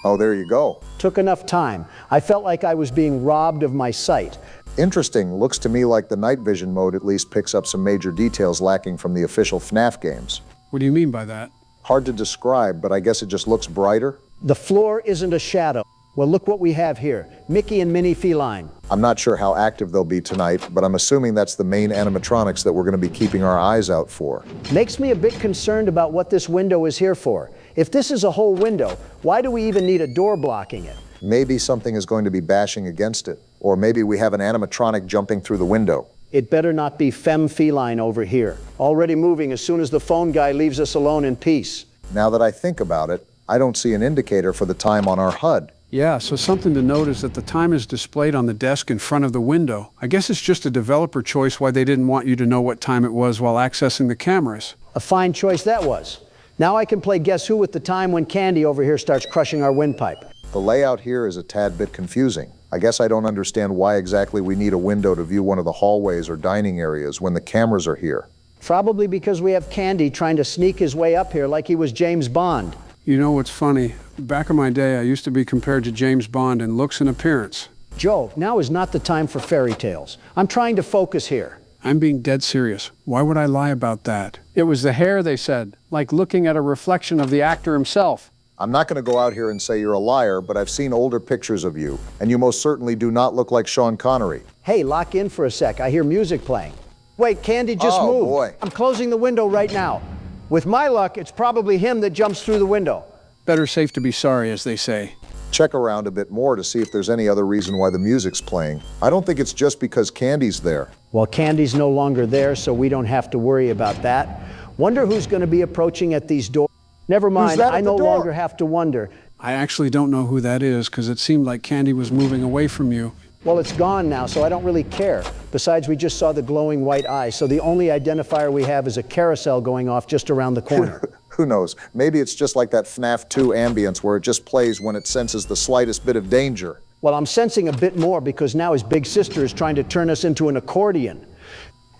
[SPEAKER 1] Oh, there you go.
[SPEAKER 2] Took enough time. I felt like I was being robbed of my sight.
[SPEAKER 1] Interesting. Looks to me like the night vision mode at least picks up some major details lacking from the official FNAF games.
[SPEAKER 3] What do you mean by that?
[SPEAKER 1] Hard to describe, but I guess it just looks brighter.
[SPEAKER 2] The floor isn't a shadow. Well, look what we have here. Mickey and Minnie Feline.
[SPEAKER 1] I'm not sure how active they'll be tonight, but I'm assuming that's the main animatronics that we're going to be keeping our eyes out for.
[SPEAKER 2] Makes me a bit concerned about what this window is here for. If this is a whole window, why do we even need a door blocking it?
[SPEAKER 1] Maybe something is going to be bashing against it. Or maybe we have an animatronic jumping through the window.
[SPEAKER 2] It better not be Femme Feline over here. Already moving as soon as the phone guy leaves us alone in peace.
[SPEAKER 1] Now that I think about it, I don't see an indicator for the time on our HUD.
[SPEAKER 3] Yeah, so something to note is that the time is displayed on the desk in front of the window. I guess it's just a developer choice why they didn't want you to know what time it was while accessing the cameras.
[SPEAKER 2] A fine choice that was. Now I can play Guess Who with the time when Candy over here starts crushing our windpipe.
[SPEAKER 1] The layout here is a tad bit confusing. I guess I don't understand why exactly we need a window to view one of the hallways or dining areas when the cameras are here.
[SPEAKER 2] Probably because we have Candy trying to sneak his way up here like he was James Bond.
[SPEAKER 3] You know what's funny? Back in my day, I used to be compared to James Bond in looks and appearance.
[SPEAKER 2] Joe, now is not the time for fairy tales. I'm trying to focus here.
[SPEAKER 3] I'm being dead serious. Why would I lie about that? It was the hair, they said, like looking at a reflection of the actor himself.
[SPEAKER 1] I'm not going to go out here and say you're a liar, but I've seen older pictures of you, and you most certainly do not look like Sean Connery.
[SPEAKER 2] Hey, lock in for a sec. I hear music playing. Wait, Candy just moved.
[SPEAKER 1] Oh, boy.
[SPEAKER 2] I'm closing the window right now. With my luck, it's probably him that jumps through the window.
[SPEAKER 3] Better safe to be sorry, as they say.
[SPEAKER 1] Check around a bit more to see if there's any other reason why the music's playing. I don't think it's just because Candy's there.
[SPEAKER 2] Well, Candy's no longer there, so we don't have to worry about that. Wonder who's going to be approaching at these doors. Never mind, I no longer have to wonder.
[SPEAKER 3] I actually don't know who that is, because it seemed like Candy was moving away from you.
[SPEAKER 2] Well, it's gone now, so I don't really care. Besides, we just saw the glowing white eye, so the only identifier we have is a carousel going off just around the corner.
[SPEAKER 1] Who knows? Maybe it's just like that FNAF 2 ambience where it just plays when it senses the slightest bit of danger.
[SPEAKER 2] Well, I'm sensing a bit more because now his big sister is trying to turn us into an accordion.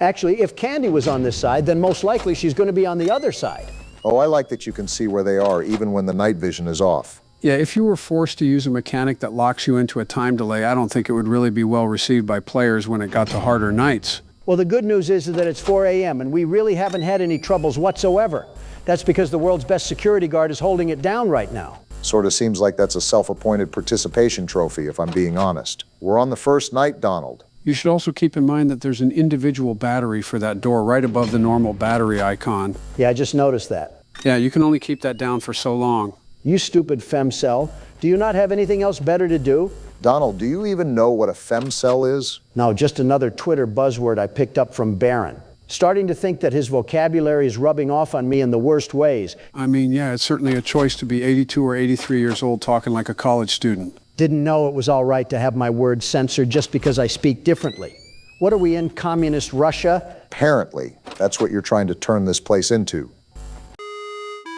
[SPEAKER 2] Actually, if Candy was on this side, then most likely she's going to be on the other side.
[SPEAKER 1] Oh, I like that you can see where they are, even when the night vision is off.
[SPEAKER 3] Yeah, if you were forced to use a mechanic that locks you into a time delay, I don't think it would really be well received by players when it got to harder nights.
[SPEAKER 2] Well, the good news is that it's 4 a.m. and we really haven't had any troubles whatsoever. That's because the world's best security guard is holding it down right now.
[SPEAKER 1] Sort of seems like that's a self-appointed participation trophy, if I'm being honest. We're on the first night, Donald.
[SPEAKER 3] You should also keep in mind that there's an individual battery for that door right above the normal battery icon.
[SPEAKER 2] Yeah, I just noticed that.
[SPEAKER 3] Yeah, you can only keep that down for so long.
[SPEAKER 2] You stupid femcel. Do you not have anything else better to do?
[SPEAKER 1] Donald, do you even know what a femcel is?
[SPEAKER 2] No, just another Twitter buzzword I picked up from Barron. Starting to think that his vocabulary is rubbing off on me in the worst ways.
[SPEAKER 3] I mean, yeah, it's certainly a choice to be 82 or 83 years old talking like a college student.
[SPEAKER 2] Didn't know it was all right to have my words censored just because I speak differently. What are we in, communist Russia?
[SPEAKER 1] Apparently, that's what you're trying to turn this place into.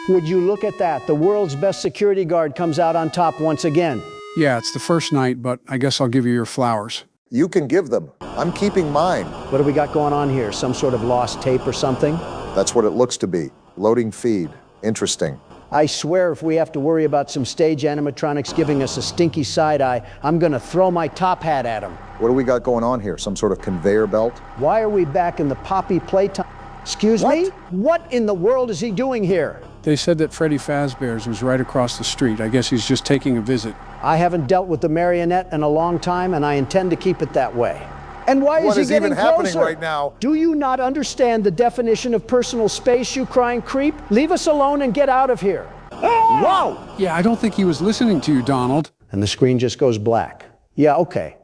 [SPEAKER 2] Would you look at that? The world's best security guard comes out on top once again.
[SPEAKER 3] Yeah, it's the first night, but I guess I'll give you your flowers.
[SPEAKER 1] You can give them. I'm keeping mine.
[SPEAKER 2] What do we got going on here? Some sort of lost tape or something?
[SPEAKER 1] That's what it looks to be. Loading feed. Interesting.
[SPEAKER 2] I swear if we have to worry about some stage animatronics giving us a stinky side eye, I'm gonna throw my top hat at them.
[SPEAKER 1] What do we got going on here? Some sort of conveyor belt?
[SPEAKER 2] Why are we back in the Poppy Playtime? Excuse me? What in the world is he doing here?
[SPEAKER 3] They said that Freddy Fazbear's was right across the street. I guess he's just taking a visit.
[SPEAKER 2] I haven't dealt with the marionette in a long time, and I intend to keep it that way. And why is he getting closer?
[SPEAKER 1] What is even happening right now?
[SPEAKER 2] Do you not understand the definition of personal space, you crying creep? Leave us alone and get out of here. Whoa!
[SPEAKER 3] Yeah, I don't think he was listening to you, Donald.
[SPEAKER 2] And the screen just goes black. Yeah, okay.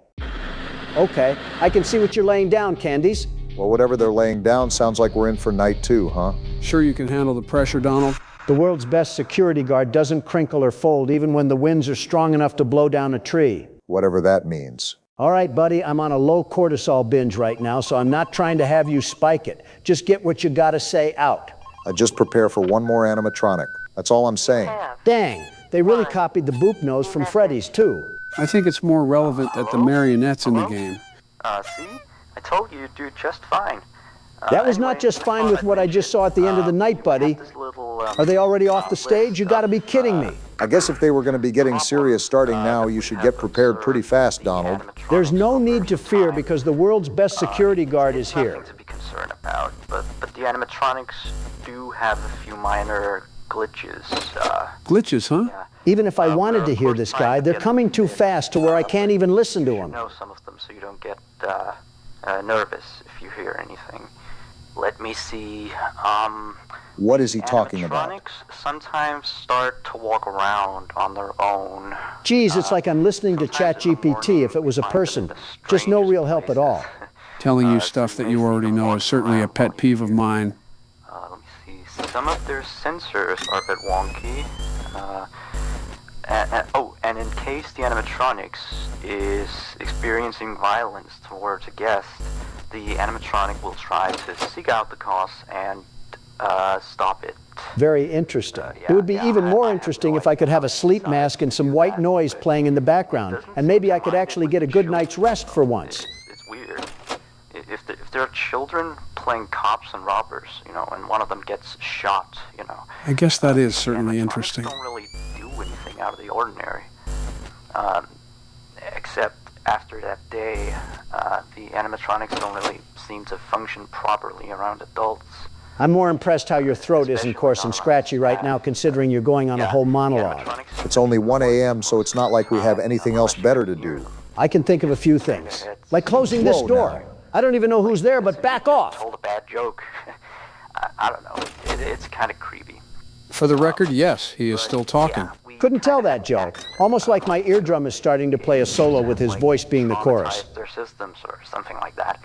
[SPEAKER 2] Okay, I can see what you're laying down, Candies.
[SPEAKER 1] Well, whatever they're laying down sounds like we're in for night 2, huh?
[SPEAKER 3] Sure you can handle the pressure, Donald?
[SPEAKER 2] The world's best security guard doesn't crinkle or fold even when the winds are strong enough to blow down a tree.
[SPEAKER 1] Whatever that means.
[SPEAKER 2] All right, buddy, I'm on a low cortisol binge right now, so I'm not trying to have you spike it. Just get what you gotta say out.
[SPEAKER 1] I just prepare for one more animatronic. That's all I'm saying.
[SPEAKER 2] Dang, they really copied the boop nose from Freddy's, too.
[SPEAKER 3] I think it's more relevant that the marionette's in the game.
[SPEAKER 15] See? I told you you'd do just fine.
[SPEAKER 2] That was not just fine with what I just saw at the end of the night, buddy. Are they already off the stage? You gotta be kidding me.
[SPEAKER 1] I guess if they were going to be getting serious starting now, you should get prepared pretty fast, Donald.
[SPEAKER 2] There's no need to fear because the world's best security guard is here.
[SPEAKER 15] Nothing to be concerned about, but the animatronics do have a few minor glitches.
[SPEAKER 3] Glitches, huh?
[SPEAKER 15] Yeah.
[SPEAKER 2] Even if I wanted to hear this guy, they're coming too fast to where I can't even listen to him.
[SPEAKER 15] Know some of them so you don't get nervous if you hear anything. Let me see.
[SPEAKER 1] What is he talking about?
[SPEAKER 15] Animatronics sometimes start to walk around on their own.
[SPEAKER 2] Geez, it's like I'm listening to ChatGPT if it was a person. Just no real help at all.
[SPEAKER 3] Telling you stuff that you already know is certainly a pet peeve of mine.
[SPEAKER 15] Let me see. Some of their sensors are a bit wonky. And in case the animatronics is experiencing violence towards a guest, the animatronic will try to seek out the cause and stop it.
[SPEAKER 2] Very interesting. It would be even more interesting if I could have a sleep mask and some white noise playing in the background, and maybe I could actually get a good night's rest for once.
[SPEAKER 15] It's weird. If there are children playing cops and robbers, and one of them gets shot,
[SPEAKER 3] I guess that is certainly interesting.
[SPEAKER 15] Don't really do anything out of the ordinary. Except after that day, the animatronics don't really seem to function properly around adults.
[SPEAKER 2] I'm more impressed how your throat isn't coarse and scratchy right now, considering you're going on a whole monologue.
[SPEAKER 1] It's only 1 a.m., so it's not like we have anything else better to do.
[SPEAKER 2] I can think of a few things, like closing this door. I don't even know who's there, but back off.
[SPEAKER 15] Told a bad joke. I don't know. It's kind of creepy.
[SPEAKER 3] For the record, yes, he is still talking.
[SPEAKER 2] Couldn't tell that, Joe. Almost like my eardrum is starting to play a solo with his voice being the chorus.
[SPEAKER 15] Their systems or something like that.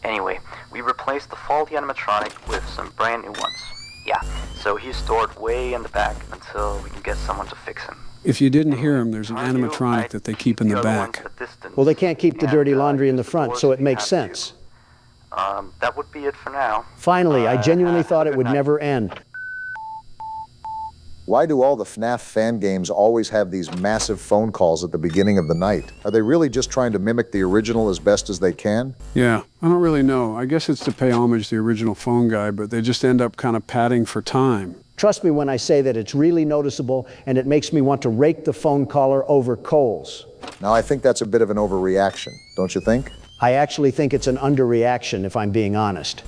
[SPEAKER 15] Anyway, we replaced the faulty animatronic with some brand new ones. Yeah, so he's stored way in the back until we can get someone to fix him.
[SPEAKER 3] If you didn't hear him, there's an animatronic that they keep in the back.
[SPEAKER 2] Well, they can't keep the dirty laundry in the front, so it makes sense.
[SPEAKER 15] That would be it for now.
[SPEAKER 2] Finally, I genuinely thought it would never end.
[SPEAKER 1] Why do all the FNAF fan games always have these massive phone calls at the beginning of the night? Are they really just trying to mimic the original as best as they can?
[SPEAKER 3] Yeah, I don't really know. I guess it's to pay homage to the original phone guy, but they just end up kind of padding for time.
[SPEAKER 2] Trust me when I say that it's really noticeable, and it makes me want to rake the phone caller over coals.
[SPEAKER 1] Now, I think that's a bit of an overreaction, don't you think?
[SPEAKER 2] I actually think it's an underreaction, if I'm being honest.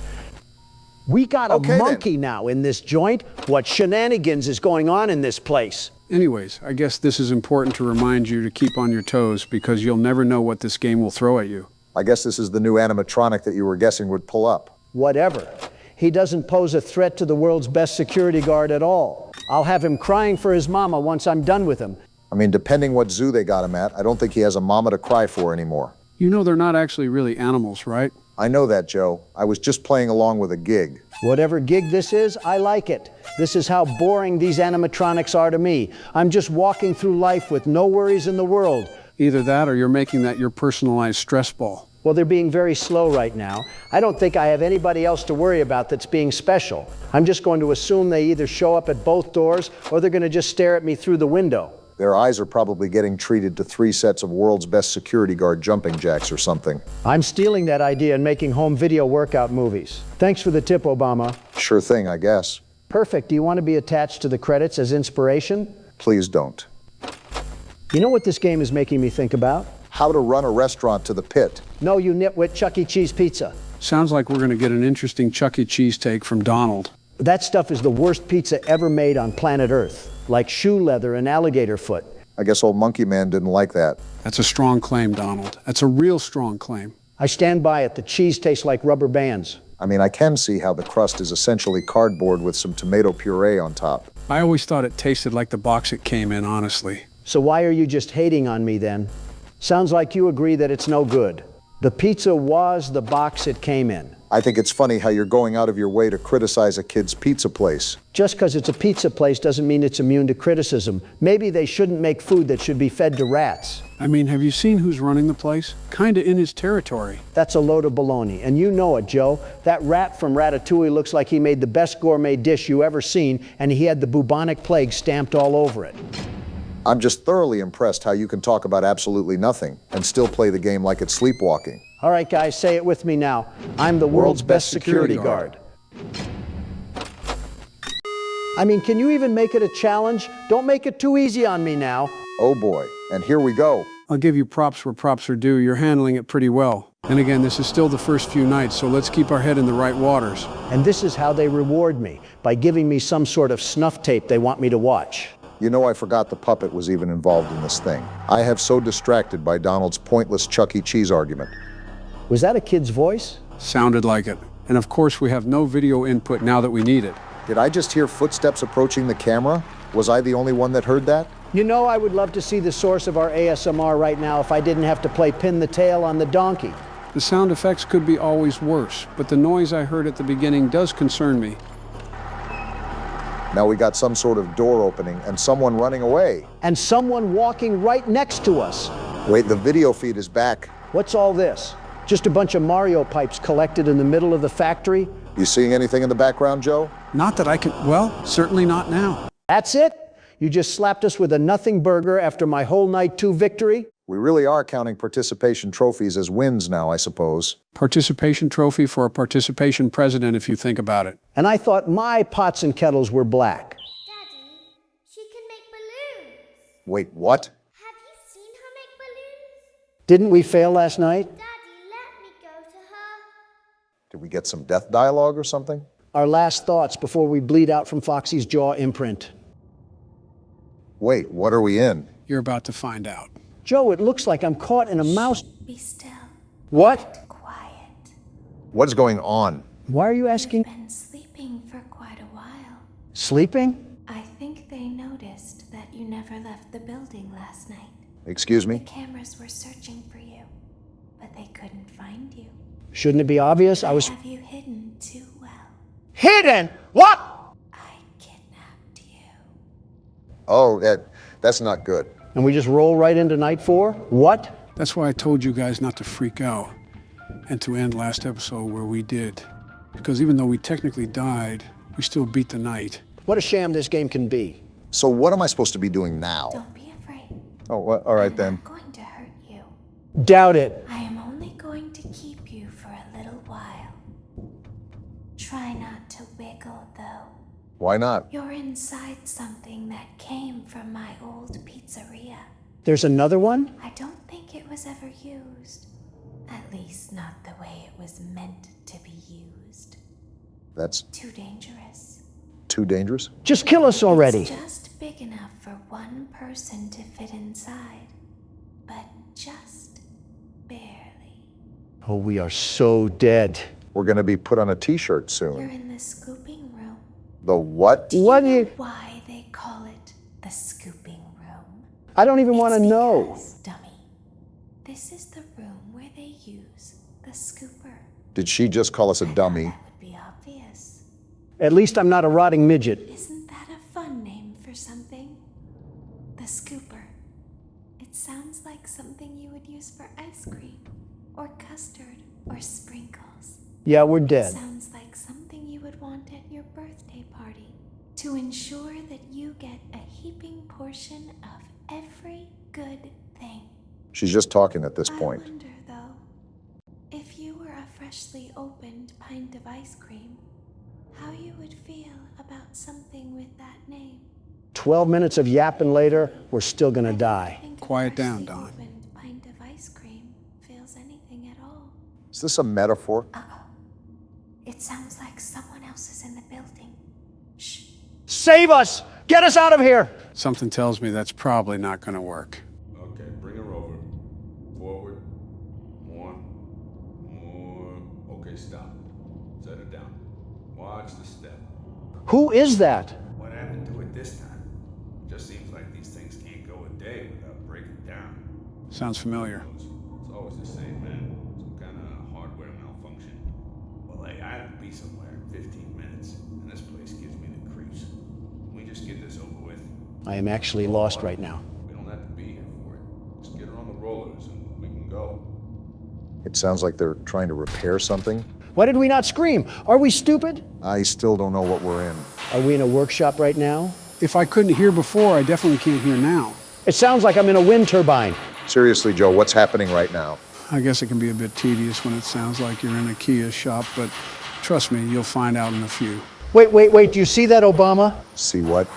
[SPEAKER 2] We got a monkey now in this joint. What shenanigans is going on in this place?
[SPEAKER 3] Anyways, I guess this is important to remind you to keep on your toes because you'll never know what this game will throw at you.
[SPEAKER 1] I guess this is the new animatronic that you were guessing would pull up.
[SPEAKER 2] Whatever. He doesn't pose a threat to the world's best security guard at all. I'll have him crying for his mama once I'm done with him.
[SPEAKER 1] I mean, depending what zoo they got him at, I don't think he has a mama to cry for anymore.
[SPEAKER 3] You know they're not actually really animals, right?
[SPEAKER 1] I know that, Joe. I was just playing along with a gig.
[SPEAKER 2] Whatever gig this is, I like it. This is how boring these animatronics are to me. I'm just walking through life with no worries in the world.
[SPEAKER 3] Either that or you're making that your personalized stress ball.
[SPEAKER 2] Well, they're being very slow right now. I don't think I have anybody else to worry about that's being special. I'm just going to assume they either show up at both doors or they're going to just stare at me through the window.
[SPEAKER 1] Their eyes are probably getting treated to 3 sets of world's best security guard jumping jacks or something.
[SPEAKER 2] I'm stealing that idea and making home video workout movies. Thanks for the tip, Obama.
[SPEAKER 1] Sure thing, I guess.
[SPEAKER 2] Perfect. Do you want to be attached to the credits as inspiration?
[SPEAKER 1] Please don't.
[SPEAKER 2] You know what this game is making me think about?
[SPEAKER 1] How to run a restaurant to the pit.
[SPEAKER 2] No, you nitwit, Chuck E. Cheese pizza.
[SPEAKER 3] Sounds like we're going to get an interesting Chuck E. Cheese take from Donald.
[SPEAKER 2] That stuff is the worst pizza ever made on planet Earth. Like shoe leather and alligator foot.
[SPEAKER 1] I guess old Monkey Man didn't like that.
[SPEAKER 3] That's a strong claim, Donald. That's a real strong claim.
[SPEAKER 2] I stand by it. The cheese tastes like rubber bands.
[SPEAKER 1] I mean, I can see how the crust is essentially cardboard with some tomato puree on top.
[SPEAKER 3] I always thought it tasted like the box it came in, honestly.
[SPEAKER 2] So why are you just hating on me then? Sounds like you agree that it's no good. The pizza was the box it came in.
[SPEAKER 1] I think it's funny how you're going out of your way to criticize a kid's pizza place.
[SPEAKER 2] Just because it's a pizza place doesn't mean it's immune to criticism. Maybe they shouldn't make food that should be fed to rats.
[SPEAKER 3] I mean, have you seen who's running the place? Kinda in his territory.
[SPEAKER 2] That's a load of baloney, and you know it, Joe. That rat from Ratatouille looks like he made the best gourmet dish you ever seen, and he had the bubonic plague stamped all over it.
[SPEAKER 1] I'm just thoroughly impressed how you can talk about absolutely nothing and still play the game like it's sleepwalking.
[SPEAKER 2] All right, guys, say it with me now. I'm the world's best security guard. I mean, can you even make it a challenge? Don't make it too easy on me now.
[SPEAKER 1] Oh boy, and here we go.
[SPEAKER 3] I'll give you props where props are due. You're handling it pretty well. And again, this is still the first few nights, so let's keep our head in the right waters.
[SPEAKER 2] And this is how they reward me, by giving me some sort of snuff tape they want me to watch.
[SPEAKER 1] You know, I forgot the puppet was even involved in this thing. I have so distracted by Donald's pointless Chuck E. Cheese argument.
[SPEAKER 2] Was that a kid's voice?
[SPEAKER 3] Sounded like it. And of course, we have no video input now that we need it.
[SPEAKER 1] Did I just hear footsteps approaching the camera? Was I the only one that heard that?
[SPEAKER 2] You know, I would love to see the source of our ASMR right now if I didn't have to play pin the tail on the donkey.
[SPEAKER 3] The sound effects could be always worse, but the noise I heard at the beginning does concern me.
[SPEAKER 1] Now we got some sort of door opening and someone running away.
[SPEAKER 2] And someone walking right next to us.
[SPEAKER 1] Wait, the video feed is back.
[SPEAKER 2] What's all this? Just a bunch of Mario pipes collected in the middle of the factory?
[SPEAKER 1] You seeing anything in the background, Joe?
[SPEAKER 3] Not that I can, well, certainly not now.
[SPEAKER 2] That's it? You just slapped us with a nothing burger after my whole night 2 victory?
[SPEAKER 1] We really are counting participation trophies as wins now, I suppose.
[SPEAKER 3] Participation trophy for a participation president, if you think about it.
[SPEAKER 2] And I thought my pots and kettles were black.
[SPEAKER 5] Daddy, she can make balloons.
[SPEAKER 1] Wait, what?
[SPEAKER 5] Have you seen her make balloons?
[SPEAKER 2] Didn't we fail last night?
[SPEAKER 5] Daddy, let me go to her.
[SPEAKER 1] Did we get some death dialogue or something?
[SPEAKER 2] Our last thoughts before we bleed out from Foxy's jaw imprint.
[SPEAKER 1] Wait, what are we in?
[SPEAKER 3] You're about to find out.
[SPEAKER 2] Joe, it looks like I'm caught in a mouse.
[SPEAKER 5] Be still.
[SPEAKER 2] What?
[SPEAKER 5] Quiet.
[SPEAKER 1] What's going on?
[SPEAKER 2] Why are you asking?
[SPEAKER 5] You've been sleeping for quite a while.
[SPEAKER 2] Sleeping?
[SPEAKER 5] I think they noticed that you never left the building last night.
[SPEAKER 1] Excuse me?
[SPEAKER 5] The cameras were searching for you, but they couldn't find you.
[SPEAKER 2] Shouldn't it be obvious? I was
[SPEAKER 5] Have you hidden too well?
[SPEAKER 2] hidden. What?
[SPEAKER 5] I kidnapped you.
[SPEAKER 1] Oh, that's not good.
[SPEAKER 2] And we just roll right into night 4? What?
[SPEAKER 3] That's why I told you guys not to freak out and to end last episode where we did. Because even though we technically died, we still beat the night.
[SPEAKER 2] What a sham this game can be.
[SPEAKER 1] So what am I supposed to be doing now?
[SPEAKER 5] Don't be afraid.
[SPEAKER 1] Oh, well, all right then.
[SPEAKER 5] I'm not going to hurt you.
[SPEAKER 2] Doubt it.
[SPEAKER 5] I am only going to keep you for a little while. Try not to wiggle, though.
[SPEAKER 1] Why not?
[SPEAKER 5] You're inside something that came from my old pizzeria.
[SPEAKER 2] There's another one?
[SPEAKER 5] I don't think it was ever used. At least not the way it was meant to be used.
[SPEAKER 1] That's
[SPEAKER 5] Too dangerous.
[SPEAKER 1] too dangerous?
[SPEAKER 2] Just kill us already.
[SPEAKER 5] It's just big enough for one person to fit inside. But just barely.
[SPEAKER 2] Oh, we are so dead.
[SPEAKER 1] We're going to be put on a t-shirt
[SPEAKER 5] You're
[SPEAKER 1] soon.
[SPEAKER 5] in the scooping room.
[SPEAKER 1] The what?
[SPEAKER 2] What do
[SPEAKER 5] Do you
[SPEAKER 2] you...
[SPEAKER 5] know why they call it the scooping room?
[SPEAKER 2] I don't even want to
[SPEAKER 5] It's
[SPEAKER 2] know.
[SPEAKER 5] because, dummy, this is the room where they use the scooper.
[SPEAKER 1] Did she just call us a dummy?
[SPEAKER 5] That would be obvious.
[SPEAKER 2] At least I'm not a rotting midget.
[SPEAKER 5] Isn't that a fun name for something? The scooper. It sounds like something you would use for ice cream, or custard, or sprinkles.
[SPEAKER 2] Yeah, we're
[SPEAKER 5] It
[SPEAKER 2] dead.
[SPEAKER 5] sounds like something you would want at your birthday party, to ensure that you get a heaping portion of every good thing.
[SPEAKER 1] She's just talking at this point.
[SPEAKER 5] I wonder, though, if you were a freshly opened pint of ice cream, how you would feel about something with that name.
[SPEAKER 2] 12 minutes of yapping later, we're still gonna die.
[SPEAKER 5] Think a
[SPEAKER 3] Quiet down,
[SPEAKER 5] freshly
[SPEAKER 3] Don.
[SPEAKER 5] opened pint of ice cream feels anything at all.
[SPEAKER 1] Is this a metaphor?
[SPEAKER 5] It sounds like someone else is in the building. Shh.
[SPEAKER 2] Save us! Get us out of here!
[SPEAKER 3] Something tells me that's probably not going to work.
[SPEAKER 10] Okay, bring her over. Forward. More. More. Okay, stop. Set her down. Watch the step.
[SPEAKER 2] Who is that?
[SPEAKER 10] What happened to it this time? Just seems like these things can't go a day without breaking down.
[SPEAKER 3] Sounds familiar.
[SPEAKER 10] It's always the same, man. Some kind of hardware malfunction. Well, hey, I have to be somewhere in 15 minutes, and this place gives me the creeps. Can we just get this over with?
[SPEAKER 2] I am actually lost right now.
[SPEAKER 10] We don't have to be here for it. Just get her on the rollers and we can go.
[SPEAKER 1] It sounds like they're trying to repair something.
[SPEAKER 2] Why did we not scream? Are we stupid?
[SPEAKER 1] I still don't know what we're in.
[SPEAKER 2] Are we in a workshop right now?
[SPEAKER 3] If I couldn't hear before, I definitely can't hear now.
[SPEAKER 2] It sounds like I'm in a wind turbine.
[SPEAKER 1] Seriously, Joe, what's happening right now?
[SPEAKER 3] I guess it can be a bit tedious when it sounds like you're in a Kia shop, but trust me, you'll find out in a few.
[SPEAKER 2] Wait, do you see that, Obama?
[SPEAKER 1] See what?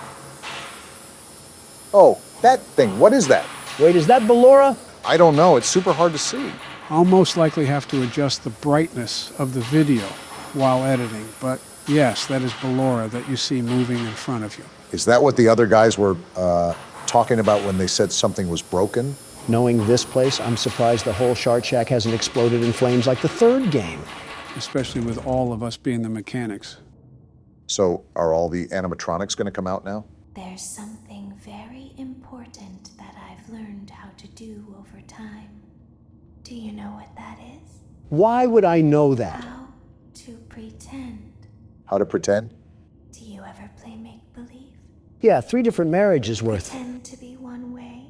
[SPEAKER 1] Oh, that thing. What is that?
[SPEAKER 2] Wait, is that Ballora?
[SPEAKER 1] I don't know. It's super hard to see.
[SPEAKER 3] I'll most likely have to adjust the brightness of the video while editing, but yes, that is Ballora that you see moving in front of you.
[SPEAKER 1] Is that what the other guys were talking about when they said something was broken?
[SPEAKER 2] Knowing this place, I'm surprised the whole Shard Shack hasn't exploded in flames like the third game.
[SPEAKER 3] Especially with all of us being the mechanics.
[SPEAKER 1] So are all the animatronics going to come out now?
[SPEAKER 5] There's something very important that I've learned how to do over time. Do you know what that is?
[SPEAKER 2] Why would I know that?
[SPEAKER 5] How to pretend.
[SPEAKER 1] How to pretend?
[SPEAKER 5] Do you ever play make-believe?
[SPEAKER 2] Yeah, 3 different marriages worth.
[SPEAKER 16] Pretend to be one way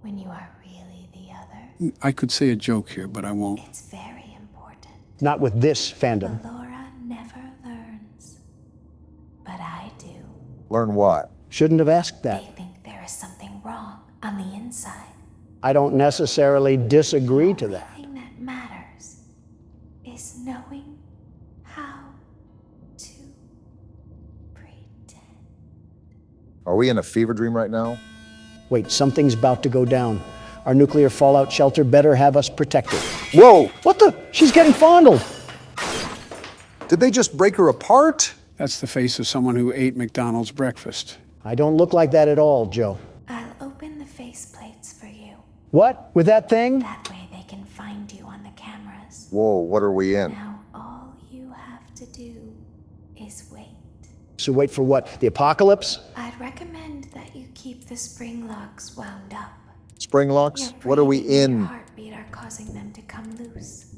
[SPEAKER 16] when you are really the other.
[SPEAKER 3] I could say a joke here, but I won't.
[SPEAKER 16] It's very important.
[SPEAKER 2] Not with this fandom.
[SPEAKER 16] Laura never learns. But I do.
[SPEAKER 1] Learn what?
[SPEAKER 2] Shouldn't have asked that.
[SPEAKER 16] They think there is something wrong on the inside.
[SPEAKER 2] I don't necessarily disagree to that.
[SPEAKER 16] The thing that matters is knowing how to pretend.
[SPEAKER 1] Are we in a fever dream right now?
[SPEAKER 2] Wait, something's about to go down. Our nuclear fallout shelter better have us protected.
[SPEAKER 1] Whoa!
[SPEAKER 2] What the? She's getting fondled.
[SPEAKER 1] Did they just break her apart?
[SPEAKER 3] That's the face of someone who ate McDonald's breakfast.
[SPEAKER 2] I don't look like that at all, Joe.
[SPEAKER 16] I'll open the faceplates for you.
[SPEAKER 2] What? With that thing?
[SPEAKER 16] That way they can find you on the cameras.
[SPEAKER 1] Whoa, what are we in?
[SPEAKER 16] Now all you have to do is wait.
[SPEAKER 2] So wait for what? The apocalypse?
[SPEAKER 16] I'd recommend that you keep the spring locks wound up.
[SPEAKER 1] Spring locks? What are we
[SPEAKER 16] Your
[SPEAKER 1] in?
[SPEAKER 16] heartbeat are causing them to come loose.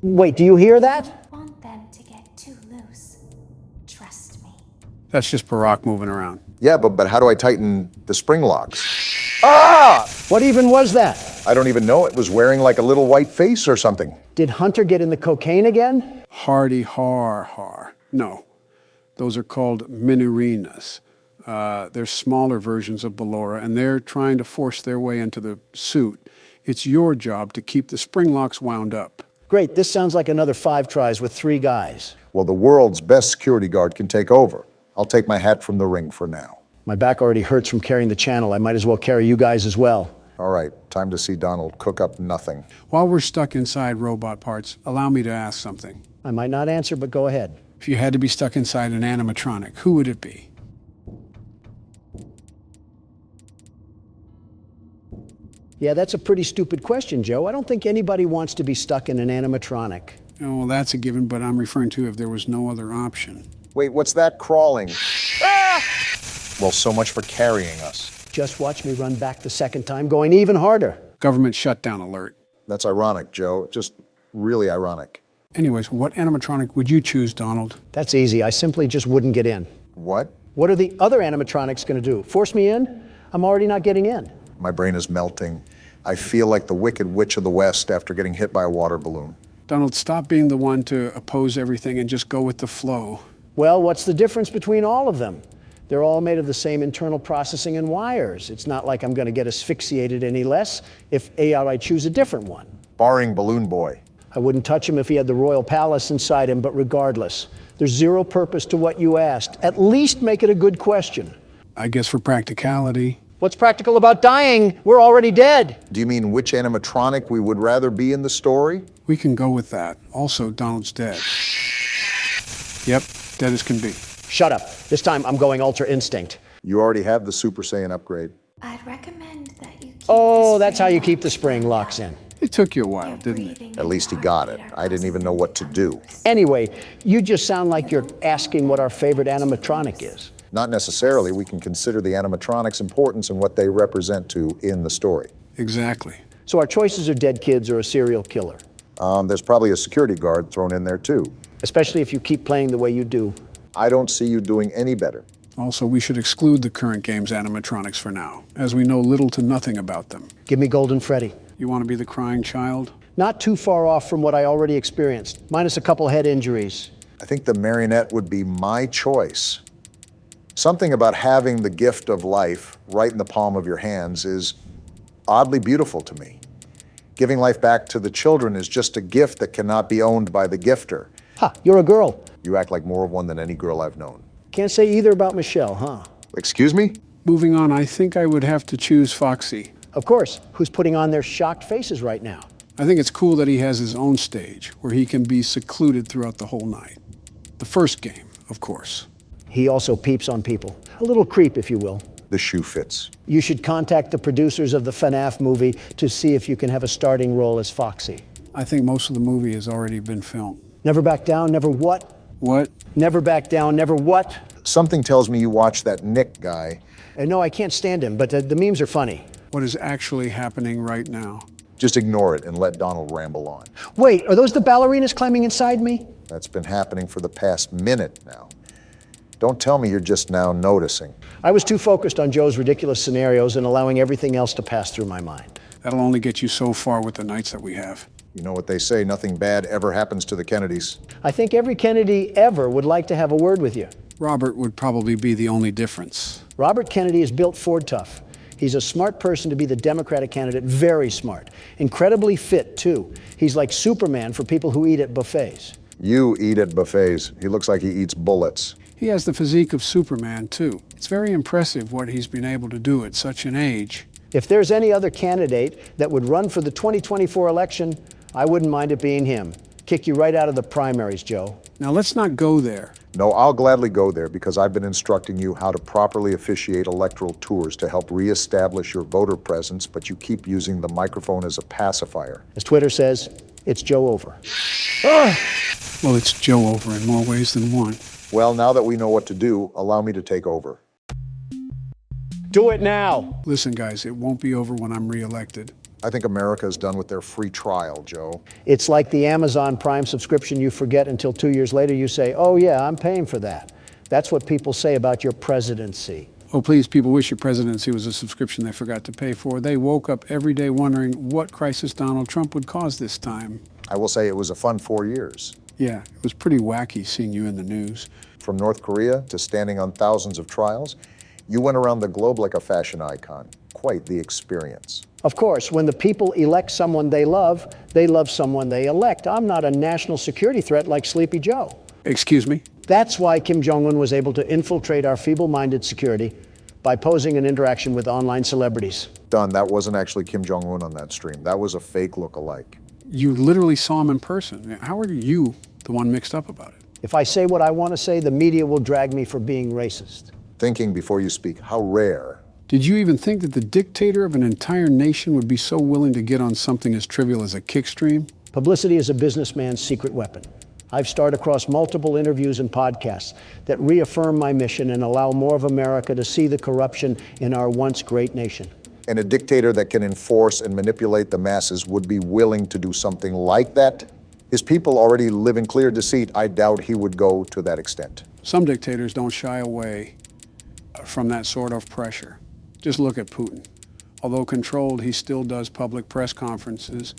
[SPEAKER 2] Wait, do you hear that?
[SPEAKER 16] I want them to get too loose. Trust me.
[SPEAKER 3] That's just Barack moving around.
[SPEAKER 1] Yeah, but how do I tighten the spring locks?
[SPEAKER 2] Ah! What even was that?
[SPEAKER 1] I don't even know. It was wearing like a little white face or something.
[SPEAKER 2] Did Hunter get in the cocaine again?
[SPEAKER 3] Hardy har. No, those are called minerinas. They're smaller versions of Ballora, and they're trying to force their way into the suit. It's your job to keep the spring locks wound up.
[SPEAKER 2] Great, this sounds like another 5 tries with 3 guys.
[SPEAKER 1] Well, the world's best security guard can take over. I'll take my hat from the ring for now.
[SPEAKER 2] My back already hurts from carrying the channel. I might as well carry you guys as well.
[SPEAKER 1] All right, time to see Donald cook up nothing.
[SPEAKER 3] While we're stuck inside robot parts, allow me to ask something.
[SPEAKER 2] I might not answer, but go ahead.
[SPEAKER 3] If you had to be stuck inside an animatronic, who would it be?
[SPEAKER 2] Yeah, that's a pretty stupid question, Joe. I don't think anybody wants to be stuck in an animatronic.
[SPEAKER 3] Oh, well, that's a given, but I'm referring to if there was no other option.
[SPEAKER 1] Wait, what's that crawling? Ah! Well, so much for carrying us.
[SPEAKER 2] Just watch me run back the second time, going even harder.
[SPEAKER 3] Government shutdown alert.
[SPEAKER 1] That's ironic, Joe. Just really ironic.
[SPEAKER 3] Anyways, what animatronic would you choose, Donald?
[SPEAKER 2] That's easy. I simply just wouldn't get in.
[SPEAKER 1] What?
[SPEAKER 2] What are the other animatronics going to do? Force me in? I'm already not getting in.
[SPEAKER 1] My brain is melting. I feel like the Wicked Witch of the West after getting hit by a water balloon.
[SPEAKER 3] Donald, stop being the one to oppose everything and just go with the flow.
[SPEAKER 2] Well, what's the difference between all of them? They're all made of the same internal processing and wires. It's not like I'm going to get asphyxiated any less if I choose a different one.
[SPEAKER 1] Barring Balloon Boy.
[SPEAKER 2] I wouldn't touch him if he had the royal palace inside him, but regardless, there's zero purpose to what you asked. At least make it a good question.
[SPEAKER 3] I guess for practicality.
[SPEAKER 2] What's practical about dying? We're already dead.
[SPEAKER 1] Do you mean which animatronic we would rather be in the story?
[SPEAKER 3] We can go with that. Also, Donald's dead. Yep, dead as can be.
[SPEAKER 2] Shut up. This time I'm going Ultra Instinct.
[SPEAKER 1] You already have the Super Saiyan upgrade.
[SPEAKER 16] I'd recommend that you keep
[SPEAKER 2] Oh, that's how you keep the spring locks in.
[SPEAKER 3] It took you a while, didn't it?
[SPEAKER 1] At least he got it. I didn't even know what to do.
[SPEAKER 2] Anyway, you just sound like you're asking what our favorite animatronic is.
[SPEAKER 1] Not necessarily. We can consider the animatronics' importance and what they represent to in the story.
[SPEAKER 3] Exactly.
[SPEAKER 2] So our choices are dead kids or a serial killer.
[SPEAKER 1] There's probably a security guard thrown in there too.
[SPEAKER 2] Especially if you keep playing the way you do.
[SPEAKER 1] I don't see you doing any better.
[SPEAKER 3] Also, we should exclude the current game's animatronics for now, as we know little to nothing about them.
[SPEAKER 2] Give me Golden Freddy.
[SPEAKER 3] You want to be the crying child?
[SPEAKER 2] Not too far off from what I already experienced, minus a couple head injuries.
[SPEAKER 1] I think the marionette would be my choice. Something about having the gift of life right in the palm of your hands is oddly beautiful to me. Giving life back to the children is just a gift that cannot be owned by the gifter.
[SPEAKER 2] Ha, you're a girl.
[SPEAKER 1] You act like more of one than any girl I've known.
[SPEAKER 2] Can't say either about Michelle, huh?
[SPEAKER 1] Excuse me?
[SPEAKER 3] Moving on, I think I would have to choose Foxy.
[SPEAKER 2] Of course. Who's putting on their shocked faces right now?
[SPEAKER 3] I think it's cool that he has his own stage, where he can be secluded throughout the whole night. The first game, of course.
[SPEAKER 2] He also peeps on people. A little creep, if you will.
[SPEAKER 1] The shoe fits.
[SPEAKER 2] You should contact the producers of the FNAF movie to see if you can have a starting role as Foxy.
[SPEAKER 3] I think most of the movie has already been filmed.
[SPEAKER 2] Never back down, never what?
[SPEAKER 3] What?
[SPEAKER 2] Never back down, never what?
[SPEAKER 1] Something tells me you watch that Nick guy.
[SPEAKER 2] No, I can't stand him, but the memes are funny.
[SPEAKER 3] What is actually happening right now?
[SPEAKER 1] Just ignore it and let Donald ramble on.
[SPEAKER 2] Wait, are those the ballerinas climbing inside me?
[SPEAKER 1] That's been happening for the past minute now. Don't tell me you're just now noticing.
[SPEAKER 2] I was too focused on Joe's ridiculous scenarios and allowing everything else to pass through my mind.
[SPEAKER 3] That'll only get you so far with the nights that we have.
[SPEAKER 1] You know what they say, nothing bad ever happens to the Kennedys.
[SPEAKER 2] I think every Kennedy ever would like to have a word with you.
[SPEAKER 3] Robert would probably be the only difference.
[SPEAKER 2] Robert Kennedy is built Ford tough. He's a smart person to be the Democratic candidate, very smart. Incredibly fit, too. He's like Superman for people who eat at buffets.
[SPEAKER 1] You eat at buffets. He looks like he eats bullets.
[SPEAKER 3] He has the physique of Superman, too. It's very impressive what he's been able to do at such an age.
[SPEAKER 2] If there's any other candidate that would run for the 2024 election, I wouldn't mind it being him. Kick you right out of the primaries, Joe.
[SPEAKER 3] Now, let's not go there.
[SPEAKER 1] No, I'll gladly go there because I've been instructing you how to properly officiate electoral tours to help reestablish your voter presence, but you keep using the microphone as a pacifier.
[SPEAKER 2] As Twitter says, it's Joe over.
[SPEAKER 3] Well, it's Joe over in more ways than one.
[SPEAKER 1] Well, now that we know what to do, allow me to take over.
[SPEAKER 2] Do it now.
[SPEAKER 3] Listen, guys, it won't be over when I'm reelected.
[SPEAKER 1] I think America is done with their free trial, Joe.
[SPEAKER 2] It's like the Amazon Prime subscription you forget until 2 years later you say, oh yeah, I'm paying for that. That's what people say about your presidency.
[SPEAKER 3] Oh, please, people wish your presidency was a subscription they forgot to pay for. They woke up every day wondering what crisis Donald Trump would cause this time.
[SPEAKER 1] I will say it was a fun 4 years.
[SPEAKER 3] Yeah, it was pretty wacky seeing you in the news.
[SPEAKER 1] From North Korea to standing on thousands of trials, you went around the globe like a fashion icon. Quite the experience.
[SPEAKER 2] Of course, when the people elect someone they love someone they elect. I'm not a national security threat like Sleepy Joe.
[SPEAKER 3] Excuse me?
[SPEAKER 2] That's why Kim Jong-un was able to infiltrate our feeble-minded security by posing an interaction with online celebrities.
[SPEAKER 1] Done. That wasn't actually Kim Jong-un on that stream. That was a fake look-alike.
[SPEAKER 3] You literally saw him in person. How are you the one mixed up about it?
[SPEAKER 2] If I say what I want to say, the media will drag me for being racist.
[SPEAKER 1] Thinking before you speak. How rare.
[SPEAKER 3] Did you even think that the dictator of an entire nation would be so willing to get on something as trivial as a kick stream?
[SPEAKER 2] Publicity is a businessman's secret weapon. I've starred across multiple interviews and podcasts that reaffirm my mission and allow more of America to see the corruption in our once great nation.
[SPEAKER 1] And a dictator that can enforce and manipulate the masses would be willing to do something like that? His people already live in clear deceit. I doubt he would go to that extent.
[SPEAKER 3] Some dictators don't shy away from that sort of pressure. Just look at Putin. Although controlled, he still does public press conferences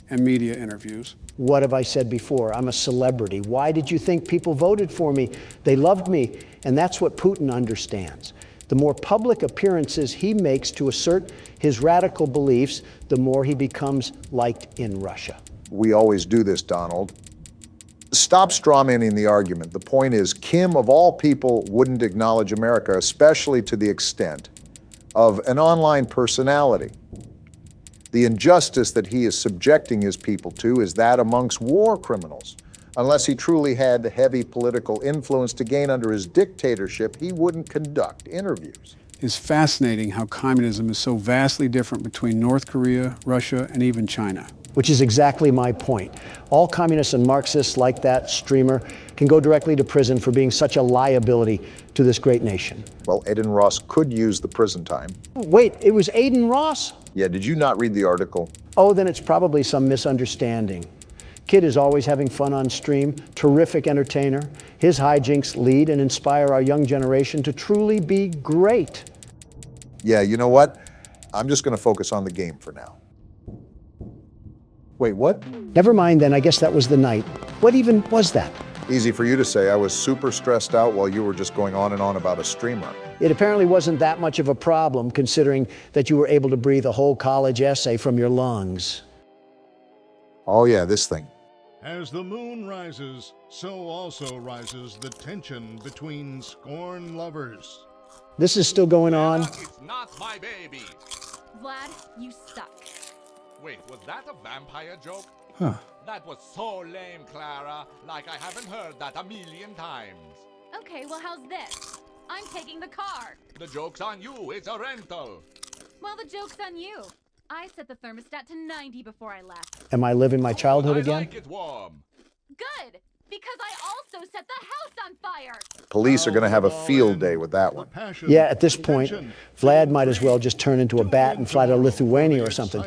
[SPEAKER 3] and media interviews.
[SPEAKER 2] What have I said before? I'm a celebrity. Why did you think people voted for me? They loved me, and that's what Putin understands. The more public appearances he makes to assert his radical beliefs, the more he becomes liked in Russia.
[SPEAKER 1] We always do this, Donald. Stop strawmanning the argument. The point is, Kim, of all people, wouldn't acknowledge America, especially to the extent of an online personality. The injustice that he is subjecting his people to is that amongst war criminals. Unless he truly had heavy political influence to gain under his dictatorship, he wouldn't conduct interviews.
[SPEAKER 3] It's fascinating how communism is so vastly different between North Korea, Russia, and even China.
[SPEAKER 2] Which is exactly my point. All communists and Marxists like that streamer can go directly to prison for being such a liability to this great nation.
[SPEAKER 1] Well, Aiden Ross could use the prison time.
[SPEAKER 2] Wait, it was Aiden Ross?
[SPEAKER 1] Yeah, did you not read the article?
[SPEAKER 2] Oh, then it's probably some misunderstanding. Kid is always having fun on stream, terrific entertainer. His hijinks lead and inspire our young generation to truly be great.
[SPEAKER 1] Yeah, you know what? I'm just going to focus on the game for now. Wait, what?
[SPEAKER 2] Never mind then, I guess that was the night. What even was that?
[SPEAKER 1] Easy for you to say. I was super stressed out while you were just going on and on about a streamer.
[SPEAKER 2] It apparently wasn't that much of a problem, considering that you were able to breathe a whole college essay from your lungs.
[SPEAKER 1] Oh yeah, this thing.
[SPEAKER 17] As the moon rises, so also rises the tension between scorn lovers.
[SPEAKER 2] This is still going on?
[SPEAKER 18] It's not my baby.
[SPEAKER 19] Vlad, you suck.
[SPEAKER 18] Wait, was that a vampire joke?
[SPEAKER 3] Huh.
[SPEAKER 18] That was so lame, Clara. Like I haven't heard that a million times.
[SPEAKER 19] Okay, well, how's this? I'm taking the car.
[SPEAKER 18] The joke's on you. It's a rental.
[SPEAKER 19] Well, the joke's on you. I set the thermostat to 90 before I left.
[SPEAKER 2] Am I living my childhood again?
[SPEAKER 18] I like it warm.
[SPEAKER 19] Good, because I also set the house on fire.
[SPEAKER 1] Police are going to have a field day with that one.
[SPEAKER 2] Yeah, at this point, Vlad might as well just turn into a bat and fly to Lithuania or something.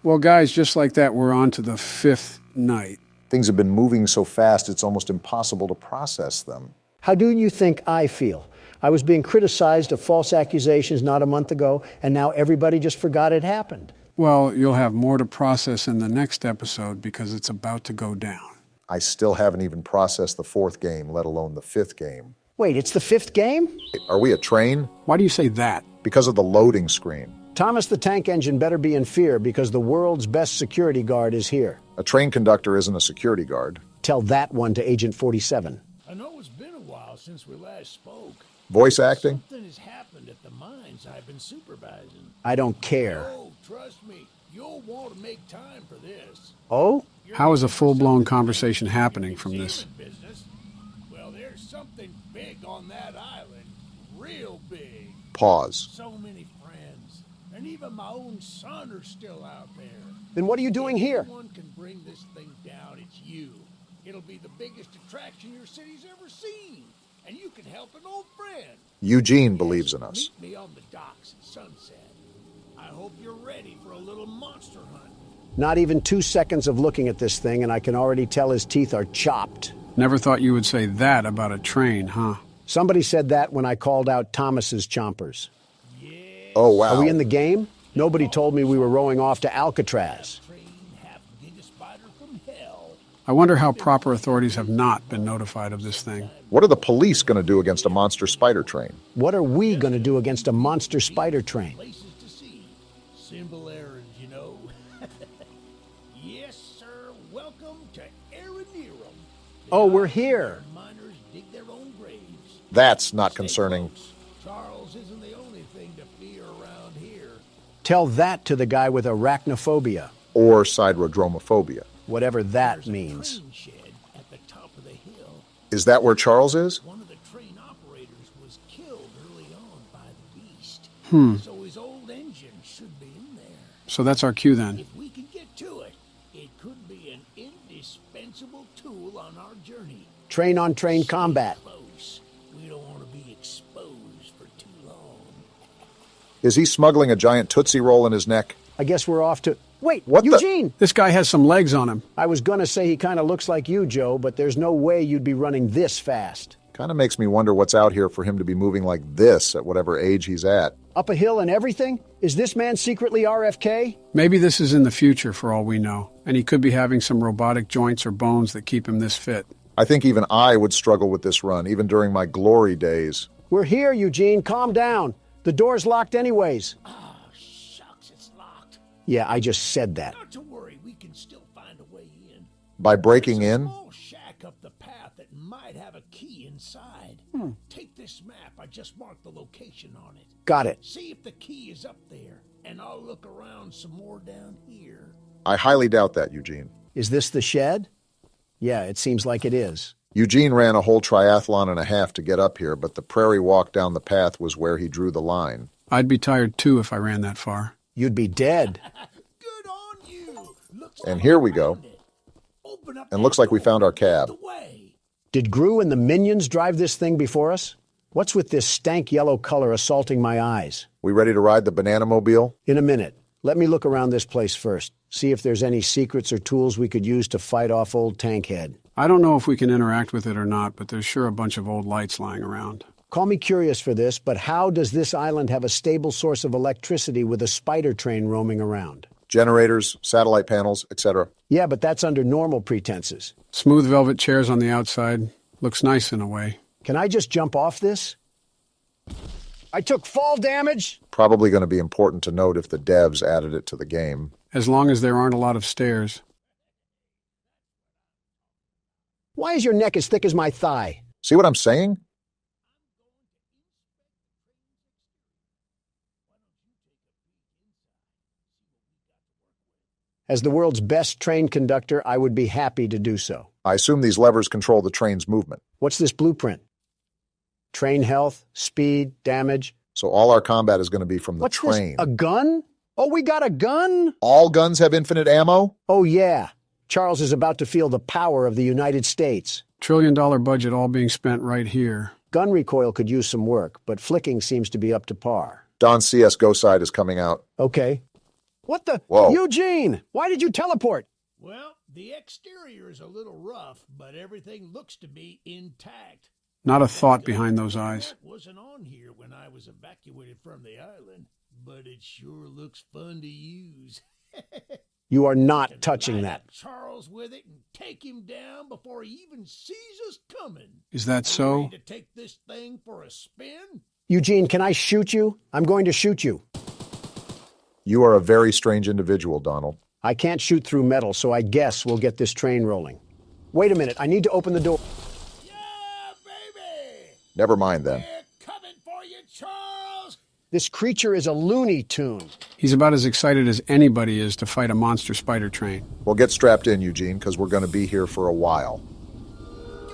[SPEAKER 3] Well, guys, just like that, we're on to the fifth night.
[SPEAKER 1] Things have been moving so fast it's almost impossible to process them.
[SPEAKER 2] How do you think I feel? I was being criticized of false accusations not a month ago, and now everybody just forgot it happened.
[SPEAKER 3] Well, you'll have more to process in the next episode because it's about to go down.
[SPEAKER 1] I still haven't even processed the 4th game, let alone the 5th game.
[SPEAKER 2] Wait, it's the 5th game?
[SPEAKER 1] Are we a train?
[SPEAKER 3] Why do you say that?
[SPEAKER 1] Because of the loading screen.
[SPEAKER 2] Thomas the Tank Engine better be in fear because the world's best security guard is here.
[SPEAKER 1] A train conductor isn't a security guard.
[SPEAKER 2] Tell that one to Agent 47.
[SPEAKER 20] I know it's been a while since we last spoke.
[SPEAKER 1] Voice acting?
[SPEAKER 20] Something has happened at the mines I've been supervising.
[SPEAKER 2] I don't care.
[SPEAKER 20] Oh, trust me, you'll want to make time for this.
[SPEAKER 2] Oh?
[SPEAKER 3] How is a full-blown conversation happening from this?
[SPEAKER 20] Business. Well, there's something big on that island. Real big.
[SPEAKER 1] Pause.
[SPEAKER 20] So many friends. And even my own son are still out there.
[SPEAKER 2] Then what are you doing here?
[SPEAKER 20] If anyone can bring this thing down, it's you. It'll be the biggest attraction your city's ever seen. And you can help an old friend.
[SPEAKER 1] Eugene believes in us.
[SPEAKER 20] Meet me on the docks at sunset. I hope you're ready for a little monster hunt.
[SPEAKER 2] Not even 2 seconds of looking at this thing, and I can already tell his teeth are chopped.
[SPEAKER 3] Never thought you would say that about a train, huh?
[SPEAKER 2] Somebody said that when I called out Thomas's chompers.
[SPEAKER 1] Oh, wow.
[SPEAKER 2] Are we in the game? Nobody told me we were rowing off to Alcatraz.
[SPEAKER 3] I wonder how proper authorities have not been notified of this thing.
[SPEAKER 1] What are the police going to do against a monster spider train?
[SPEAKER 2] What are we going to do against a monster spider train?
[SPEAKER 20] Places to see. Simple errands, you know. Yes, sir. Welcome to Aranerum.
[SPEAKER 2] Oh, we're here.
[SPEAKER 20] Miners dig their own graves.
[SPEAKER 1] That's not concerning.
[SPEAKER 20] Charles isn't the only thing to fear around here.
[SPEAKER 2] Tell that to the guy with arachnophobia.
[SPEAKER 1] Or siderodromophobia.
[SPEAKER 2] Whatever that means.
[SPEAKER 20] Train shed at the top of the hill.
[SPEAKER 1] Is that where Charles is?
[SPEAKER 20] One of the train operators was killed early on by the beast. So his old engine should be in there.
[SPEAKER 3] So that's our cue then.
[SPEAKER 20] If we can get to it, it could be an indispensable tool on our journey.
[SPEAKER 2] Train-on-train combat.
[SPEAKER 20] Close. We don't want to be exposed for too long.
[SPEAKER 1] Is he smuggling a giant Tootsie Roll in his neck?
[SPEAKER 2] I guess we're off to... Wait,
[SPEAKER 1] What
[SPEAKER 2] Eugene!
[SPEAKER 3] This guy has some legs on him.
[SPEAKER 2] I was gonna say he kind of looks like you, Joe, but there's no way you'd be running this fast.
[SPEAKER 1] Kind of makes me wonder what's out here for him to be moving like this at whatever age he's at.
[SPEAKER 2] Up a hill and everything? Is this man secretly RFK?
[SPEAKER 3] Maybe this is in the future for all we know, and he could be having some robotic joints or bones that keep him this fit.
[SPEAKER 1] I think even I would struggle with this run, even during my glory days.
[SPEAKER 2] We're here, Eugene. Calm down. The door's locked anyways.
[SPEAKER 20] Oh, shucks, it's locked.
[SPEAKER 2] Yeah, I just said that.
[SPEAKER 20] Not to worry, we can still find a way in.
[SPEAKER 1] By breaking in?
[SPEAKER 20] Small shack up the path that might have a key inside. Take this map. I just marked the location on it.
[SPEAKER 2] Got it.
[SPEAKER 20] See if the key is up there, and I'll look around some more down here.
[SPEAKER 1] I highly doubt that, Eugene.
[SPEAKER 2] Is this the shed? Yeah, it seems like it is.
[SPEAKER 1] Eugene ran a whole triathlon and a half to get up here, but the prairie walk down the path was where he drew the line.
[SPEAKER 3] I'd be tired too if I ran that far.
[SPEAKER 2] You'd be dead.
[SPEAKER 20] Good on you. Looks
[SPEAKER 1] And
[SPEAKER 20] like
[SPEAKER 1] here
[SPEAKER 20] I
[SPEAKER 1] we go.
[SPEAKER 20] found it. Open up
[SPEAKER 1] And looks like we found our cab.
[SPEAKER 20] the way.
[SPEAKER 2] Did Gru and the minions drive this thing before us? What's with this stank yellow color assaulting my eyes?
[SPEAKER 1] We ready to ride the banana mobile?
[SPEAKER 2] In a minute. Let me look around this place first. See if there's any secrets or tools we could use to fight off old Tankhead.
[SPEAKER 3] I don't know if we can interact with it or not, but there's sure a bunch of old lights lying around.
[SPEAKER 2] Call me curious for this, but how does this island have a stable source of electricity with a spider train roaming around?
[SPEAKER 1] Generators, satellite panels, etc.
[SPEAKER 2] Yeah, but that's under normal pretenses.
[SPEAKER 3] Smooth velvet chairs on the outside. Looks nice in a way.
[SPEAKER 2] Can I just jump off this? I took fall damage.
[SPEAKER 1] Probably going to be important to note if the devs added it to the game.
[SPEAKER 3] As long as there aren't a lot of stairs.
[SPEAKER 2] Why is your neck as thick as my thigh?
[SPEAKER 1] See what I'm saying?
[SPEAKER 2] As the world's best train conductor, I would be happy to do so.
[SPEAKER 1] I assume these levers control the train's movement.
[SPEAKER 2] What's this blueprint? Train health, speed, damage.
[SPEAKER 1] So all our combat is going to be from the
[SPEAKER 2] What's
[SPEAKER 1] train.
[SPEAKER 2] This, a gun? Oh, we got a gun?
[SPEAKER 1] All guns have infinite ammo?
[SPEAKER 2] Oh, yeah. Charles is about to feel the power of the United States.
[SPEAKER 3] $1 trillion budget all being spent right here.
[SPEAKER 2] Gun recoil could use some work, but flicking seems to be up to par.
[SPEAKER 1] Don's CSGO side is coming out.
[SPEAKER 2] Okay. What the?
[SPEAKER 1] Whoa.
[SPEAKER 2] Eugene, why did you teleport?
[SPEAKER 20] Well, The exterior is a little rough, but everything looks to be intact.
[SPEAKER 3] Not a thought behind those eyes.
[SPEAKER 20] Wasn't on here when I was evacuated from the island, but it sure looks fun to use.
[SPEAKER 2] You are not touching that.
[SPEAKER 20] Charles with it and take him down before he even sees us coming.
[SPEAKER 3] Is that so?
[SPEAKER 20] Ready to take this thing for a spin?
[SPEAKER 2] Eugene, can I shoot you? I'm going to shoot you.
[SPEAKER 1] You are a very strange individual, Donald.
[SPEAKER 2] I can't shoot through metal, so I guess we'll get this train rolling. Wait a minute, I need to open the door.
[SPEAKER 1] Never mind then.
[SPEAKER 20] Coming for you, Charles!
[SPEAKER 2] This creature is a Looney Tune.
[SPEAKER 3] He's about as excited as anybody is to fight a monster spider train.
[SPEAKER 1] Well, get strapped in, Eugene, because we're going to be here for a while.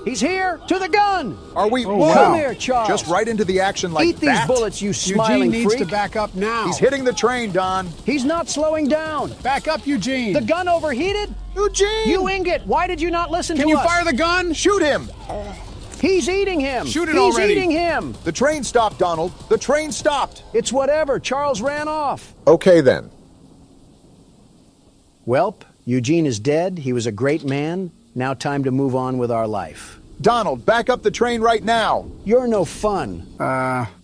[SPEAKER 2] He's here! To the gun!
[SPEAKER 1] Are we?
[SPEAKER 2] Oh, come here, Charles.
[SPEAKER 1] Just right into the action like
[SPEAKER 2] Eat
[SPEAKER 1] that?
[SPEAKER 2] these bullets, you smiling
[SPEAKER 3] Eugene needs
[SPEAKER 2] freak.
[SPEAKER 3] to back up now.
[SPEAKER 1] He's hitting the train, Don.
[SPEAKER 2] He's not slowing down.
[SPEAKER 3] Back up, Eugene.
[SPEAKER 2] The gun overheated?
[SPEAKER 1] Eugene!
[SPEAKER 2] You ingot! Why did you not listen to us?
[SPEAKER 3] Can you fire the gun?
[SPEAKER 1] Shoot him!
[SPEAKER 2] He's eating him!
[SPEAKER 3] Shoot it already!
[SPEAKER 2] He's eating him!
[SPEAKER 1] The train stopped, Donald. The train stopped.
[SPEAKER 2] It's whatever. Charles ran off.
[SPEAKER 1] Okay, then.
[SPEAKER 2] Welp, Eugene is dead. He was a great man. Now time to move on with our life.
[SPEAKER 1] Donald, back up the train right now.
[SPEAKER 2] You're no fun.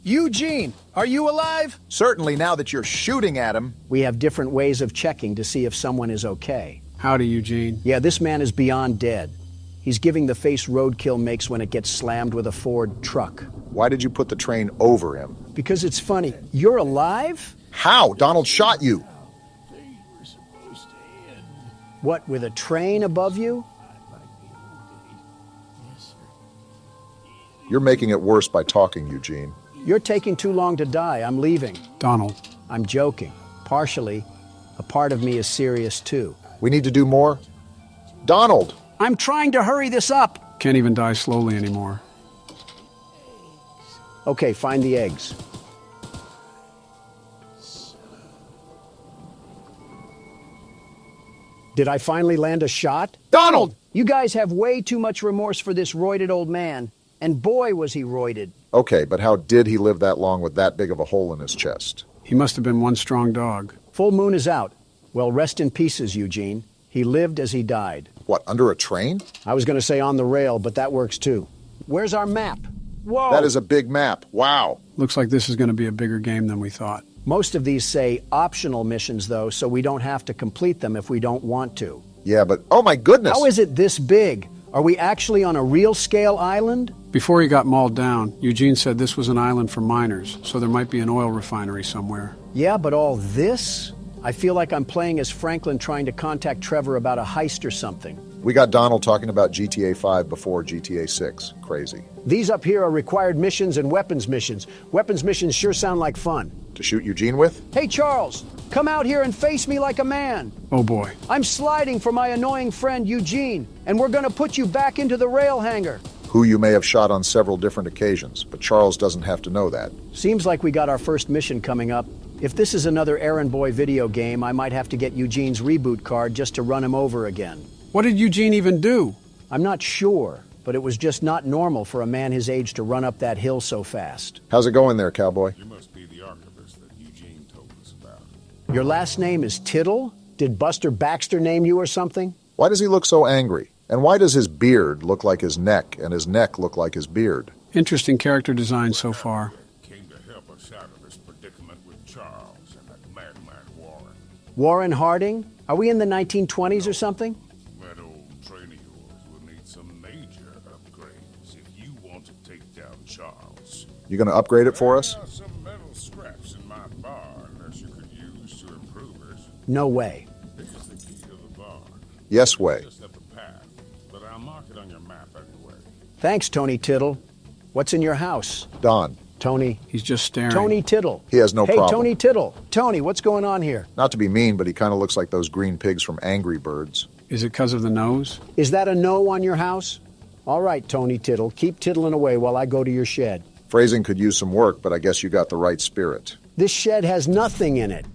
[SPEAKER 1] Eugene, are you alive? Certainly, now that you're shooting at him.
[SPEAKER 2] We have different ways of checking to see if someone is okay.
[SPEAKER 3] Howdy, Eugene.
[SPEAKER 2] Yeah, this man is beyond dead. He's giving the face roadkill makes when it gets slammed with a Ford truck.
[SPEAKER 1] Why did you put the train over him?
[SPEAKER 2] Because it's funny. You're alive?
[SPEAKER 1] How? Donald shot you.
[SPEAKER 2] What, with a train above you?
[SPEAKER 1] You're making it worse by talking, Eugene.
[SPEAKER 2] You're taking too long to die. I'm leaving.
[SPEAKER 3] Donald.
[SPEAKER 2] I'm joking. Partially. A part of me is serious, too.
[SPEAKER 1] We need to do more? Donald!
[SPEAKER 2] I'm trying to hurry this up.
[SPEAKER 3] Can't even die slowly anymore.
[SPEAKER 2] Okay, find the eggs. Did I finally land a shot?
[SPEAKER 1] Donald!
[SPEAKER 2] You guys have way too much remorse for this roided old man. And boy, was he roided.
[SPEAKER 1] Okay, but how did he live that long with that big of a hole in his chest?
[SPEAKER 3] He must have been one strong dog.
[SPEAKER 2] Full moon is out. Well, rest in pieces, Eugene. He lived as he died.
[SPEAKER 1] What, under a train?
[SPEAKER 2] I was going to say on the rail, but that works too. Where's our map? Whoa!
[SPEAKER 1] That is a big map. Wow.
[SPEAKER 3] Looks like this is going to be a bigger game than we thought.
[SPEAKER 2] Most of these say optional missions, though, so we don't have to complete them if we don't want to.
[SPEAKER 1] Yeah, but oh my goodness!
[SPEAKER 2] How is it this big? Are we actually on a real-scale island?
[SPEAKER 3] Before he got mauled down, Eugene said this was an island for miners, so there might be an oil refinery somewhere.
[SPEAKER 2] Yeah, but all this? I feel like I'm playing as Franklin trying to contact Trevor about a heist or something.
[SPEAKER 1] We got Donald talking about GTA 5 before GTA 6. Crazy.
[SPEAKER 2] These up here are required missions and weapons missions. Weapons missions sure sound like fun.
[SPEAKER 1] To shoot Eugene with?
[SPEAKER 2] Hey, Charles, come out here and face me like a man.
[SPEAKER 3] Oh, boy.
[SPEAKER 2] I'm sliding for my annoying friend Eugene, and we're going to put you back into the rail hangar.
[SPEAKER 1] Who you may have shot on several different occasions, but Charles doesn't have to know that.
[SPEAKER 2] Seems like we got our first mission coming up. If this is another errand boy video game, I might have to get Eugene's reboot card just to run him over again.
[SPEAKER 3] What did Eugene even do?
[SPEAKER 2] I'm not sure, but it was just not normal for a man his age to run up that hill so fast.
[SPEAKER 1] How's it going there, cowboy?
[SPEAKER 10] You must be the archivist that Eugene told us about.
[SPEAKER 2] Your last name is Tittle? Did Buster Baxter name you or something?
[SPEAKER 1] Why does he look so angry? And why does his beard look like his neck and his neck look like his beard?
[SPEAKER 3] Interesting character design so far.
[SPEAKER 10] Came to help us out of this predicament with Charles and that madman Warren.
[SPEAKER 2] Warren Harding? Are we in the 1920s or something?
[SPEAKER 10] That old train of yours will need some major upgrades if you want to take down Charles.
[SPEAKER 1] You gonna upgrade it for us?
[SPEAKER 10] There are some metal scraps in my barn that you could use to improve it.
[SPEAKER 2] No way.
[SPEAKER 10] Here's the key to the barn.
[SPEAKER 1] Yes way.
[SPEAKER 10] Just up the path, but I'll mark it on your map anyway.
[SPEAKER 2] Thanks, Tony Tittle. What's in your house?
[SPEAKER 1] Don.
[SPEAKER 2] Tony.
[SPEAKER 3] He's just staring.
[SPEAKER 2] Tony Tittle.
[SPEAKER 1] He has no problem.
[SPEAKER 2] Hey, Tony Tittle. Tony, what's going on here?
[SPEAKER 1] Not to be mean, but he kind of looks like those green pigs from Angry Birds.
[SPEAKER 3] Is it because of the nose?
[SPEAKER 2] Is that a no on your house? All right, Tony Tittle. Keep tittling away while I go to your shed.
[SPEAKER 1] Phrasing could use some work, but I guess you got the right spirit.
[SPEAKER 2] This shed has nothing in it.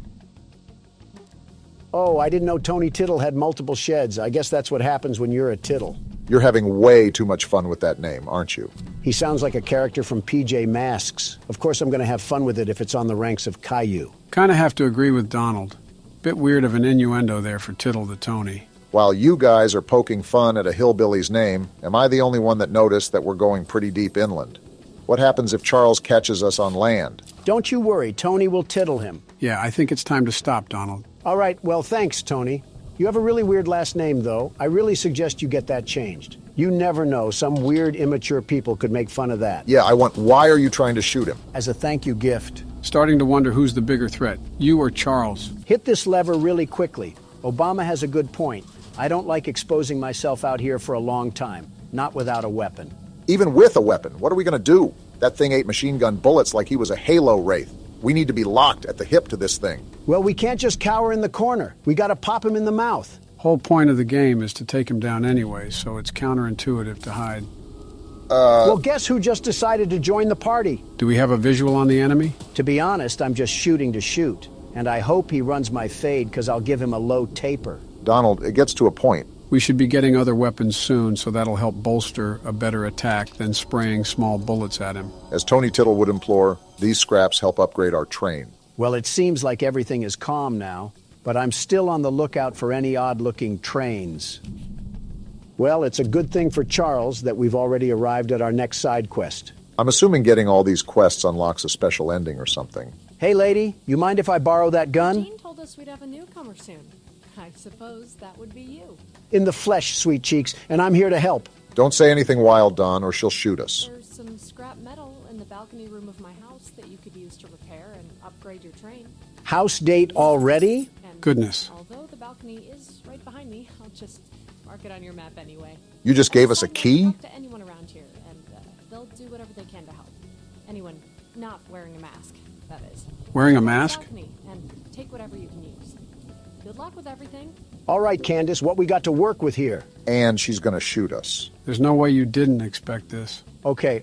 [SPEAKER 2] Oh, I didn't know Tony Tittle had multiple sheds. I guess that's what happens when you're a Tittle.
[SPEAKER 1] You're having way too much fun with that name, aren't you?
[SPEAKER 2] He sounds like a character from PJ Masks. Of course I'm going to have fun with it if it's on the ranks of Caillou.
[SPEAKER 3] Kind of have to agree with Donald. Bit weird of an innuendo there for Tittle the Tony.
[SPEAKER 1] While you guys are poking fun at a hillbilly's name, am I the only one that noticed that we're going pretty deep inland? What happens if Charles catches us on land?
[SPEAKER 2] Don't you worry, Tony will tittle him.
[SPEAKER 3] Yeah, I think it's time to stop, Donald.
[SPEAKER 2] All right, well, thanks, Tony. You have a really weird last name, though. I really suggest you get that changed. You never know, some weird, immature people could make fun of that.
[SPEAKER 1] Yeah, why are you trying to shoot him?
[SPEAKER 2] As a thank you gift.
[SPEAKER 3] Starting to wonder who's the bigger threat, you or Charles.
[SPEAKER 2] Hit this lever really quickly. Obama has a good point. I don't like exposing myself out here for a long time, not without a weapon.
[SPEAKER 1] Even with a weapon, what are we going to do? That thing ate machine gun bullets like he was a Halo wraith. We need to be locked at the hip to this thing.
[SPEAKER 2] Well, we can't just cower in the corner. We got to pop him in the mouth.
[SPEAKER 3] Whole point of the game is to take him down anyway, so it's counterintuitive to hide.
[SPEAKER 2] Well, guess who just decided to join the party?
[SPEAKER 3] Do we have a visual on the enemy?
[SPEAKER 2] To be honest, I'm just shooting to shoot. And I hope he runs my fade, because I'll give him a low taper.
[SPEAKER 1] Donald, it gets to a point.
[SPEAKER 3] We should be getting other weapons soon, so that'll help bolster a better attack than spraying small bullets at him.
[SPEAKER 1] As Tony Tittle would implore, these scraps help upgrade our train.
[SPEAKER 2] Well, it seems like everything is calm now, but I'm still on the lookout for any odd-looking trains. Well, it's a good thing for Charles that we've already arrived at our next side quest.
[SPEAKER 1] I'm assuming getting all these quests unlocks a special ending or something.
[SPEAKER 2] Hey, lady, you mind if I borrow that gun?
[SPEAKER 8] Jean told us we'd have a newcomer soon. I suppose that would be you.
[SPEAKER 2] In the flesh, sweet cheeks, and I'm here to help.
[SPEAKER 1] Don't say anything wild, Don, or she'll shoot us.
[SPEAKER 8] There's some scrap metal in the balcony room of my house that you could use to repair and upgrade your train.
[SPEAKER 2] House date already?
[SPEAKER 8] And
[SPEAKER 3] goodness.
[SPEAKER 8] Although the balcony is right behind me, I'll just mark it on your map anyway.
[SPEAKER 1] You just gave us a key?
[SPEAKER 8] Talk to anyone around here, and they'll do whatever they can to help. Anyone not wearing a mask, that is.
[SPEAKER 3] Wearing a mask?
[SPEAKER 8] Balcony and take whatever you can use. Good luck with everything.
[SPEAKER 2] All right, Candace, what we got to work with here?
[SPEAKER 1] And she's going to shoot us.
[SPEAKER 3] There's no way you didn't expect this.
[SPEAKER 2] Okay.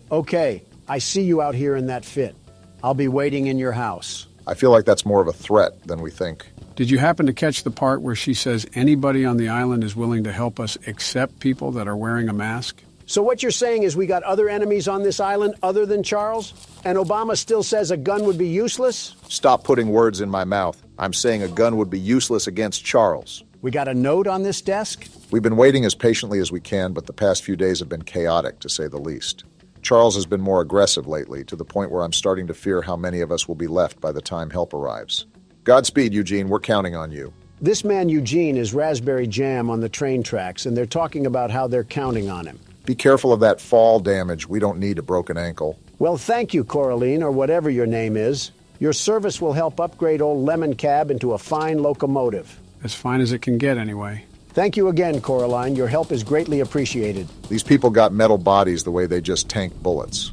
[SPEAKER 2] I see you out here in that fit. I'll be waiting in your house.
[SPEAKER 1] I feel like that's more of a threat than we think.
[SPEAKER 3] Did you happen to catch the part where she says anybody on the island is willing to help us except people that are wearing a mask?
[SPEAKER 2] So what you're saying is we got other enemies on this island other than Charles? And Obama still says a gun would be useless?
[SPEAKER 1] Stop putting words in my mouth. I'm saying a gun would be useless against Charles.
[SPEAKER 2] We got a note on this desk?
[SPEAKER 1] We've been waiting as patiently as we can, but the past few days have been chaotic, to say the least. Charles has been more aggressive lately, to the point where I'm starting to fear how many of us will be left by the time help arrives. Godspeed, Eugene. We're counting on you.
[SPEAKER 2] This man, Eugene, is raspberry jam on the train tracks, and they're talking about how they're counting on him.
[SPEAKER 1] Be careful of that fall damage. We don't need a broken ankle.
[SPEAKER 2] Well, thank you, Coraline, or whatever your name is. Your service will help upgrade old Lemon Cab into a fine locomotive.
[SPEAKER 3] As fine as it can get, anyway.
[SPEAKER 2] Thank you again, Coraline. Your help is greatly appreciated.
[SPEAKER 1] These people got metal bodies the way they just tank bullets.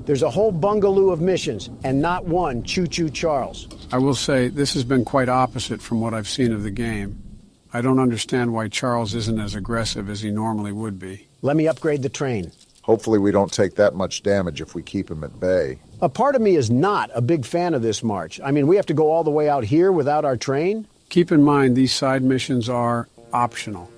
[SPEAKER 2] There's a whole bungaloo of missions, and not one Choo-Choo Charles.
[SPEAKER 3] I will say, this has been quite opposite from what I've seen of the game. I don't understand why Charles isn't as aggressive as he normally would be.
[SPEAKER 2] Let me upgrade the train.
[SPEAKER 1] Hopefully we don't take that much damage if we keep him at bay.
[SPEAKER 2] A part of me is not a big fan of this march. I mean, we have to go all the way out here without our train?
[SPEAKER 3] Keep in mind, these side missions are optional.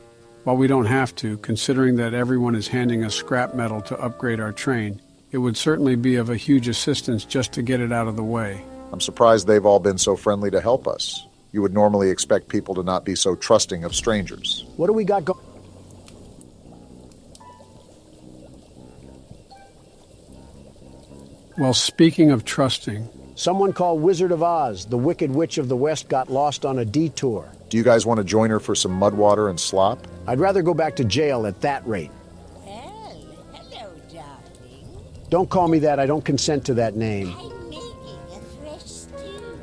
[SPEAKER 3] While we don't have to, considering that everyone is handing us scrap metal to upgrade our train, it would certainly be of a huge assistance just to get it out of the way.
[SPEAKER 1] I'm surprised they've all been so friendly to help us. You would normally expect people to not be so trusting of strangers.
[SPEAKER 2] What do we got going?
[SPEAKER 3] Well, speaking of trusting...
[SPEAKER 2] Someone called Wizard of Oz, the Wicked Witch of the West, got lost on a detour.
[SPEAKER 1] Do you guys want to join her for some mud water and slop?
[SPEAKER 2] I'd rather go back to jail at that rate.
[SPEAKER 21] Well, hello, darling.
[SPEAKER 2] Don't call me that. I don't consent to that name.
[SPEAKER 21] I'm making a fresh stew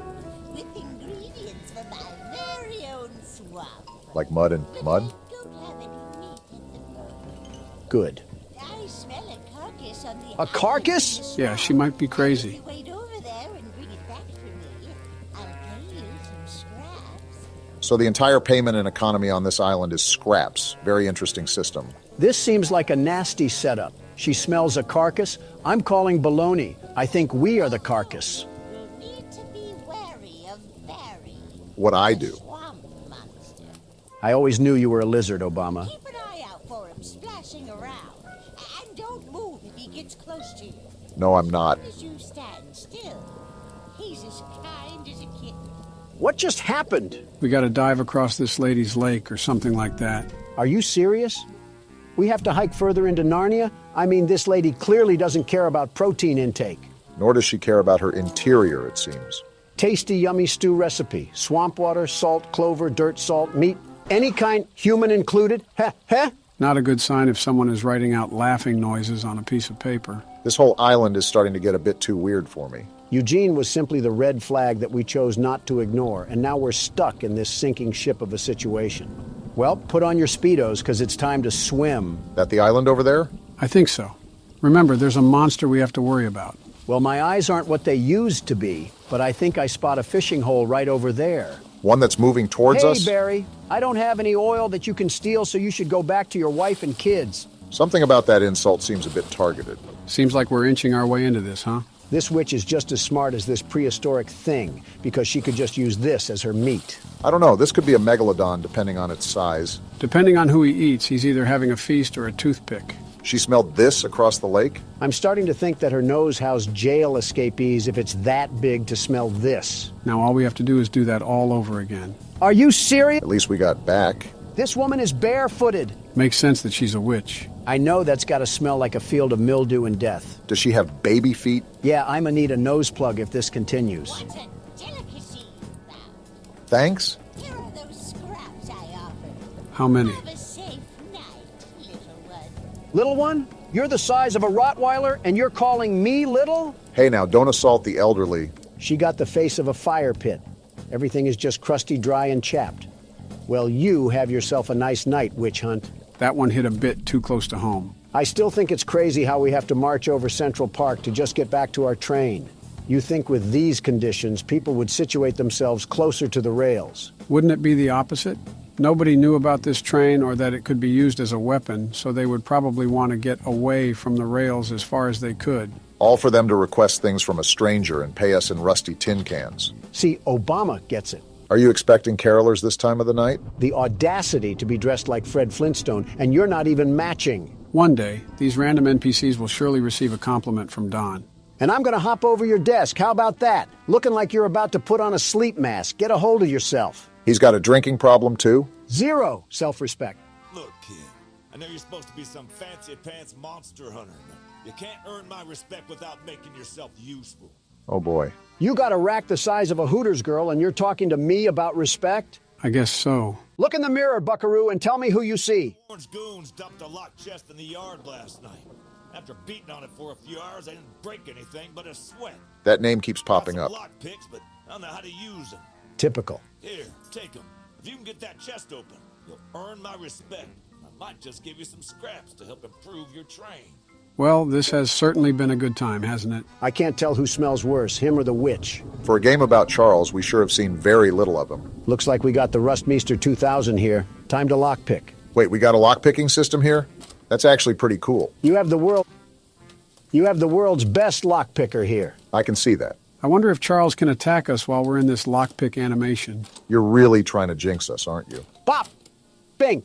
[SPEAKER 21] with ingredients from my very own swamp.
[SPEAKER 1] Like mud and mud?
[SPEAKER 21] Don't have any meat at the moment.
[SPEAKER 2] Good.
[SPEAKER 21] I smell a carcass on the
[SPEAKER 2] A carcass?
[SPEAKER 3] Yeah, she might be crazy.
[SPEAKER 21] Wait over there and bring it back for me. I'll pay you some scraps.
[SPEAKER 1] So the entire payment and economy on this island is scraps. Very interesting system.
[SPEAKER 2] This seems like a nasty setup. She smells a carcass. I'm calling baloney. I think we are the carcass.
[SPEAKER 21] You'll need to be wary of Barry.
[SPEAKER 1] What I do.
[SPEAKER 21] Swamp monster.
[SPEAKER 2] I always knew you were a lizard, Obama.
[SPEAKER 21] Keep an eye out for him splashing around. And don't move if he gets close to you.
[SPEAKER 1] No, I'm not.
[SPEAKER 21] As you stand still, he's as kind as a kitten.
[SPEAKER 2] What just happened?
[SPEAKER 3] We gotta dive across this lady's lake or something like that.
[SPEAKER 2] Are you serious? We have to hike further into Narnia? I mean, this lady clearly doesn't care about protein intake.
[SPEAKER 1] Nor does she care about her interior, it seems.
[SPEAKER 2] Tasty, yummy stew recipe. Swamp water, salt, clover, dirt, salt, meat. Any kind, human included. Heh, heh.
[SPEAKER 3] Not a good sign if someone is writing out laughing noises on a piece of paper.
[SPEAKER 1] This whole island is starting to get a bit too weird for me.
[SPEAKER 2] Eugene was simply the red flag that we chose not to ignore, and now we're stuck in this sinking ship of a situation. Well, put on your Speedos, because it's time to swim.
[SPEAKER 1] That the island over there?
[SPEAKER 3] I think so. Remember, there's a monster we have to worry about.
[SPEAKER 2] Well, my eyes aren't what they used to be, but I think I spot a fishing hole right over there.
[SPEAKER 1] One that's moving towards us?
[SPEAKER 2] Hey, Barry, I don't have any oil that you can steal, so you should go back to your wife and kids.
[SPEAKER 1] Something about that insult seems a bit targeted.
[SPEAKER 3] Seems like we're inching our way into this, huh?
[SPEAKER 2] This witch is just as smart as this prehistoric thing, because she could just use this as her meat.
[SPEAKER 1] I don't know, this could be a megalodon depending on its size.
[SPEAKER 3] Depending on who he eats, he's either having a feast or a toothpick.
[SPEAKER 1] She smelled this across the lake?
[SPEAKER 2] I'm starting to think that her nose housed jail escapees if it's that big to smell this.
[SPEAKER 3] Now all we have to do is do that all over again.
[SPEAKER 2] Are you serious?
[SPEAKER 1] At least we got back.
[SPEAKER 2] This woman is barefooted.
[SPEAKER 3] Makes sense that she's a witch.
[SPEAKER 2] I know that's got to smell like a field of mildew and death.
[SPEAKER 1] Does she have baby feet?
[SPEAKER 2] Yeah, I'ma need a nose plug if this continues.
[SPEAKER 21] What a delicacy, thou.
[SPEAKER 1] Thanks?
[SPEAKER 21] Here are those scraps I offered.
[SPEAKER 3] How many?
[SPEAKER 21] Have a safe night, little one.
[SPEAKER 2] Little one? You're the size of a Rottweiler and you're calling me little?
[SPEAKER 1] Hey now, don't assault the elderly.
[SPEAKER 2] She got the face of a fire pit. Everything is just crusty, dry, and chapped. Well, you have yourself a nice night, witch hunt.
[SPEAKER 3] That one hit a bit too close to home.
[SPEAKER 2] I still think it's crazy how we have to march over Central Park to just get back to our train. You think with these conditions, people would situate themselves closer to the rails.
[SPEAKER 3] Wouldn't it be the opposite? Nobody knew about this train or that it could be used as a weapon, so they would probably want to get away from the rails as far as they could.
[SPEAKER 1] All for them to request things from a stranger and pay us in rusty tin cans.
[SPEAKER 2] See, Obama gets it.
[SPEAKER 1] Are you expecting carolers this time of the night?
[SPEAKER 2] The audacity to be dressed like Fred Flintstone, and you're not even matching.
[SPEAKER 3] One day, these random NPCs will surely receive a compliment from Don.
[SPEAKER 2] And I'm gonna hop over your desk. How about that? Looking like you're about to put on a sleep mask. Get a hold of yourself.
[SPEAKER 1] He's got a drinking problem, too?
[SPEAKER 2] Zero self-respect.
[SPEAKER 4] Look, kid, I know you're supposed to be some fancy-pants monster hunter, but you can't earn my respect without making yourself useful.
[SPEAKER 1] Oh, boy.
[SPEAKER 2] You got a rack the size of a Hooters girl, and you're talking to me about respect?
[SPEAKER 3] I guess so.
[SPEAKER 2] Look in the mirror, buckaroo, and tell me who you see.
[SPEAKER 4] Orange goons dumped a locked chest in the yard last night. After beating on it for a few hours, I didn't break anything but a sweat.
[SPEAKER 1] That name keeps popping up.
[SPEAKER 4] Lock picks, but I don't know how to use them.
[SPEAKER 2] Typical.
[SPEAKER 4] Here, take them. If you can get that chest open, you'll earn my respect. I might just give you some scraps to help improve your train.
[SPEAKER 3] Well, this has certainly been a good time, hasn't it?
[SPEAKER 2] I can't tell who smells worse, him or the witch.
[SPEAKER 1] For a game about Charles, we sure have seen very little of him.
[SPEAKER 2] Looks like we got the Rustmeester 2000 here. Time to lockpick.
[SPEAKER 1] Wait, we got a lockpicking system here? That's actually pretty cool.
[SPEAKER 2] You have the world's best lockpicker here.
[SPEAKER 1] I can see that.
[SPEAKER 3] I wonder if Charles can attack us while we're in this lockpick animation.
[SPEAKER 1] You're really trying to jinx us, aren't you?
[SPEAKER 2] Bop! Bing!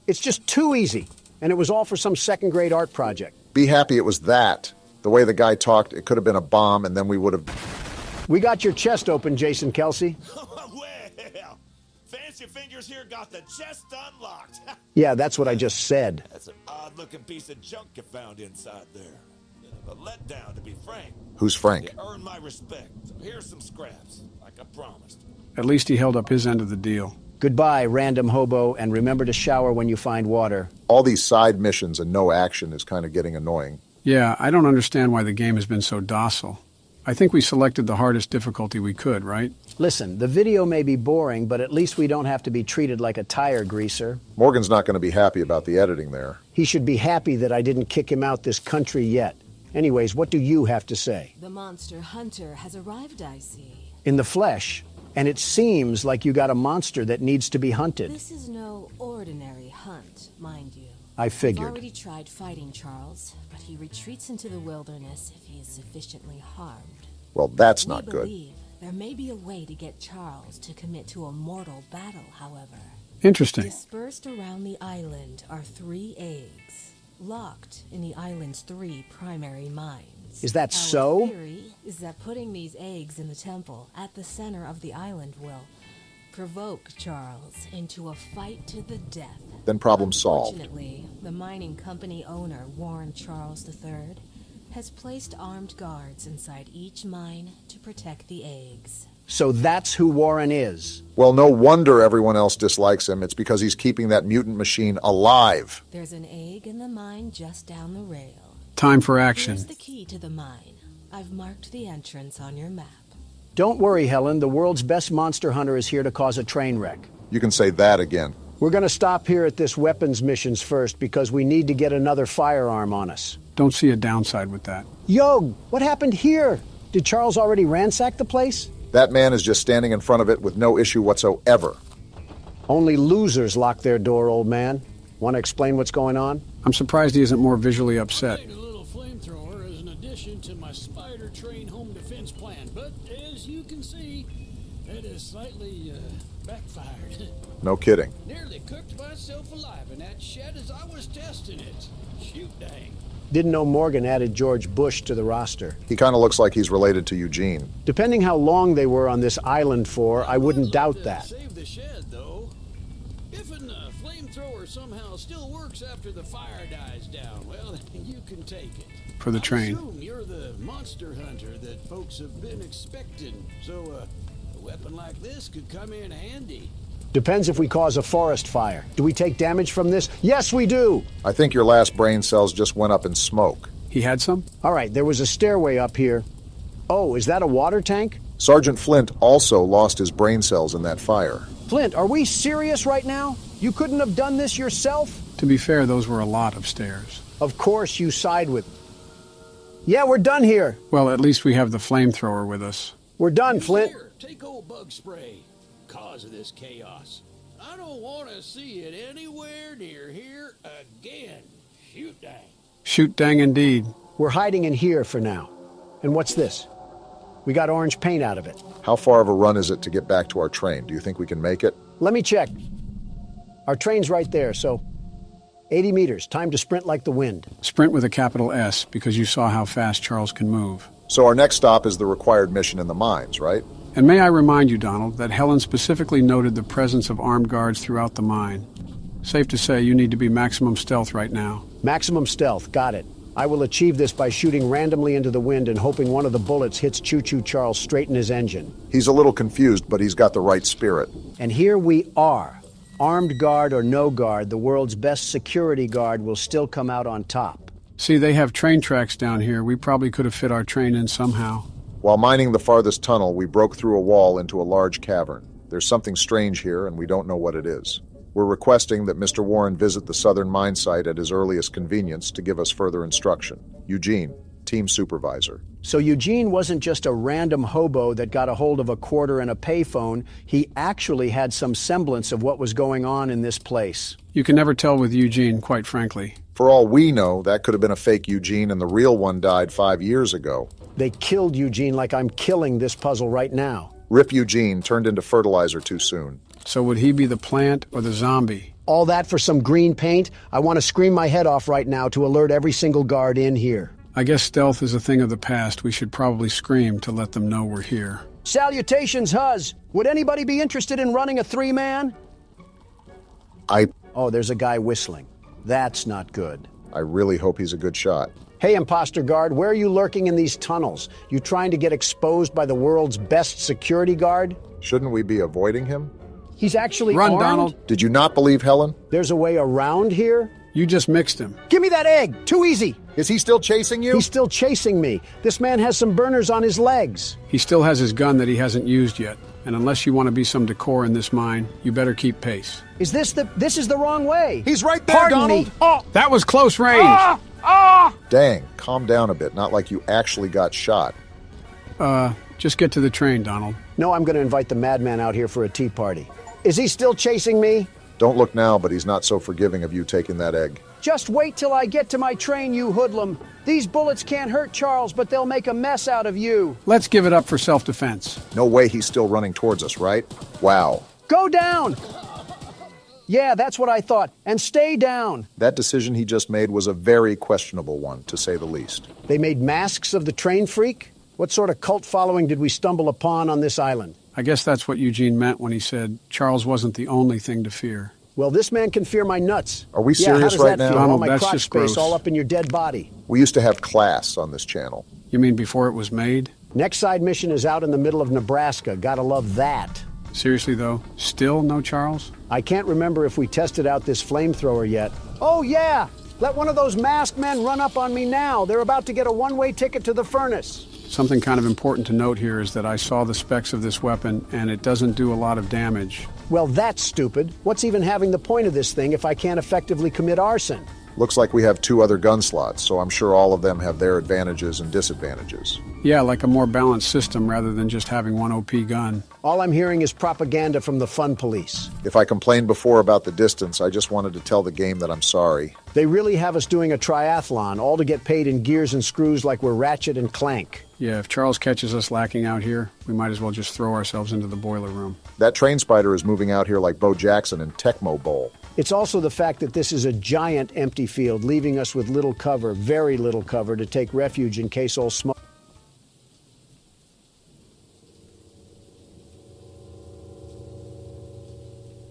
[SPEAKER 2] It's just too easy. And it was all for some second-grade art project.
[SPEAKER 1] Be happy it was that. The way the guy talked, it could have been a bomb, and then we would have...
[SPEAKER 2] We got your chest open, Jason Kelsey.
[SPEAKER 4] Well, Fancy Fingers here got the chest unlocked.
[SPEAKER 2] Yeah, that's what I just said.
[SPEAKER 4] That's an odd-looking piece of junk you found inside there. Bit of a letdown, to be frank.
[SPEAKER 1] Who's Frank?
[SPEAKER 4] You earned my respect. So here's some scraps, like I promised.
[SPEAKER 3] At least he held up his end of the deal.
[SPEAKER 2] Goodbye, random hobo, and remember to shower when you find water.
[SPEAKER 1] All these side missions and no action is kind of getting annoying.
[SPEAKER 3] Yeah, I don't understand why the game has been so docile. I think we selected the hardest difficulty we could, right?
[SPEAKER 2] Listen, the video may be boring, but at least we don't have to be treated like a tire greaser.
[SPEAKER 1] Morgan's not going to be happy about the editing there.
[SPEAKER 2] He should be happy that I didn't kick him out this country yet. Anyways, what do you have to say?
[SPEAKER 22] The monster hunter has arrived, I see.
[SPEAKER 2] In the flesh. And it seems like you got a monster that needs to be hunted.
[SPEAKER 22] This is no ordinary hunt, mind you.
[SPEAKER 2] I figured.
[SPEAKER 22] We've already tried fighting Charles, but he retreats into the wilderness if he is sufficiently harmed.
[SPEAKER 1] Well, that's not good.
[SPEAKER 22] We believe there may be a way to get Charles to commit to a mortal battle, however.
[SPEAKER 3] Interesting.
[SPEAKER 22] Dispersed around the island are 3 eggs, locked in the island's 3 primary mines.
[SPEAKER 2] Is that so?
[SPEAKER 22] Theory is that putting these eggs in the temple at the center of the island will provoke Charles into a fight to the death.
[SPEAKER 1] Then problem solved.
[SPEAKER 22] Unfortunately, the mining company owner, Warren Charles III, has placed armed guards inside each mine to protect the eggs.
[SPEAKER 2] So that's who Warren is.
[SPEAKER 1] Well, no wonder everyone else dislikes him. It's because he's keeping that mutant machine alive.
[SPEAKER 22] There's an egg in the mine just down the rail.
[SPEAKER 3] Time for action.
[SPEAKER 22] Here's the key to the mine. I've marked the entrance on your map.
[SPEAKER 2] Don't worry, Helen. The world's best monster hunter is here to cause a train wreck.
[SPEAKER 1] You can say that again.
[SPEAKER 2] We're going to stop here at this weapons missions first because we need to get another firearm on us.
[SPEAKER 3] Don't see a downside with that.
[SPEAKER 2] Yo, what happened here? Did Charles already ransack the place?
[SPEAKER 1] That man is just standing in front of it with no issue whatsoever.
[SPEAKER 2] Only losers lock their door, old man. Want to explain what's going on?
[SPEAKER 3] I'm surprised he isn't more visually upset.
[SPEAKER 20] A little flamethrower as an addition to my spider train home defense plan, but as you can see, it has slightly backfired.
[SPEAKER 1] No kidding.
[SPEAKER 20] Nearly cooked myself alive in that shed as I was testing it. Shoot dang.
[SPEAKER 2] Didn't know Morgan added George Bush to the roster.
[SPEAKER 1] He kind of looks like he's related to Eugene.
[SPEAKER 2] Depending how long they were on this island for, I wouldn't doubt that.
[SPEAKER 20] Save the shed, though. If a flamethrower somehow still works after the fire dies down, well, you can take it.
[SPEAKER 3] For the train.
[SPEAKER 20] I assume you're the monster hunter that folks have been expecting, so a weapon like this could come in handy.
[SPEAKER 2] Depends if we cause a forest fire. Do we take damage from this? Yes, we do!
[SPEAKER 1] I think your last brain cells just went up in smoke.
[SPEAKER 3] He had some?
[SPEAKER 2] All right, there was a stairway up here. Oh, is that a water tank?
[SPEAKER 1] Sergeant Flint also lost his brain cells in that fire.
[SPEAKER 2] Flint, are we serious right now? You couldn't have done this yourself?
[SPEAKER 3] To be fair, those were a lot of stairs.
[SPEAKER 2] Of course you side with... Yeah, we're done here.
[SPEAKER 3] Well, at least we have the flamethrower with us.
[SPEAKER 2] We're done, Flint.
[SPEAKER 20] Here, take old bug spray. Cause of this chaos. I don't want to see it anywhere near here again. Shoot dang.
[SPEAKER 3] Shoot dang indeed.
[SPEAKER 2] We're hiding in here for now. And what's this? We got orange paint out of it.
[SPEAKER 1] How far of a run is it to get back to our train? Do you think we can make it?
[SPEAKER 2] Let me check. Our train's right there, so 80 meters. Time to sprint like the wind.
[SPEAKER 3] Sprint with a capital S, because you saw how fast Charles can move.
[SPEAKER 1] So our next stop is the required mission in the mines, right?
[SPEAKER 3] And may I remind you, Donald, that Helen specifically noted the presence of armed guards throughout the mine. Safe to say you need to be maximum stealth right now.
[SPEAKER 2] Maximum stealth, got it. I will achieve this by shooting randomly into the wind and hoping one of the bullets hits Choo-Choo Charles straight in his engine.
[SPEAKER 1] He's a little confused, but he's got the right spirit.
[SPEAKER 2] And here we are. Armed guard or no guard, the world's best security guard will still come out on top.
[SPEAKER 3] See, they have train tracks down here. We probably could have fit our train in somehow.
[SPEAKER 1] While mining the farthest tunnel, we broke through a wall into a large cavern. There's something strange here, and we don't know what it is. We're requesting that Mr. Warren visit the southern mine site at his earliest convenience to give us further instruction. Eugene, team supervisor.
[SPEAKER 2] So Eugene wasn't just a random hobo that got a hold of a quarter and a payphone. He actually had some semblance of what was going on in this place.
[SPEAKER 3] You can never tell with Eugene, quite frankly.
[SPEAKER 1] For all we know, that could have been a fake Eugene and the real one died 5 years ago.
[SPEAKER 2] They killed Eugene like I'm killing this puzzle right now.
[SPEAKER 1] Rip Eugene turned into fertilizer too soon.
[SPEAKER 3] So would he be the plant or the zombie?
[SPEAKER 2] All that for some green paint? I want to scream my head off right now to alert every single guard in here.
[SPEAKER 3] I guess stealth is a thing of the past. We should probably scream to let them know we're here.
[SPEAKER 2] Salutations, Huz. Would anybody be interested in running a three-man? Oh, there's a guy whistling. That's not good.
[SPEAKER 1] I really hope he's a good shot.
[SPEAKER 2] Hey, imposter guard, where are you lurking in these tunnels? You trying to get exposed by the world's best security guard?
[SPEAKER 1] Shouldn't we be avoiding him?
[SPEAKER 2] He's actually
[SPEAKER 3] Run,
[SPEAKER 2] armed?
[SPEAKER 3] Donald.
[SPEAKER 1] Did you not believe Helen?
[SPEAKER 2] There's a way around here?
[SPEAKER 3] You just mixed him.
[SPEAKER 2] Give me that egg! Too easy!
[SPEAKER 1] Is he still chasing you?
[SPEAKER 2] He's still chasing me. This man has some burners on his legs.
[SPEAKER 3] He still has his gun that he hasn't used yet. And unless you want to be some decor in this mine, you better keep pace.
[SPEAKER 2] This is the wrong way.
[SPEAKER 1] He's right there,
[SPEAKER 2] Pardon
[SPEAKER 1] Donald.
[SPEAKER 2] me. Oh.
[SPEAKER 3] That was close range.
[SPEAKER 1] Dang, calm down a bit. Not like you actually got shot.
[SPEAKER 3] Just get to the train, Donald.
[SPEAKER 2] No, I'm going to invite the madman out here for a tea party. Is he still chasing me?
[SPEAKER 1] Don't look now, but he's not so forgiving of you taking that egg.
[SPEAKER 2] Just wait till I get to my train, you hoodlum. These bullets can't hurt Charles, but they'll make a mess out of you.
[SPEAKER 3] Let's give it up for self-defense.
[SPEAKER 1] No way he's still running towards us, right? Wow.
[SPEAKER 2] Go down! Yeah, that's what I thought. And stay down.
[SPEAKER 1] That decision he just made was a very questionable one, to say the least.
[SPEAKER 2] They made masks of the train freak? What sort of cult following did we stumble upon on this island?
[SPEAKER 3] I guess that's what Eugene meant when he said Charles wasn't the only thing to fear.
[SPEAKER 2] Well, this man can fear my nuts.
[SPEAKER 1] Are we
[SPEAKER 2] Yeah,
[SPEAKER 1] serious
[SPEAKER 2] how does
[SPEAKER 1] right
[SPEAKER 2] that
[SPEAKER 1] now?
[SPEAKER 2] feel? All
[SPEAKER 3] Donald,
[SPEAKER 2] my
[SPEAKER 3] that's
[SPEAKER 2] crotch
[SPEAKER 3] just
[SPEAKER 2] space
[SPEAKER 3] gross.
[SPEAKER 2] all up in your dead body.
[SPEAKER 1] We used to have class on this channel.
[SPEAKER 3] You mean before it was made?
[SPEAKER 2] Next side mission is out in the middle of Nebraska. Gotta love that.
[SPEAKER 3] Seriously, though? Still no Charles?
[SPEAKER 2] I can't remember if we tested out this flamethrower yet. Oh, yeah! Let one of those masked men run up on me now. They're about to get a one-way ticket to the furnace.
[SPEAKER 3] Something kind of important to note here is that I saw the specs of this weapon, and it doesn't do a lot of damage.
[SPEAKER 2] Well, that's stupid. What's even having the point of this thing if I can't effectively commit arson?
[SPEAKER 1] Looks like we have 2 other gun slots, so I'm sure all of them have their advantages and disadvantages.
[SPEAKER 3] Yeah, like a more balanced system rather than just having one OP gun.
[SPEAKER 2] All I'm hearing is propaganda from the fun police.
[SPEAKER 1] If I complained before about the distance, I just wanted to tell the game that I'm sorry.
[SPEAKER 2] They really have us doing a triathlon, all to get paid in gears and screws like we're Ratchet and Clank.
[SPEAKER 3] Yeah, if Charles catches us lacking out here, we might as well just throw ourselves into the boiler room.
[SPEAKER 1] That train spider is moving out here like Bo Jackson in Tecmo Bowl.
[SPEAKER 2] It's also the fact that this is a giant empty field, leaving us with little cover, very little cover, to take refuge in case all smoke.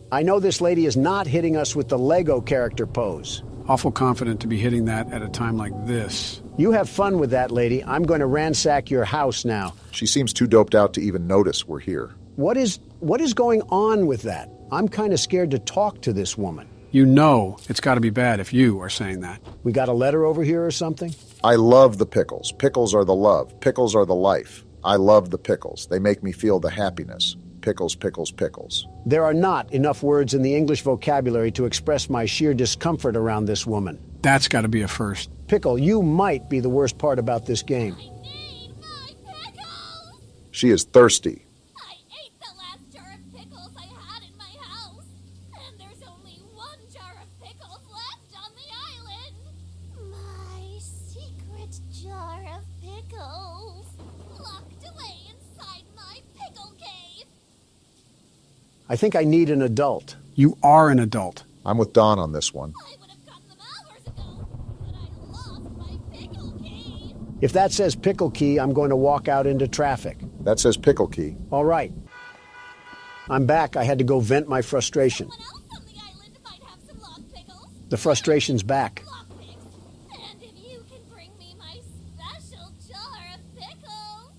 [SPEAKER 2] I know this lady is not hitting us with the Lego character pose.
[SPEAKER 3] Awful confident to be hitting that at a time like this.
[SPEAKER 2] You have fun with that, lady. I'm going to ransack your house now.
[SPEAKER 1] She seems too doped out to even notice we're here.
[SPEAKER 2] What is going on with that? I'm kind of scared to talk to this woman.
[SPEAKER 3] You know it's got to be bad if you are saying that.
[SPEAKER 2] We got a letter over here or something?
[SPEAKER 1] I love the pickles. Pickles are the love. Pickles are the life. I love the pickles. They make me feel the happiness. Pickles, pickles, pickles.
[SPEAKER 2] There are not enough words in the English vocabulary to express my sheer discomfort around this woman.
[SPEAKER 3] That's got to be a first.
[SPEAKER 2] Pickle, you might be the worst part about this game.
[SPEAKER 1] She is thirsty.
[SPEAKER 21] I ate the last jar of pickles I had in my house, and there's only 1 jar of pickles left on the island. My secret jar of pickles, locked away inside my pickle cave.
[SPEAKER 2] I think I need an adult.
[SPEAKER 3] You are an adult.
[SPEAKER 1] I'm with Don on this one.
[SPEAKER 21] I would have gotten them hours ago, but I lost my pickle key.
[SPEAKER 2] If that says pickle key, I'm going to walk out into traffic.
[SPEAKER 1] That says pickle key.
[SPEAKER 2] All right. I'm back. I had to go vent my frustration.
[SPEAKER 21] Someone else on the island might have some locked pickles.
[SPEAKER 2] The frustration's back.
[SPEAKER 21] And if you can bring me my special jar of pickles,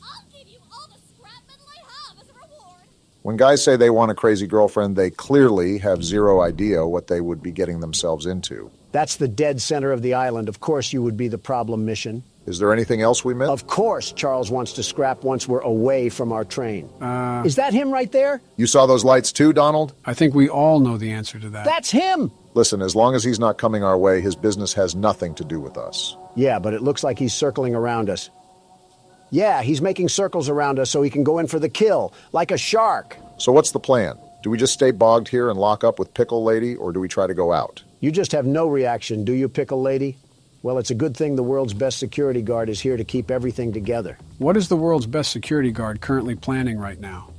[SPEAKER 21] I'll give you all the scrap metal I have as a reward.
[SPEAKER 1] When guys say they want a crazy girlfriend, they clearly have zero idea what they would be getting themselves into.
[SPEAKER 2] That's the dead center of the island. Of course you would be the problem mission.
[SPEAKER 1] Is there anything else we missed?
[SPEAKER 2] Of course Charles wants to scrap once we're away from our train. Is that him right there?
[SPEAKER 1] You saw those lights too, Donald?
[SPEAKER 3] I think we all know the answer to that.
[SPEAKER 2] That's him!
[SPEAKER 1] Listen, as long as he's not coming our way, his business has nothing to do with us.
[SPEAKER 2] Yeah, but it looks like he's circling around us. Yeah, he's making circles around us so he can go in for the kill, like a shark.
[SPEAKER 1] So what's the plan? Do we just stay bogged here and lock up with Pickle Lady, or do we try to go out?
[SPEAKER 2] You just have no reaction, do you, Pickle Lady? Well, it's a good thing the world's best security guard is here to keep everything together.
[SPEAKER 3] What is the world's best security guard currently planning right now?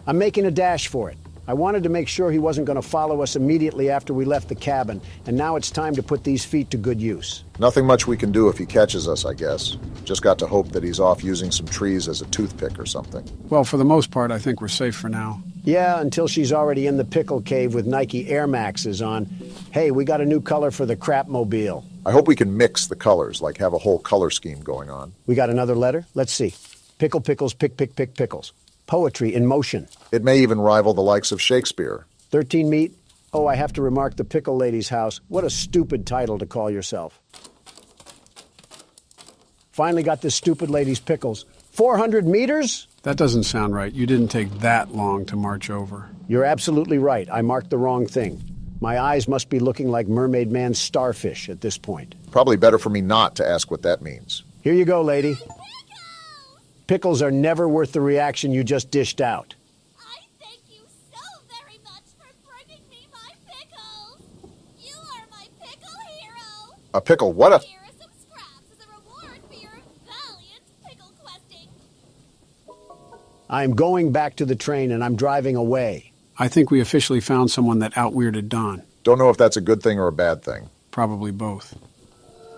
[SPEAKER 2] I'm making a dash for it. I wanted to make sure he wasn't going to follow us immediately after we left the cabin, and now it's time to put these feet to good use.
[SPEAKER 1] Nothing much we can do if he catches us, I guess. Just got to hope that he's off using some trees as a toothpick or something.
[SPEAKER 3] Well, for the most part, I think we're safe for now.
[SPEAKER 2] Yeah, until she's already in the pickle cave with Nike Air Maxes on. Hey, we got a new color for the crapmobile.
[SPEAKER 1] I hope we can mix the colors, like have a whole color scheme going on.
[SPEAKER 2] We got another letter? Let's see. Pickle, pickles, pick, pick, pick, pickles. Poetry in motion.
[SPEAKER 1] It may even rival the likes of Shakespeare.
[SPEAKER 2] 13 meat. Oh, I have to remark the Pickle Lady's house. What a stupid title to call yourself. Finally got this stupid lady's pickles. 400 meters?
[SPEAKER 3] That doesn't sound right. You didn't take that long to march over.
[SPEAKER 2] You're absolutely right. I marked the wrong thing. My eyes must be looking like Mermaid Man's starfish at this point.
[SPEAKER 1] Probably better for me not to ask what that means.
[SPEAKER 2] Here you go, lady. Pickles are never worth the reaction you just dished out.
[SPEAKER 21] I thank you so very much for bringing me my pickles. You are my pickle hero.
[SPEAKER 1] A pickle? What a...
[SPEAKER 21] Here are some scraps as a reward for your valiant pickle questing.
[SPEAKER 2] I'm going back to the train and I'm driving away.
[SPEAKER 3] I think we officially found someone that out-weirded Don.
[SPEAKER 1] Don't know if that's a good thing or a bad thing.
[SPEAKER 3] Probably both.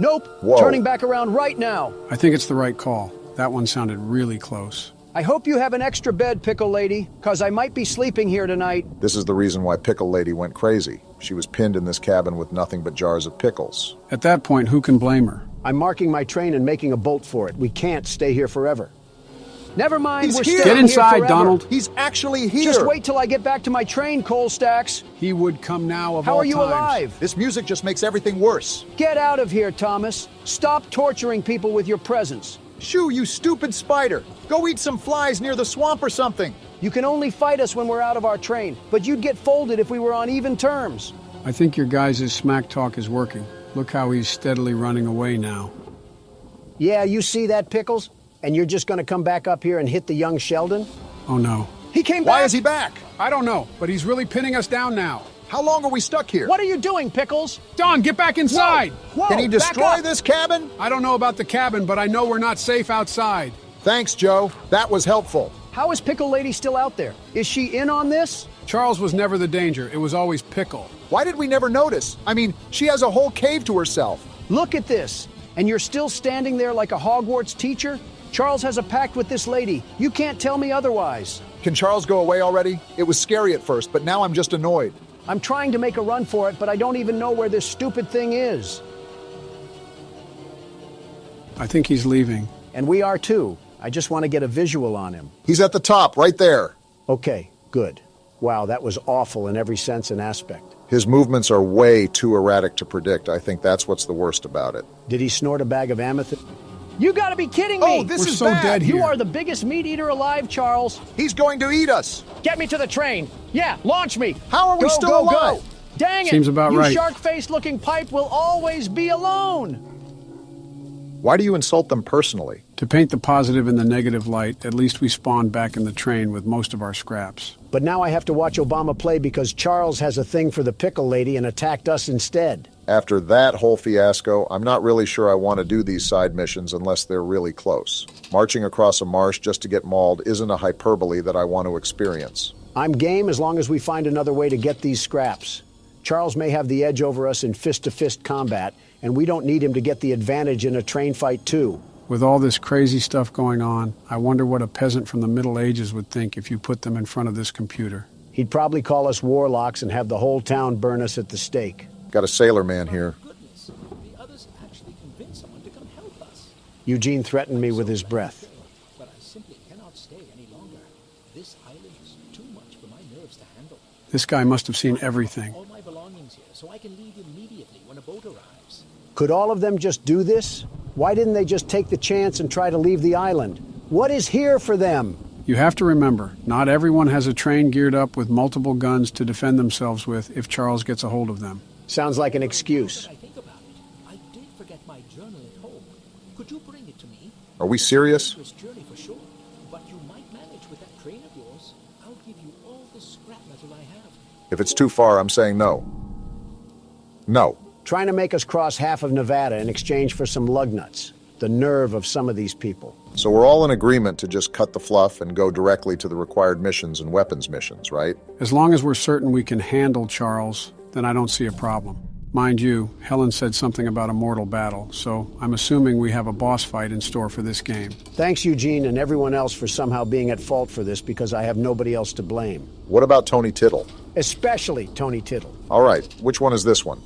[SPEAKER 2] Nope.
[SPEAKER 1] Whoa.
[SPEAKER 2] Turning back around right now.
[SPEAKER 3] I think it's the right call. That one sounded really close.
[SPEAKER 2] I hope you have an extra bed, Pickle Lady, cause I might be sleeping here tonight.
[SPEAKER 1] This is the reason why Pickle Lady went crazy. She was pinned in this cabin with nothing but jars of pickles.
[SPEAKER 3] At that point, who can blame her?
[SPEAKER 2] I'm marking my train and making a bolt for it. We can't stay here forever. Never mind,
[SPEAKER 1] He's
[SPEAKER 2] we're
[SPEAKER 1] here.
[SPEAKER 2] staying
[SPEAKER 3] Get inside,
[SPEAKER 2] here forever.
[SPEAKER 3] Donald.
[SPEAKER 1] He's actually here.
[SPEAKER 2] Just wait till I get back to my train, Coal Stacks.
[SPEAKER 3] He would come now of
[SPEAKER 2] How
[SPEAKER 3] all
[SPEAKER 2] are you
[SPEAKER 3] times.
[SPEAKER 2] alive?
[SPEAKER 1] This music just makes everything worse.
[SPEAKER 2] Get out of here, Thomas. Stop torturing people with your presence.
[SPEAKER 1] Shoo, you stupid spider. Go eat some flies near the swamp or something.
[SPEAKER 2] You can only fight us when we're out of our train, but you'd get folded if we were on even terms.
[SPEAKER 3] I think your guys' smack talk is working. Look how he's steadily running away now.
[SPEAKER 2] Yeah, you see that, Pickles? And you're just gonna come back up here and hit the young Sheldon?
[SPEAKER 3] Oh no.
[SPEAKER 2] He came back!
[SPEAKER 1] Why is he back?
[SPEAKER 3] I don't know, but he's really pinning us down now.
[SPEAKER 1] How long are we stuck here?
[SPEAKER 2] What are you doing, Pickles?
[SPEAKER 3] Don, get back inside!
[SPEAKER 2] Whoa,
[SPEAKER 1] Can he
[SPEAKER 2] back
[SPEAKER 1] destroy
[SPEAKER 2] up.
[SPEAKER 1] this cabin?
[SPEAKER 3] I don't know about the cabin, but I know we're not safe outside.
[SPEAKER 1] Thanks, Joe. That was helpful.
[SPEAKER 2] How is Pickle Lady still out there? Is she in on this?
[SPEAKER 3] Charles was never the danger. It was always Pickle.
[SPEAKER 1] Why did we never notice? I mean, she has a whole cave to herself.
[SPEAKER 2] Look at this. And you're still standing there like a Hogwarts teacher? Charles has a pact with this lady. You can't tell me otherwise.
[SPEAKER 1] Can Charles go away already? It was scary at first, but now I'm just annoyed.
[SPEAKER 2] I'm trying to make a run for it, but I don't even know where this stupid thing is.
[SPEAKER 3] I think he's leaving.
[SPEAKER 2] And we are too. I just want to get a visual on him.
[SPEAKER 1] He's at the top, right there.
[SPEAKER 2] Okay, good. Wow, that was awful in every sense and aspect.
[SPEAKER 1] His movements are way too erratic to predict. I think that's what's the worst about it.
[SPEAKER 2] Did he snort a bag of amethyst? You gotta be kidding me!
[SPEAKER 1] Oh, this
[SPEAKER 3] We're
[SPEAKER 1] is
[SPEAKER 3] so
[SPEAKER 1] bad.
[SPEAKER 3] dead here.
[SPEAKER 2] You are the biggest meat eater alive, Charles.
[SPEAKER 1] He's going to eat us.
[SPEAKER 2] Get me to the train. Yeah, launch me.
[SPEAKER 1] How are we still
[SPEAKER 2] go,
[SPEAKER 1] alive?
[SPEAKER 2] Go. Dang it!
[SPEAKER 3] Seems about
[SPEAKER 2] you
[SPEAKER 3] right.
[SPEAKER 2] shark-faced looking pipe will always be alone.
[SPEAKER 1] Why do you insult them personally?
[SPEAKER 3] To paint the positive in the negative light, at least we spawned back in the train with most of our scraps.
[SPEAKER 2] But now I have to watch Obama play because Charles has a thing for the Pickle Lady and attacked us instead.
[SPEAKER 1] After that whole fiasco, I'm not really sure I want to do these side missions unless they're really close. Marching across a marsh just to get mauled isn't a hyperbole that I want to experience.
[SPEAKER 2] I'm game as long as we find another way to get these scraps. Charles may have the edge over us in fist-to-fist combat, and we don't need him to get the advantage in a train fight too.
[SPEAKER 3] With all this crazy stuff going on, I wonder what a peasant from the Middle Ages would think if you put them in front of this computer.
[SPEAKER 2] He'd probably call us warlocks and have the whole town burn us at the stake.
[SPEAKER 1] Got a sailor man here.
[SPEAKER 20] Goodness, the others actually convinced someone to come help us.
[SPEAKER 2] Eugene threatened me with his breath.
[SPEAKER 20] But I simply cannot stay any longer. This island is too much for my nerves to handle.
[SPEAKER 3] This guy must have seen everything.
[SPEAKER 20] All my belongings here, so I can leave immediately when a boat arrives.
[SPEAKER 2] Could all of them just do this? Why didn't they just take the chance and try to leave the island? What is here for them?
[SPEAKER 3] You have to remember, not everyone has a train geared up with multiple guns to defend themselves with if Charles gets a hold of them.
[SPEAKER 2] Sounds like an excuse.
[SPEAKER 20] I think about it. I did forget my journal at home. Could you bring it to me?
[SPEAKER 1] Are we serious?
[SPEAKER 20] This journey for sure, but you might manage with that train of yours. I'll give you all the scrap metal I have.
[SPEAKER 1] If it's too far, I'm saying no. No.
[SPEAKER 2] Trying to make us cross half of Nevada in exchange for some lug nuts. The nerve of some of these people.
[SPEAKER 1] So we're all in agreement to just cut the fluff and go directly to the required missions and weapons missions, right?
[SPEAKER 3] As long as we're certain we can handle Charles, then I don't see a problem. Mind you, Helen said something about a mortal battle, so I'm assuming we have a boss fight in store for this game.
[SPEAKER 2] Thanks, Eugene, and everyone else for somehow being at fault for this because I have nobody else to blame.
[SPEAKER 1] What about Tony Tittle?
[SPEAKER 2] Especially Tony Tittle.
[SPEAKER 1] All right, which one is this one?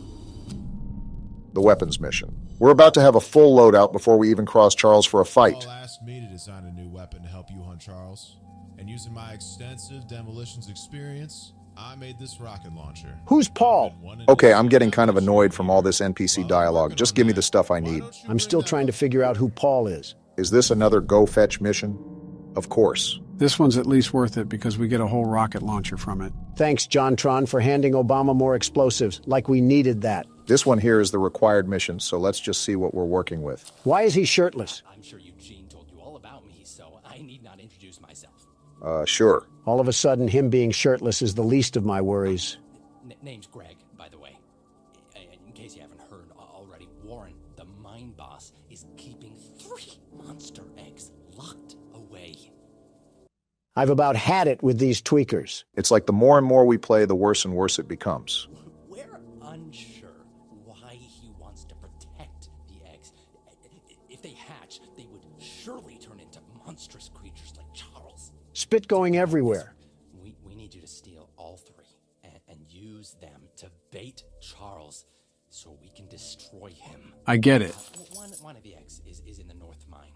[SPEAKER 1] The weapons mission. We're about to have a full loadout before we even cross Charles for a fight.
[SPEAKER 6] Paul asked me to design a new weapon to help you hunt Charles. And using my extensive demolitions experience, I made this rocket launcher.
[SPEAKER 2] Who's Paul?
[SPEAKER 1] Okay, I'm getting kind of annoyed from all this NPC dialogue. Just give me the stuff I need.
[SPEAKER 2] I'm still trying to figure out who Paul is.
[SPEAKER 1] Is this another go fetch mission? Of course.
[SPEAKER 3] This one's at least worth it because we get a whole rocket launcher from it.
[SPEAKER 2] Thanks, John Tron, for handing Obama more explosives, like we needed that.
[SPEAKER 1] This one here is the required mission, so let's just see what we're working with.
[SPEAKER 2] Why is he shirtless?
[SPEAKER 9] I'm sure Eugene told you all about me, so I need not introduce myself.
[SPEAKER 1] Sure.
[SPEAKER 2] All of a sudden, him being shirtless is the least of my worries.
[SPEAKER 9] Name's Greg, by the way. In case you haven't heard already, Warren, the mine boss, is keeping 3 monster eggs locked away.
[SPEAKER 2] I've about had it with these tweakers.
[SPEAKER 1] It's like the more and more we play, the worse and worse it becomes.
[SPEAKER 9] We're unsure why he wants to protect the turn into monstrous creatures like Charles.
[SPEAKER 2] Spit going everywhere.
[SPEAKER 9] We need you to steal all three and use them to bait Charles so we can destroy him.
[SPEAKER 3] I get it.
[SPEAKER 9] One of the eggs is in the north mine.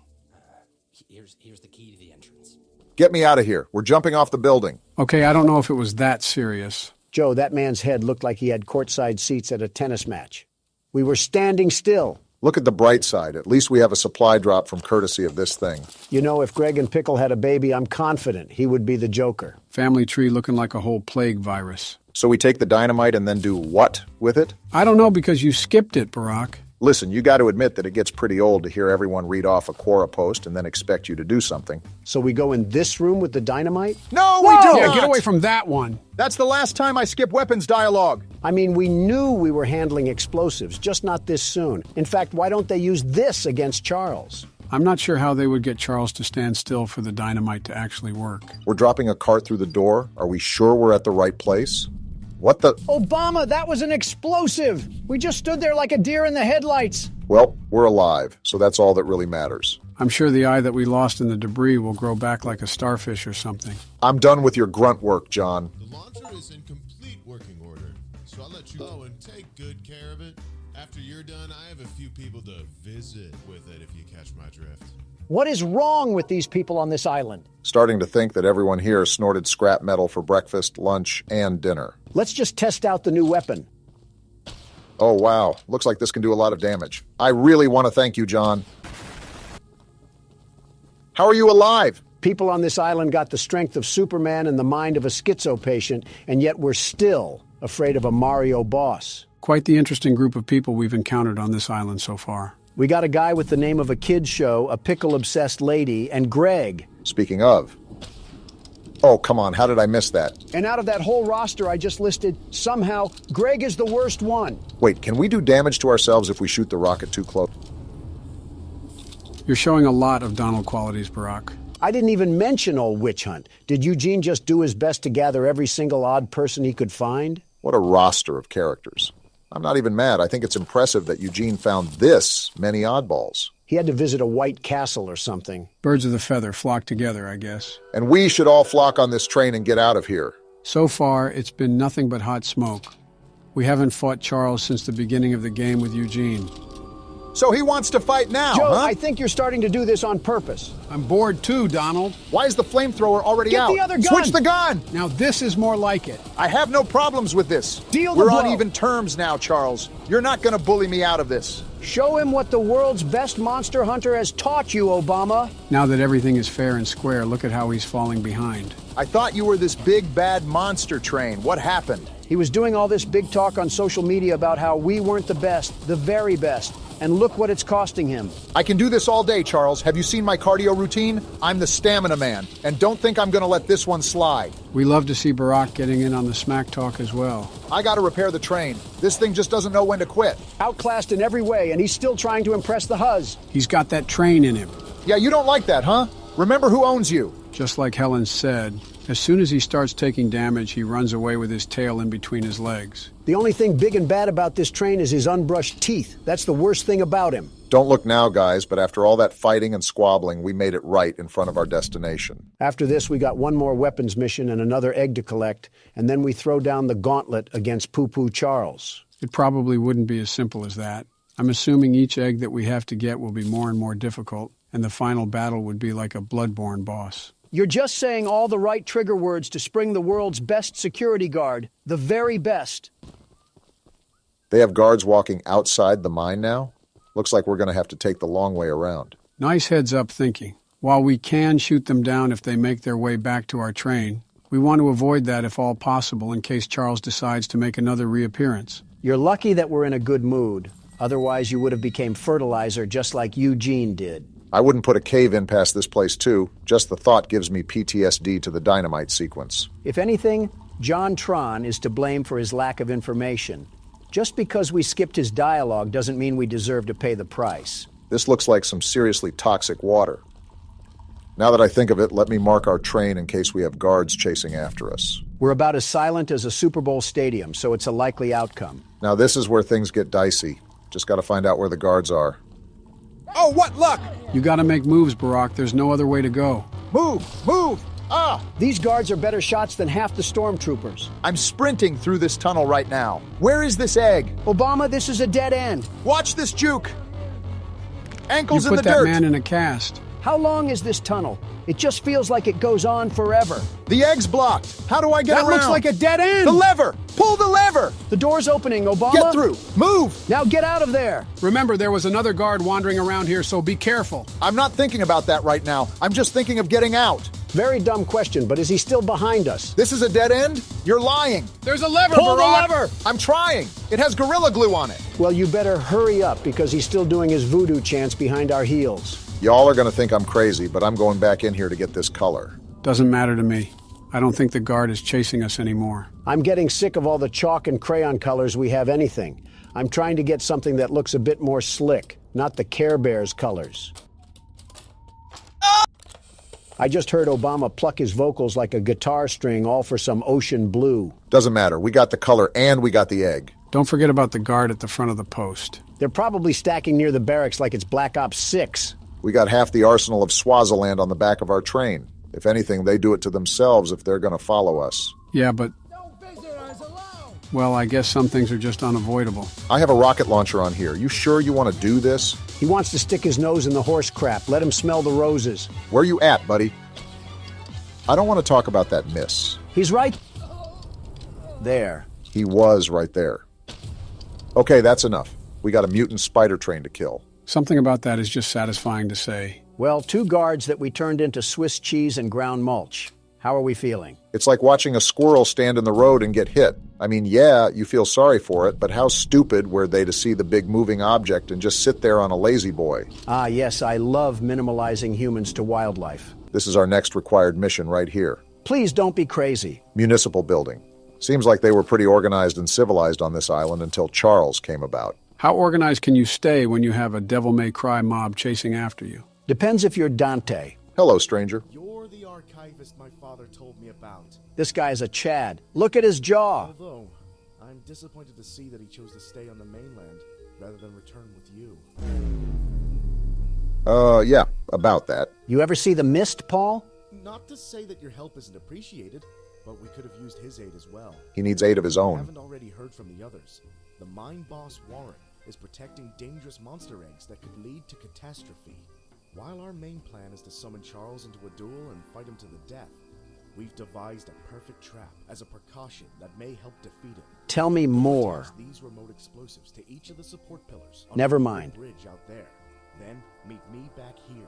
[SPEAKER 9] Here's the key to the entrance.
[SPEAKER 1] Get me out of here. We're jumping off the building.
[SPEAKER 3] Okay, I don't know if it was that serious.
[SPEAKER 2] Joe, that man's head looked like he had courtside seats at a tennis match. We were standing still.
[SPEAKER 1] Look at the bright side. At least we have a supply drop from courtesy of this thing.
[SPEAKER 2] You know, if Greg and Pickle had a baby, I'm confident he would be the Joker.
[SPEAKER 3] Family tree looking like a whole plague virus.
[SPEAKER 1] So we take the dynamite and then do what with it?
[SPEAKER 3] I don't know because you skipped it, Barack.
[SPEAKER 1] Listen, you got to admit that it gets pretty old to hear everyone read off a Quora post and then expect you to do something.
[SPEAKER 2] So we go in this room with the dynamite?
[SPEAKER 1] No, we do not!
[SPEAKER 3] Get away from that one.
[SPEAKER 1] That's the last time I skip weapons dialogue.
[SPEAKER 2] I mean, we knew we were handling explosives, just not this soon. In fact, why don't they use this against Charles?
[SPEAKER 3] I'm not sure how they would get Charles to stand still for the dynamite to actually work.
[SPEAKER 1] We're dropping a cart through the door. Are we sure we're at the right place? What the?
[SPEAKER 7] Obama, that was an explosive! We just stood there like a deer in the headlights.
[SPEAKER 1] Well, we're alive, so that's all that really matters.
[SPEAKER 3] I'm sure the eye that we lost in the debris will grow back like a starfish or something.
[SPEAKER 1] I'm done with your grunt work, John.
[SPEAKER 6] The launcher is in complete working order, so I'll let you go and take good care of it. After you're done, I have a few people to visit with it if you catch my drift.
[SPEAKER 7] What is wrong with these people on this island?
[SPEAKER 1] Starting to think that everyone here snorted scrap metal for breakfast, lunch, and dinner.
[SPEAKER 2] Let's just test out the new weapon.
[SPEAKER 1] Oh, wow. Looks like this can do a lot of damage. I really want to thank you, John. How are you alive?
[SPEAKER 2] People on this island got the strength of Superman and the mind of a schizo patient, and yet we're still afraid of a Mario boss.
[SPEAKER 3] Quite the interesting group of people we've encountered on this island so far.
[SPEAKER 2] We got a guy with the name of a kid's show, a pickle-obsessed lady, and Greg.
[SPEAKER 1] Speaking of. Oh, come on, how did I miss that?
[SPEAKER 2] And out of that whole roster I just listed, somehow, Greg is the worst one.
[SPEAKER 1] Wait, can we do damage to ourselves if we shoot the rocket too close?
[SPEAKER 3] You're showing a lot of Donald qualities, Barack.
[SPEAKER 2] I didn't even mention old Witch Hunt. Did Eugene just do his best to gather every single odd person he could find?
[SPEAKER 1] What a roster of characters. I'm not even mad. I think it's impressive that Eugene found this many oddballs.
[SPEAKER 2] He had to visit a white castle or something.
[SPEAKER 3] Birds of the feather flock together, I guess.
[SPEAKER 1] And we should all flock on this train and get out of here.
[SPEAKER 3] So far, it's been nothing but hot smoke. We haven't fought Charles since the beginning of the game with Eugene.
[SPEAKER 1] So he wants to fight now,
[SPEAKER 2] Joe,
[SPEAKER 1] huh?
[SPEAKER 2] I think you're starting to do this on purpose.
[SPEAKER 3] I'm bored too, Donald.
[SPEAKER 1] Why is the flamethrower already out?
[SPEAKER 2] Get the other gun!
[SPEAKER 1] Switch the gun!
[SPEAKER 3] Now this is more like it.
[SPEAKER 1] I have no problems with this.
[SPEAKER 2] Deal the
[SPEAKER 1] We're
[SPEAKER 2] blow.
[SPEAKER 1] on even terms now, Charles. You're not going to bully me out of this.
[SPEAKER 2] Show him what the world's best monster hunter has taught you, Obama.
[SPEAKER 3] Now that everything is fair and square, look at how he's falling behind.
[SPEAKER 1] I thought you were this big, bad monster train. What happened?
[SPEAKER 2] He was doing all this big talk on social media about how we weren't the best, the very best. And look what it's costing him.
[SPEAKER 1] I can do this all day, Charles. Have you seen my cardio routine? I'm the stamina man. And don't think I'm going to let this one slide.
[SPEAKER 3] We love to see Barack getting in on the smack talk as well.
[SPEAKER 1] I got to repair the train. This thing just doesn't know when to quit.
[SPEAKER 2] Outclassed in every way, and he's still trying to impress the Huz.
[SPEAKER 3] He's got that train in him.
[SPEAKER 1] Yeah, you don't like that, huh? Remember who owns you.
[SPEAKER 3] Just like Helen said, as soon as he starts taking damage, he runs away with his tail in between his legs.
[SPEAKER 2] The only thing big and bad about this train is his unbrushed teeth. That's the worst thing about him.
[SPEAKER 1] Don't look now, guys, but after all that fighting and squabbling, we made it right in front of our destination.
[SPEAKER 2] After this, we got one more weapons mission and another egg to collect, and then we throw down the gauntlet against Poo-Poo Charles.
[SPEAKER 3] It probably wouldn't be as simple as that. I'm assuming each egg that we have to get will be more and more difficult, and the final battle would be like a bloodborne boss.
[SPEAKER 2] You're just saying all the right trigger words to spring the world's best security guard. The very best.
[SPEAKER 1] They have guards walking outside the mine now? Looks like we're going to have to take the long way around.
[SPEAKER 3] Nice heads-up thinking. While we can shoot them down if they make their way back to our train, we want to avoid that if all possible in case Charles decides to make another reappearance.
[SPEAKER 2] You're lucky that we're in a good mood. Otherwise, you would have became fertilizer just like Eugene did.
[SPEAKER 1] I wouldn't put a cave in past this place, too. Just the thought gives me PTSD to the dynamite sequence.
[SPEAKER 2] If anything, John Tron is to blame for his lack of information. Just because we skipped his dialogue doesn't mean we deserve to pay the price.
[SPEAKER 1] This looks like some seriously toxic water. Now that I think of it, let me mark our train in case we have guards chasing after us.
[SPEAKER 2] We're about as silent as a Super Bowl stadium, so it's a likely outcome.
[SPEAKER 1] Now this is where things get dicey. Just got to find out where the guards are.
[SPEAKER 11] Oh, what luck!
[SPEAKER 3] You gotta make moves, Barack. There's no other way to go.
[SPEAKER 11] Move! Move! Ah!
[SPEAKER 2] These guards are better shots than half the stormtroopers.
[SPEAKER 11] I'm sprinting through this tunnel right now. Where is this egg?
[SPEAKER 2] Obama, this is a dead end.
[SPEAKER 11] Watch this juke! Ankles
[SPEAKER 3] You
[SPEAKER 11] in
[SPEAKER 3] put
[SPEAKER 11] the
[SPEAKER 3] that
[SPEAKER 11] dirt!
[SPEAKER 3] man in a cast.
[SPEAKER 2] How long is this tunnel? It just feels like it goes on forever.
[SPEAKER 11] The egg's blocked! How do I get
[SPEAKER 2] That
[SPEAKER 11] around?
[SPEAKER 2] looks like a dead end!
[SPEAKER 11] The lever! Pull the lever!
[SPEAKER 2] The door's opening, Obama.
[SPEAKER 11] Get through! Move!
[SPEAKER 2] Now get out of there!
[SPEAKER 3] Remember, there was another guard wandering around here, so be careful.
[SPEAKER 11] I'm not thinking about that right now. I'm just thinking of getting out.
[SPEAKER 2] Very dumb question, but is he still behind us?
[SPEAKER 11] This is a dead end? You're lying.
[SPEAKER 3] There's a lever,
[SPEAKER 11] Pull
[SPEAKER 3] Barack.
[SPEAKER 11] the lever! I'm trying. It has Gorilla Glue on it.
[SPEAKER 2] Well, you better hurry up because he's still doing his voodoo chants behind our heels.
[SPEAKER 1] Y'all are going to think I'm crazy, but I'm going back in here to get this color.
[SPEAKER 3] Doesn't matter to me. I don't think the guard is chasing us anymore.
[SPEAKER 2] I'm getting sick of all the chalk and crayon colors we have anything. I'm trying to get something that looks a bit more slick, not the Care Bears colors. I just heard Obama pluck his vocals like a guitar string, all for some ocean blue.
[SPEAKER 1] Doesn't matter. We got the color and we got the egg.
[SPEAKER 3] Don't forget about the guard at the front of the post.
[SPEAKER 2] They're probably stacking near the barracks like it's Black Ops 6.
[SPEAKER 1] We got half the arsenal of Swaziland on the back of our train. If anything, they do it to themselves if they're going to follow us.
[SPEAKER 3] Yeah, but... Well, I guess some things are just unavoidable.
[SPEAKER 1] I have a rocket launcher on here. You sure you want to do this?
[SPEAKER 2] He wants to stick his nose in the horse crap. Let him smell the roses.
[SPEAKER 1] Where you at, buddy? I don't want to talk about that miss.
[SPEAKER 2] He's right there.
[SPEAKER 1] He was right there. Okay, that's enough. We got a mutant spider train to kill.
[SPEAKER 3] Something about that is just satisfying to say.
[SPEAKER 2] Well, 2 guards that we turned into Swiss cheese and ground mulch. How are we feeling?
[SPEAKER 1] It's like watching a squirrel stand in the road and get hit. I mean, yeah, you feel sorry for it, but how stupid were they to see the big moving object and just sit there on a lazy boy?
[SPEAKER 2] Ah, yes, I love minimalizing humans to wildlife.
[SPEAKER 1] This is our next required mission right here.
[SPEAKER 2] Please don't be crazy.
[SPEAKER 1] Municipal building. Seems like they were pretty organized and civilized on this island until Charles came about.
[SPEAKER 3] How organized can you stay when you have a devil-may-cry mob chasing after you?
[SPEAKER 2] Depends if you're Dante.
[SPEAKER 1] Hello, stranger.
[SPEAKER 12] You're the archivist my father told me about.
[SPEAKER 2] This guy's a Chad. Look at his jaw.
[SPEAKER 12] Although, I'm disappointed to see that he chose to stay on the mainland rather than return with you.
[SPEAKER 1] Yeah, about that.
[SPEAKER 2] You ever see The Mist, Paul?
[SPEAKER 12] Not to say that your help isn't appreciated, but we could have used his aid as well.
[SPEAKER 1] He needs aid of his
[SPEAKER 12] I
[SPEAKER 1] own.
[SPEAKER 12] haven't already heard from the others. The mine boss, Warren, is protecting dangerous monster eggs that could lead to catastrophe. While our main plan is to summon Charles into a duel and fight him to the death, we've devised a perfect trap as a precaution that may help defeat him.
[SPEAKER 2] Tell me more.
[SPEAKER 12] Attach these remote explosives to each of the support pillars on
[SPEAKER 2] Never
[SPEAKER 12] the
[SPEAKER 2] mind.
[SPEAKER 12] bridge out there. Then meet me back here.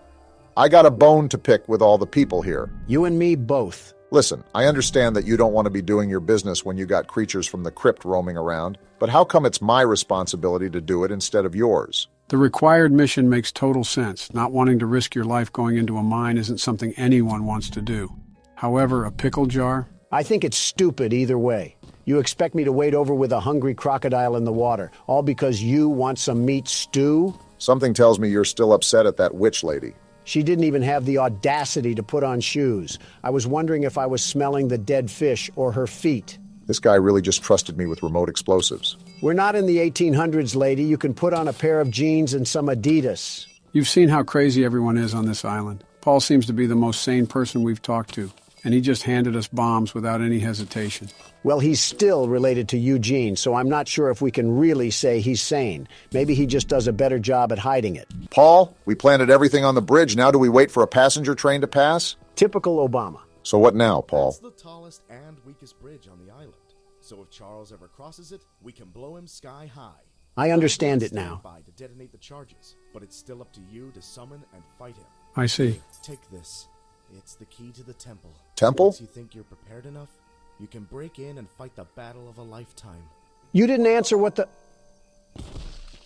[SPEAKER 1] I got a bone to pick with all the people here.
[SPEAKER 2] You and me both.
[SPEAKER 1] Listen, I understand that you don't want to be doing your business when you got creatures from the crypt roaming around, but how come it's my responsibility to do it instead of yours?
[SPEAKER 3] The required mission makes total sense. Not wanting to risk your life going into a mine isn't something anyone wants to do. However, a pickle jar?
[SPEAKER 2] I think it's stupid either way. You expect me to wade over with a hungry crocodile in the water, all because you want some meat stew?
[SPEAKER 1] Something tells me you're still upset at that witch lady.
[SPEAKER 2] She didn't even have the audacity to put on shoes. I was wondering if I was smelling the dead fish or her feet.
[SPEAKER 1] This guy really just trusted me with remote explosives.
[SPEAKER 2] We're not in the 1800s, lady. You can put on a pair of jeans and some Adidas.
[SPEAKER 3] You've seen how crazy everyone is on this island. Paul seems to be the most sane person we've talked to, and he just handed us bombs without any hesitation.
[SPEAKER 2] Well, he's still related to Eugene, so I'm not sure if we can really say he's sane. Maybe he just does a better job at hiding it.
[SPEAKER 1] Paul, we planted everything on the bridge. Now do we wait for a passenger train to pass?
[SPEAKER 2] Typical Obama.
[SPEAKER 1] So what now, Paul?
[SPEAKER 12] It's the tallest and weakest bridge on the island. So if Charles ever crosses it, we can blow him sky high.
[SPEAKER 2] I understand it now.
[SPEAKER 12] To detonate the charges, but it's still up to you to summon and fight him.
[SPEAKER 3] I see.
[SPEAKER 12] Take this. It's the key to the temple.
[SPEAKER 1] Temple?
[SPEAKER 12] Once you think you're prepared enough, you can break in and fight the battle of a lifetime.
[SPEAKER 2] You didn't answer what the...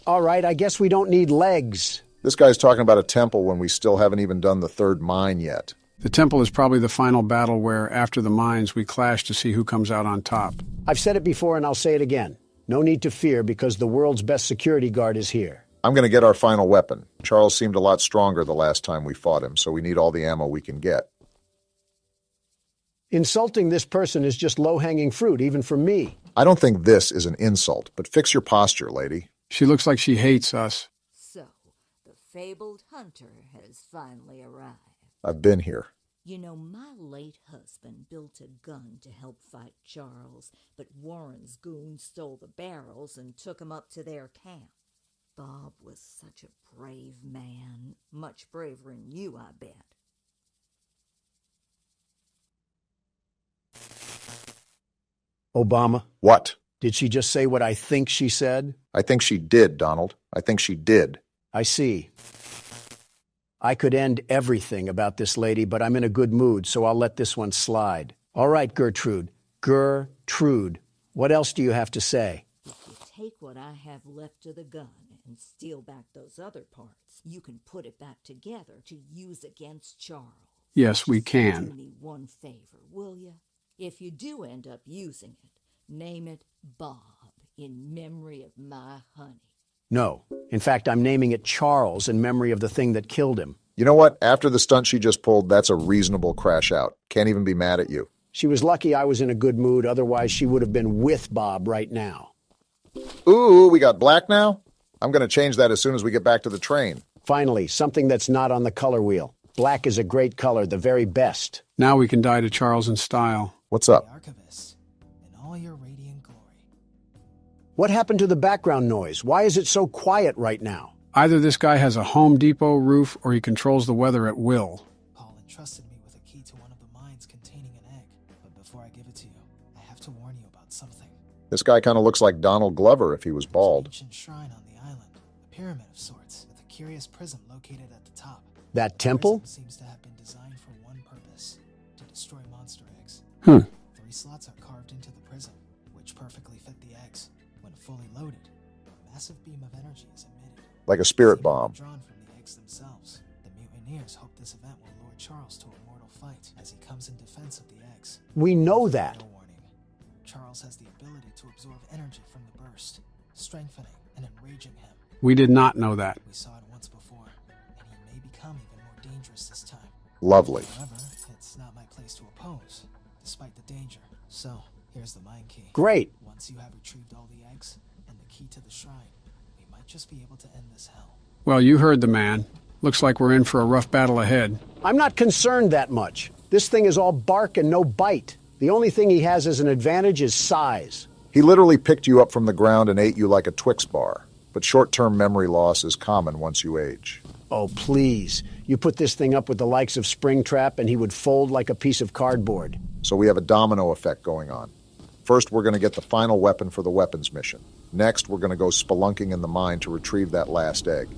[SPEAKER 2] All right, I guess we don't need legs.
[SPEAKER 1] This guy's talking about a temple when we still haven't even done the third mine yet.
[SPEAKER 3] The temple is probably the final battle where, after the mines, we clash to see who comes out on top.
[SPEAKER 2] I've said it before and I'll say it again. No need to fear because the world's best security guard is here.
[SPEAKER 1] I'm going to get our final weapon. Charles seemed a lot stronger the last time we fought him, so we need all the ammo we can get.
[SPEAKER 2] Insulting this person is just low-hanging fruit, even for me.
[SPEAKER 1] I don't think this is an insult, but fix your posture, lady.
[SPEAKER 3] She looks like she hates us.
[SPEAKER 23] So, the
[SPEAKER 13] fabled hunter has finally arrived.
[SPEAKER 1] I've been here.
[SPEAKER 13] You know, my late husband built a gun to help fight Charles, but Warren's goons stole the barrels and took 'em up to their camp. Bob was such a brave man. Much braver than you, I bet.
[SPEAKER 2] Obama?
[SPEAKER 1] What?
[SPEAKER 2] Did she just say what I think she said?
[SPEAKER 1] I think she did, Donald. I think she did.
[SPEAKER 2] I see. I could end everything about this lady, but I'm in a good mood, so I'll let this one slide. All right, Gertrude. Gertrude. What else do you have to say?
[SPEAKER 13] If you take what I have left of the gun and steal back those other parts, you can put it back together to use against Charles.
[SPEAKER 3] Yes, we
[SPEAKER 13] Do
[SPEAKER 3] can.
[SPEAKER 13] me one favor, will you? If you do end up using it, name it Bob in memory of my honey.
[SPEAKER 2] No. In fact, I'm naming it Charles in memory of the thing that killed him.
[SPEAKER 1] You know what? After the stunt she just pulled, that's a reasonable crash out. Can't even be mad at you.
[SPEAKER 2] She was lucky I was in a good mood, otherwise she would have been with Bob right now.
[SPEAKER 1] Ooh, we got black now? I'm going to change that as soon as we get back to the train.
[SPEAKER 2] Finally, something that's not on the color wheel. Black is a great color, the very best.
[SPEAKER 3] Now we can die to Charles in style.
[SPEAKER 1] What's up?
[SPEAKER 14] Archivist, in all your radiant glory.
[SPEAKER 2] What happened to the background noise? Why is it so quiet right now?
[SPEAKER 3] Either this guy has a Home Depot roof or he controls the weather at will.
[SPEAKER 14] Paul entrusted me with a key to one of the mines containing an egg. But before I give it to you, I have to warn you about something.
[SPEAKER 1] This guy kind of looks like Donald Glover if he was bald.
[SPEAKER 14] There's an ancient shrine on the island, a pyramid of sorts, with a curious prism located at the top.
[SPEAKER 2] That temple?
[SPEAKER 14] The prism seems to have been designed for one purpose, to destroy monster eggs.
[SPEAKER 3] 3
[SPEAKER 14] slots are carved into the prism, which perfectly fit the eggs. When fully loaded, a massive beam of energy is emitted.
[SPEAKER 1] Like a spirit bomb.
[SPEAKER 14] Drawn from the eggs themselves. The mutineers hope this event will lure Charles to a mortal fight as he comes in defense of the eggs.
[SPEAKER 2] We know that.
[SPEAKER 14] No warning. Charles has the ability to absorb energy from the burst, strengthening and enraging him.
[SPEAKER 3] We did not know that.
[SPEAKER 14] We saw it once before, and he may become even more dangerous this time.
[SPEAKER 1] Lovely.
[SPEAKER 14] However, it's not my place to oppose, despite the danger. So, here's the mine key.
[SPEAKER 2] Great.
[SPEAKER 14] Once you have retrieved all the eggs and the key to the shrine, we might just be able to end this hell.
[SPEAKER 3] Well, you heard the man. Looks like we're in for a rough battle ahead.
[SPEAKER 2] I'm not concerned that much. This thing is all bark and no bite. The only thing he has as an advantage is size.
[SPEAKER 1] He literally picked you up from the ground and ate you like a Twix bar. But short-term memory loss is common once you age.
[SPEAKER 2] Oh, please. You put this thing up with the likes of Springtrap and he would fold like a piece of cardboard.
[SPEAKER 1] So we have a domino effect going on. First, we're going to get the final weapon for the weapons mission. Next, we're going to go spelunking in the mine to retrieve that last egg.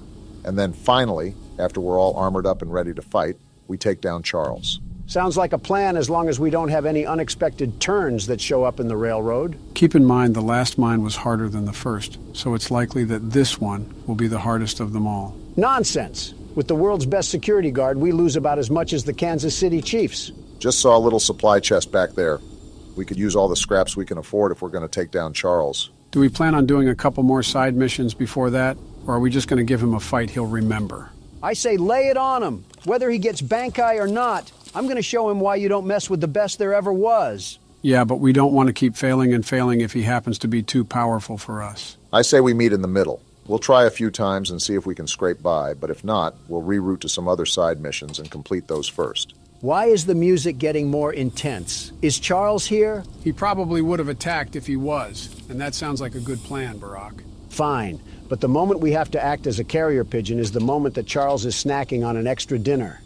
[SPEAKER 1] And then finally, after we're all armored up and ready to fight, we take down Charles.
[SPEAKER 2] Sounds like a plan as long as we don't have any unexpected turns that show up in the railroad.
[SPEAKER 3] Keep in mind the last mine was harder than the first, so it's likely that this one will be the hardest of them all.
[SPEAKER 2] Nonsense. With the world's best security guard, we lose about as much as the Kansas City Chiefs.
[SPEAKER 1] Just saw a little supply chest back there. We could use all the scraps we can afford if we're going to take down Charles.
[SPEAKER 3] Do we plan on doing a couple more side missions before that, or are we just going to give him a fight he'll remember?
[SPEAKER 2] I say lay it on him. Whether he gets Bankai or not, I'm going to show him why you don't mess with the best there ever was.
[SPEAKER 3] Yeah, but we don't want to keep failing and failing if he happens to be too powerful for us.
[SPEAKER 1] I say we meet in the middle. We'll try a few times and see if we can scrape by, but if not, we'll reroute to some other side missions and complete those first.
[SPEAKER 2] Why is the music getting more intense? Is Charles here?
[SPEAKER 3] He probably would have attacked if he was, and that sounds like a good plan, Barack.
[SPEAKER 2] Fine, but the moment we have to act as a carrier pigeon is the moment that Charles is snacking on an extra dinner.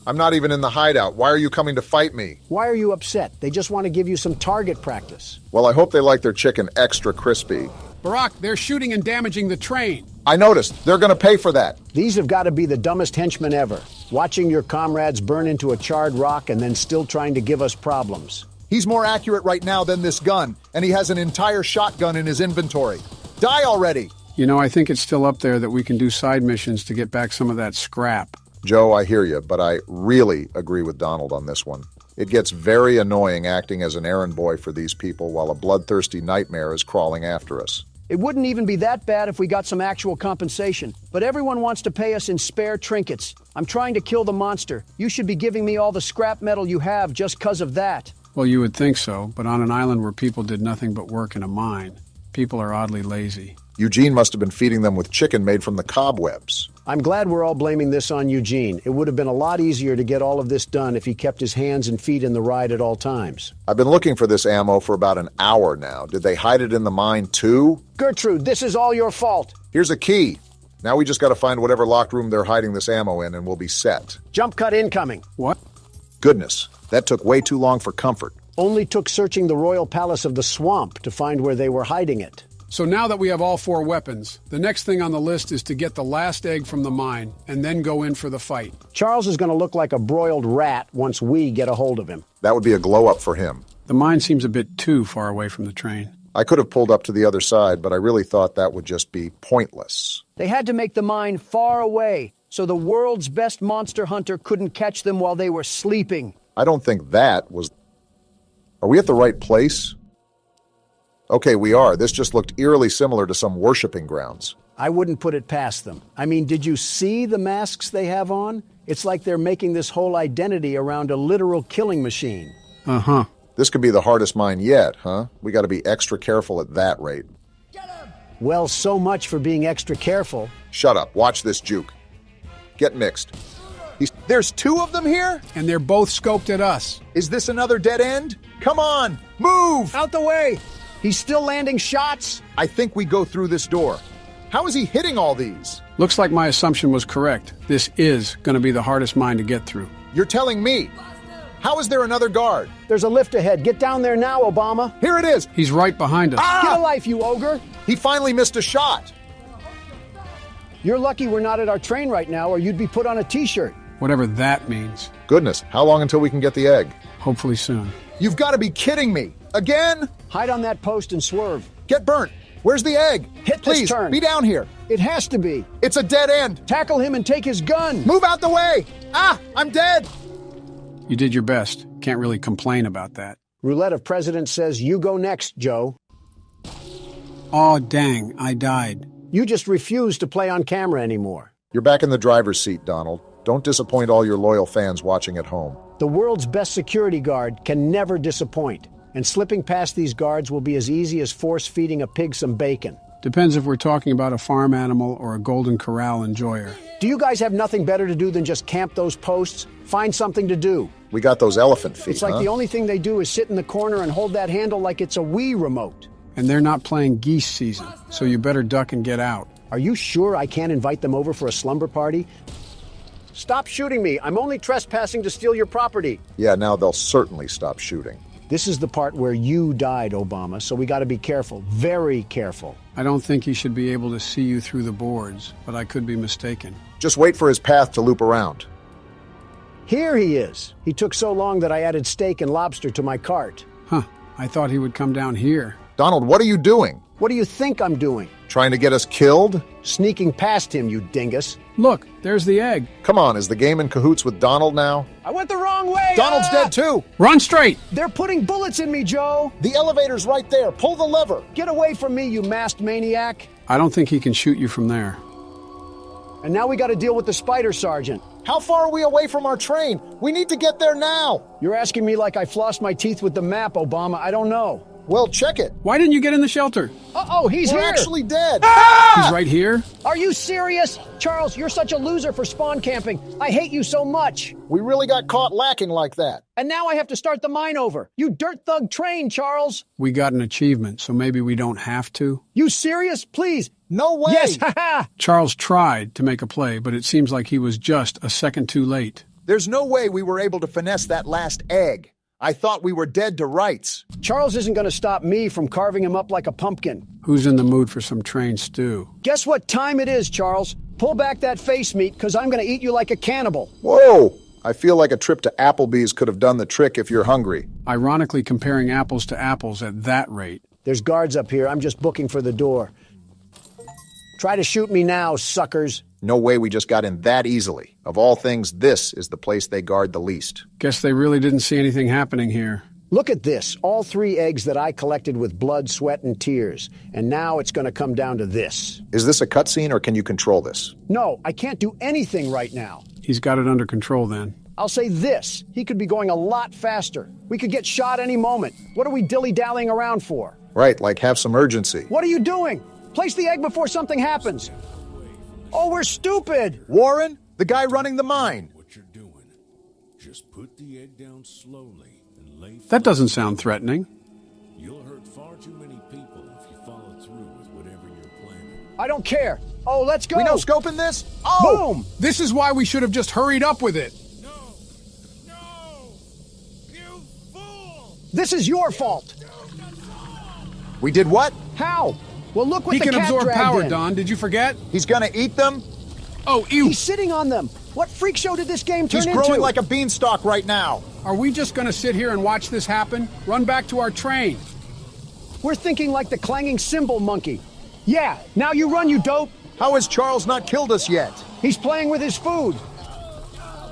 [SPEAKER 1] I'm not even in the hideout. Why are you coming to fight me?
[SPEAKER 2] Why are you upset? They just want to give you some target practice.
[SPEAKER 1] Well, I hope they like their chicken extra crispy.
[SPEAKER 3] Barack, they're shooting and damaging the train.
[SPEAKER 1] I noticed. They're going to pay for that.
[SPEAKER 2] These have got to be the dumbest henchmen ever. Watching your comrades burn into a charred rock and then still trying to give us problems.
[SPEAKER 11] He's more accurate right now than this gun, and he has an entire shotgun in his inventory. Die already!
[SPEAKER 3] You know, I think it's still up there that we can do side missions to get back some of that scrap.
[SPEAKER 1] Joe, I hear you, but I really agree with Donald on this one. It gets very annoying acting as an errand boy for these people while a bloodthirsty nightmare is crawling after us.
[SPEAKER 2] It wouldn't even be that bad if we got some actual compensation, but everyone wants to pay us in spare trinkets. I'm trying to kill the monster. You should be giving me all the scrap metal you have just 'cause of that.
[SPEAKER 3] Well, you would think so, but on an island where people did nothing but work in a mine, people are oddly lazy.
[SPEAKER 1] Eugene must have been feeding them with chicken made from the cobwebs.
[SPEAKER 2] I'm glad we're all blaming this on Eugene. It would have been a lot easier to get all of this done if he kept his hands and feet in the ride at all times.
[SPEAKER 1] I've been looking for this ammo for about an hour now. Did they hide it in the mine too?
[SPEAKER 2] Gertrude, this is all your fault.
[SPEAKER 1] Here's a key. Now we just got to find whatever locked room they're hiding this ammo in and we'll be set.
[SPEAKER 2] Jump cut incoming.
[SPEAKER 3] What?
[SPEAKER 1] Goodness, that took way too long for comfort.
[SPEAKER 2] Only took searching the royal palace of the swamp to find where they were hiding it.
[SPEAKER 3] So now that we have all 4 weapons, the next thing on the list is to get the last egg from the mine and then go in for the fight.
[SPEAKER 2] Charles is going to look like a broiled rat once we get a hold of him.
[SPEAKER 1] That would be a glow-up for him.
[SPEAKER 3] The mine seems a bit too far away from the train.
[SPEAKER 1] I could have pulled up to the other side, but I really thought that would just be pointless.
[SPEAKER 2] They had to make the mine far away, so the world's best monster hunter couldn't catch them while they were sleeping.
[SPEAKER 1] I don't think that was... Are we at the right place? Okay, we are. This just looked eerily similar to some worshipping grounds.
[SPEAKER 2] I wouldn't put it past them. I mean, did you see the masks they have on? It's like they're making this whole identity around a literal killing machine.
[SPEAKER 3] Uh-huh.
[SPEAKER 1] This could be the hardest mine yet, huh? We got to be extra careful at that rate.
[SPEAKER 2] Well, so much for being extra careful.
[SPEAKER 1] Shut up. Watch this juke. Get mixed.
[SPEAKER 11] There's 2 of them here?
[SPEAKER 3] And they're both scoped at us.
[SPEAKER 11] Is this another dead end? Come on, move!
[SPEAKER 2] Out the way! He's still landing shots?
[SPEAKER 11] I think we go through this door. How is he hitting all these?
[SPEAKER 3] Looks like my assumption was correct. This is going to be the hardest mine to get through.
[SPEAKER 11] You're telling me? How is there another guard?
[SPEAKER 2] There's a lift ahead. Get down there now, Obama.
[SPEAKER 11] Here it is.
[SPEAKER 3] He's right behind us.
[SPEAKER 2] Get a life, you ogre.
[SPEAKER 11] He finally missed a shot.
[SPEAKER 2] You're lucky we're not at our train right now, or you'd be put on a T-shirt.
[SPEAKER 3] Whatever that means.
[SPEAKER 1] Goodness, how long until we can get the egg?
[SPEAKER 3] Hopefully soon.
[SPEAKER 11] You've got to be kidding me. Again?
[SPEAKER 2] Hide on that post and swerve.
[SPEAKER 11] Get burnt. Where's the egg?
[SPEAKER 2] Hit
[SPEAKER 11] Please,
[SPEAKER 2] this turn.
[SPEAKER 11] be down here.
[SPEAKER 2] It has to be.
[SPEAKER 11] It's a dead end.
[SPEAKER 2] Tackle him and take his gun.
[SPEAKER 11] Move out the way. Ah, I'm dead.
[SPEAKER 3] You did your best. Can't really complain about that.
[SPEAKER 2] Roulette of President says you go next, Joe.
[SPEAKER 3] Aw, dang, I died.
[SPEAKER 2] You just refuse to play on camera anymore.
[SPEAKER 1] You're back in the driver's seat, Donald. Don't disappoint all your loyal fans watching at home.
[SPEAKER 2] The world's best security guard can never disappoint. And slipping past these guards will be as easy as force-feeding a pig some bacon.
[SPEAKER 3] Depends if we're talking about a farm animal or a Golden Corral enjoyer.
[SPEAKER 2] Do you guys have nothing better to do than just camp those posts? Find something to do.
[SPEAKER 1] We got those elephant feet,
[SPEAKER 2] It's like the only thing they do is sit in the corner and hold that handle like it's a Wii remote.
[SPEAKER 3] And they're not playing geese season, so you better duck and get out.
[SPEAKER 2] Are you sure I can't invite them over for a slumber party? Stop shooting me. I'm only trespassing to steal your property.
[SPEAKER 1] Yeah, now they'll certainly stop shooting.
[SPEAKER 2] This is the part where you died, Obama, so we got to be careful, very careful.
[SPEAKER 3] I don't think he should be able to see you through the boards, but I could be mistaken.
[SPEAKER 1] Just wait for his path to loop around.
[SPEAKER 2] Here he is. He took so long that I added steak and lobster to my cart.
[SPEAKER 3] Huh, I thought he would come down here.
[SPEAKER 1] Donald, what are you doing?
[SPEAKER 2] What do you think I'm doing?
[SPEAKER 1] Trying to get us killed?
[SPEAKER 2] Sneaking past him, you dingus.
[SPEAKER 3] Look, there's the egg.
[SPEAKER 1] Come on, is the game in cahoots with Donald now?
[SPEAKER 2] I went the wrong way!
[SPEAKER 11] Donald's dead too!
[SPEAKER 3] Run straight!
[SPEAKER 2] They're putting bullets in me, Joe!
[SPEAKER 11] The elevator's right there. Pull the lever.
[SPEAKER 2] Get away from me, you masked maniac!
[SPEAKER 3] I don't think he can shoot you from there.
[SPEAKER 2] And now we got to deal with the spider sergeant.
[SPEAKER 11] How far are we away from our train? We need to get there now.
[SPEAKER 2] You're asking me like I flossed my teeth with the map, Obama. I don't know.
[SPEAKER 11] Well, check it.
[SPEAKER 3] Why didn't you get in the shelter?
[SPEAKER 2] Uh-oh, he's
[SPEAKER 11] We're
[SPEAKER 2] here!
[SPEAKER 11] actually dead.
[SPEAKER 3] He's right here?
[SPEAKER 2] Are you serious? Charles, you're such a loser for spawn camping. I hate you so much.
[SPEAKER 11] We really got caught lacking like that.
[SPEAKER 2] And now I have to start the mine over. You dirt thug train, Charles.
[SPEAKER 3] We got an achievement, so maybe we don't have to.
[SPEAKER 2] You serious? Please.
[SPEAKER 11] No way.
[SPEAKER 2] Yes, haha.
[SPEAKER 3] Charles tried to make a play, but it seems like he was just a second too late.
[SPEAKER 11] There's no way we were able to finesse that last egg. I thought we were dead to rights.
[SPEAKER 2] Charles isn't going to stop me from carving him up like a pumpkin.
[SPEAKER 3] Who's in the mood for some train stew?
[SPEAKER 2] Guess what time it is, Charles? Pull back that face meat, because I'm going to eat you like a cannibal.
[SPEAKER 1] Whoa! I feel like a trip to Applebee's could have done the trick if you're hungry.
[SPEAKER 3] Ironically comparing apples to apples at that rate.
[SPEAKER 2] There's guards up here. I'm just booking for the door. Try to shoot me now, suckers.
[SPEAKER 1] No way we just got in that easily. Of all things, this is the place they guard the least.
[SPEAKER 3] Guess they really didn't see anything happening here.
[SPEAKER 2] Look at this. All 3 eggs that I collected with blood, sweat, and tears. And now it's going to come down to this.
[SPEAKER 1] Is this a cutscene or can you control this?
[SPEAKER 2] No, I can't do anything right now.
[SPEAKER 3] He's got it under control then.
[SPEAKER 2] I'll say this. He could be going a lot faster. We could get shot any moment. What are we dilly-dallying around for?
[SPEAKER 1] Right, like have some urgency.
[SPEAKER 2] What are you doing? Place the egg before something happens. Oh, we're stupid!
[SPEAKER 11] Warren, the guy running the mine.
[SPEAKER 17] What you're doing. Just put the egg down slowly and lay
[SPEAKER 3] That doesn't sound threatening.
[SPEAKER 17] You'll hurt far too many people if you follow through with whatever you're planning.
[SPEAKER 2] I don't care. Oh, let's go.
[SPEAKER 11] We no scoping this? Oh!
[SPEAKER 2] Boom!
[SPEAKER 3] This is why we should have just hurried up with it.
[SPEAKER 2] This is your fault.
[SPEAKER 11] We did what?
[SPEAKER 2] How? Well, look what
[SPEAKER 3] He
[SPEAKER 2] the
[SPEAKER 3] can
[SPEAKER 2] cat
[SPEAKER 3] absorb
[SPEAKER 2] dragged
[SPEAKER 3] power,
[SPEAKER 2] in.
[SPEAKER 3] Don. Did you forget?
[SPEAKER 11] He's gonna eat them?
[SPEAKER 3] Oh, ew.
[SPEAKER 2] He's sitting on them. What freak show did this game turn
[SPEAKER 11] He's
[SPEAKER 2] into?
[SPEAKER 11] growing like a beanstalk right now.
[SPEAKER 3] Are we just going to sit here and watch this happen? Run back to our train.
[SPEAKER 2] We're thinking like the clanging cymbal monkey. Yeah, now you run, you dope.
[SPEAKER 11] How has Charles not killed us yet?
[SPEAKER 2] He's playing with his food.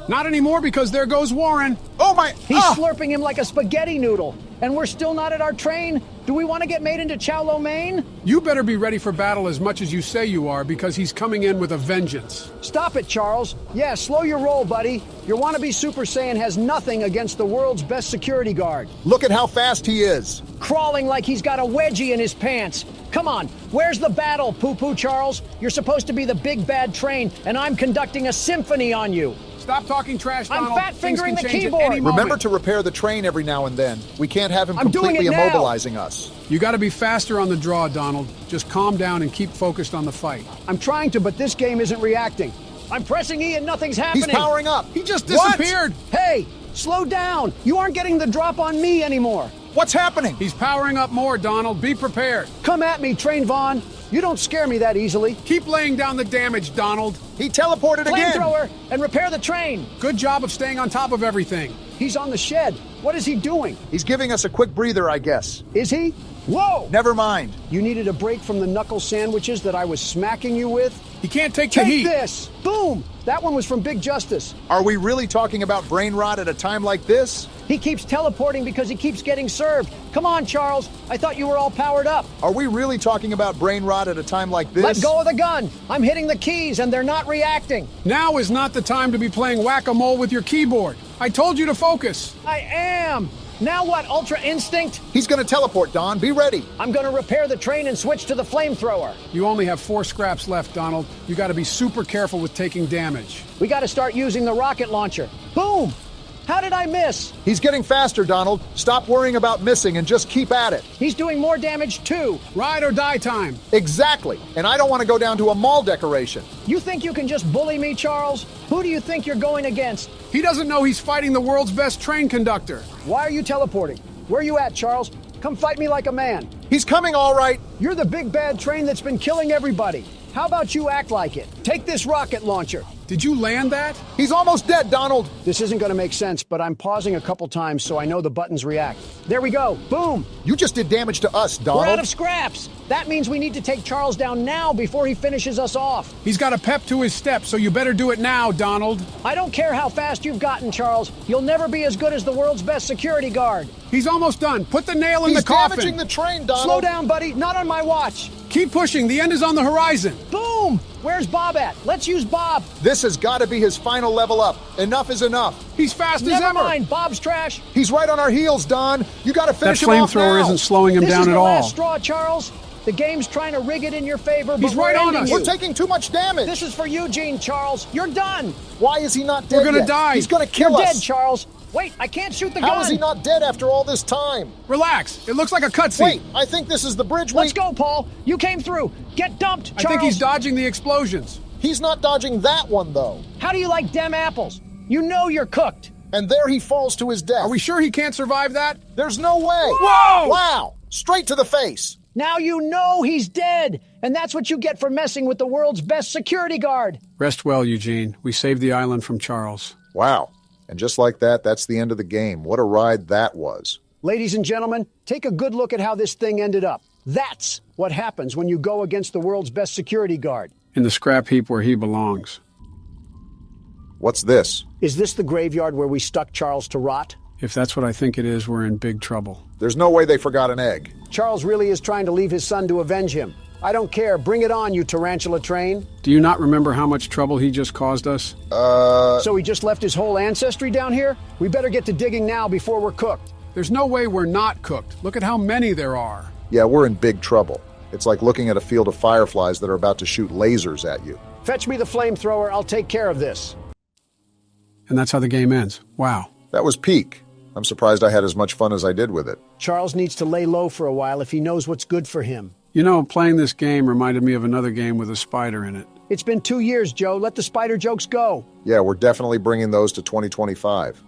[SPEAKER 3] Not anymore because there goes Warren.
[SPEAKER 11] Oh my...
[SPEAKER 2] He's slurping him like a spaghetti noodle. And we're still not at our train? Do we want to get made into chow lo mein?
[SPEAKER 3] You better be ready for battle as much as you say you are because he's coming in with a vengeance.
[SPEAKER 2] Stop it, Charles. Yeah, slow your roll, buddy. Your wannabe Super Saiyan has nothing against the world's best security guard.
[SPEAKER 11] Look at how fast he is.
[SPEAKER 2] Crawling like he's got a wedgie in his pants. Come on, where's the battle, Poo-Poo Charles? You're supposed to be the big bad train, and I'm conducting a symphony on you.
[SPEAKER 3] Stop talking trash, Donald.
[SPEAKER 2] I'm fat-fingering
[SPEAKER 3] Things
[SPEAKER 2] the
[SPEAKER 3] can change at
[SPEAKER 2] keyboard.
[SPEAKER 3] any moment.
[SPEAKER 11] Remember to repair the train every now and then. We can't have him
[SPEAKER 2] I'm doing
[SPEAKER 11] completely
[SPEAKER 2] it now.
[SPEAKER 11] immobilizing us.
[SPEAKER 3] You got to be faster on the draw, Donald. Just calm down and keep focused on the fight.
[SPEAKER 2] I'm trying to, but this game isn't reacting. I'm pressing E and nothing's happening.
[SPEAKER 11] He's powering up.
[SPEAKER 3] He just disappeared.
[SPEAKER 2] Hey, slow down. You aren't getting the drop on me anymore.
[SPEAKER 11] What's happening?
[SPEAKER 3] He's powering up more, Donald. Be prepared.
[SPEAKER 2] Come at me, Train Vaughn. You don't scare me that easily.
[SPEAKER 3] Keep laying down the damage, Donald.
[SPEAKER 11] He teleported again.
[SPEAKER 2] Flamethrower and repair the train.
[SPEAKER 3] Good job of staying on top of everything.
[SPEAKER 2] He's on the shed. What is he doing?
[SPEAKER 11] He's giving us a quick breather, I guess.
[SPEAKER 2] Is he? Whoa!
[SPEAKER 11] Never mind.
[SPEAKER 2] You needed a break from the knuckle sandwiches that I was smacking you with?
[SPEAKER 3] He can't take the heat.
[SPEAKER 2] Take this! Boom! That one was from Big Justice.
[SPEAKER 11] Are we really talking about brain rot at a time like this?
[SPEAKER 2] He keeps teleporting because he keeps getting served. Come on, Charles. I thought you were all powered up.
[SPEAKER 11] Are we really talking about brain rot at a time like this?
[SPEAKER 2] Let go of the gun. I'm hitting the keys and they're not reacting.
[SPEAKER 3] Now is not the time to be playing whack-a-mole with your keyboard. I told you to focus.
[SPEAKER 2] I am. Now what, Ultra Instinct?
[SPEAKER 11] He's gonna teleport, Don. Be ready.
[SPEAKER 2] I'm gonna repair the train and switch to the flamethrower.
[SPEAKER 3] You only have 4 scraps left, Donald. You gotta be super careful with taking damage.
[SPEAKER 2] We gotta start using the rocket launcher. Boom! How did I miss?
[SPEAKER 11] He's getting faster, Donald. Stop worrying about missing and just keep at it.
[SPEAKER 2] He's doing more damage too.
[SPEAKER 3] Ride or die time.
[SPEAKER 11] Exactly. And I don't want to go down to a mall decoration.
[SPEAKER 2] You think you can just bully me, Charles? Who do you think you're going against?
[SPEAKER 3] He doesn't know he's fighting the world's best train conductor.
[SPEAKER 2] Why are you teleporting? Where are you at, Charles? Come fight me like a man.
[SPEAKER 11] He's coming all right.
[SPEAKER 2] You're the big bad train that's been killing everybody. How about you act like it? Take this rocket launcher.
[SPEAKER 3] Did you land that?
[SPEAKER 11] He's almost dead, Donald.
[SPEAKER 2] This isn't going to make sense, but I'm pausing a couple times so I know the buttons react. There we go. Boom.
[SPEAKER 11] You just did damage to us, Donald.
[SPEAKER 2] We're out of scraps. That means we need to take Charles down now before he finishes us off.
[SPEAKER 3] He's got a pep to his step, so you better do it now, Donald.
[SPEAKER 2] I don't care how fast you've gotten, Charles. You'll never be as good as the world's best security guard.
[SPEAKER 3] He's almost done. Put the nail in the coffin.
[SPEAKER 11] He's damaging the train, Donald.
[SPEAKER 2] Slow down, buddy. Not on my watch.
[SPEAKER 3] Keep pushing. The end is on the horizon.
[SPEAKER 2] Boom! Where's Bob at? Let's use Bob.
[SPEAKER 11] This has got to be his final level up. Enough is enough.
[SPEAKER 3] He's fast as
[SPEAKER 2] Never
[SPEAKER 3] ever.
[SPEAKER 2] mind. Bob's trash.
[SPEAKER 11] He's right on our heels, Don. You got to finish
[SPEAKER 3] That
[SPEAKER 11] him off
[SPEAKER 3] flamethrower
[SPEAKER 11] now.
[SPEAKER 3] isn't slowing him
[SPEAKER 2] This
[SPEAKER 3] down
[SPEAKER 2] is
[SPEAKER 3] at
[SPEAKER 2] the
[SPEAKER 3] all.
[SPEAKER 2] last straw, Charles. The game's trying to rig it in your favor, but
[SPEAKER 3] He's right
[SPEAKER 2] we're
[SPEAKER 3] on
[SPEAKER 2] ending
[SPEAKER 3] us.
[SPEAKER 2] you.
[SPEAKER 11] We're taking too much damage.
[SPEAKER 2] This is for Eugene, Charles. You're done.
[SPEAKER 11] Why is he not dead
[SPEAKER 3] We're gonna
[SPEAKER 11] yet?
[SPEAKER 3] die.
[SPEAKER 11] He's going to kill
[SPEAKER 2] You're
[SPEAKER 11] us.
[SPEAKER 2] dead, Charles. Wait, I can't shoot the gun.
[SPEAKER 11] How is he not dead after all this time?
[SPEAKER 3] Relax. It looks like a cutscene.
[SPEAKER 11] Wait, I think this is the bridge.
[SPEAKER 2] Let's go, Paul. You came through. Get dumped, Charles.
[SPEAKER 3] I think he's dodging the explosions.
[SPEAKER 11] He's not dodging that one, though.
[SPEAKER 2] How do you like dem apples? You know you're cooked.
[SPEAKER 11] And there he falls to his death.
[SPEAKER 3] Are we sure he can't survive that?
[SPEAKER 11] There's no way.
[SPEAKER 3] Whoa!
[SPEAKER 11] Wow! Straight to the face.
[SPEAKER 2] Now you know he's dead. And that's what you get for messing with the world's best security guard.
[SPEAKER 3] Rest well, Eugene. We saved the island from Charles.
[SPEAKER 11] Wow. And just like that, that's the end of the game. What a ride that was.
[SPEAKER 2] Ladies and gentlemen, take a good look at how this thing ended up. That's what happens when you go against the world's best security guard.
[SPEAKER 3] In the scrap heap where he belongs.
[SPEAKER 11] What's this?
[SPEAKER 2] Is this the graveyard where we stuck Charles to rot?
[SPEAKER 3] If that's what I think it is, we're in big trouble.
[SPEAKER 11] There's no way they forgot an egg.
[SPEAKER 2] Charles really is trying to leave his son to avenge him. I don't care. Bring it on, you tarantula train.
[SPEAKER 3] Do you not remember how much trouble he just caused us?
[SPEAKER 2] So he just left his whole ancestry down here? We better get to digging now before we're cooked.
[SPEAKER 3] There's no way we're not cooked. Look at how many there are.
[SPEAKER 11] Yeah, we're in big trouble.
[SPEAKER 1] It's like looking at a field of fireflies that are about to shoot lasers at you.
[SPEAKER 2] Fetch me the flamethrower, I'll take care of this.
[SPEAKER 3] And that's how the game ends. Wow.
[SPEAKER 1] That was peak. I'm surprised I had as much fun as I did with it.
[SPEAKER 2] Charles needs to lay low for a while if he knows what's good for him.
[SPEAKER 3] You know, playing this game reminded me of another game with a spider in it.
[SPEAKER 2] It's been 2 years, Joe. Let the spider jokes go.
[SPEAKER 1] Yeah, we're definitely bringing those to 2025.